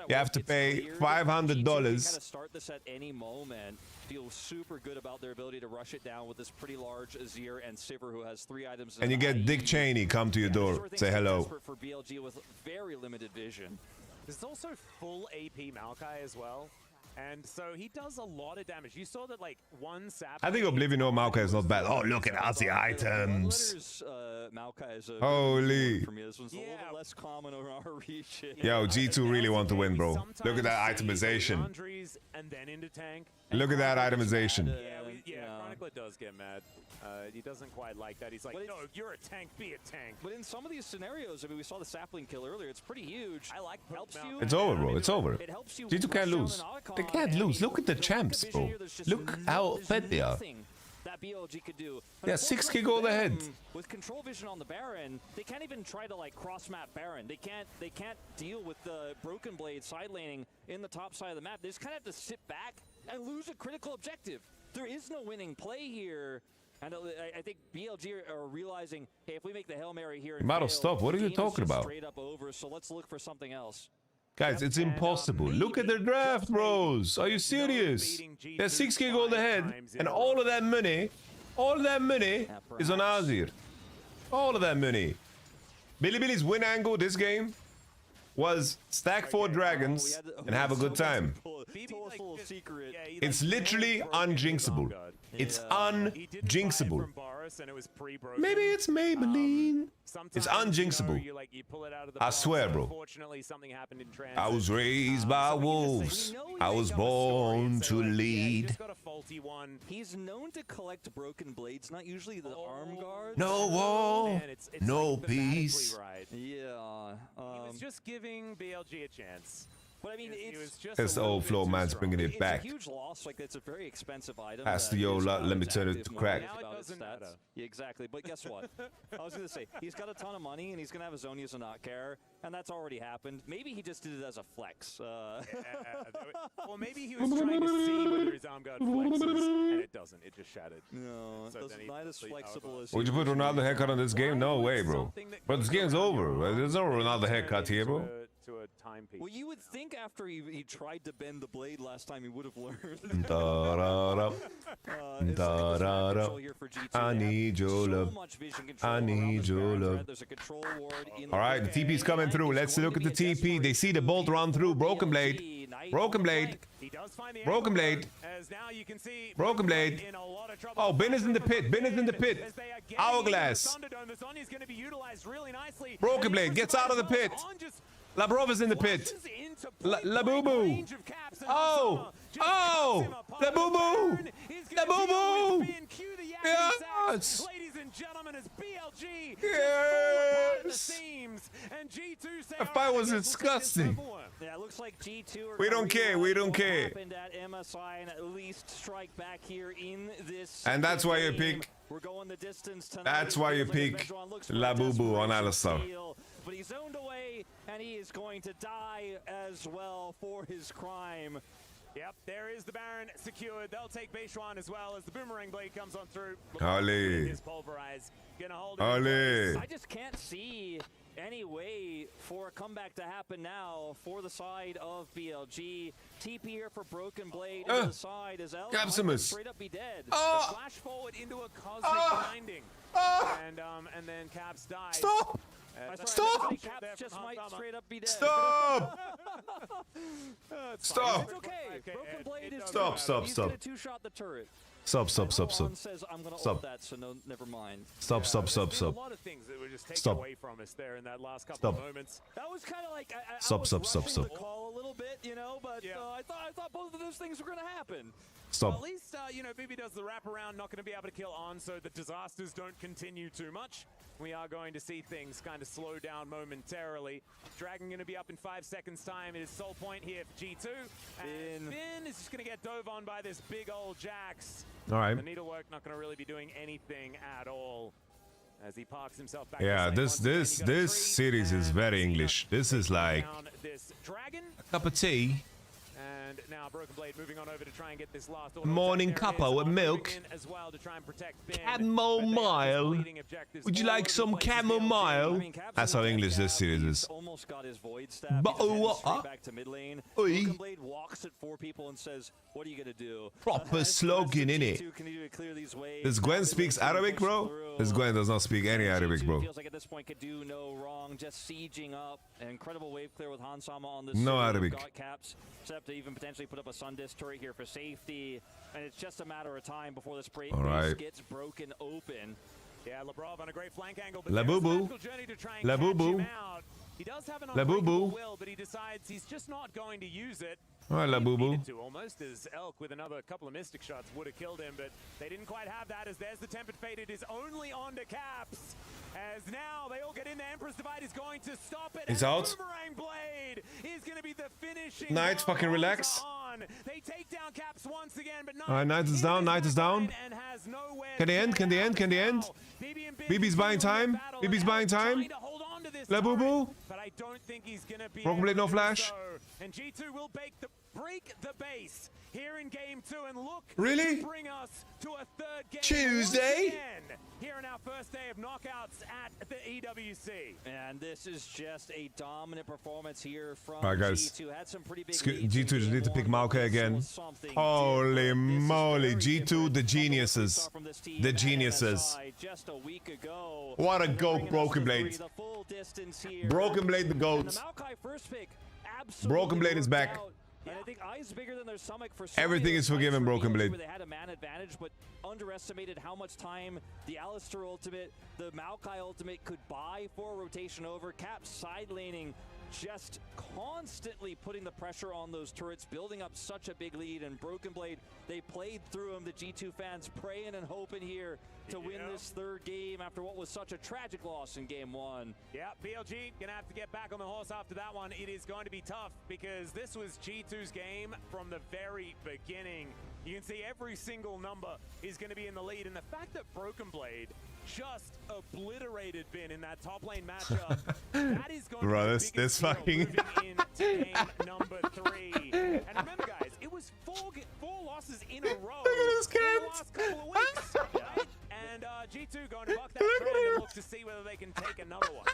you have to pay $500. Start this at any moment. Feel super good about their ability to rush it down with this pretty large Azir and Sivir, who has 3 items. And you get Dick Cheney come to your door, say hello. For BLG with very limited vision. There's also full AP Maokai as well. And so he does a lot of damage. You saw that, like, one sap. I think Oblivion or Maokai is not bad. Oh, look at Aussie items. Holy. For me, this one's a little bit less common over our region. Yo, G2 really want to win, bro. Look at that itemization. And then into tank. Look at that itemization. Chronicler does get mad. He doesn't quite like that. He's like, no, you're a tank, be a tank. But in some of these scenarios, I mean, we saw the sapling kill earlier. It's pretty huge. I like helps you. It's over, bro. It's over. G2 can't lose. They can't lose. Look at the champs, bro. Look how fed they are. That BLG could do. Yeah, 6k gold ahead. With control vision on the Baron, they can't even try to like cross map Baron. They can't deal with the Broken Blade side laning in the top side of the map. They just kind of have to sit back and lose a critical objective. There is no winning play here. And I think BLG are realizing, hey, if we make the Hail Mary here, Stop. What are you talking about? Straight up over. So let's look for something else. Guys, it's impossible. Look at their draft, bros. Are you serious? They're 6k gold ahead, and all of that money is on Azir. All of that money. Billy's win angle this game was stack 4 dragons and have a good time. It's literally unjinxable. It's unjinxable. Maybe it's Maybelline. It's unjinxable. I swear, bro. I was raised by wolves. I was born to lead. He's known to collect broken blades, not usually the arm guard. No wall, no peace. Yeah. He was just giving BLG a chance. But I mean, It's the old floor man's bringing it back. It's a huge loss. Like, it's a very expensive item. That's the old, let me turn it to crack. Now it doesn't matter. Yeah, exactly. But guess what? I was going to say, he's got a ton of money, and he's going to have his Zonias and not care. And that's already happened. Maybe he just did it as a flex. Well, maybe he was trying to see whether his arm guard flexes, and it doesn't. It just shattered. No, so it's not as flexible as... Would you put Ronaldo haircut on this game? No way, bro. Bro, this game's over. There's no Ronaldo haircut here, bro. To a timepiece. Well, you would think after he tried to bend the blade last time, he would have learned. I need your love. I need your love. All right, the TP's coming through. Let's look at the TP. They see the bolt run through. Broken blade. Broken blade. Broken blade. Broken blade. Oh, Bin is in the pit. Bin is in the pit. Hourglass. Broken blade gets out of the pit. Labrov is in the pit. La Boo Boo. Oh! Oh! La Boo Boo! La Boo Boo! Yes! Ladies and gentlemen, as BLG Yes! That fight was disgusting. Yeah, it looks like G2 We don't care. We don't care. happened at MSI and at least strike back here in this. And that's why you pick. We're going the distance tonight. That's why you pick La Boo Boo on Alistar. But he's zoned away, and he is going to die as well for his crime. Yep, there is the Baron secured. They'll take Beishuan as well as the Boomerang Blade comes on through. Ali. His pulverize. Gonna hold Ali. I just can't see any way for a comeback to happen now for the side of BLG. TP here for Broken Blade to the side as L straight up be dead. Flash forward into a cosmic binding. And then Caps dies. Stop! Stop! Caps just might straight up be dead. Stop! Stop! It's okay. Broken Blade is Stop, good. stop, He's stop. gonna two-shot the turret. Stop, stop, stop, stop. Says, I'm gonna Stop. ult that, so no, never mind. Stop, stop, stop, A stop. lot of things that were just taken Stop. away from us there in that last couple Stop. of moments. That was kind of like I Stop, was stop, stop, rushing stop. the call a little bit, you know, but I thought both of those things were gonna happen. Stop. Well, at least, BB does the wraparound, not going to be able to kill on, so the disasters don't continue too much. We are going to see things kind of slow down momentarily. Dragon going to be up in 5 seconds' time. It is Soul Point here for G2. And Finn is just going to get dove on by this big old Jax. All right. The needlework not going to really be doing anything at all as he parks himself back. Yeah, this series is very English. This is like this Dragon. a cup of tea. And now Broken Blade moving on over to try and get this last Morning cuppa with milk. as well to try and protect Finn. Chamomile. Would you like some chamomile? That's how English this series is. Almost got his void stab. But straight back to mid lane. Broken Blade walks at 4 people and says, "What are you gonna do?" Proper slogan in it. This Gwen speaks Arabic, bro? This Gwen does not speak any Arabic, bro. Feels like at this point could do no wrong, just sieging up. An incredible wave clear with Hansama on this. No Arabic. Got Caps set up to even potentially put up a Sundisc turret here for safety, and it's just a matter of time before this break gets broken open. Yeah, Labrov on a great flank angle. La Boo Boo. La Boo Boo. He does have an La Boo Boo. will, but he decides he's just not going to use it. All right, La Boo Boo. Almost as Elk with another couple of Mystic shots would have killed him, but they didn't quite have that as there's the Tempered Fate. It is only on to Caps. As now they all get in, the Emperor's Divide is going to stop it. He's and out. Boomerang Blade is going to be the finishing. Knight, fucking relax. They take down Caps once again, but All right, Knight is down. Knight is down. Can they end? Can they end? Can they end? BB's buying time. BB's buying time. La Boo Boo. But I don't think he's gonna be Broken Blade, no flash. And G2 will break the base here in game 2 and look Really? to bring us to a third game Tuesday? once again, here in our first day of knockouts at the EWC. And this is just a dominant performance here from All right, guys. G2. Had some pretty big G2 just need to pick Mao Maokai again. Holy moly. G2, the geniuses. The geniuses. What a GOAT, Broken Blade. Broken Blade, the GOAT. Broken Blade is back. And I think eyes bigger than their stomach for everything is forgiven, Broken Blade. Where they had a man advantage, but underestimated how much time the Alistar ultimate, the Maokai ultimate could buy for rotation over. Cap side laning, just constantly putting the pressure on those turrets, building up such a big lead. And Broken Blade, they played through him. The G2 fans praying and hoping here to win this third game after what was such a tragic loss in game one. Yeah, BLG gonna have to get back on the horse after that one. It is going to be tough because this was G2's game from the very beginning. You can see every single number is going to be in the lead, and the fact that Broken Blade just obliterated Bin in that top lane matchup, that is going to be this fucking moving into game number 3. And remember, guys, it was four losses in a row in the last couple of weeks, right? And G2 going to buck that trend and look to see whether they can take another one.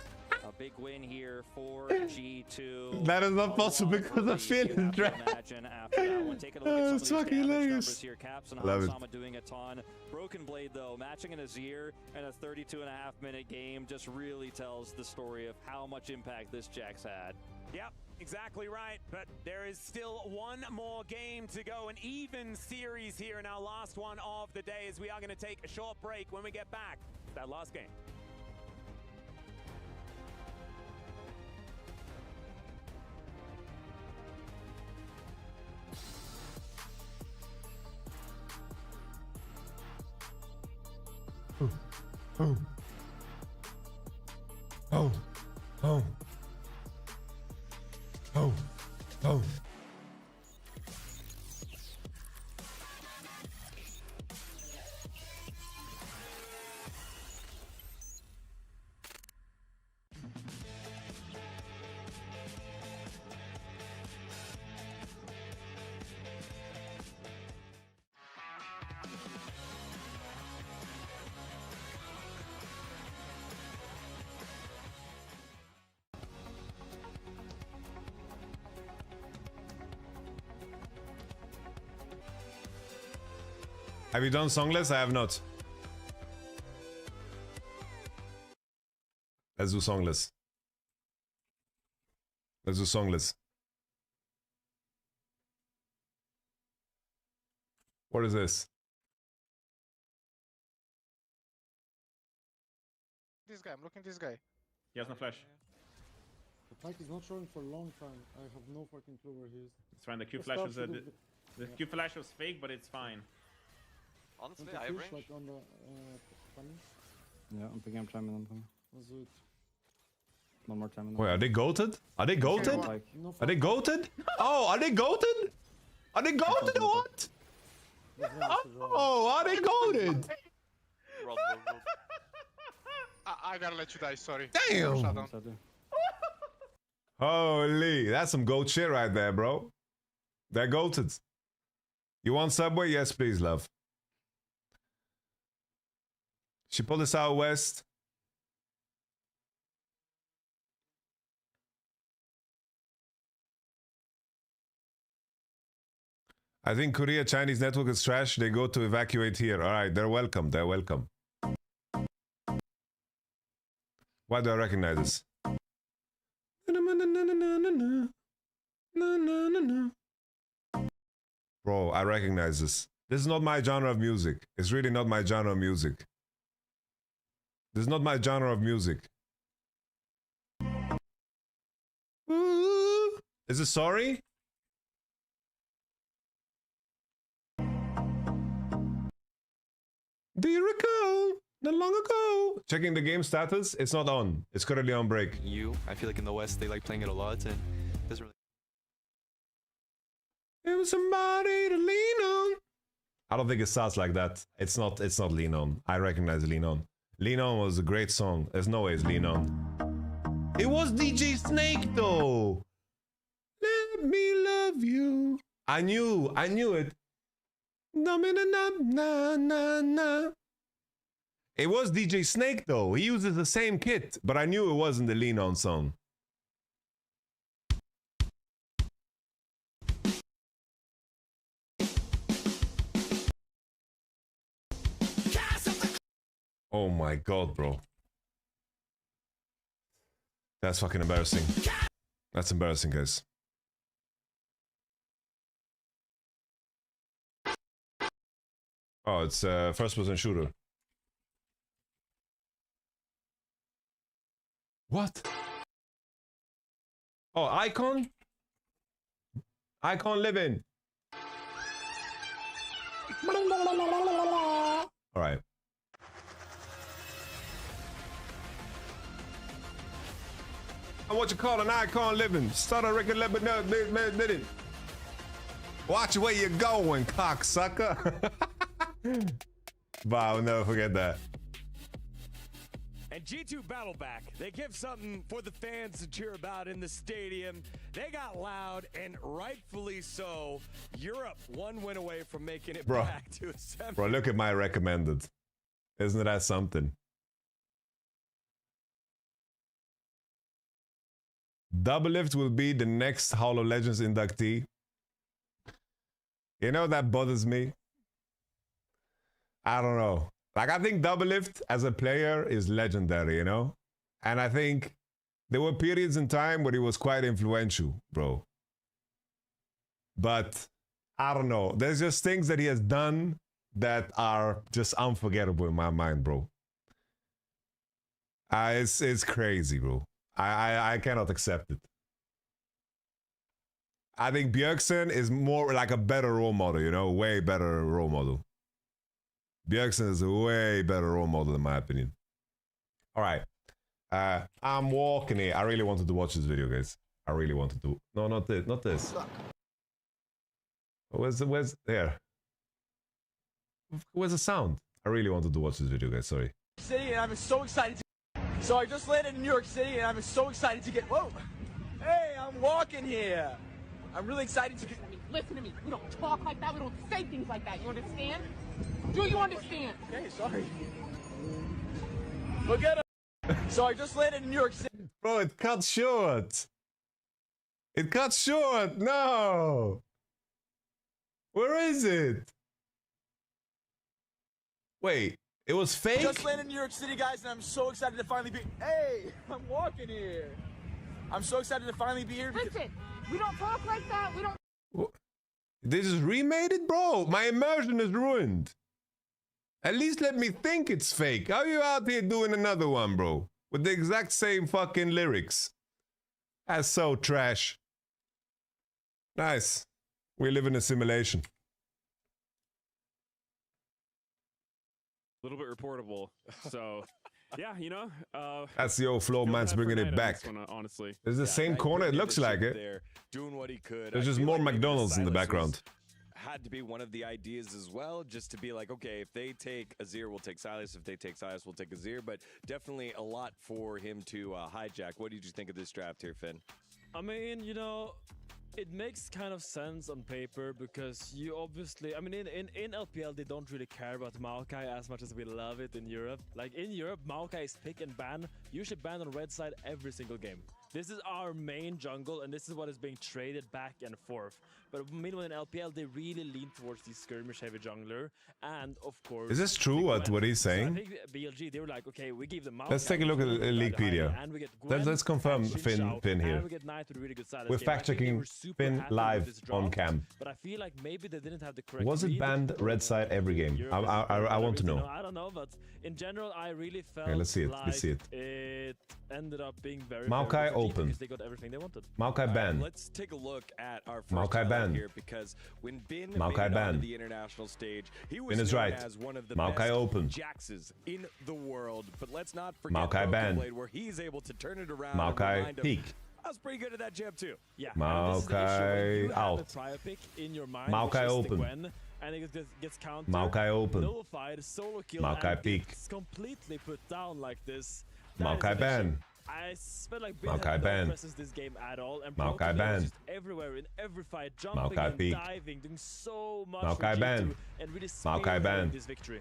A big win here for G2. That is not possible because of feeling draft. Imagine after that one, taking a look at some of these damage numbers here. Caps and Hasama doing a ton. Broken Blade though, matching an Azir and a 32.5-minute game just really tells the story of how much impact this Jax had. Yep, exactly right. But there is still one more game to go, an even series here in our last one of the day, as we are going to take a short break. When we get back, that last game. Oh. Oh. Oh. Oh. Oh. Have you done Songless? I have not. Let's do Songless. Let's do Songless. What is this? This guy, I'm looking at this guy. He has no flash. The pack is not showing for a long time. I have no fucking clue where he is. It's fine. The Q flash was the Q flash was fake, but it's fine. Honestly, I range. Like on the yeah, I'm picking up time in them. One more time. Wait, are they goated? Are they goated? Are they goated? Oh, are they goated? Are they goated or what? Oh, are they goated? I gotta let you die, sorry. Damn! Holy, that's some goat shit right there, bro. They're goated. You want Subway? Yes, please, love. She pulled us out west. I think Korea Chinese network is trash. They go to evacuate here. All right, they're welcome. They're welcome. Why do I recognize this? Bro, I recognize this. This is not my genre of music. It's really not my genre of music. This is not my genre of music. Is it sorry? Do you recall? Not long ago. Checking the game status. It's not on. It's currently on break. I feel like in the West they like playing it a lot and it doesn't really. It was somebody to lean on. I don't think it sounds like that. It's not Lean On. I recognize Lean On. Lean On was a great song. There's no way it's Lean On. It was DJ Snake though. Let me love you. I knew it. Na na na na na. It was DJ Snake though. He uses the same kit, but I knew it wasn't the Lean On song. Oh my god, bro. That's fucking embarrassing. That's embarrassing, guys. Oh, it's first-person shooter. What? Oh, Icon? Icon living. All right. What you call an icon living? Start a record label, no, did it. Watch where you're going, cocksucker. But I'll never forget that. And G2 battle back. They give something for the fans to cheer about in the stadium. They got loud, and rightfully so. Europe 1 win away from making it back to a semi. Bro, look at my recommended. Isn't that something? Doublelift will be the next Hall of Legends inductee. You know, that bothers me. I don't know. Like, I think Doublelift as a player is legendary, you know? And I think there were periods in time where he was quite influential, bro. But I don't know. There's just things that he has done that are just unforgettable in my mind, bro. It's crazy, bro. I cannot accept it. I think Bjergsen is more like a better role model, you know? Way better role model. Bjergsen is a way better role model in my opinion. All right. I'm walking here. I really wanted to watch this video, guys. I really wanted to. No, not this. Not this. Where's there? Where's the sound? I really wanted to watch this video, guys. Sorry. City, and I'm so excited to. So I just landed in New York City, and I'm so excited to get. Whoa! Hey, I'm walking here. I'm really excited to get. Listen to me. We don't talk like that. We don't say things like that. You understand? Do you understand? Okay, sorry. Look at him. So I just landed in New York City. Bro, it cut short. It cut short. No. Where is it? Wait, it was fake? Just landed in New York City, guys, and I'm so excited to finally be. Hey, I'm walking here. I'm so excited to finally be here. Listen, we don't talk like that. We don't. They just remade it, bro. My immersion is ruined. At least let me think it's fake. How are you out here doing another one, bro? With the exact same fucking lyrics. That's so trash. Nice. We live in a simulation. A little bit reportable. So, yeah, you know. That's the old flow, man's bringing it back. One, honestly. It's the same corner. It looks like it. There, doing what he could. There's just more McDonald's in the background. Had to be one of the ideas as well, just to be like, okay, if they take Azir, we'll take Silas. If they take Silas, we'll take Azir. But definitely a lot for him to hijack. What did you think of this draft here, Finn? I mean, you know, it makes kind of sense on paper because you obviously, I mean, in LPL, they don't really care about Maokai as much as we love it in Europe. Like in Europe, Maokai is pick and ban. You should ban on red side every single game. This is our main jungle, and this is what is being traded back and forth. But meanwhile, in LPL, they really lean towards the skirmish-heavy jungler, and of course... Is this true, what he's saying? So I think BLG, they were like, okay, we give them... Let's take a look at Leaguepedia. Let's confirm Finn here. We're fact-checking Finn live on cam. But I feel like maybe they didn't have the correct... Was it banned red side every game? I want to know. I don't know, but in general, I really felt let's see it. Let's see it. It ended up being very... Maokai open. Because they got everything they wanted. Maokai ban. Let's take a look at our first Maokai ban here, because when Bin Maokai made it ban. onto the international stage, he was Bin is known right. as one of the Maokai best open. Jaxes in the world. But let's not forget Maokai ban. Blade, where he's able to turn it around. Maokai peak. I was pretty good at that jab too. Yeah. Maokai out. Maokai open. Gwen, and it gets countered. Maokai open. Nullified, solo kill, Maokai peak. It's completely put down like this. Maokai ban. I felt like Bin Maokai had no ban. presence this game at all, and Maokai ban. just everywhere in every fight, jumping Maokai and peak. diving, doing so much Maokai for ban. G2 and really Maokai ban. this victory.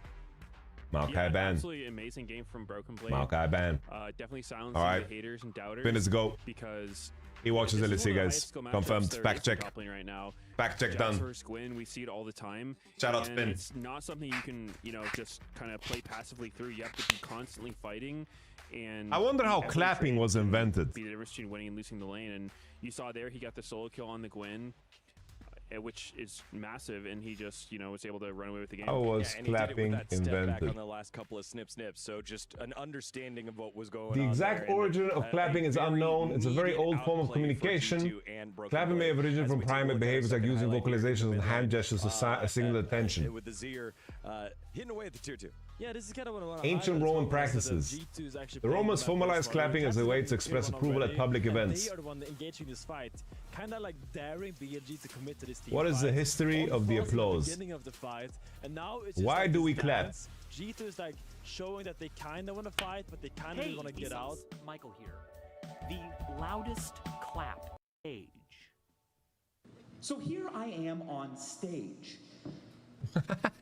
Maokai ban. Absolutely amazing game from Broken Blade. Maokai ban. Definitely silencing All right. the haters and doubters. Finn is go. Because He watches LEC, guys. Confirmed. Fact check. Right now. Fact check done. Versus Gwyn, we see it all the time. Shout out Spin. It's not something you can, just kind of play passively through. You have to be constantly fighting. And I wonder how clapping was invented. Be the difference between winning and losing the lane. And you saw there, he got the solo kill on the Gwyn, which is massive, and he just, was able to run away with the game. How was clapping invented? Back on the last couple of snips, so just an understanding of what was going on. The exact origin of clapping is unknown. It's a very old form of communication. Clapping may have originated from primate behaviors like using vocalizations and hand gestures to signal attention. With the Zir hitting away at the tier 2. Yeah, this is kind of one of ancient Roman practices. The Romans formalized clapping as a way to express approval at public events. They are the one engaging this fight, kind of like daring BLG to commit to this team. What is the history of the applause? Beginning of the fight, and now it's just why like do we clap? G2 is like showing that they kind of want to fight, but they kind of want to get out. Michael here. The loudest clap stage. So here I am on stage.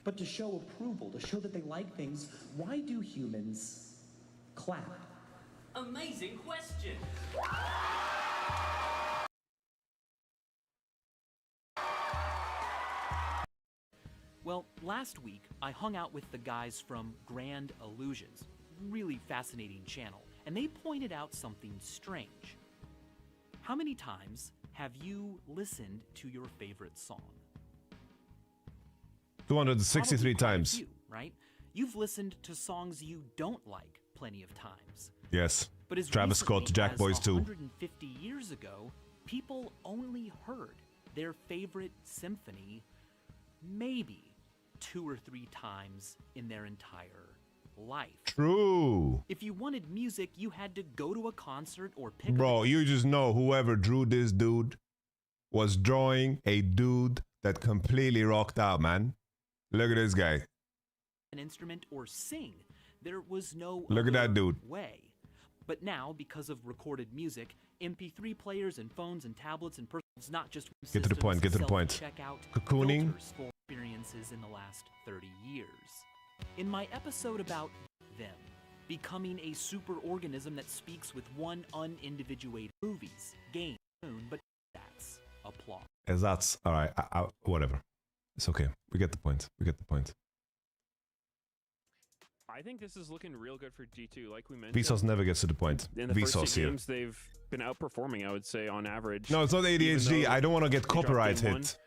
But to show approval, to show that they like things, why do humans clap? Amazing question. Well, last week, I hung out with the guys from Grand Illusions, really fascinating channel, and they pointed out something strange. How many times have you listened to your favorite song? 263 times. Few, right? You've listened to songs you don't like plenty of times. Yes. But as Travis Scott, Jack Boys 2. 150 years ago, people only heard their favorite symphony maybe 2 or 3 times in their entire life. True. If you wanted music, you had to go to a concert or pick Bro, you just know whoever drew this dude was drawing a dude that completely rocked out, man. Look at this guy. An instrument or sing. There was no Look at that dude. way. But now, because of recorded music, MP3 players and phones and tablets and personals, not just Get to the point, get to the point. Check-out Cocooning. filters for experiences in the last 30 years. In my episode about them becoming a superorganism that speaks with one unindividuated movies, games, but that's applause. As that's all right. Whatever. It's okay. We get the point. We get the point. I think this is looking real good for G2, like we mentioned. Vsauce never gets to the point. In the first Vsauce 2 here. games, they've been outperforming, I would say, on average. No, it's not ADHD. I don't want to get copyright hit.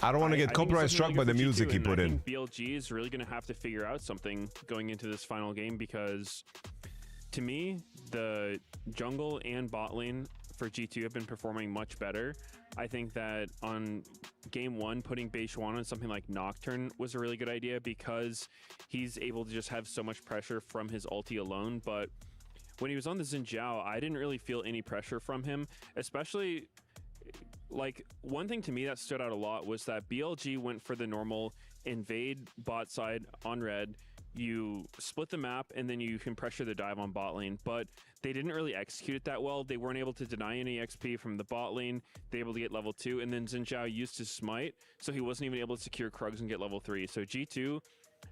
I don't want to get copyright struck by the music he put in. I think BLG is really going to have to figure out something going into this final game because, to me, the jungle and bot lane for G2 have been performing much better. I think that on game 1, putting Beishuan on something like Nocturne was a really good idea because he's able to just have so much pressure from his ulti alone. But when he was on the Xin Zhao, I didn't really feel any pressure from him, especially like one thing to me that stood out a lot was that BLG went for the normal invade bot side on red. You split the map and then you can pressure the dive on bot lane, but they didn't really execute it that well. They weren't able to deny any XP from the bot lane. They were able to get level 2, and then Xin Zhao used his smite, so he wasn't even able to secure Krugs and get level 3. So G2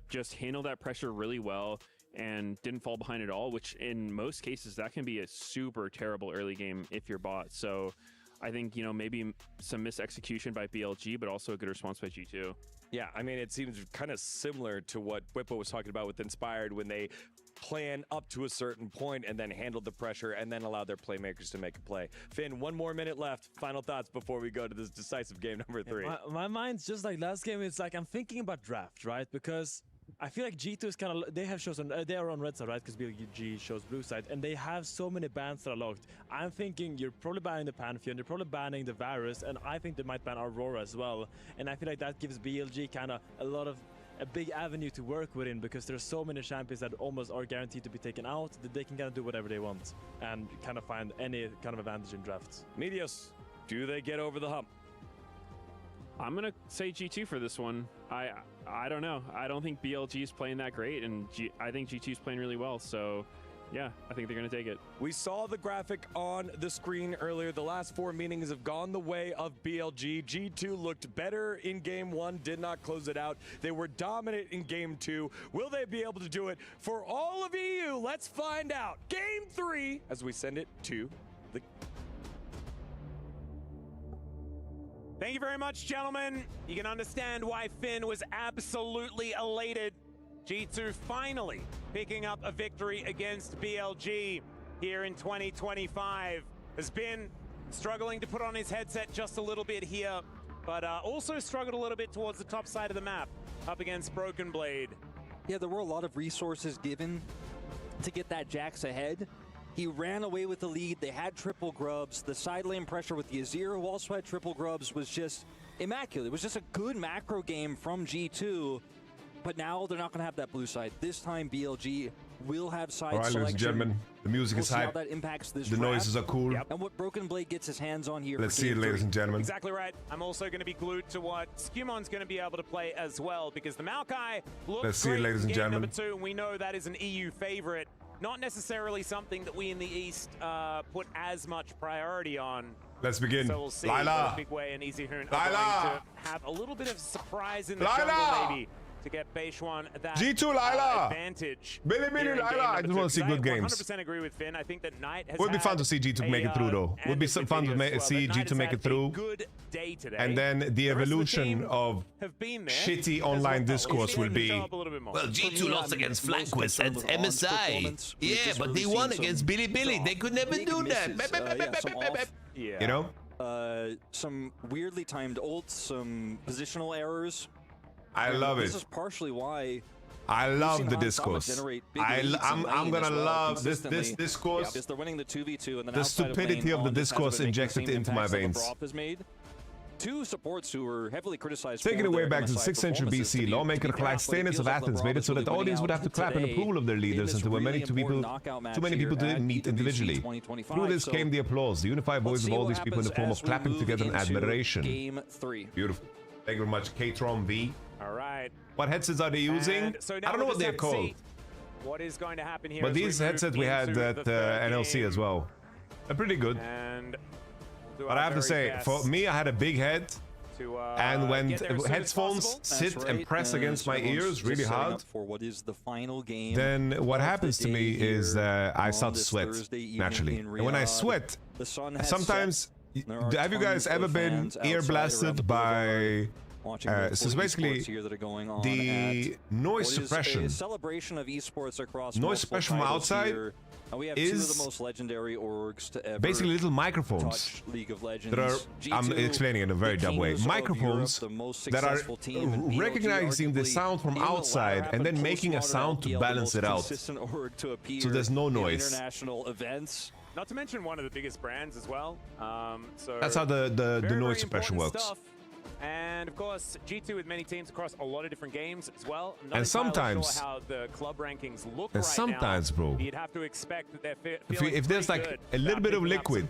just handled that pressure really well and didn't fall behind at all, which in most cases that can be a super terrible early game if you're bot. So I think, maybe some misexecution by BLG, but also a good response by G2. Yeah, I mean, it seems kind of similar to what Whippo was talking about with Inspired when they plan up to a certain point and then handled the pressure and then allowed their playmakers to make a play. Finn, 1 more minute left. Final thoughts before we go to this decisive game number 3. My mind's just like last game. It's like I'm thinking about draft, right? Because I feel like G2 is kind of, they have shows on, they are on red side, right? Because BLG shows blue side, and they have so many bans that are locked. I'm thinking you're probably banning the Pantheon, you're probably banning the Varus, and I think they might ban Aurora as well. And I feel like that gives BLG kind of a big avenue to work within, because there's so many champions that almost are guaranteed to be taken out that they can kind of do whatever they want and kind of find any kind of advantage in drafts. Medios, do they get over the hump? I'm gonna say G2 for this one. I don't know. I don't think BLG is playing that great, and I think G2 is playing really well. So, yeah, I think they're gonna take it. We saw the graphic on the screen earlier. The last 4 meetings have gone the way of BLG. G2 looked better in game 1, did not close it out. They were dominant in game 2. Will they be able to do it for all of EU? Let's find out. Game 3 as we send it to the Thank you very much, gentlemen. You can understand why Finn was absolutely elated. G2 finally picking up a victory against BLG here in 2025. Has been struggling to put on his headset just a little bit here, but also struggled a little bit towards the top side of the map, up against Broken Blade. Yeah, there were a lot of resources given to get that Jax ahead. He ran away with the lead. They had triple grubs. The side lane pressure with the Azir, who also had triple grubs, was just immaculate. It was just a good macro game from G2, but now they're not going to have that blue side. This time, BLG will have side All right, selection. ladies and gentlemen, the music is hype. How that impacts this the draft. noises are cool. Yep. And what Broken Blade gets his hands on here. Let's see it, ladies and gentlemen. Exactly right. I'm also going to be glued to what Scumon's going to be able to play as well, because the Maokai looks Let's see it, great ladies in and game gentlemen. number 2, and we know that is an EU favorite. Not necessarily something that we in the East put as much priority on. Let's begin. So we'll see Lila. what Big Way and Easy Hoon are Lila. going to have a little bit of surprise in the Lila. jungle, maybe, to get Beishwan that G2 Lila. advantage. Billy here in Lila. game I number just want to see 2. good games. 100% agree with Finn. I think that Knight has Would be fun had to see G2 make it through, though. Would be some fun to see G2 make it through. Good day today. And then the evolution of shitty online discourse will be, well, G2 lost against Flanquist and MSI. Yeah, but they won against Billy. They could never do that. Yeah. You know? Some weirdly timed ults, some positional errors. I love it. This is partially why I love the discourse. I'm gonna love this discourse. Because they're winning the 2v2, and then The stupidity of the discourse injected into my veins. Two supports who were heavily criticized. Taking it way back to the 6th century BC, lawmaker Callisthenes of Athens made it so that the audience would have to clap in approval of their leaders, and there were too many people to meet individually. Through this came the applause, the unified voice of all these people in the form of clapping together in admiration. Game 3. Beautiful. Thank you very much, K-Tron V. All right. What headsets are they using? So I don't know what they're called. What is going to happen here? But these headsets we had at NLC as well. They're pretty good. And but I have to say, for me, I had a big head. And when headphones sit and press against my ears really hard, for what is the final game, then what happens to me is I start to sweat naturally. And when I sweat, sometimes, have you guys ever been ear blasted by so basically the noise suppression noise suppression from outside is the most legendary orgs to ever basically little microphones League of Legends. that are, I'm G2, explaining in a very dumb way, microphones that are recognizing the sound from outside and then making a sound to balance it out, so there's no noise. International events. Not to mention one of the biggest brands as well. So that's how the very, noise suppression works. Stuff. And of course, G2 with many teams across a lot of different games as well. I'm not and entirely sometimes, sure how the club rankings look and right sometimes, now, bro, you'd have to expect that they're if there's like a little bit of liquid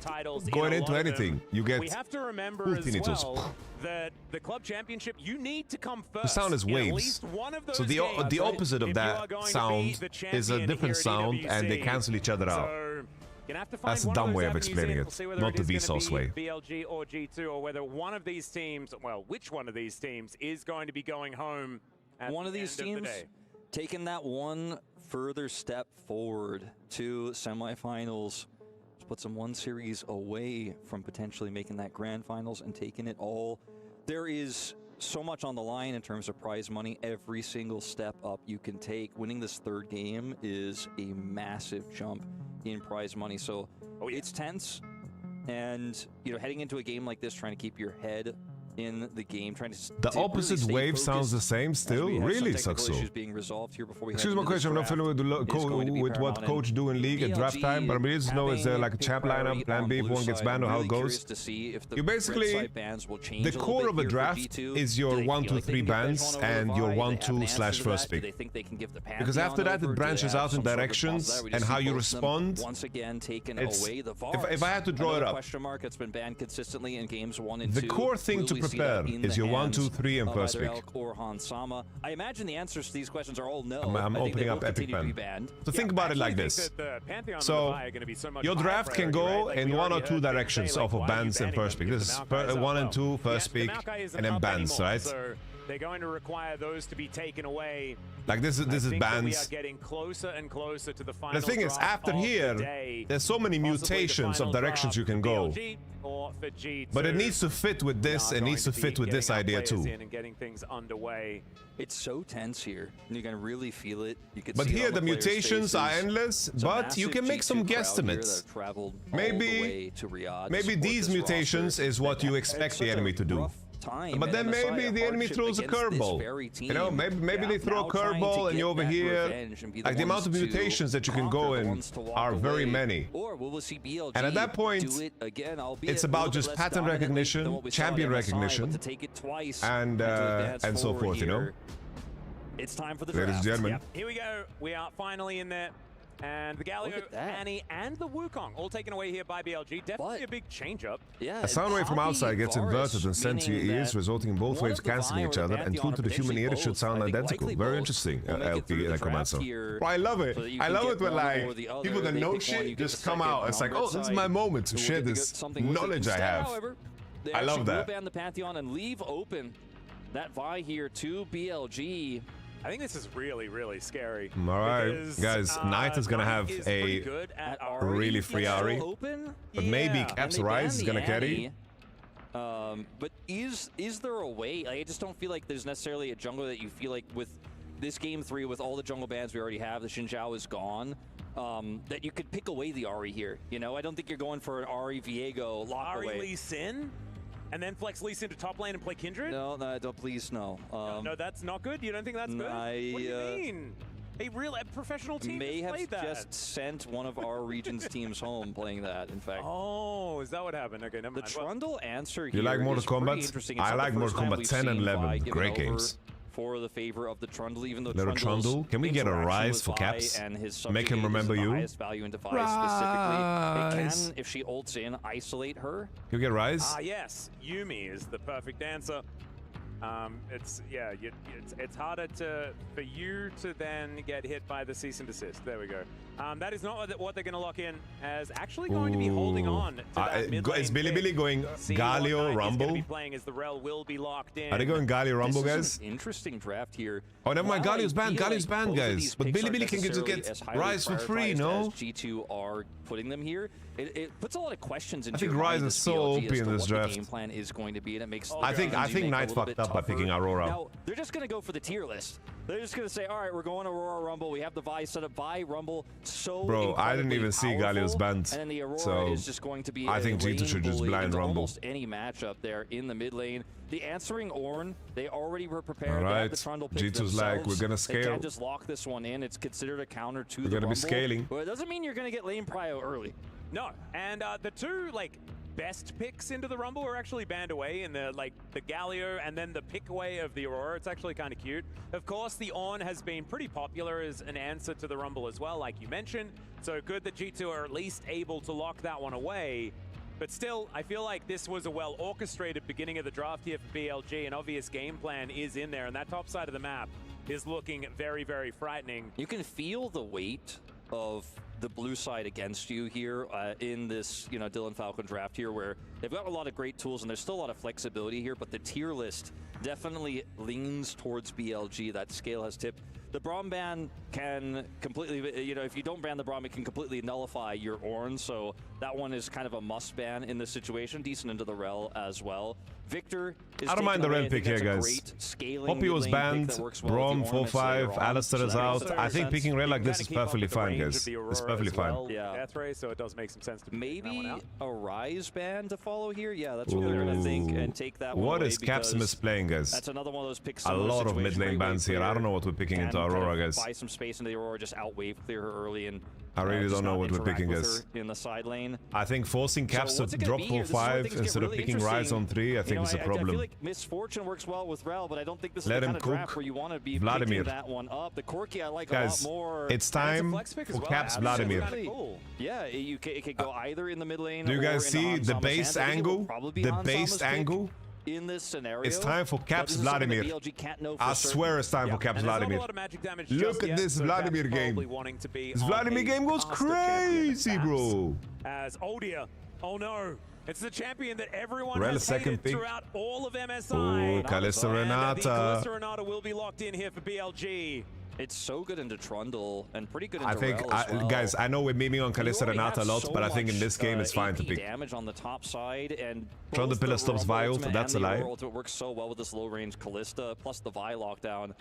going into anything, you get. We have to remember as well that the club championship, you need to come first. The sound is waves. So the opposite of that sound is a different sound, and they cancel each other out. That's a dumb way of explaining it, not the Vsauce way. BLG or G2, or whether one of these teams, well, which one of these teams is going to be going home at one of these teams taking that one further step forward to semifinals, puts them one series away from potentially making that grand finals and taking it all. There is so much on the line in terms of prize money. Every single step up you can take. Winning this third game is a massive jump in prize money. So it's tense, and you know, heading into a game like this, trying to keep your head in the game, trying to the opposite really wave sounds the same still. Really sucks. So excuse my question, I'm not familiar with what coach do in league at draft time, but I'm really just know is there like a champ lineup, plan B if one gets banned, or how it goes. You basically, the core of a draft is your 1, 2, 3 bans and your 1, 2/ first pick. Because after that it branches out in directions and how you respond. Once again, taken away the if I had to draw it up, question mark, it's been banned consistently in games 1 and 2. The core thing to prepare is your 1, 2, 3 and first pick. Or Hansama. I imagine the answers to these questions are all no. I'm opening up Epic Pen. So think about it like this. So your draft can go in 1 or 2 directions off of bans and first pick. This is 1 and 2 first pick and then bans, right? they're going to require those to be taken away. Like this is We are bans. getting closer and closer to the final. The thing is, after here, there's so many mutations of directions you can go. Or for G2. But it needs to fit with this. It needs to fit with this idea too. And getting things underway. It's so tense here. You can really feel it. You can But see it here on the players' mutations are faces. endless. It's a But you massive can make some G2 crowd here guesstimates. that have traveled all the way to Riyadh to Maybe support these this mutations roster. is what you expect the enemy to do. Time, But then and MSI, maybe a the enemy hardship throws a against this curveball. very You know, team. maybe they throw a Now trying to curveball and get you're over that here. revenge and be Like the amount ones of to mutations that you can go conquer, the in ones to walk are very away. many. Or will we see BLG And at that point, do it again, albeit it's a about little bit just less pattern dominantly than recognition, what we saw champion at MSI, recognition, but to take it twice and so forward forth, you know? here. It's time for the Ladies and draft. gentlemen. Yep. Here we go. We are finally in there. And the Galio, Annie, and the Wukong all taken away here by BLG. Definitely a big change-up. Yeah, A sound wave from outside gets inverted and sent to your ears, resulting in both waves cancelling each other, and tuned to the human ear, it should sound identical. Very interesting, LP Necromancer. Bro, I love it. I love it when, like, people that know shit just come out. It's like, oh, this is my moment to share this knowledge I have. They I love actually that. will ban the Pantheon and leave open that Vi here to BLG. I think this is really, really scary. All right, because, guys, Knight is gonna have pretty a good at really free Ari. But maybe Caps Rise is gonna carry. But is there a way? Like, I just don't feel like there's necessarily a jungle that you feel like with this game 3, with all the jungle bans we already have, the Xin Zhao is gone, that you could pick away the Ari here. You know, I don't think you're going for an Ari Viego lock Ari away. Lee Sin? And then flex Lee Sin to top lane and play Kindred? No, don't, please, no. No, that's not good? You don't think that's good? What do you mean? A real professional team may just have played that. just sent one of our region's teams home playing that, in fact. Oh, is that what happened? Okay, never mind. The Trundle answer You here like Mortal is pretty Kombat? interesting. It's I not like the Mortal first time Kombat we've 10 and seen Vi 11. given Great over games. For the favor of the Trundle, even though Little Trundle's Trundle, can we get a interaction rise with for Vi Caps? and his Make him subjugate is remember the you? highest value into Vi specifically. It can, if she ults in, isolate her. Can we get Rise? Ah, yes. Yumi is the perfect answer. It's harder for you to then get hit by the cease and desist. There we go. That is not what they're going to lock in as actually going to be holding on to that mid lane Is Billy going See Galio what Rumble? Be playing as the Rel will be locked in. Are they going Galio Rumble, This guys? is an interesting draft here. Oh, never mind. While I Galio's banned. feel Galio's like banned, both of guys. these But picks Billy aren't can just necessarily get as highly Rise for free, prioritized no? as G2 are putting them here. It puts a lot of questions into I think your mind Rise is as so BLG OP as in to this what draft. The game plan is going to be, and it makes. I think Knight fucked up by picking Aurora. Now they're just going to go for the tier list. They're just going to say, all right, we're going Aurora Rumble. We have the Vi set up. Vi Rumble. So Bro, I didn't even see Galio's banned. And then the Aurora So is just going to be. I think G2 should just blind Rumble. Almost any matchup there in the mid lane. The answering Ornn, they already were prepared. All They right, have the Trundle pick G2's like, we're gonna They scale. can't just lock this one in. It's considered a counter to We're the gonna be Rumble. scaling. But it doesn't mean you're going to get lane prio early. No, and the two best picks into the Rumble are actually banned away in the Galio and then the pick away of the Aurora. It's actually kind of cute. Of course, the Ornn has been pretty popular as an answer to the Rumble as well, like you mentioned. So good that G2 are at least able to lock that one away. But still, I feel like this was a well-orchestrated beginning of the draft here for BLG. An obvious game plan is in there, and that top side of the map is looking very, very frightening. You can feel the weight of the blue side against you here in this, Dylan Falcon draft here, where they've got a lot of great tools and there's still a lot of flexibility here, but the tier list definitely leans towards BLG. That scale has tipped. The Braum ban can completely, if you don't ban the Braum, it can completely nullify your Ornn, so that one is kind of a must ban in this situation. Decent into the Rel as well. Victor is I don't mind the Ren pick here, guys. Hoppy was banned, Braum 4-5, Alistair is out. I think picking Ren like this is perfectly fine, guys. It's perfectly fine. Yeah. So it does make some sense to maybe a Rise ban to follow here. Yeah, that's what they're gonna think and take that one What away is Capsimus playing, guys? That's another one of those picks. A lot of mid lane bans here. I don't know what we're picking into Aurora, guys. Buy some space into the Aurora, just outwave clear her early, and I really just don't know not what we're interact picking, with guys. her in the side lane. I think forcing Caps to drop 4-5 instead of picking Rise on 3, I think is a I problem. feel like Misfortune works well with Rel, but I don't think this is Let the him kind of draft cook. where you want to be Vladimir. picking that one up. The Corki I like Guys, a lot more. it's time for Caps Vladimir. Yeah, it could go either in the mid lane. Do you guys or see in the Hansama's base hand. I think it will angle? probably be The Hansama's base pick angle? in this scenario. It's time for but Caps this is something that Vladimir. BLG can't know for I certain. swear it's time for Caps Vladimir. Look at this Vladimir game. This Vladimir game goes crazy, bro. As Oldia, oh no, It's the champion that everyone Rel has second hated pick. throughout all of MSI. Ooh, Kalista Renata. The Kalista Renata will be locked in here for BLG. It's so good into Trundle and pretty good into I think, Rel as well. guys, I know we're memeing on Kalista Renata a lot, so but I think in much, this game it's fine to AP pick. damage on the top side and Trundle both pillar the stops Rumble Vi ult, ultimate that's and a the lie. Aurora ultimate works so well with this low range Kalista plus the Vi lockdown.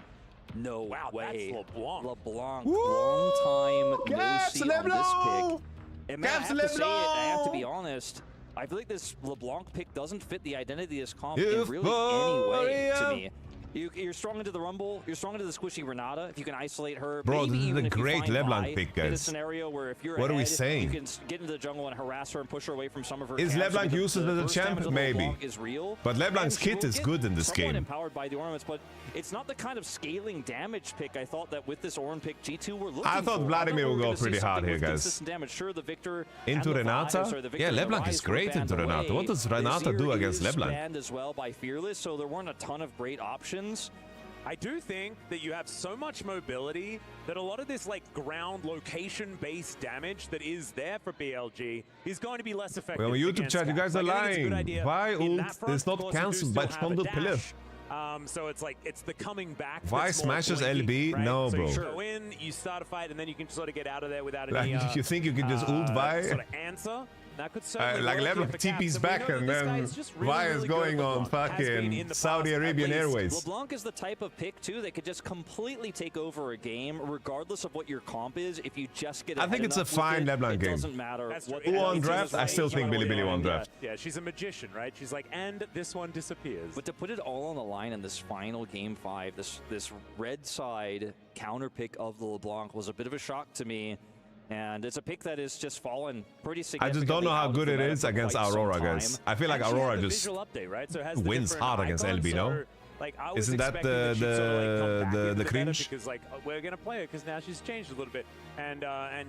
No way. That's LeBlanc. LeBlanc, Woo! long time no Caps see on this LeBlanc! pick. And man, I Caps have to say it, I have to LeBlanc! be honest. I feel like this LeBlanc pick doesn't fit the identity of this comp in really Euphoria. any way to me. You're strong into the Rumble. You're strong into the squishy Renata. If you can isolate her, Bro, maybe this is even a if you great find LeBlanc Vi pick, in a guys. scenario where if you're What are we ahead, saying? you can get into the jungle and harass her and push her away from some of her. Is camps, LeBlanc because useless the as a burst champ? damage of Maybe. LeBlanc is real, But LeBlanc's and she kit will is get good in this somewhat game. empowered by the ornaments, but it's not the kind of scaling damage pick I thought that with this Ornn pick G2 we're looking I thought for. Vladimir we would were go gonna see pretty hard something here, with guys. consistent damage. Sure, the Victor Into and the Renata? sorry, the Victor Yeah, and the LeBlanc is Rise were great banned into Renata. away. What does The Renata do Zir against is LeBlanc? banned as well by Fearless, so there weren't a ton of great options. I do think that you have so much mobility that a lot of this like ground location-based damage that is there for BLG is going to be less effective. Well, on YouTube against chat, you Caps. guys are Like, I think it's a good lying. idea Vi in that ult front. is Of not course, you do cancelled still by have a Trundle pillar. dash. So it's like it's the coming back. Vi that's more smashes blinky, LB? right? No, so bro. You go in, you start a fight, and then you can sort of get out of there without Like, any. you think you can just ult Vi? Sort of answer. That could certainly Like work here LeBlanc for Caps, TP's and we back know and that this guy then is just really, Vi is really going good. on LeBlanc has been in fucking the Saudi past, at Arabian least. Airways. LeBlanc is the type of pick too that could just completely take over a game, regardless of what your comp is. If you just get, I think it's a fine LeBlanc game. It doesn't matter. What Who won draft? I still think Billy Billy won draft. Yeah, she's a magician, right? She's like, and this one disappears. But to put it all on the line in this final game 5, this red side counter pick of the LeBlanc was a bit of a shock to me. And it's a pick that is just fallen pretty I significantly. just don't know how out of good the it meta is for against quite some Aurora, time. guys. I feel like Actually Aurora has the just visual update, right? So it has the wins different hard against icons, LB, no? so, like, I was Isn't that expecting that she'd sort of, like, come back into the meta cringe? because like we're gonna play her because now she's changed a little bit and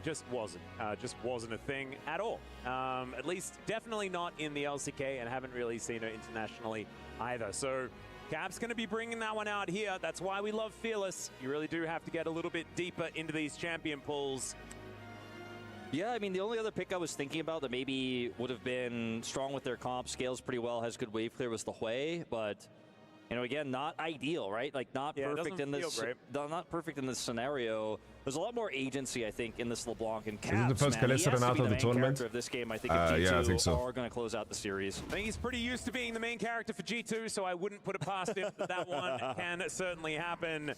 just wasn't a thing at all. At least definitely not in the LCK, and haven't really seen her internationally either. So Cap's going to be bringing that one out here. That's why we love Fearless. You really do have to get a little bit deeper into these champion pools. Yeah, I mean, the only other pick I was thinking about that maybe would have been strong with their comp, scales pretty well, has good wave clear, was the Hui, but, you know, again, not ideal, right? Like, not perfect in this, not perfect in this scenario. There's a lot more agency, I think, in this LeBlanc and Caps. Is it the first man. He Kalista has to Renata be of the main tournament? character of this game. I think if G2 yeah, I think so. are going to close out the series. I think he's pretty used to being the main character for G2, so I wouldn't put it past him that that one can certainly happen.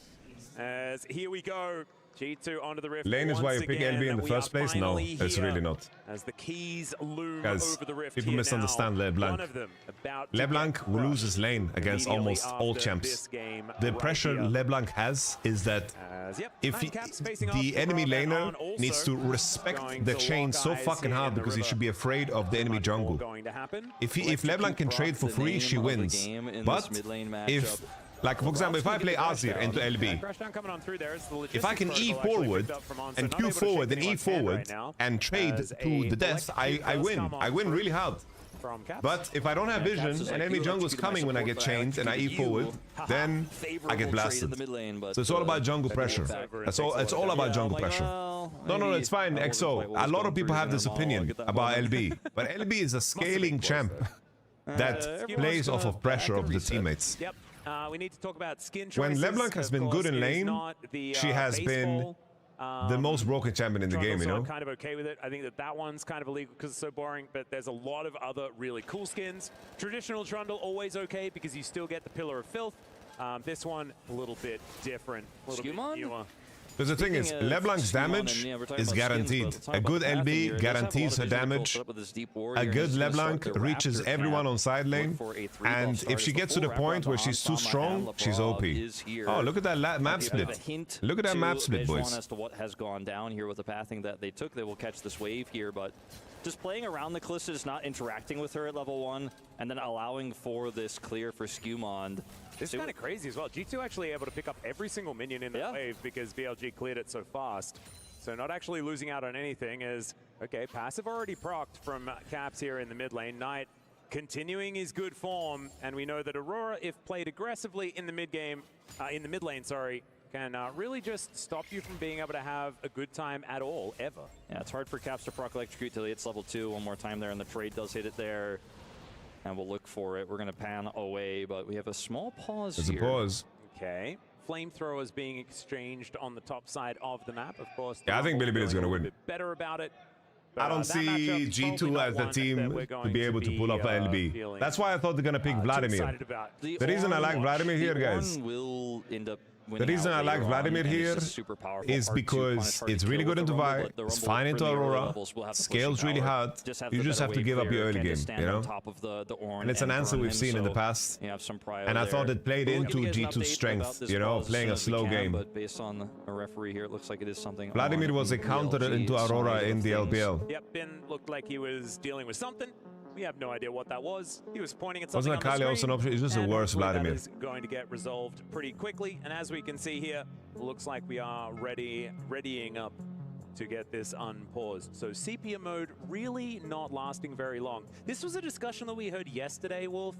As here we go. G2 onto the rift. Lane is why you pick again. LB in the We first are place? No, finally it's here really not. As the keys loom Guys, over the rift people here misunderstand now. LeBlanc. One of them about to LeBlanc get will lose crushed his lane against immediately almost all after champs. this game The right pressure here. LeBlanc has is that Yep, if nine he, caps facing off the for enemy Rob and laner On also needs to respect going the to chain lock so eyes fucking here hard in the because he river. should be afraid of the enemy jungle. Going to happen. If LeBlanc can trade for free, she wins. But if, like for example, if I play Azir into LB, Crashdown coming on through there. It's the if I can E logistics protocol actually forward picked up from On, so and not Q able to forward shake and E anyone's hand forward right now, and trade as to a the death, electric I does win. come on I win through really hard. from Caps. But if I don't have Yeah, Caps vision is and like, enemy you jungle's executed my coming when I support, get but I changed and I E executed forward, you. then I Favorable get trade blasted. in the mid lane, but, So it's all about jungle pressure. That's all. It's all about jungle pressure. No, it's fine. XO. A lot of people have this opinion about LB, but LB is a scaling champ that plays off of pressure of the teammates. Yep. We need to talk about skin choices. When LeBlanc has Of been good course, in it is lane, not the, she has been baseball, the most broken champion in the game, you so know? I'm kind of okay with it. I think that one's kind of illegal because it's so boring, but there's a lot of other really cool skins. Traditional Trundle, always okay because you still get the Pillar of Filth. This one, a little bit different, a little bit newer. Because the thing is, LeBlanc's damage is guaranteed. A good LB guarantees her damage. A good LeBlanc reaches everyone on side lane. And if she gets to the point where she's too strong, she's OP. Oh, look at that map split. Look at that map split, boys. As to what has gone down here with the pathing that they took, they will catch this wave here, but just playing around the Kalista, not interacting with her at level 1, and then allowing for this clear for Skewmond. This is kind of crazy as well. G2 actually able to pick up every single minion in the wave because BLG cleared it so fast. So not actually losing out on anything is, okay, passive already procced from Caps here in the mid lane. Knight continuing his good form, and we know that Aurora, if played aggressively in the mid game, in the mid lane, sorry, can really just stop you from being able to have a good time at all, ever. Yeah, it's hard for Caps to proc electrocute till he hits level 2 one more time there, and the trade does hit it there. And we'll look for it. We're going to pan away, but we have a small pause There's here. a pause. Okay. Flamethrowers being exchanged on the top side of the map, of course. Yeah, I think Bilibili's going to win. Better about it. I don't see G2 as the team to be able to pull up an LB. That's why I thought they're going to pick Vladimir. The reason I like Vladimir here, guys, the reason I like Vladimir here is because it's really good into Vi, it's fine into Aurora, scales really hard, you just have to give up your early game, you know? And it's an answer we've seen in the past, and I thought it played into G2's strength, you know, playing a slow game. But based on a referee here, it looks like it is something. Vladimir was a counter into Aurora in the LPL. Yep, Ben looked like he was dealing with something. We have no idea what that was. He was pointing at something. Wasn't Akali also an option? It's just a worse Vladimir. That is going to get resolved pretty quickly. And as we can see here, looks like we are readying up to get this unpaused. So sepia mode really not lasting very long. This was a discussion that we heard yesterday, Wolf,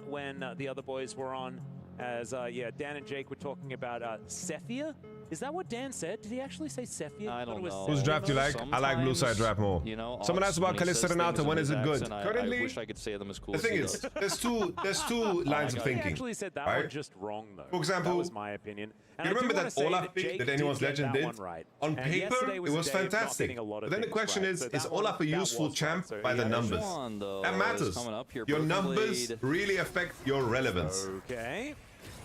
when the other boys were on. As yeah, Dan and Jake were talking about Sephia. Is that what Dan said? Did he actually say Sephia? I don't know. Whose draft you like? I like blue side draft more. You know, someone asked about Kalista Renata. When is it good? Currently, I wish I could say them as cool. The thing is, there's two lines of thinking. He actually said that right? one just wrong, though. For example, that was my opinion. And you remember that Olaf pick that Anyone's Legend did? Right. On paper, it was fantastic. But then the question is Olaf a useful champ by the numbers? That matters. Your numbers really affect your relevance. Okay.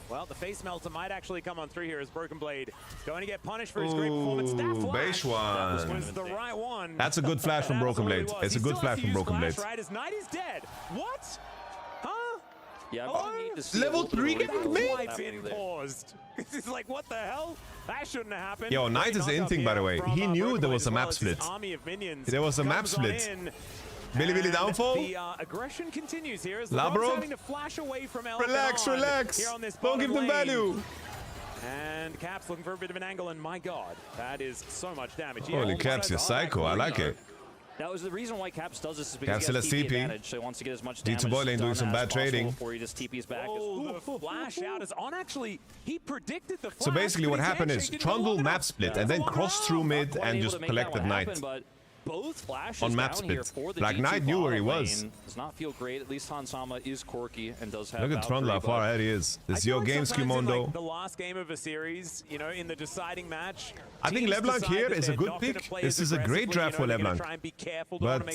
Well, the face melter might actually come on through here as Broken Blade going to get punished for his great performance. That flash was the right one. That's a good flash from Broken Blade. It's a good flash from Broken Blade. Right, as Knight is dead. What? Huh? Yeah, level 3 getting made? Paused. It's like, what the hell? That shouldn't have happened. Yo, Knight is inting, by the way. He knew there was a map split. There was a map split. Billy downfall. The aggression continues here as Labro. having to flash away from Relax. Don't give them value. And Caps looking for a bit of an angle, and my god, that is so much damage. Holy Caps, you're psycho. I like it. That was the reason why Caps does this is because Caps he has TP. advantage, so he wants to get as much damage D2 boy lane doing some bad trading. Before he just TPs back. Oh, the flash out is on. Actually, he predicted the flash. So basically what happened is Trundle map split and then crossed through mid and just collected Knight. Both flashes on map split. Like Knight knew where he was. Does not feel great. At least Hansama is quirky and does have. Look at Trundle how far ahead he is. This is your game, Skimondo. Like the last game of a series, you know, in the deciding match. I think LeBlanc here is a good pick. This is a great draft for LeBlanc. But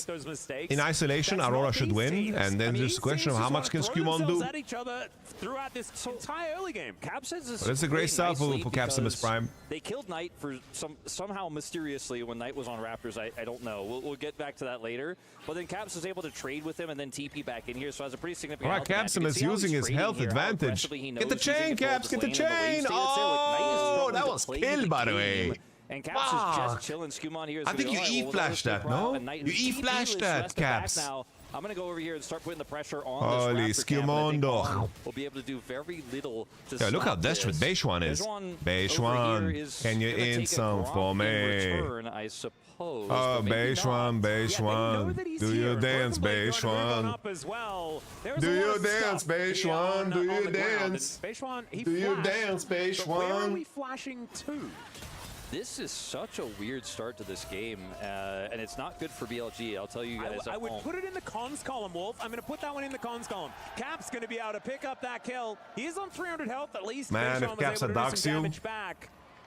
in isolation, Aurora should win, and then just a question of how much can Skimon do. At each other throughout this entire early game. Caps has this it's a great start for Capsimus Prime. They killed Knight for somehow mysteriously when Knight was on Raptors. I don't know. We'll get back to that later. But then Caps was able to trade with him and then TP back in here, so has a pretty significant. All right, Capsimus using his health advantage. Get the chain, Caps. Get the chain. Oh, that was killed, by the way. And Caps is just chilling. Skimon here. I think you E-flashed that, no? You E-flashed that, Caps. I'm going to go over here and start putting the pressure on Holy this Skimondo. We'll be able to do very little to yeah, look how desperate Beishwan is. Beishwan, can you in some for me? Return, I suppose. Oh, Beishwan. Do your dance, Beishwan. Do your dance, Beishwan. Do your dance. Do your dance, Beishwan. Where are we flashing to? This is such a weird start to this game, and it's not good for BLG. I'll tell you guys. I would put it in the cons column, Wolf. I'm going to put that one in the cons column. Cap's going to be able to pick up that kill. He is on 300 health at least. Man, if Cap's a Dark Seal.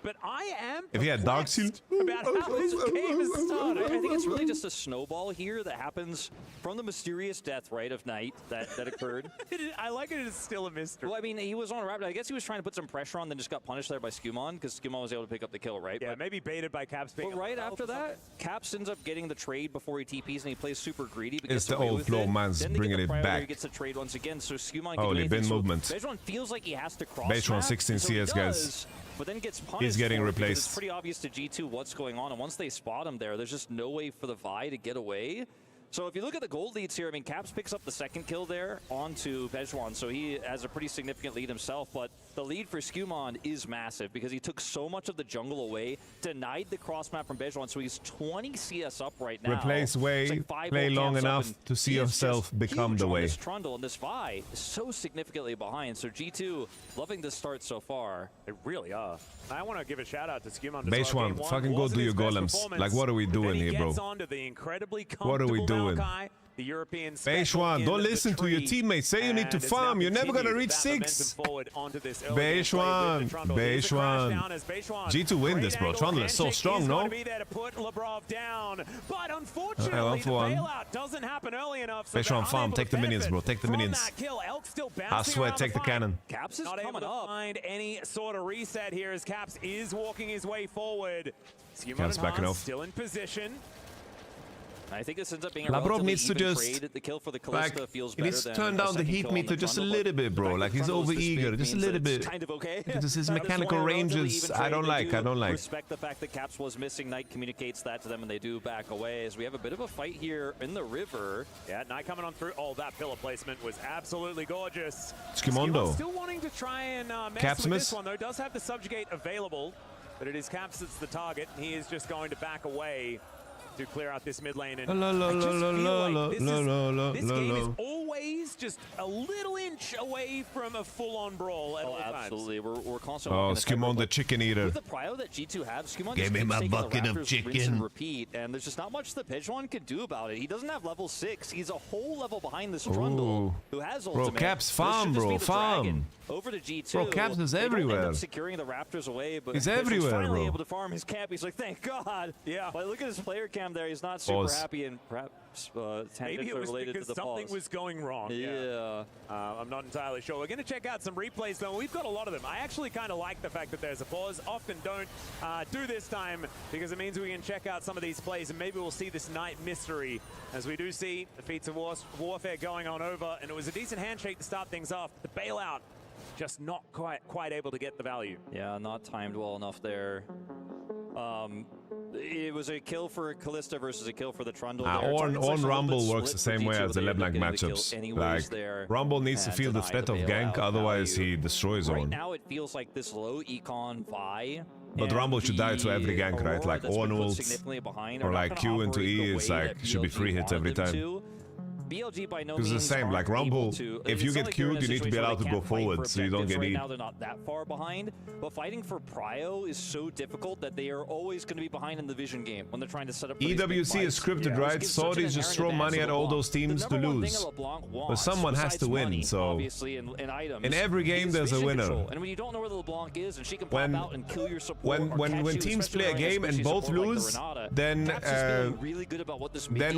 But I am if he had Dark Seal about how this game is started. I think it's really just a snowball here that happens from the mysterious death, right, of Knight that occurred. I like it. It's still a mystery. Well, I mean, he was on a Raptor. I guess he was trying to put some pressure on, then just got punished there by Skimon because Skimon was able to pick up the kill, right? Yeah, but maybe baited by Caps. But right after that, Caps ends up getting the trade before he TPs, and he plays super greedy. It's the old floor man's bringing it back. He gets the trade once again, so Skimon. Holy bin movement. Beishwan feels like he has to cross. Beishwan 16 CS, guys. But then gets punished. He's getting replaced. It's pretty obvious to G2 what's going on, and once they spot him there's just no way for the Vi to get away. So if you look at the gold leads here, I mean, Caps picks up the second kill there onto Bejuan, so he has a pretty significant lead himself, but the lead for Skewmon is massive because he took so much of the jungle away, denied the cross map from Bejuan, so he's 20 CS up right now. Replace Wei, play long enough to see yourself become the Wei. This Trundle and this Vi is so significantly behind, so G2 loving the start so far. They really are. I want to give a shout out to Skewmon. Bejuan, fucking go do your golems. Like, what are we doing here, bro? What are we doing? The European Bejuan, don't listen to your teammates. Say you need to farm. You're never gonna reach 6. Bejuan, G2 win this, bro. Trundle is so strong, no? But unfortunately, the bailout doesn't happen early enough. Bejuan, farm. Take the minions, bro. Take the minions. I swear, take the cannon. Caps is not able to find any sort of reset here as Caps is walking his way forward. Caps backing off. Still in position. I think this ends up being a Labrov needs to just trade. The kill for the Kalista feels he needs to turn down the heat meter just a little bit, bro. Like he's over eager, just a little bit. Kind of okay. Because his mechanical ranges, I don't like. Respect the fact that Caps was missing. Knight communicates that to them, and they do back away. As we have a bit of a fight here in the river. Yeah, Knight coming on through. Oh, that pillar placement was absolutely gorgeous. Skimondo. Still wanting to try and mess with this one though. Does have the subjugate available, but it is Caps that's the target. He is just going to back away to clear out this mid lane, and I just feel like this game is always just a little inch away from a full-on brawl at all times. Absolutely, we're constantly. Oh, Skewmon the chicken eater. With the prio that G2 have, Skewmon give me my bucket of chicken. And repeat, and there's just not much that Bejuan can do about it. He doesn't have level 6. He's a whole level behind this Trundle, who has ultimate. Bro, Caps farm, bro, farm. Over to G2. Bro, Caps is everywhere. End up securing the Raptors away, but he's everywhere, finally bro. able to farm his camp. He's like, thank God. Yeah. But look at his player cam there. He's not super happy, and perhaps maybe it was related because to the something pause. was going wrong. Yeah. I'm not entirely sure. We're going to check out some replays though. We've got a lot of them. I actually kind of like the fact that there's a pause. Often don't do this time because it means we can check out some of these plays, and maybe we'll see this Knight mystery as we do see the feats of warfare going on over, and it was a decent handshake to start things off. The bailout just not quite able to get the value. Yeah, not timed well enough there. It was a kill for Kalista versus a kill for the Trundle. On Rumble works the same way as the LeBlanc matchups. Like, Rumble needs to feel the threat of gank, otherwise he destroys Right Ornn. now it feels like this low econ Vi. But Rumble should die to every gank, right? Like Ornn ult, or like Q into E is like, should be free hits every time. BLG by no Because means it's the same, like Rumble, if you get queued, you need to be allowed to go forward so you don't get Right E. now they're not that far behind, but fighting for Prio is so difficult that they are always going to be behind in the vision game when they're trying to set up. EWC is scripted, right? Saudis just throw money at all those teams to lose. But someone has to win, so in every game there's a winner. And when you don't know where the LeBlanc is and she can pop out and kill your support, when teams play a game and both lose, then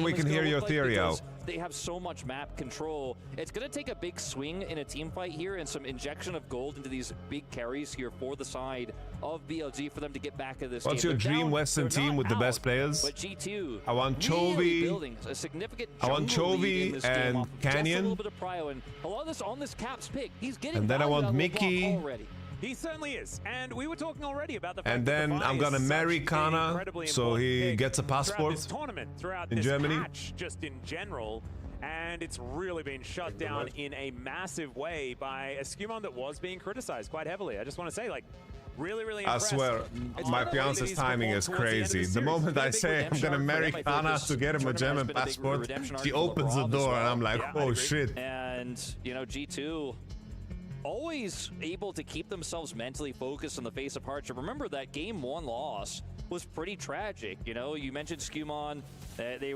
we can hear your theory out. They have so much map control. It's going to take a big swing in a team fight here and some injection of gold into these big carries here for the side of BLG for them to get back into this What's game. your dream Western team with the best players? But G2 I want really Chovy. I want Chovy and Canyon. A little bit of Prio, and a lot of this on this Caps pick. He's getting and then I want Mickey. He certainly is, and we were talking already about the fact and then I'm gonna marry Kana so he gets a passport throughout in this Germany. Match, just in general, and it's really been shut down in a massive way by a Skewmon that was being criticized quite heavily. I just want to say, like, really impressed. I swear, my fiance's timing is crazy. The moment I say I'm gonna marry Kana to get him a German passport, she opens the door and I'm like, oh shit. And, you know, G2 always able to keep themselves mentally focused in the face of hardship. Remember that game 1 loss was pretty tragic. You know, you mentioned Skewmon. They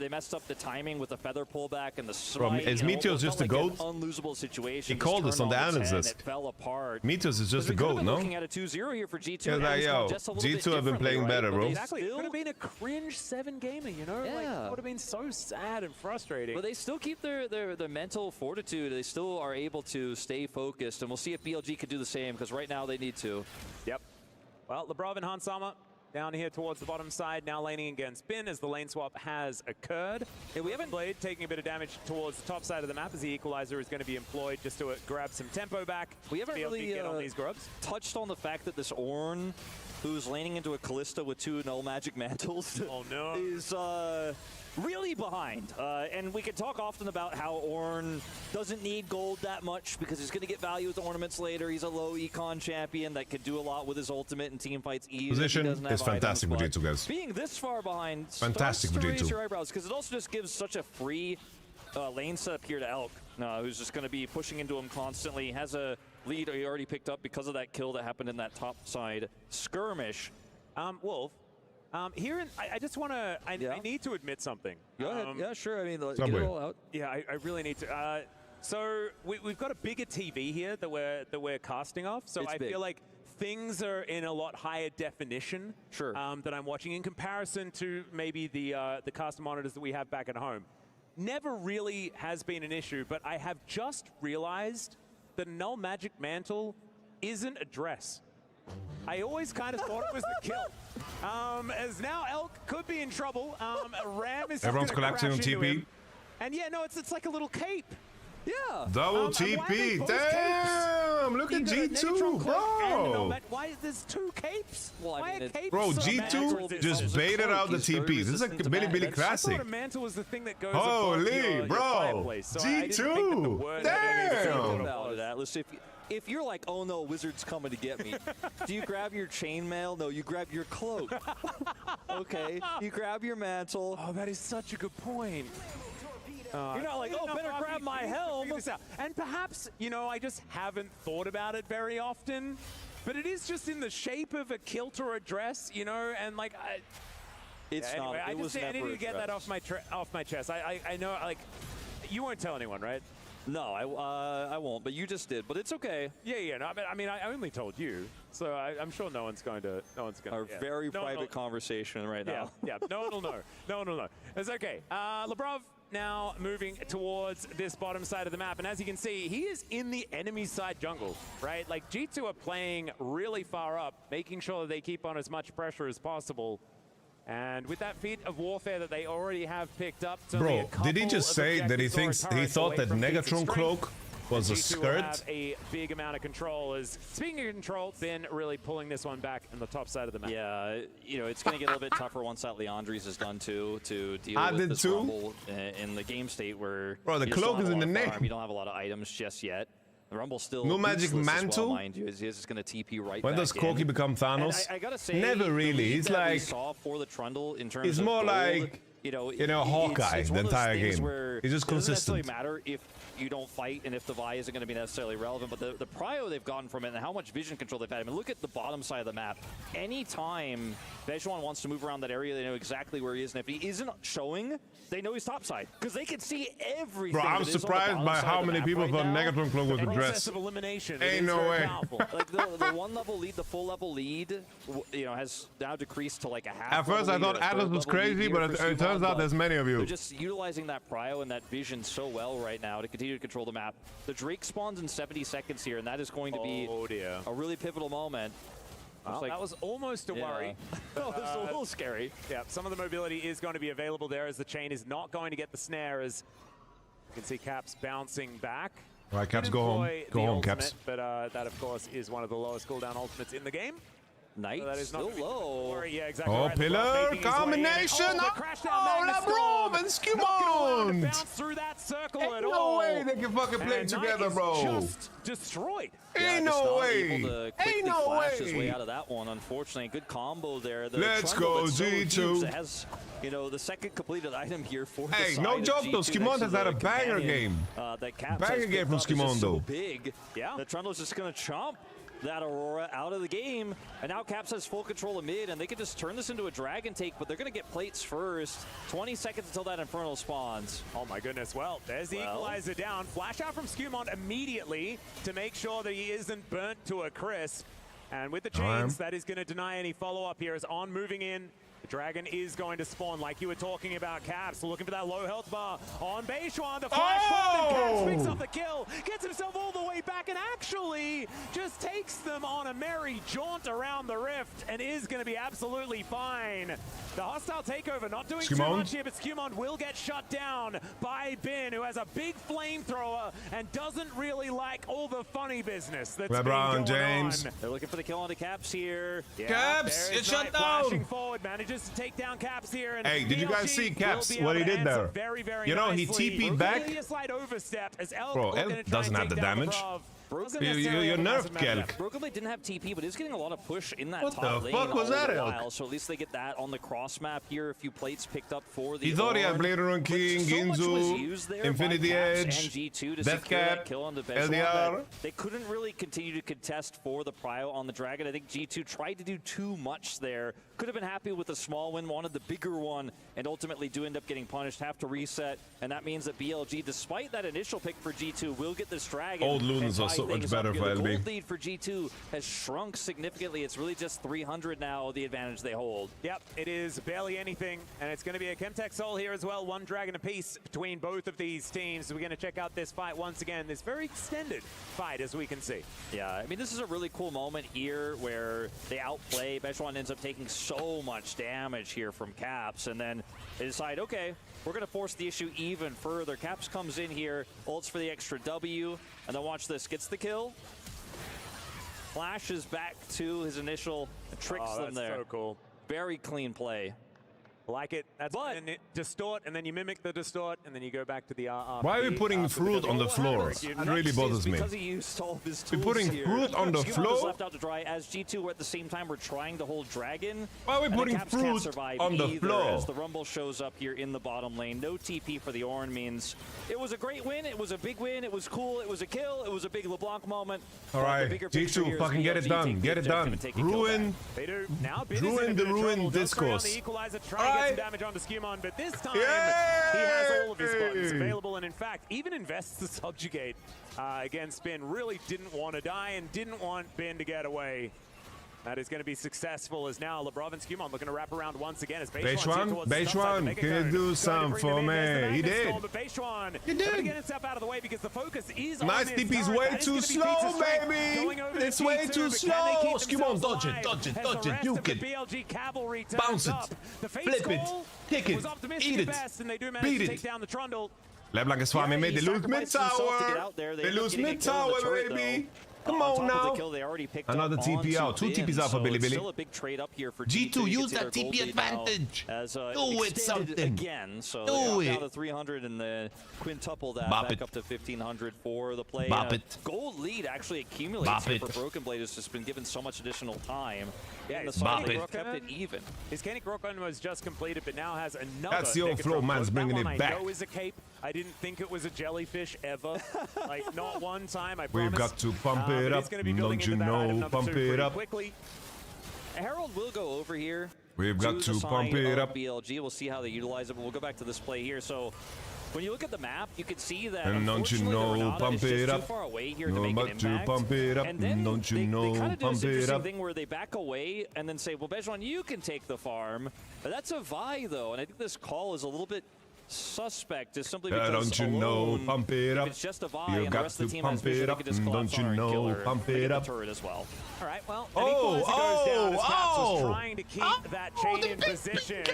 messed up the timing with the feather pullback and the smite. Is Meteos just a goat? Unlosable situation. He called us on the analysis. It fell apart. Meteos is just a goat, no? Looking at a 2-0 here for G2. Yeah, like, yo, G2 have been playing better, bro. Exactly. It could have been a cringe 7 gamer, you know? Yeah. Like, it would have been so sad and frustrating. But they still keep their mental fortitude. They still are able to stay focused, and we'll see if BLG could do the same, because right now they need to. Yep. Well, Labrov and Hansama down here towards the bottom side, now laning against Bin as the lane swap has occurred. Yeah, we haven't Blade taking a bit of damage towards the top side of the map as the equalizer is going to be employed just to grab some tempo back. We haven't really get on these grubs. touched on the fact that this Ornn, who's laning into a Kalista with 2 null magic mantles, oh no, is really behind. And we can talk often about how Ornn doesn't need gold that much because he's going to get value with ornaments later. He's a low econ champion that could do a lot with his ultimate and team fights. Position is fantastic for G2, guys. Being this far behind Fantastic for starts to raise G2. your eyebrows because it also just gives such a free lane setup here to Elk, who's just going to be pushing into him constantly. He has a lead he already picked up because of that kill that happened in that top side skirmish. Wolf, I just want to, I need to admit something. Go ahead. Yeah, sure. I mean, get it all out. Yeah, I really need to. So we've got a bigger TV here that we're casting off. So I feel like things are in a lot higher definition that I'm watching in comparison to maybe the cast monitors that we have back at home. Never really has been an issue, but I have just realized that Null Magic Mantle isn't a dress. I always kind of thought it was the kill. As now Elk could be in trouble. Ram is Everyone's collapsing on TP. And yeah, no, it's like a little cape. Yeah. Double TP. Damn! Look at G2, bro. Why there's two capes? Well, I mean, bro, G2 just baited out the TP. This is a Billy classic. I thought a mantle was the thing that goes Holy, bro. Fireplace, so G2. Damn. About that. Listen, if you're like, oh no, Wizard's coming to get me, do you grab your chainmail? No, you grab your cloak. Okay, you grab your mantle. Oh, that is such a good point. You're not like, oh, better grab my helm. And perhaps, you know, I just haven't thought about it very often, but it is just in the shape of a kilt or a dress, you know, and like, it's not. Anyway, I need to get that off my chest. I know, like, you won't tell anyone, right? No, I won't, but you just did. But it's okay. Yeah. No, I mean, I only told you, so I'm sure no one's going to. Our very private conversation right now. Yeah. No one will know. No one will know. It's okay. Labrov now moving towards this bottom side of the map, and as you can see, he is in the enemy side jungle, right? Like G2 are playing really far up, making sure that they keep on as much pressure as possible. And with that feat of warfare that they already have picked up, bro, did he just say that he thought that Negatron cloak was a skirt? Have a big amount of control. As speaking of control, Ben really pulling this one back on the top side of the map. Yeah, you know, it's going to get a little bit tougher once that Leandri's is done too, to deal with this rumble in the game state where the cloak is in the name. You don't have a lot of items just yet. The Rumble's still no magic mantle. Well, mind you, is just going to TP right when back does Corky become Thanos? I gotta say, never really. He's like, we saw for the Trundle in terms he's of more gold, like, you know, Hawkeye the entire game. He's just consistent. It doesn't necessarily matter if you don't fight and if the Vi isn't going to be necessarily relevant, but the prio they've gotten from it and how much vision control they've had. I mean, look at the bottom side of the map. Anytime Bejuan wants to move around that area, they know exactly where he is, and if he isn't showing, they know he's topside because they can see everything. Bro, I'm surprised by how many people thought Negatron cloak was a dress. Of elimination. Ain't no way. Like the one level lead, the full level lead, you know, has now decreased to like a half. At first, I thought Atlas was crazy, but it turns out there's many of you. They're just utilizing that prio and that vision so well right now to continue to control the map. The Drake spawns in 70 seconds here, and that is going to be a really pivotal moment. Well, that was almost a worry. That was a little scary. Yeah, some of the mobility is going to be available there as the chain is not going to get the snare, as you can see Caps bouncing back. All right, Caps, go home. Go home, Caps. But that, of course, is one of the lowest cooldown ultimates in the game. Knight so that is still low. Yeah, exactly. Oh, right. pillar combination. Labrov and Skimond. Bounce through that circle Ain't at no all. way they can fucking play together, bro. Just destroyed. Ain't no way. Ain't no way. His way out of that one, unfortunately. Good combo there. Let's go, G2. It has, you know, the second completed item here for the Hey, side no of joke though. G2 Skimond has had a banger game. Banger game from Skimond though. So big. Yeah. The Trundle's just going to chomp that Aurora out of the game, and now Caps has full control of mid, and they could just turn this into a dragon take, but they're going to get plates first. 20 seconds until that Infernal spawns. Oh my goodness, well, there's the equalizer down. Flash out from Skewmont immediately to make sure that he isn't burnt to a crisp. And with the chains, that is going to deny any follow-up here as On moving in. The Dragon is going to spawn, like you were talking about, Caps. Looking for that low health bar on Beishuan. The flash bomb, and Caps picks up the kill. Gets himself all the way back. back and actually just takes them on a merry jaunt around the rift and is going to be absolutely fine. The hostile takeover not doing too much here, but Skirmishing will get shut down by Bin, who has a big flamethrower and doesn't really like all the funny business that's LeBron James. They're looking for the kill on the Caps here. Yeah, Caps, it's shut down. Flashing forward, manages to take down Caps here. And Hey, did you guys see Caps? What he did there? Very, very you know, nicely. he TP'd back. A slight overstep as Elk Bro, Elk doesn't have the damage. You're nerfed, Kelk. Broken Blade didn't have TP, but is getting a lot of push in that What top the lane fuck was all that, the Elk? while, so at least they get that on the cross map here. A few plates picked up for the He thought he had Ornn. Blade Run King, So much was Ginzu, used there Infinity by Caps Edge, and G2 to Death secure that Cap, kill on the Bejuan LDR. that they couldn't really continue to contest for the prio on the Dragon. I think G2 tried to do too much there. Could have been happy with a small win, wanted the bigger one, and ultimately do end up getting punished, have to reset, and that means that BLG, despite that initial pick for G2, will get this Dragon. Old Lunans are so much better for The LB. gold lead for G2 has shrunk significantly. It's really just 300 now, the advantage they hold. Yep, it is barely anything, and it's going to be a Chemtech Soul here as well. One Dragon apiece between both of these teams. We're going to check out this fight once again. This very extended fight, as we can see. Yeah, I mean, this is a really cool moment here where they outplay. Bejuan ends up taking so much damage here from Caps, and then they decide, okay, we're going to force the issue even further. Caps comes in here, ults for the extra W, and then watch this, gets the kill, flashes back to his initial, tricks them there. So cool. Very clean play. Like it. That's and it distort, and then you mimic the distort, and then you go back to the RRP. Why are we putting fruit on the floor? It really bothers me. Because he used all of his We're tools putting here. fruit on the Skirmishing floor? was left out to dry as G2 were at the same time were trying to hold Dragon. Why are we and the putting Caps can't fruit survive on the either floor? As the Rumble shows up here in the bottom lane. No TP for the Ornn means it was a great win. It was a big win. It was cool. It was a kill. It was a big LeBlanc moment. All right, G2, fucking get it done. Get it done. Ruin. They do. Now Ruin the ruined discourse. The equalizer, try to get some damage onto Skirmishing, but this time he has all of his buttons available, and in fact, even invests the subjugate against Bin. Really didn't want to die and didn't want Bin to get away. That is going to be successful as now Lebrov and Skirmishing looking to wrap around once again as Bejuan, can you do some for me? He did. He did. To get himself out of the way because the focus is Nice on this TP's turret. way That is too gonna be slow, Pizza Strike baby. going over to It's way G2, too but can they slow. keep Skirmishing, themselves dodge it, alive dodge it, as dodge the it. rest You of the can BLG cavalry turns bounce it, up. The face flip it, goal kick it, was optimistic eat at it, best, and they do manage beat to it. take down the Trundle. LeBlanc is farming mid. They lose mid tower. They lose mid tower, baby. Come on now. Another TP out. 2 TPs out for Billy Billy. Still a big trade up here for G2, use that TP advantage. Do it something. Again, so do down it. to 300 and the quintuple that Bop back it. up to 1500 for the play. Bop it. Gold lead actually accumulates Bop here it. for Broken Blade. Has just been given so much additional time. Yeah, And the his side Scenic kept it even. His Scenic Rock Run was just completed, but now has another. That's the old Decisive flow, Rock. man's That bringing one it I back. know is a cape. I didn't think it was a jellyfish ever. Like, not one time, I We've promise. got to pump it but up. he's gonna be building Don't you into that item know? number Pump 2 it pretty up. quickly. Herald will go over here. We've got the to pump side it of up. BLG. We'll see how they utilize it, but we'll go back to this play here. So when you look at the map, you can see that And don't you unfortunately, know, the Renata pump is just it too up. far away here to No, make but an to impact. pump it up. And then Don't you they know, kind of do pump this it interesting up. thing where they back away and then say, well, Bejuan, you can take the farm. But that's a Vi, though, and I think this call is a little bit suspect, just simply because Don't you know, alone, pump it if up. it's just a Vi You and the got rest of to the team has pump vision, it they up. could just collapse Don't you on her and kill know, her pump and it get up. the turret as well. All right, well, Oh, an equalizer goes down as Caps was oh. trying to keep that chain in position.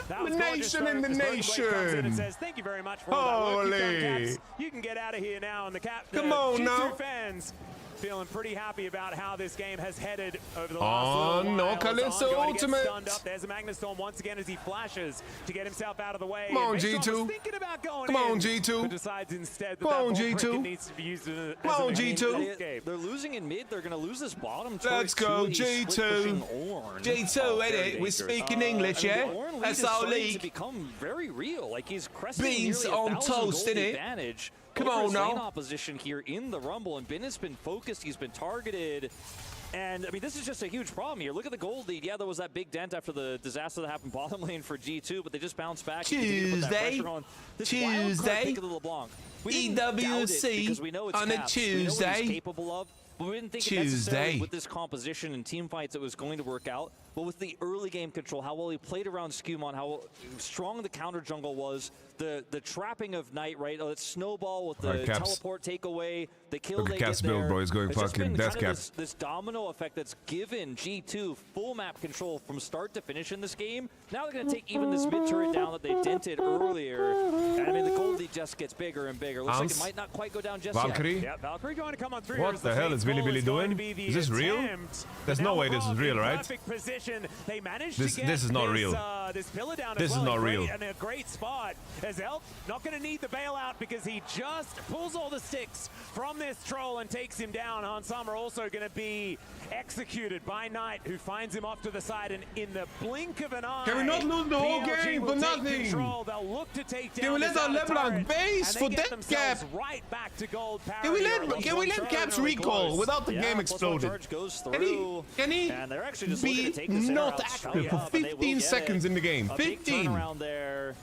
That was The gorgeous, nation though, in the as Broken Blade comes in and nation. says, thank you very much for all that work you've done, Holy. Caps. You can get out of here now. And the Come on G2 now. fans feeling pretty happy about how this game has headed over the Oh, last little no, while. Calypso Zon going to get ultimate. stunned up. There's a Magnus Storm once again as he flashes to get himself out of the way. Come on, And Mason G2. was thinking about going Come on, in, G2. but decides instead that Come on, that ball G2. cricket needs to be used as an Come on, G2. escape. They're losing in mid. They're going to lose this bottom turret. Let's go, to a G2. split-pushing Ornn. G2, Very edit. We're dangerous. speaking English, I mean, yeah? the Ornn lead That's is our starting league. to become very real. Like he's cresting Beans nearly on 1,000 toast, gold innit? advantage. Come over on his lane now. opposition here in the Rumble, and Ben has been focused. He's been targeted. And, I mean, this is just a huge problem here. Look at the gold lead. Yeah, there was that big dent after the disaster that happened bottom lane for G2, but they just bounced back. and continue to put that Tuesday. pressure on. This wild card Tuesday. pick of the LeBlanc. We didn't doubt it EWC because we know it's on a Caps. We know what Tuesday. he's capable of. But we didn't think it Tuesday. necessarily with this composition and team fights it was going to work out. But with the early game control, how well he played around Skirmishing, how strong the counter jungle was, the trapping of Knight, right? Oh, it's snowball with the Alright, Caps. teleport takeaway, the kill Look at they Caps' get build, there. bro. He's going It's just fucking been death kind of cap. this domino effect that's given G2 full map control from start to finish in this game. Now they're going to take even this mid turret down that they dented earlier. And I mean, the gold lead just gets bigger and bigger. Looks like it might not quite go down just Valkyrie? yet. Yeah, Valkyrie going to come on through. What the hell is Billy doing? Is this real? There's no way this is real, right? Perfect position. They managed This to get is not real. This pillar down This as is well. not real. And a great spot. As Elk not going to need the bailout because he just pulls all the sticks from this troll and takes him down. Han Summer also going to be executed by Knight, who finds him off to the side, and in the blink of an eye, Can we not lose the whole BLG game will for take nothing? control. They'll look to take down Can we let this our outer LeBlanc turret, base and for they get that themselves gap? right back to gold parity. Can we or let Caps recall without the game exploding? Goes Can he and they're actually just looking be to take this air not out active straight for up, and they will 15 get seconds it. in the game? A big 15. turnaround there.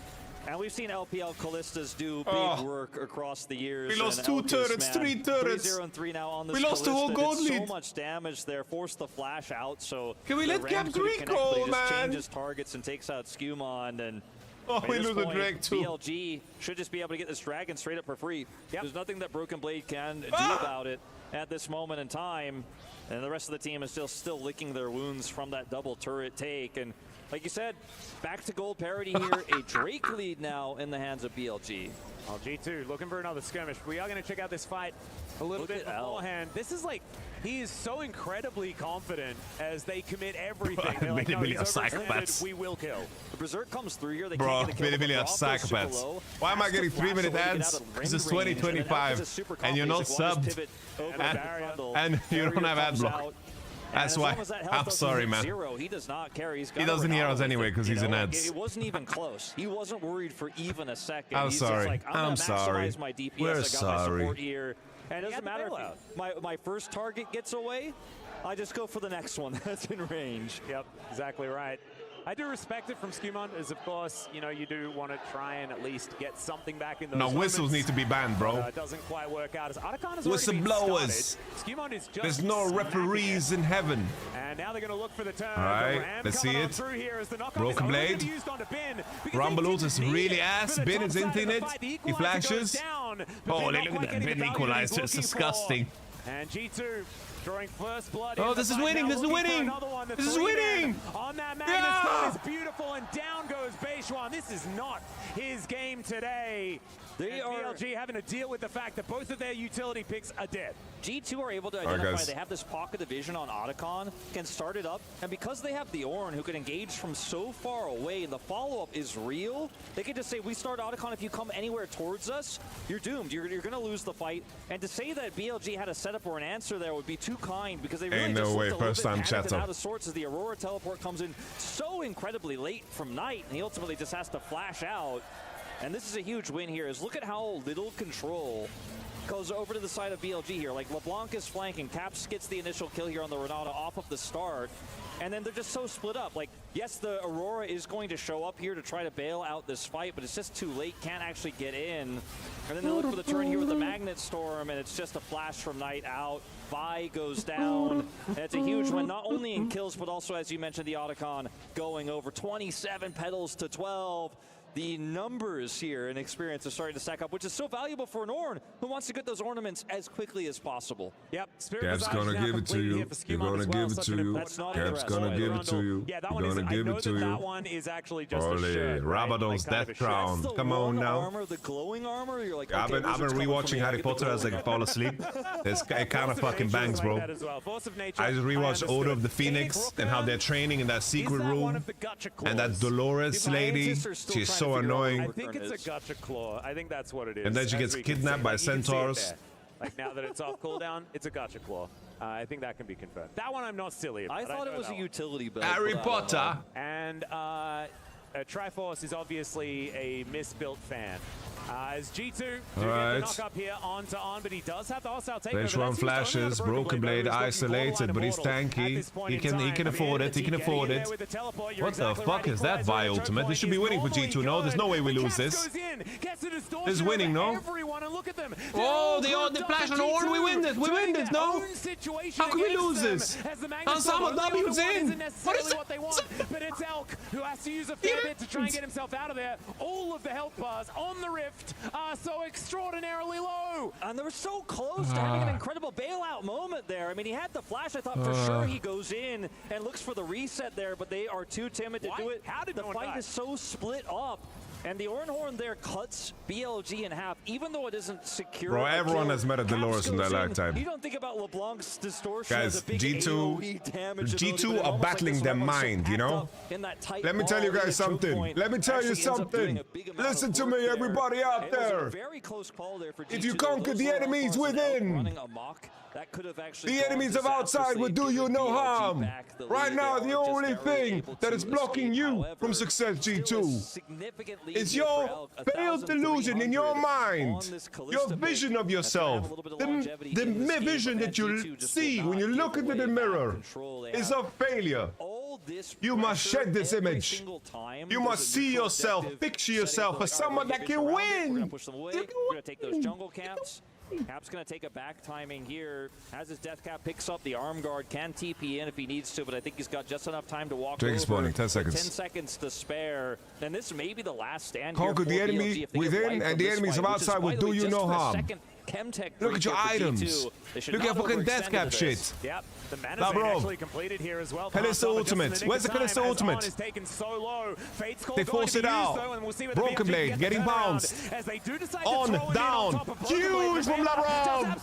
And we've seen LPL Callistas do big work across the years. We lost and 2 LPS, turrets, man, 3 turrets. 3-0 and 3 now on this We lost the whole Callista. gold Did lead. So much damage there, forced the flash out. So Can we the let Ram Caps couldn't connect, recall, but he just man? changes targets and takes out Skewmon. And Oh, at we this lose the point, Drake too. BLG should just be able to get this dragon straight up for free. There's nothing that Broken Blade can do about it at this moment in time. And the rest of the team is still licking their wounds from that double turret take. And like you said, back to gold parity here. A Drake lead now in the hands of BLG. Well, G2 looking for another skirmish. We are going to check out this fight a little bit beforehand. This is like, he is so incredibly confident as they commit everything. They're like, no, he's overextended, we will kill. The Berserk comes through here. They Bro, can't get the kill. are psychopaths. Why am I getting 3-minute ads? This is 2025 and you're not subbed and you don't have ad block. That's why. I'm sorry, man. He does not carry. He doesn't hear us anyway because he's in ads. It wasn't even close. He wasn't worried for even a second. I'm He's sorry. Just like, I'm sorry. My DPS. We're I got sorry. My support here. And it doesn't matter if my first target gets away. I just go for the next one that's in range. Yep, exactly right. I do respect it from Skewmon, as of course, you know, you do want to try and at least get something back in those No, whistles need to be banned, bro. It doesn't quite work out. As Otacon has Whistleblowers. Skewmon is just There's no referees in heaven. And now they're going to look for the turn. All right, let's see it. Broken Blade. Rumble is really ass. Bin is into it. He flashes. Holy, look at that Bin equalizer. It's disgusting. And G2 drawing first blood. Oh, this is winning. This is winning. This is winning. On that Magnus is beautiful, and down goes Beishuan. This is not his game today. They are BLG having to deal with the fact that both of their utility picks are dead. G2 are able to identify they have this pocket of vision on Otacon, can start it up, and because they have the Ornn who can engage from so far away and the follow-up is real, they can just say, we start Otacon, if you come anywhere towards us, you're doomed. You're going to lose the fight. And to say that BLG had a setup or an answer there would be too kind because they really Ain't just no way. looked a First little time bit panicked and chatter. out of sorts as the Aurora teleport comes in so incredibly late from Knight, and he ultimately just has to flash out. And this is a huge win here, is look at how little control goes over to the side of BLG here. Like, LeBlanc is flanking, Caps gets the initial kill here on the Renata off of the start, and then they're just so split up. Like, yes, the Aurora is going to show up here to try to bail out this fight, but it's just too late, can't actually get in. And then they look for the turn here with the Magnet Storm, and it's just a flash from Knight out. Vi goes down, and it's a huge win, not only in kills, but also, as you mentioned, the Otacon going over 27 petals to 12. The numbers here and experience are starting to stack up, which is so valuable for an Ornn who wants to get those ornaments as quickly as possible. Yep, Cap's gonna give it to you. You're gonna give it to you. Cap's gonna give it to you. Yeah, that You're one is, gonna I give know it to that you. that one is actually just a Holy, shirt, right? Rabadon's Like, kind of Death a shirt. Crown. The Come on long now. armor, the glowing armor, you're like, I've okay, been Wizard's coming for rewatching me, Harry get the Potter as I glowing fall asleep. It kind of fucking bangs, bro. That as well. Force of nature, I just rewatched I Order of the understood. Phoenix and how they're training in that secret room. And that Dolores lady, she's so annoying. I think it's a gotcha claw. I think that's what it is. And then she as gets we can kidnapped see. by Like, you can see it centaurs. there. Like, now that it's off cooldown, it's a gotcha claw. I think that can be confirmed. That one I'm not silly about. I thought know it was that a one. utility build. Harry but I don't Potter. know. And Triforce is obviously a misbuilt fan. As G2 do get Alright. the knock up here onto On, but he does have the hostile takeover. Bench one flashes, Broken Blade isolated, but he's tanky. He can afford it. He can afford it. What the fuck is that Vi ultimate? This should be winning for G2. No, there's no way we lose this. This is winning, no? Oh, the flash on Orn. We win this. We win this. No. How can we lose this? Ensemble W's in. What is what they want? But it's Elk who has to use a fair bit to try and get himself out of there. All of the health bars on the Rift are so extraordinarily low. And they were so close to having an incredible bailout moment there. I mean, he had the flash. I thought for sure he goes in and looks for the reset there, but they are too timid to do it. How did the fight is so split up. And the Ornhorn there cuts BLG in half, even though it isn't secure. Bro, everyone has met a Dolores in their lifetime. You don't think about LeBlanc's distortion Guys, as a big G2 are battling their mind, you know? Let me tell you guys something. Let me tell you something. Listen to me, everybody out there. If you conquer the enemies within, the enemies of outside will do you no harm. Right now, the only thing that is blocking you from success, G2, is your failed delusion in your mind, your vision of yourself. The vision that you see when you look into the mirror is a failure. You must shed this image. You must see yourself, picture yourself as someone that can win. We're gonna take those jungle caps. Cap's gonna take a back timing here. As his death cap picks up, the arm guard can TP in if he needs to, but I think he's got just enough time to walk Drake over. spawning, 10 seconds. 10 seconds to spare. And this may be the last stand Conquer here the enemy within, and the enemies of outside will do you no harm. Look at your items. Look at fucking death cap shit. Yep. The mana's actually completed here as well. Kalista ultimate. Where's the Kalista ultimate? They force it out. Broken Blade getting bounced. On, down. Huge from LeBron.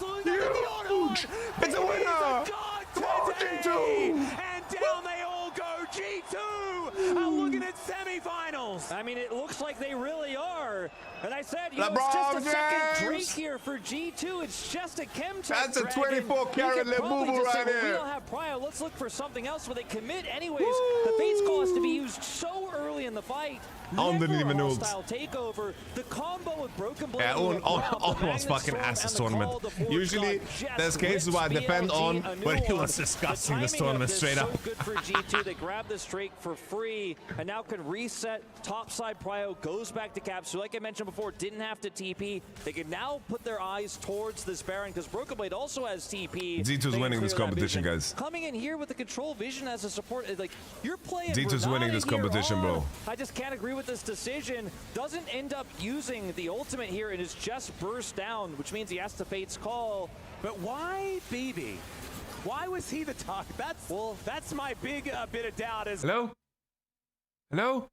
Huge. It's a winner. Come on, G2. And down they all go. G2 are looking at semifinals. I mean, it looks like they really are. And I said, you know, LeBron it's just a second Drake here for G2. It's just a Chemtech. That's a 24-karat Labubu right there. We don't have Prio. Let's look for something else where they commit anyways. The Fate's Call has to be used so early in the fight. Didn't even ult. Takeover. The combo with Broken Blade. Yeah, on was fucking ass this tournament. Usually, there's cases where I depend on, but it was disgusting this tournament straight up. So good for G2. They grab this Drake for free and now can reset. Topside Prio goes back to Cap. So like I mentioned before, didn't have to TP. They can now put their eyes towards this Baron because Broken Blade also has TP. G2's winning this competition, guys. Coming in here with the control vision as a support, like you're playing. G2's winning this competition, bro. I just can't agree with this decision. Doesn't end up using the ultimate here and is just burst down, which means he has to Fate's Call. But why BB? Why was he the target? That's my big bit of doubt. Is hello? Hello?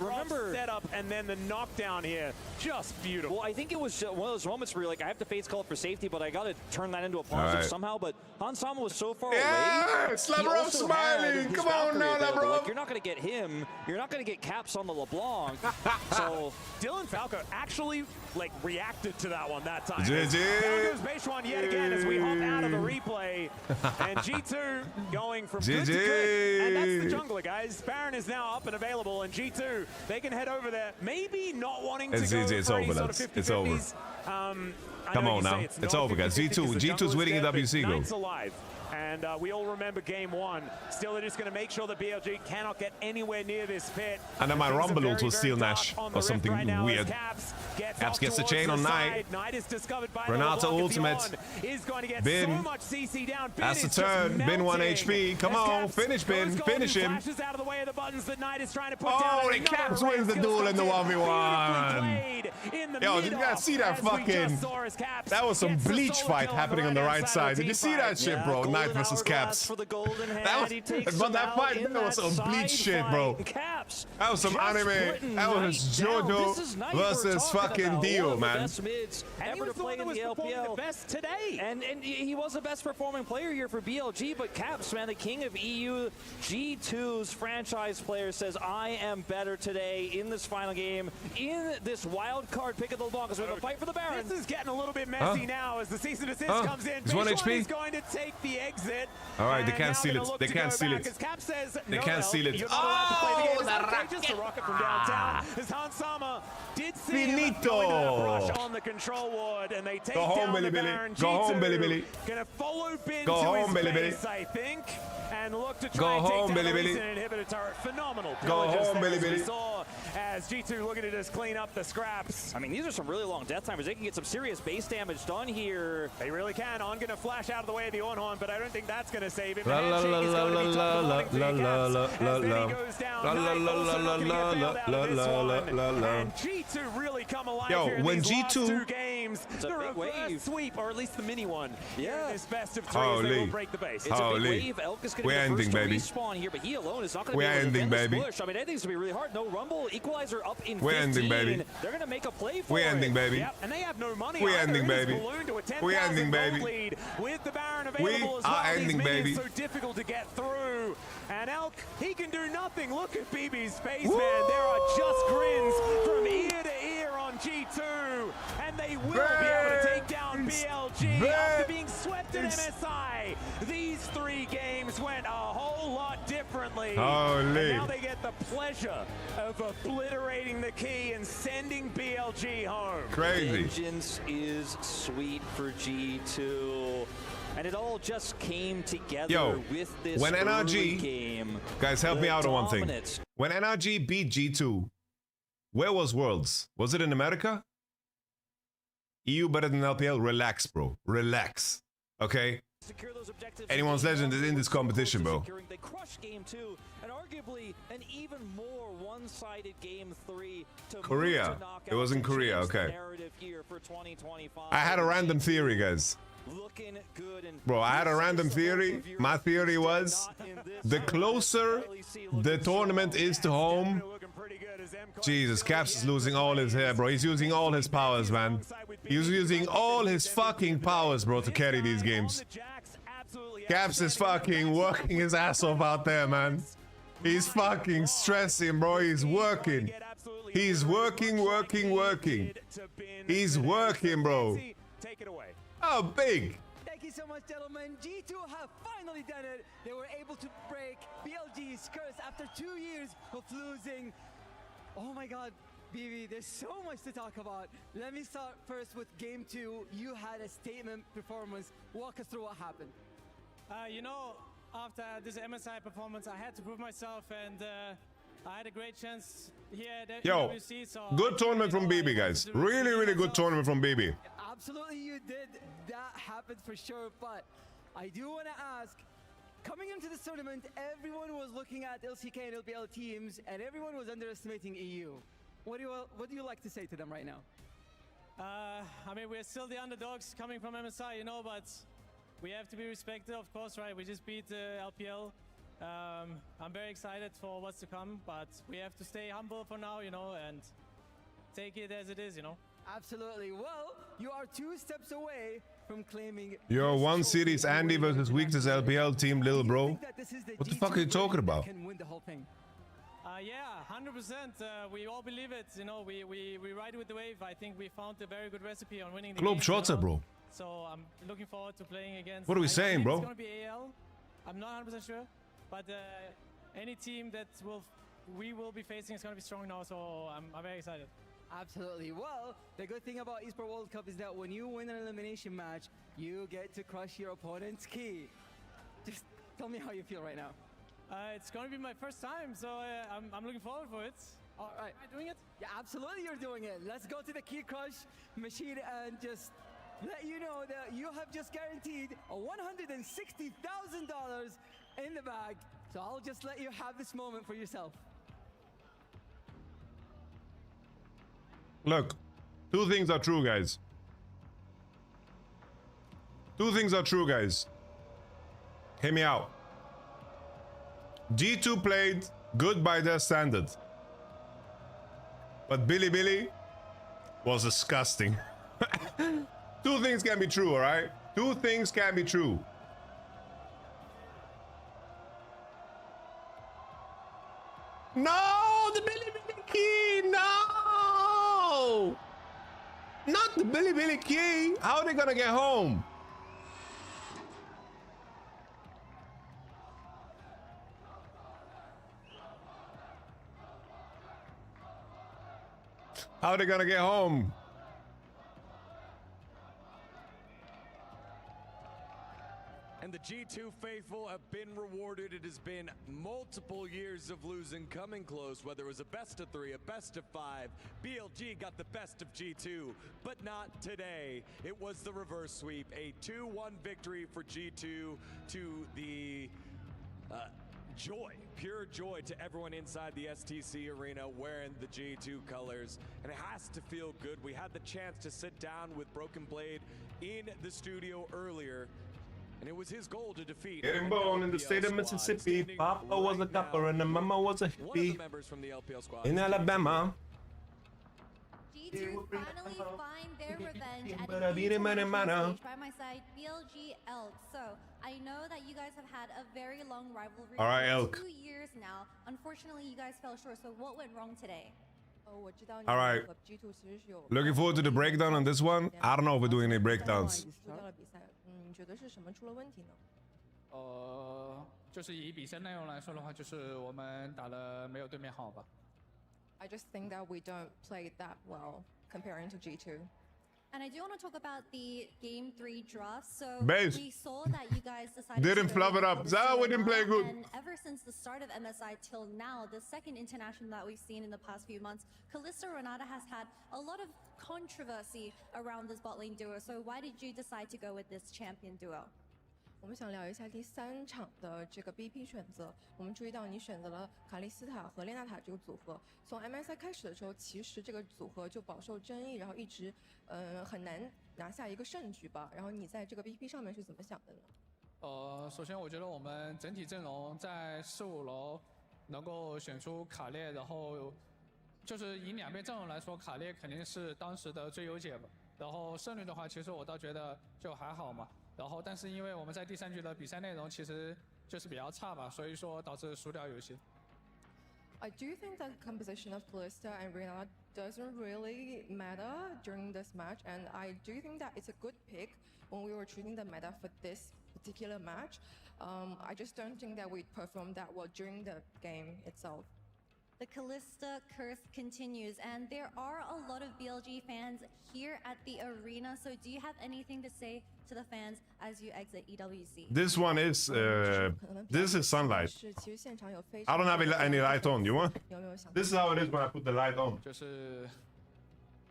Remember setup and then the knockdown here, just beautiful. Well, I think it was one of those moments where you're like, I have to Fate's Call for safety, but I got to turn that into a positive somehow. But Hansama was so far away. Yes, LeBron smiling. Come on now, LeBron. Like, you're not going to get him. You're not going to get caps on the LeBlanc. So Dylan Falco actually like reacted to that one that time. GG. Down goes Basewan yet again as we hop out of the replay. And G2 going from good to good. And that's the jungler, guys. Baron is now up and available, and G2, they can head over there. Maybe not wanting to go it's for over, any sort of lads. 50-50s. It's over. Come on now. It's over, guys. G2's winning in WC, Knight's alive. And we all remember game one. Still, they're just going to make sure that BLG cannot get anywhere near this pit. And then my Rumble ult will steal Nash or something weird. Caps gets the chain on Knight. Knight is discovered by Renata ultimate. Is going to get Bin. so much CC down. That's the turn. Bin 1 HP. Come on, finish Bin. Finish him. Flashes out of the way of the buttons that Knight is trying to put down. Oh, and Caps wins the duel in the 1v1. Yo, did you guys see that fucking... That was some bleach fight happening on the right side. Did you see that shit, bro? Knight versus Caps. That fight, that was some bleach shit, bro. That was some anime. That was JoJo versus fucking Dio, man. And he was the one that was performing the best today. And he was the best performing player here for BLG, but Caps, man, the king of EU, G2's franchise player, says, I am better today in this final game, in this wild card pick of the LeBlanc, because we have a fight for the Baron. This is getting a little bit messy now as the cease and desist comes in. He's 1 HP. Is going to take the exit. exit. All right, they can't steal it. They can't steal it. They can't steal it. Oh, the rocket from downtown. As Hans Sama did see Finito rush on the control ward, and they take down the Baron. Go home, Billy Billy. Gonna follow Bin Go to home, his Billy Billy. face, I think, and look to Go try and take home, down Billy the Billy. recent inhibitor turret. Phenomenal. Go home, there, Billy as we Billy. saw as G2 looking to just clean up the scraps. I mean, these are some really long death timers. They can get some serious base damage done here. They really can. On gonna flash out of the way of the Ornhorn, but I don't think that's gonna save him. La la la la la la la la la la la la. And G2 really come alive Yo, here in when these last G2 two games. It's a the big reverse wave. sweep, or at least the mini one. Yeah. This best of three, as they will break the base. It's a big wave. Elk is going to be the first to respawn here, but he alone is not going to be able to defend this push. I mean, I think it's going to be really hard. No rumble. Equalizer up in 15. They're going to make a play for it. We're ending, baby. Yep, and they have no money. We're ending, baby. We're ending, baby. Lead with the Baron available as well. Ending, baby. So difficult to get through. And Elk, he can do nothing. Look at BB's face, man. There are just grins from ear to ear on G2. And they will be able to take down BLG after being swept at MSI. These three games went a whole lot differently. And now they get the pleasure of obliterating the key and sending BLG home. Crazy. Vengeance is sweet for G2. And it all just came together with this when NRG game. Guys, help me out on one thing. When NRG beat G2, where was Worlds? Was it in America? EU better than LPL? Relax, bro. Relax. Okay? Anyone's legend is in this competition, bro. They crushed game 2 and arguably an even more one-sided game 3 to Korea. It was in Korea, okay. I had a random theory, guys. Bro, I had a random theory. My theory was the closer the tournament is to home. Jesus, Caps is losing all his hair, bro. He's using all his powers, man. He's using all his fucking powers, bro, to carry these games. Caps is fucking working his ass off out there, man. He's fucking stressing, bro. He's working. He's working. He's working, bro. Oh, big. Thank you so much, gentlemen. G2 have finally done it. They were able to break BLG's curse after 2 years of losing. Oh my God, BB, there's so much to talk about. Let me start first with game 2. You had a statement performance. Walk us through what happened. You know, after this MSI performance, I had to prove myself, and I had a great chance here at EWC. So good tournament from BB, guys. Really, really good tournament from BB. Absolutely, you did. That happened for sure. But I do want to ask, coming into this tournament, everyone was looking at LCK and LPL teams, and everyone was underestimating EU. What do you like to say to them right now? I mean, we're still the underdogs coming from MSI, you know, but we have to be respected, of course, right? We just beat LPL. I'm very excited for what's to come, but we have to stay humble for now, you know, and take it as it is, you know. Absolutely. Well, you are 2 steps away from claiming. You're 1 series Andy versus weakest LPL team, little bro. What the fuck are you talking about? Can win the whole thing. Yeah, 100%. We all believe it. You know, we ride with the wave. I think we found a very good recipe on winning the game. Globetrotter, bro. So I'm looking forward to playing against. What are we saying, bro? It's going to be AL. I'm not 100% sure, but any team that we will be facing is going to be strong now. So I'm very excited. Absolutely. Well, the good thing about Esports World Cup is that when you win an elimination match, you get to crush your opponent's key. Just tell me how you feel right now. It's going to be my first time, so I'm looking forward for it. All right. Am I doing it? Yeah, absolutely you're doing it. Let's go to the key crush machine and just let you know that you have just guaranteed a $160,000 in the bag. So I'll just let you have this moment for yourself. Look, 2 things are true, guys. 2 things are true, guys. Hear me out. G2 played good by their standard. But Billy was disgusting. 2 things can be true, alright? 2 things can be true. No! The Billy key! No! Not the Billy key! How are they gonna get home? How are they gonna get home? And the G2 faithful have been rewarded. It has been multiple years of losing, coming close, whether it was a best of 3, a best of 5. BLG got the best of G2, but not today. It was the reverse sweep, a 2-1 victory for G2 to the joy, pure joy to everyone inside the STC arena wearing the G2 colors. And it has to feel good. We had the chance to sit down with Broken Blade in the studio earlier. And it was his goal to defeat. Getting born in the state of Mississippi. Papa was a copper and the mama was a hippie. In Alabama. G2 finally find their revenge at But I beat him in a stage by my side, BLG Elk. So I know that you guys have had a very long rivalry. All right, for Elk. 2 years now. Unfortunately, you guys fell short. So what went wrong today? All right. Looking forward to the breakdown on this one. I don't know if we're doing any breakdowns. 你觉得是什么出了问题呢？就是以比赛内容来说的话，就是我们打得没有对面好吧。I just think that we don't play that well comparing to G2. And I do want to talk about the Game 3 draw. So Base. we saw that you guys decided Didn't to fluff it up. So we didn't play good. And ever since the start of MSI till now, the second international that we've seen in the past few months, Kalista Renata has had a lot of controversy around this bot lane duo. So why did you decide to go with this champion duo? 我们想聊一下第3场的这个 BP 选择。我们注意到你选择了卡莉斯塔和列娜塔这个组合。从 MSI 开始的时候，其实这个组合就饱受争议，然后一直很难拿下一个胜局吧。然后你在这个 BP 上面是怎么想的呢？首先我觉得我们整体阵容在4、5楼能够选出卡列，然后就是以两边阵容来说，卡列肯定是当时的最优解吧。然后胜率的话，其实我倒觉得就还好嘛。然后但是因为我们在第3局的比赛内容其实就是比较差吧，所以说导致输掉游戏。I do think that composition of Kalista and Renata doesn't really matter during this match, and I do think that it's a good pick when we were choosing the meta for this particular match. I just don't think that we performed that well during the game itself. The Kalista curse continues, and there are a lot of BLG fans here at the arena. So do you have anything to say to the fans as you exit EWC? This one is this is sunlight. I don't have any light on. You want? This is how it is when I put the light on. 就是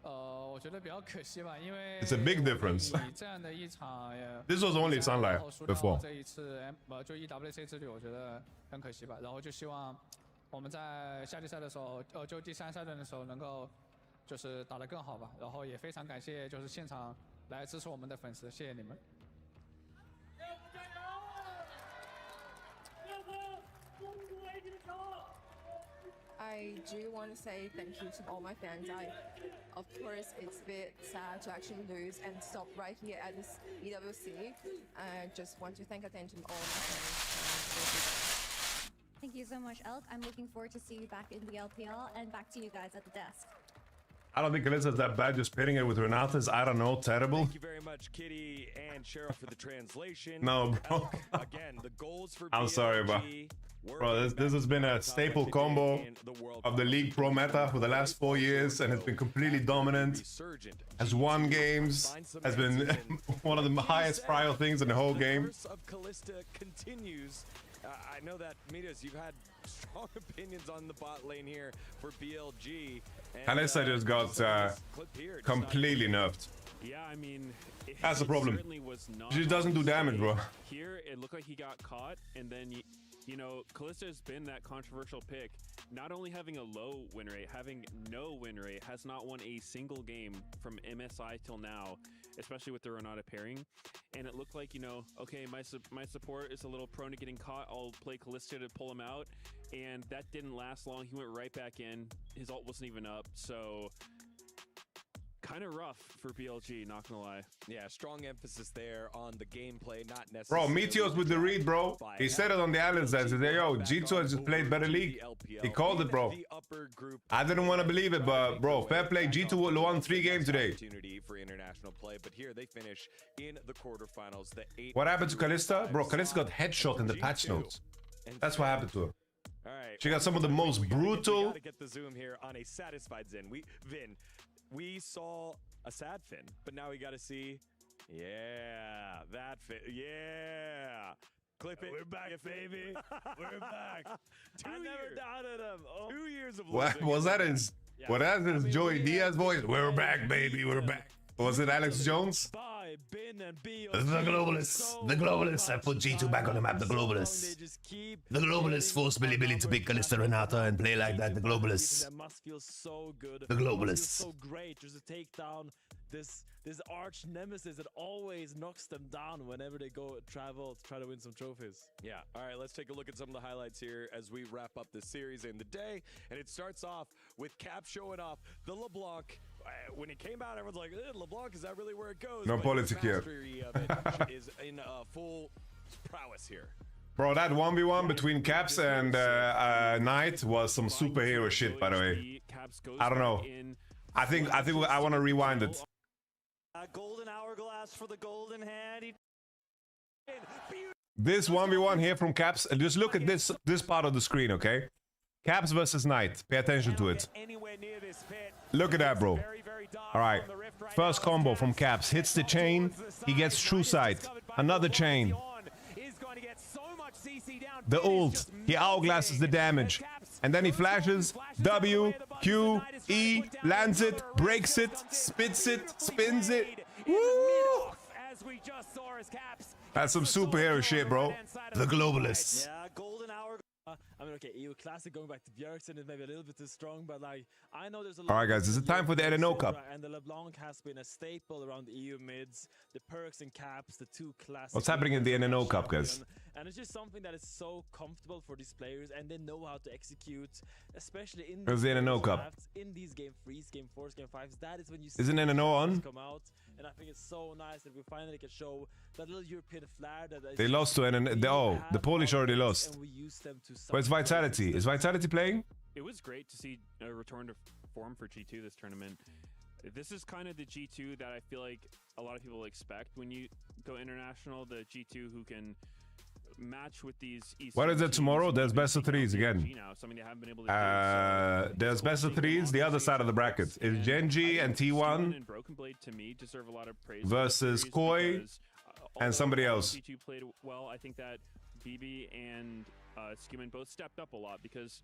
我觉得比较可惜吧，因为 It's a big difference. 这样的一场 This was only sunlight before. 这一次就 EWC 之旅，我觉得很可惜吧。然后就希望我们在下季赛的时候，就第3赛段的时候能够就是打得更好吧。然后也非常感谢就是现场来支持我们的粉丝，谢谢你们。I do want to say thank you to all my fans. Of course, it's a bit sad to actually lose and stop right here at this EWC. I just want to thank again to all my fans. Thank you so much, Elk. I'm looking forward to see you back in the LPL and back to you guys at the desk. I don't think Kalista's that bad. Just pitting it with Renata's, I don't know, terrible. Thank you very much, Kitty and Cheryl, for the translation. No, bro. Again, the goals for I'm sorry, bro. This has been a staple combo of the League Pro meta for the last 4 years, and it's been completely dominant. Has won games, has been one of the highest prio things in the whole game. Of Kalista continues. I know that, Midas, you've had strong opinions on the bot lane here for BLG. Kalista just got completely nerfed. Yeah, I mean, that's the problem. She just doesn't do damage, bro. Here, it looked like he got caught, and then, you know, Kalista has been that controversial pick. Not only having a low win rate, having no win rate, has not won a single game from MSI till now, especially with the Renata pairing. And it looked like, you know, okay, my support is a little prone to getting caught. I'll play Kalista to pull him out. And that didn't last long. He went right back in. His ult wasn't even up. So kind of rough for BLG, not gonna lie. Yeah, strong emphasis there on the gameplay, not necessarily. Bro, Meteos with the read, bro. He said it on the islands. He said, yo, G2 has just played better league. He called it, bro. I didn't want to believe it, but bro, fair play. G2 won 3 games today. Opportunity for international play, but here they finish in the quarterfinals. What happened to Kalista? Bro, Kalista got headshot in the patch notes. That's what happened to her. All right, She got some of the most brutal. We gotta get the zoom here on a satisfied Vin. We saw a sad Finn, but now we gotta see, yeah, that Finn, yeah. Clip it. We're back, baby. We're back. I never doubted him. Oh. 2 years of What losing. was that? His what? That's his Joey Diaz voice. We're back, baby. We're back. Was it Alex Jones? The globalists. The globalists. I put G2 back on the map. The globalists. The globalists forced Billy to pick Kalista Renata and play like that. The globalists. That must feel so good. The globalists. So great just to take down this arch nemesis that always knocks them down whenever they go travel to try to win some trophies. Yeah. All right, let's take a look at some of the highlights here as we wrap up this series and the day. And it starts off with Cap showing off the LeBlanc. When it came out, everyone's like, LeBlanc, is that really where it goes? No But politics his here. mastery of it is in full prowess here. Bro, that 1v1 between Caps and Knight was some superhero shit, by the way. I don't know. I think I want to rewind it. Golden hourglass for the golden hand. This 1v1 here from Caps, just look at this part of the screen, okay? Caps versus Knight. Pay attention to it. Look at that, bro. All right. First combo from Caps. Hits the chain. He gets true sight. Another chain. The ult. He hourglasses the damage. And then he flashes. W, Q, E, lands it, breaks it, spits it, spins it. Woo! That's some superhero shit, bro. The globalists. I mean, okay, EU Classic going back to Bjergsen is maybe a little bit too strong, but like, I know there's a lot. All right, guys, is it time for the NNO Cup? And the LeBlanc has been a staple around the EU mids, the perks and caps, the two classic. What's happening in the NNO Cup, guys? And it's just something that is so comfortable for these players, and they know how to execute, especially in Where's the NNO Cup? drafts, in these game 3s, game 4s, game 5s. That is when you Isn't see NNO on? things come out, and I think it's so nice that we finally can show that little European flair that They lost to NNO. Oh, the Polish already lost. and we use them to Where's Vitality? Is Vitality playing? It was great to see a return to form for G2 this tournament. This is kind of the G2 that I feel like a lot of people expect when you go international, the G2 who can match with these Eastern What is it teams. tomorrow? There's best of threes again. Now, something they haven't been able to do. There's best of threes, the other side of the bracket. Is Genji and T1 and Broken Blade to me deserve a lot of praise versus Koi and somebody else. G2 played well. I think that BB and Skirmishing both stepped up a lot because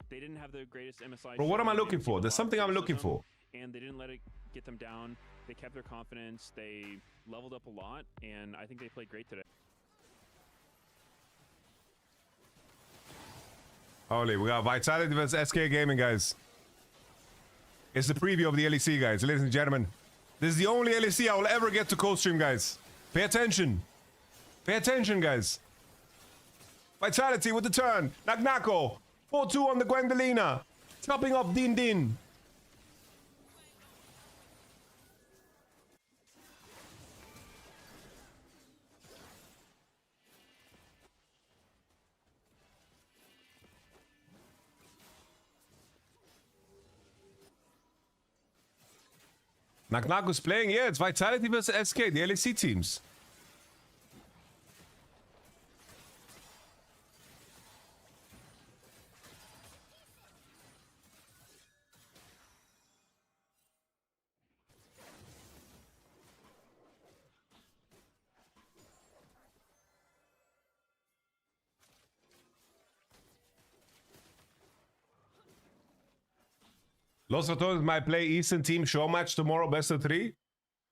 they didn't have the greatest MSI. Bro, what am I showing. looking They for? didn't There's see a lot something of I'm looking criticism, for. and they didn't let it get them down. They kept their confidence. They leveled up a lot, and I think they played great today. Holy, we got Vitality versus SK Gaming, guys. It's the preview of the LEC, guys. Ladies and gentlemen, this is the only LEC I will ever get to co-stream, guys. Pay attention. Pay attention, guys. Vitality with the turn. Nagnako. 4-2 on the Gwendolina. Topping up Din Din. Naknako's playing, yeah, it's Vitality versus SK, the LEC teams. Los Ratones might play Eastern Team show match tomorrow, best of 3.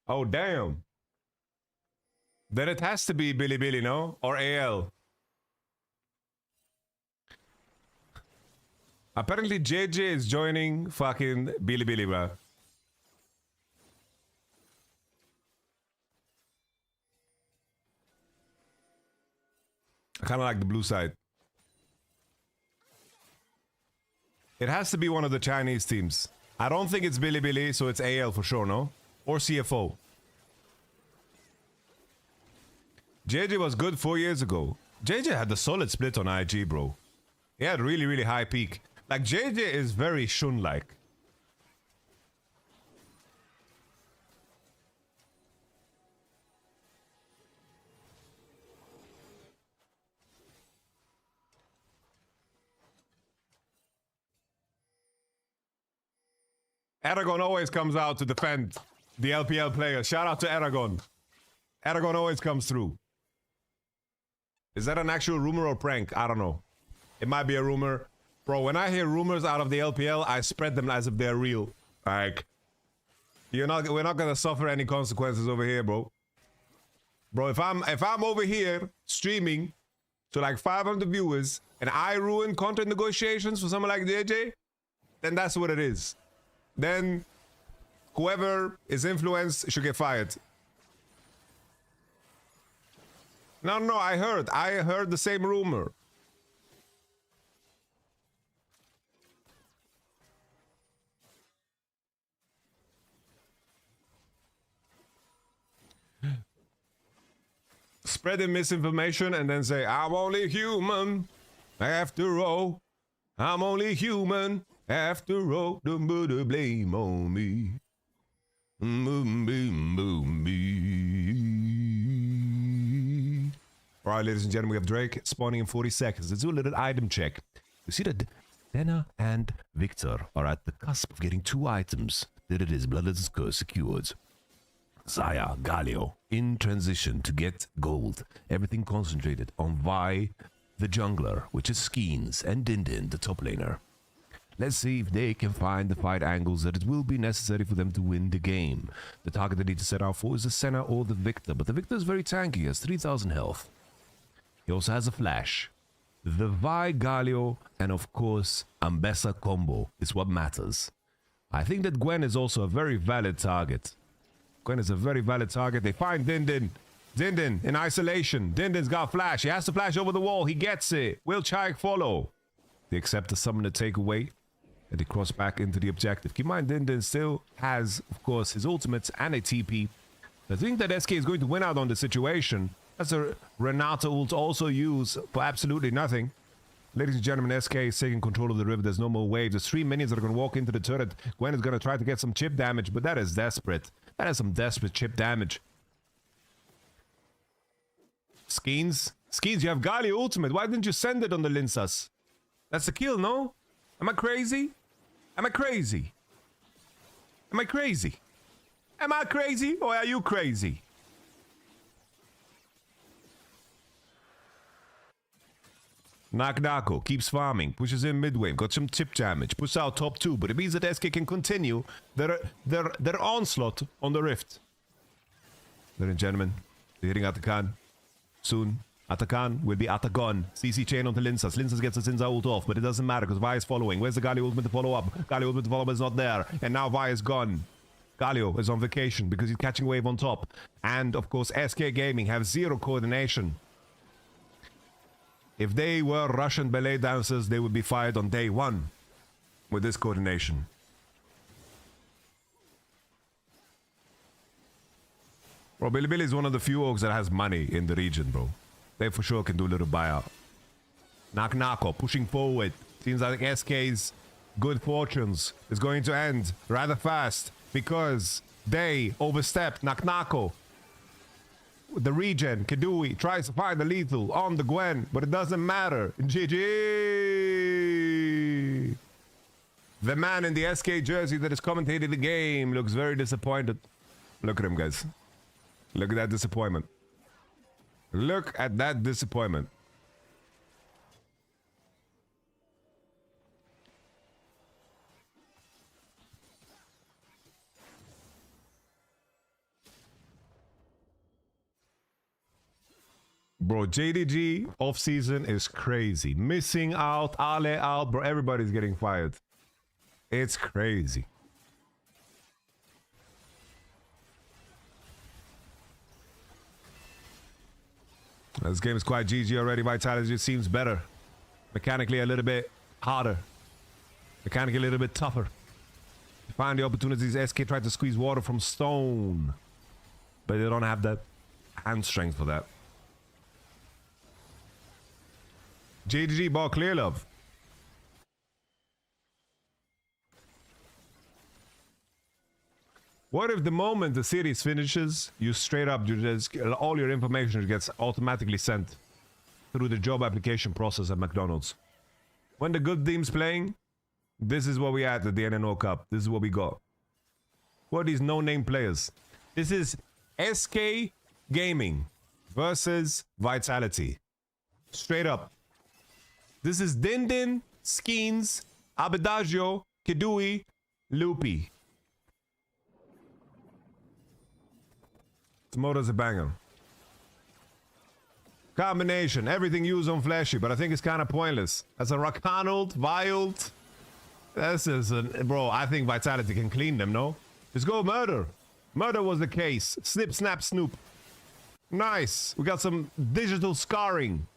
Oh, damn. Then it has to be Billy, no? Or AL. Apparently, JJ is joining fucking Billy, bro. I kind of like the blue side. It has to be one of the Chinese teams. I don't think it's Billy, so it's AL for sure, no? Or CFO. JJ was good 4 years ago. JJ had the solid split on IG, bro. He had really, really high peak. Like, JJ is very Shun-like. Aragon always comes out to defend the LPL players. Shout out to Aragon. Aragon always comes through. Is that an actual rumor or prank? I don't know. It might be a rumor. Bro, when I hear rumors out of the LPL, I spread them as if they're real. Like, we're not gonna suffer any consequences over here, bro. Bro, if I'm over here streaming to like 500 viewers and I ruin content negotiations for someone like JJ, then that's what it is. Then whoever is influenced should get fired. No, I heard the same rumor. Spreading misinformation and then say, I'm only human after all. I'm only human after all. Don't put the blame on me. All right, ladies and gentlemen, we have Drake spawning in 40 seconds. Let's do a little item check. You see that Dena and Victor are at the cusp of getting 2 items. There it is, Bloodless Curse secured. Zaya, Galio, in transition to get gold. Everything concentrated on Vi, the jungler, which is Skeens, and Dindin, the top laner. Let's see if they can find the fight angles that it will be necessary for them to win the game. The target they need to set out for is the Senna or the Victor, but the Victor is very tanky, he has 3000 health. He also has a flash. The Vi, Galio, and of course, Ambessa combo is what matters. I think that Gwen is also a very valid target. Gwen is a very valid target. They find Dindin. Dindin in isolation. Dindin's got flash. He has to flash over the wall. He gets it. Will Chaik follow? They accept the summon to take away. And they cross back into the objective. Keep in mind, Dindin still has, of course, his ultimates and a TP. I think that SK is going to win out on the situation. That's a Renata ult also use for absolutely nothing. Ladies and gentlemen, SK is taking control of the river. There's no more waves. There's 3 minions that are going to walk into the turret. Gwen is going to try to get some chip damage, but that is desperate. That is some desperate chip damage. Skeens, you have Gali ultimate. Why didn't you send it on the Linsas? That's a kill, no? Am I crazy? Am I crazy? Am I crazy? Am I crazy or are you crazy? Naknako keeps farming, pushes in mid-wave, got some chip damage, pushes out top 2, but it means that SK can continue their onslaught on the Rift. Ladies and gentlemen, they're hitting Atakan. Soon, Atakan will be Atagon. CC chain onto Linsas. Linsas gets the Zinza ult off, but it doesn't matter because Vi is following. Where's the Galio ultimate to follow up? Galio ultimate to follow up is not there, and now Vi is gone. Galio is on vacation because he's catching wave on top. And, of course, SK Gaming have 0 coordination. If they were Russian ballet dancers, they would be fired on day 1 with this coordination. Bro, Bilibili is one of the few orgs that has money in the region, bro. They for sure can do a little buyout. Naknako pushing forward. Seems like SK's good fortunes is going to end rather fast because they overstepped Naknako. The regen, Kadui tries to find the lethal on the Gwen, but it doesn't matter. GG! The man in the SK jersey that is commentating the game looks very disappointed. Look at him, guys. Look at that disappointment. Look at that disappointment. Bro, JDG off-season is crazy. Missing out, Ale out, bro. Everybody's getting fired. It's crazy. This game is quite GG already. Vitality just seems better. Mechanically a little bit harder. Mechanically a little bit tougher. To find the opportunities, SK tried to squeeze water from stone. But they don't have that hand strength for that. JDG ball clear, love. What if the moment the series finishes, you straight up, all your information gets automatically sent through the job application process at McDonald's? When the good team's playing, this is what we had at the NNO Cup. This is what we got. Who are these no-name players? This is SK Gaming versus Vitality. Straight up. This is Dindin, Skeens, Abadagio, Kidui, Loopy. Tomato's a banger. Combination, everything used on Flashy, but I think it's kind of pointless. As a Rakanald, Violed. This is bro, I think Vitality can clean them, no? Let's go Murder. Murder was the case. Snip, snap, snoop. Nice. We got some digital scarring.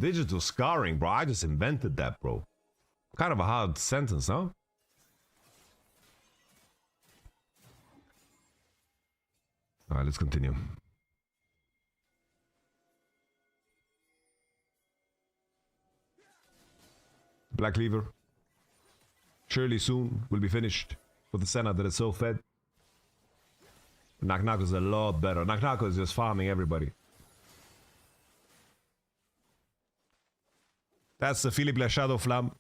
Digital scarring, bro. I just invented that, bro. Kind of a hard sentence, huh? All right, let's continue. Black Cleaver. Surely soon will be finished for the Senna that is so fed. Knock Knock is a lot better. Knock Knock is just farming everybody. That's the Philippe Le Shadow Flamme.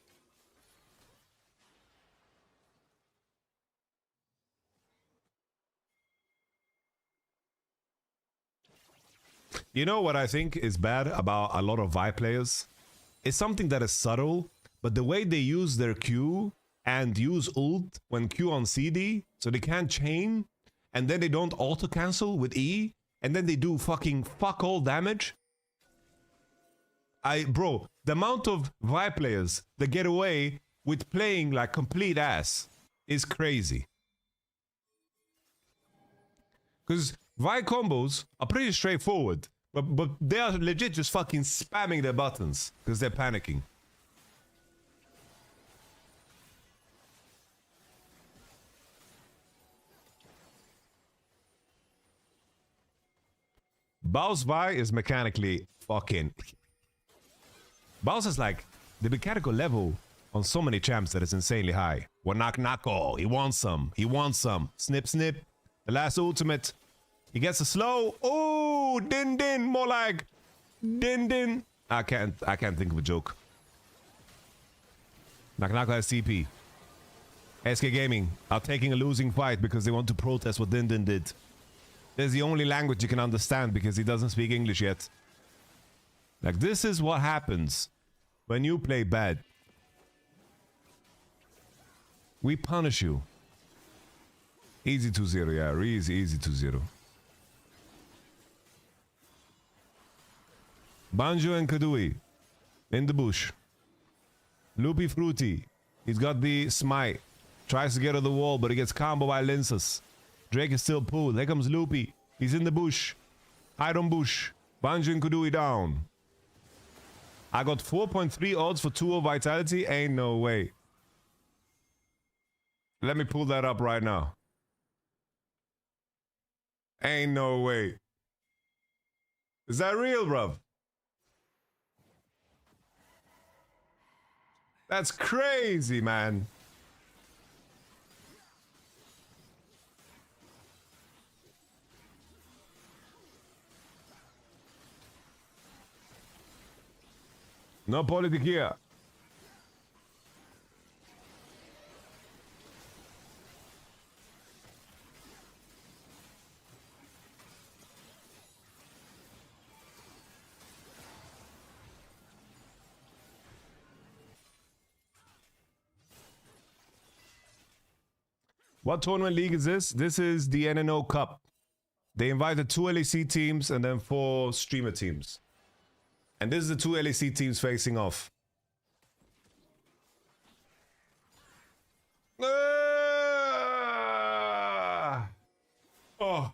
You know what I think is bad about a lot of Vi players? It's something that is subtle, but the way they use their Q and use ult when Q on CD, so they can't chain, and then they don't auto-cancel with E, and then they do fucking fuck all damage. Bro, the amount of Vi players that get away with playing like complete ass is crazy. Because Vi combos are pretty straightforward, but they are legit just fucking spamming their buttons because they're panicking. Bao's Vi is mechanically fucking... Bao's is like the mechanical level on so many champs that is insanely high. One knock knocko, he wants some, he wants some. Snip snip, the last ultimate. He gets a slow. Oh, din din, more like din din. I can't think of a joke. Knock knocko has CP. SK Gaming are taking a losing fight because they want to protest what din din did. There's the only language you can understand because he doesn't speak English yet. Like, this is what happens when you play bad. We punish you. Easy 2-0, yeah, easy 2-0. Banjo and Kadui in the bush. Loopy Fruity. He's got the smite. Tries to get to the wall, but he gets combo by Linces. Drake is still pulled. Here comes Loopy. He's in the bush. Hide on bush. Banjo and Kadui down. I got 4.3 odds for 2-0 Vitality. Ain't no way. Let me pull that up right now. Ain't no way. Is that real, bruv? That's crazy, man. No politics here. What tournament league is this? This is the NNO Cup. They invited 2 LEC teams and then 4 streamer teams. And this is the 2 LEC teams facing off. Oh.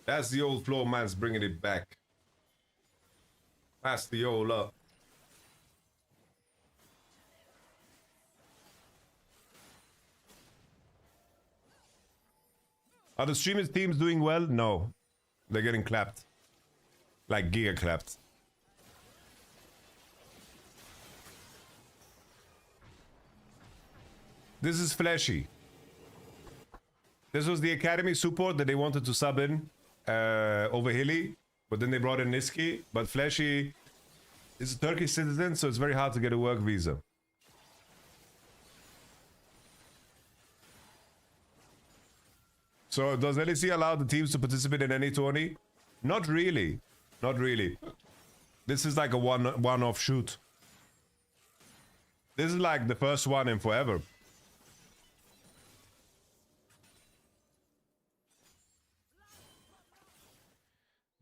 That's the old floor man's bringing it back. Pass the old up. Are the streamers teams doing well? No. They're getting clapped. Like giga clapped. This is Flashy. This was the Academy support that they wanted to sub in over Hilly, but then they brought in Niski. But Flashy is a Turkish citizen, so it's very hard to get a work visa. So does LEC allow the teams to participate in any tourney? Not really. Not really. This is like a one-off shoot. This is like the first one in forever.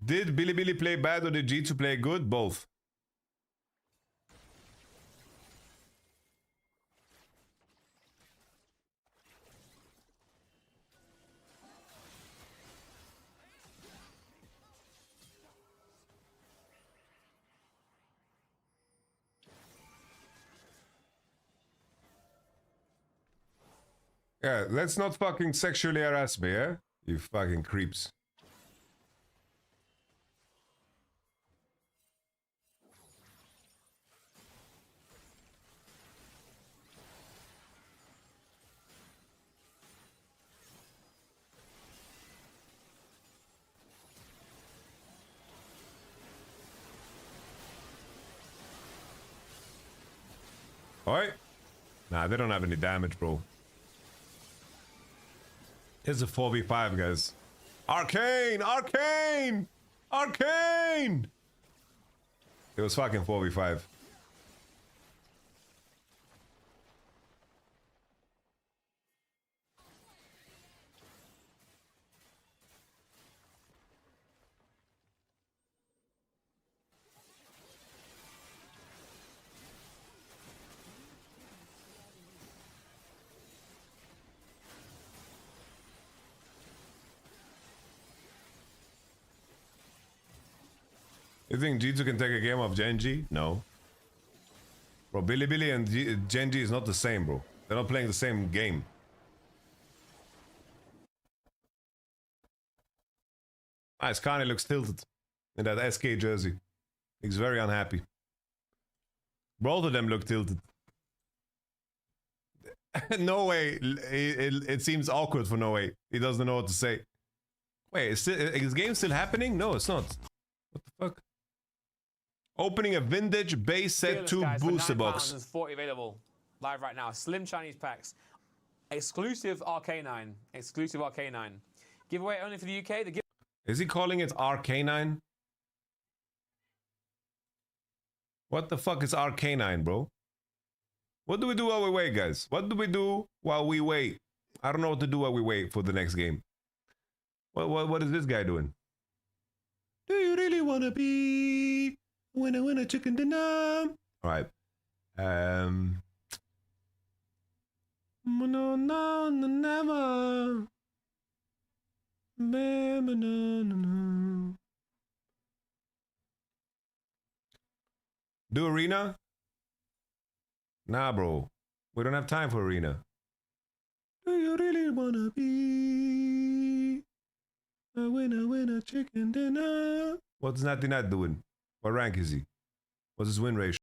Did Bilibili play bad or did G2 play good? Both. Yeah, let's not fucking sexually harass me, eh? You fucking creeps. Oi. Nah, they don't have any damage, bro. It's a 4v5, guys. Arcane! Arcane! Arcane! It was fucking 4v5. You think G2 can take a game of Genji? No. Bro, Bilibili and Genji is not the same, bro. They're not playing the same game. Nice, Kanye looks tilted in that SK jersey. He's very unhappy. Both of them look tilted. No way. It seems awkward for No Way. He doesn't know what to say. Wait, is this game still happening? No, it's not. What the fuck? Opening a vintage base set 2 booster box. There's 40 available live right now. Slim Chinese packs. Exclusive RK9. Exclusive RK9. Giveaway only for the UK. Is he calling it RK9? What the fuck is RK9, bro? What do we do while we wait, guys? What do we do while we wait? I don't know what to do while we wait for the next game. What is this guy doing? Do you really wanna be winner chicken dinner? All right. No, never. No. Do arena? Nah, bro. We don't have time for arena. Do you really wanna be a winner chicken dinner? What's Natty Nat doing? What rank is he? What's his win ratio?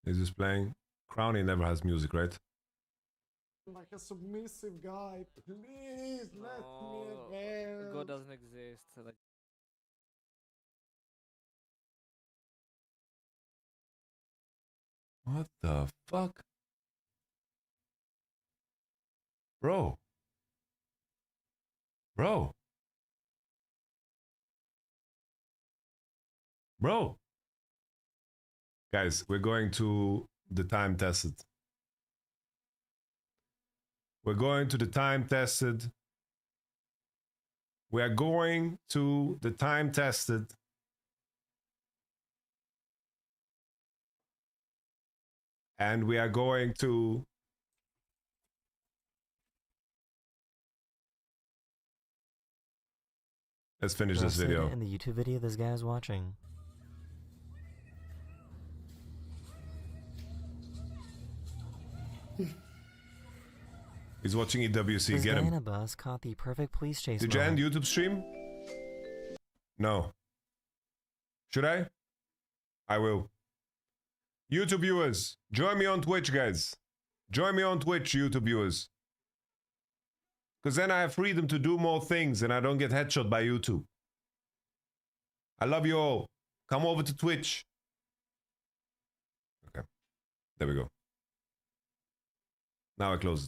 Is this playing? Crowny never has music, right? Like a submissive guy, please let me advance. God doesn't exist. Like... What the fuck? Bro. Bro. Bro. Guys, we're going to the time tested. We're going to the time-tested. We are going to the time-tested. And we are going to... Let's finish this video. In the YouTube video this guy is watching. He's watching EWC. This Get guy him. in a bus caught the perfect police chase. Did you end YouTube stream? No. Should I? I will. YouTube viewers, join me on Twitch, guys. Join me on Twitch, YouTube viewers. Because then I have freedom to do more things and I don't get headshot by YouTube. I love you all. Come over to Twitch. Okay. There we go. Now I close it.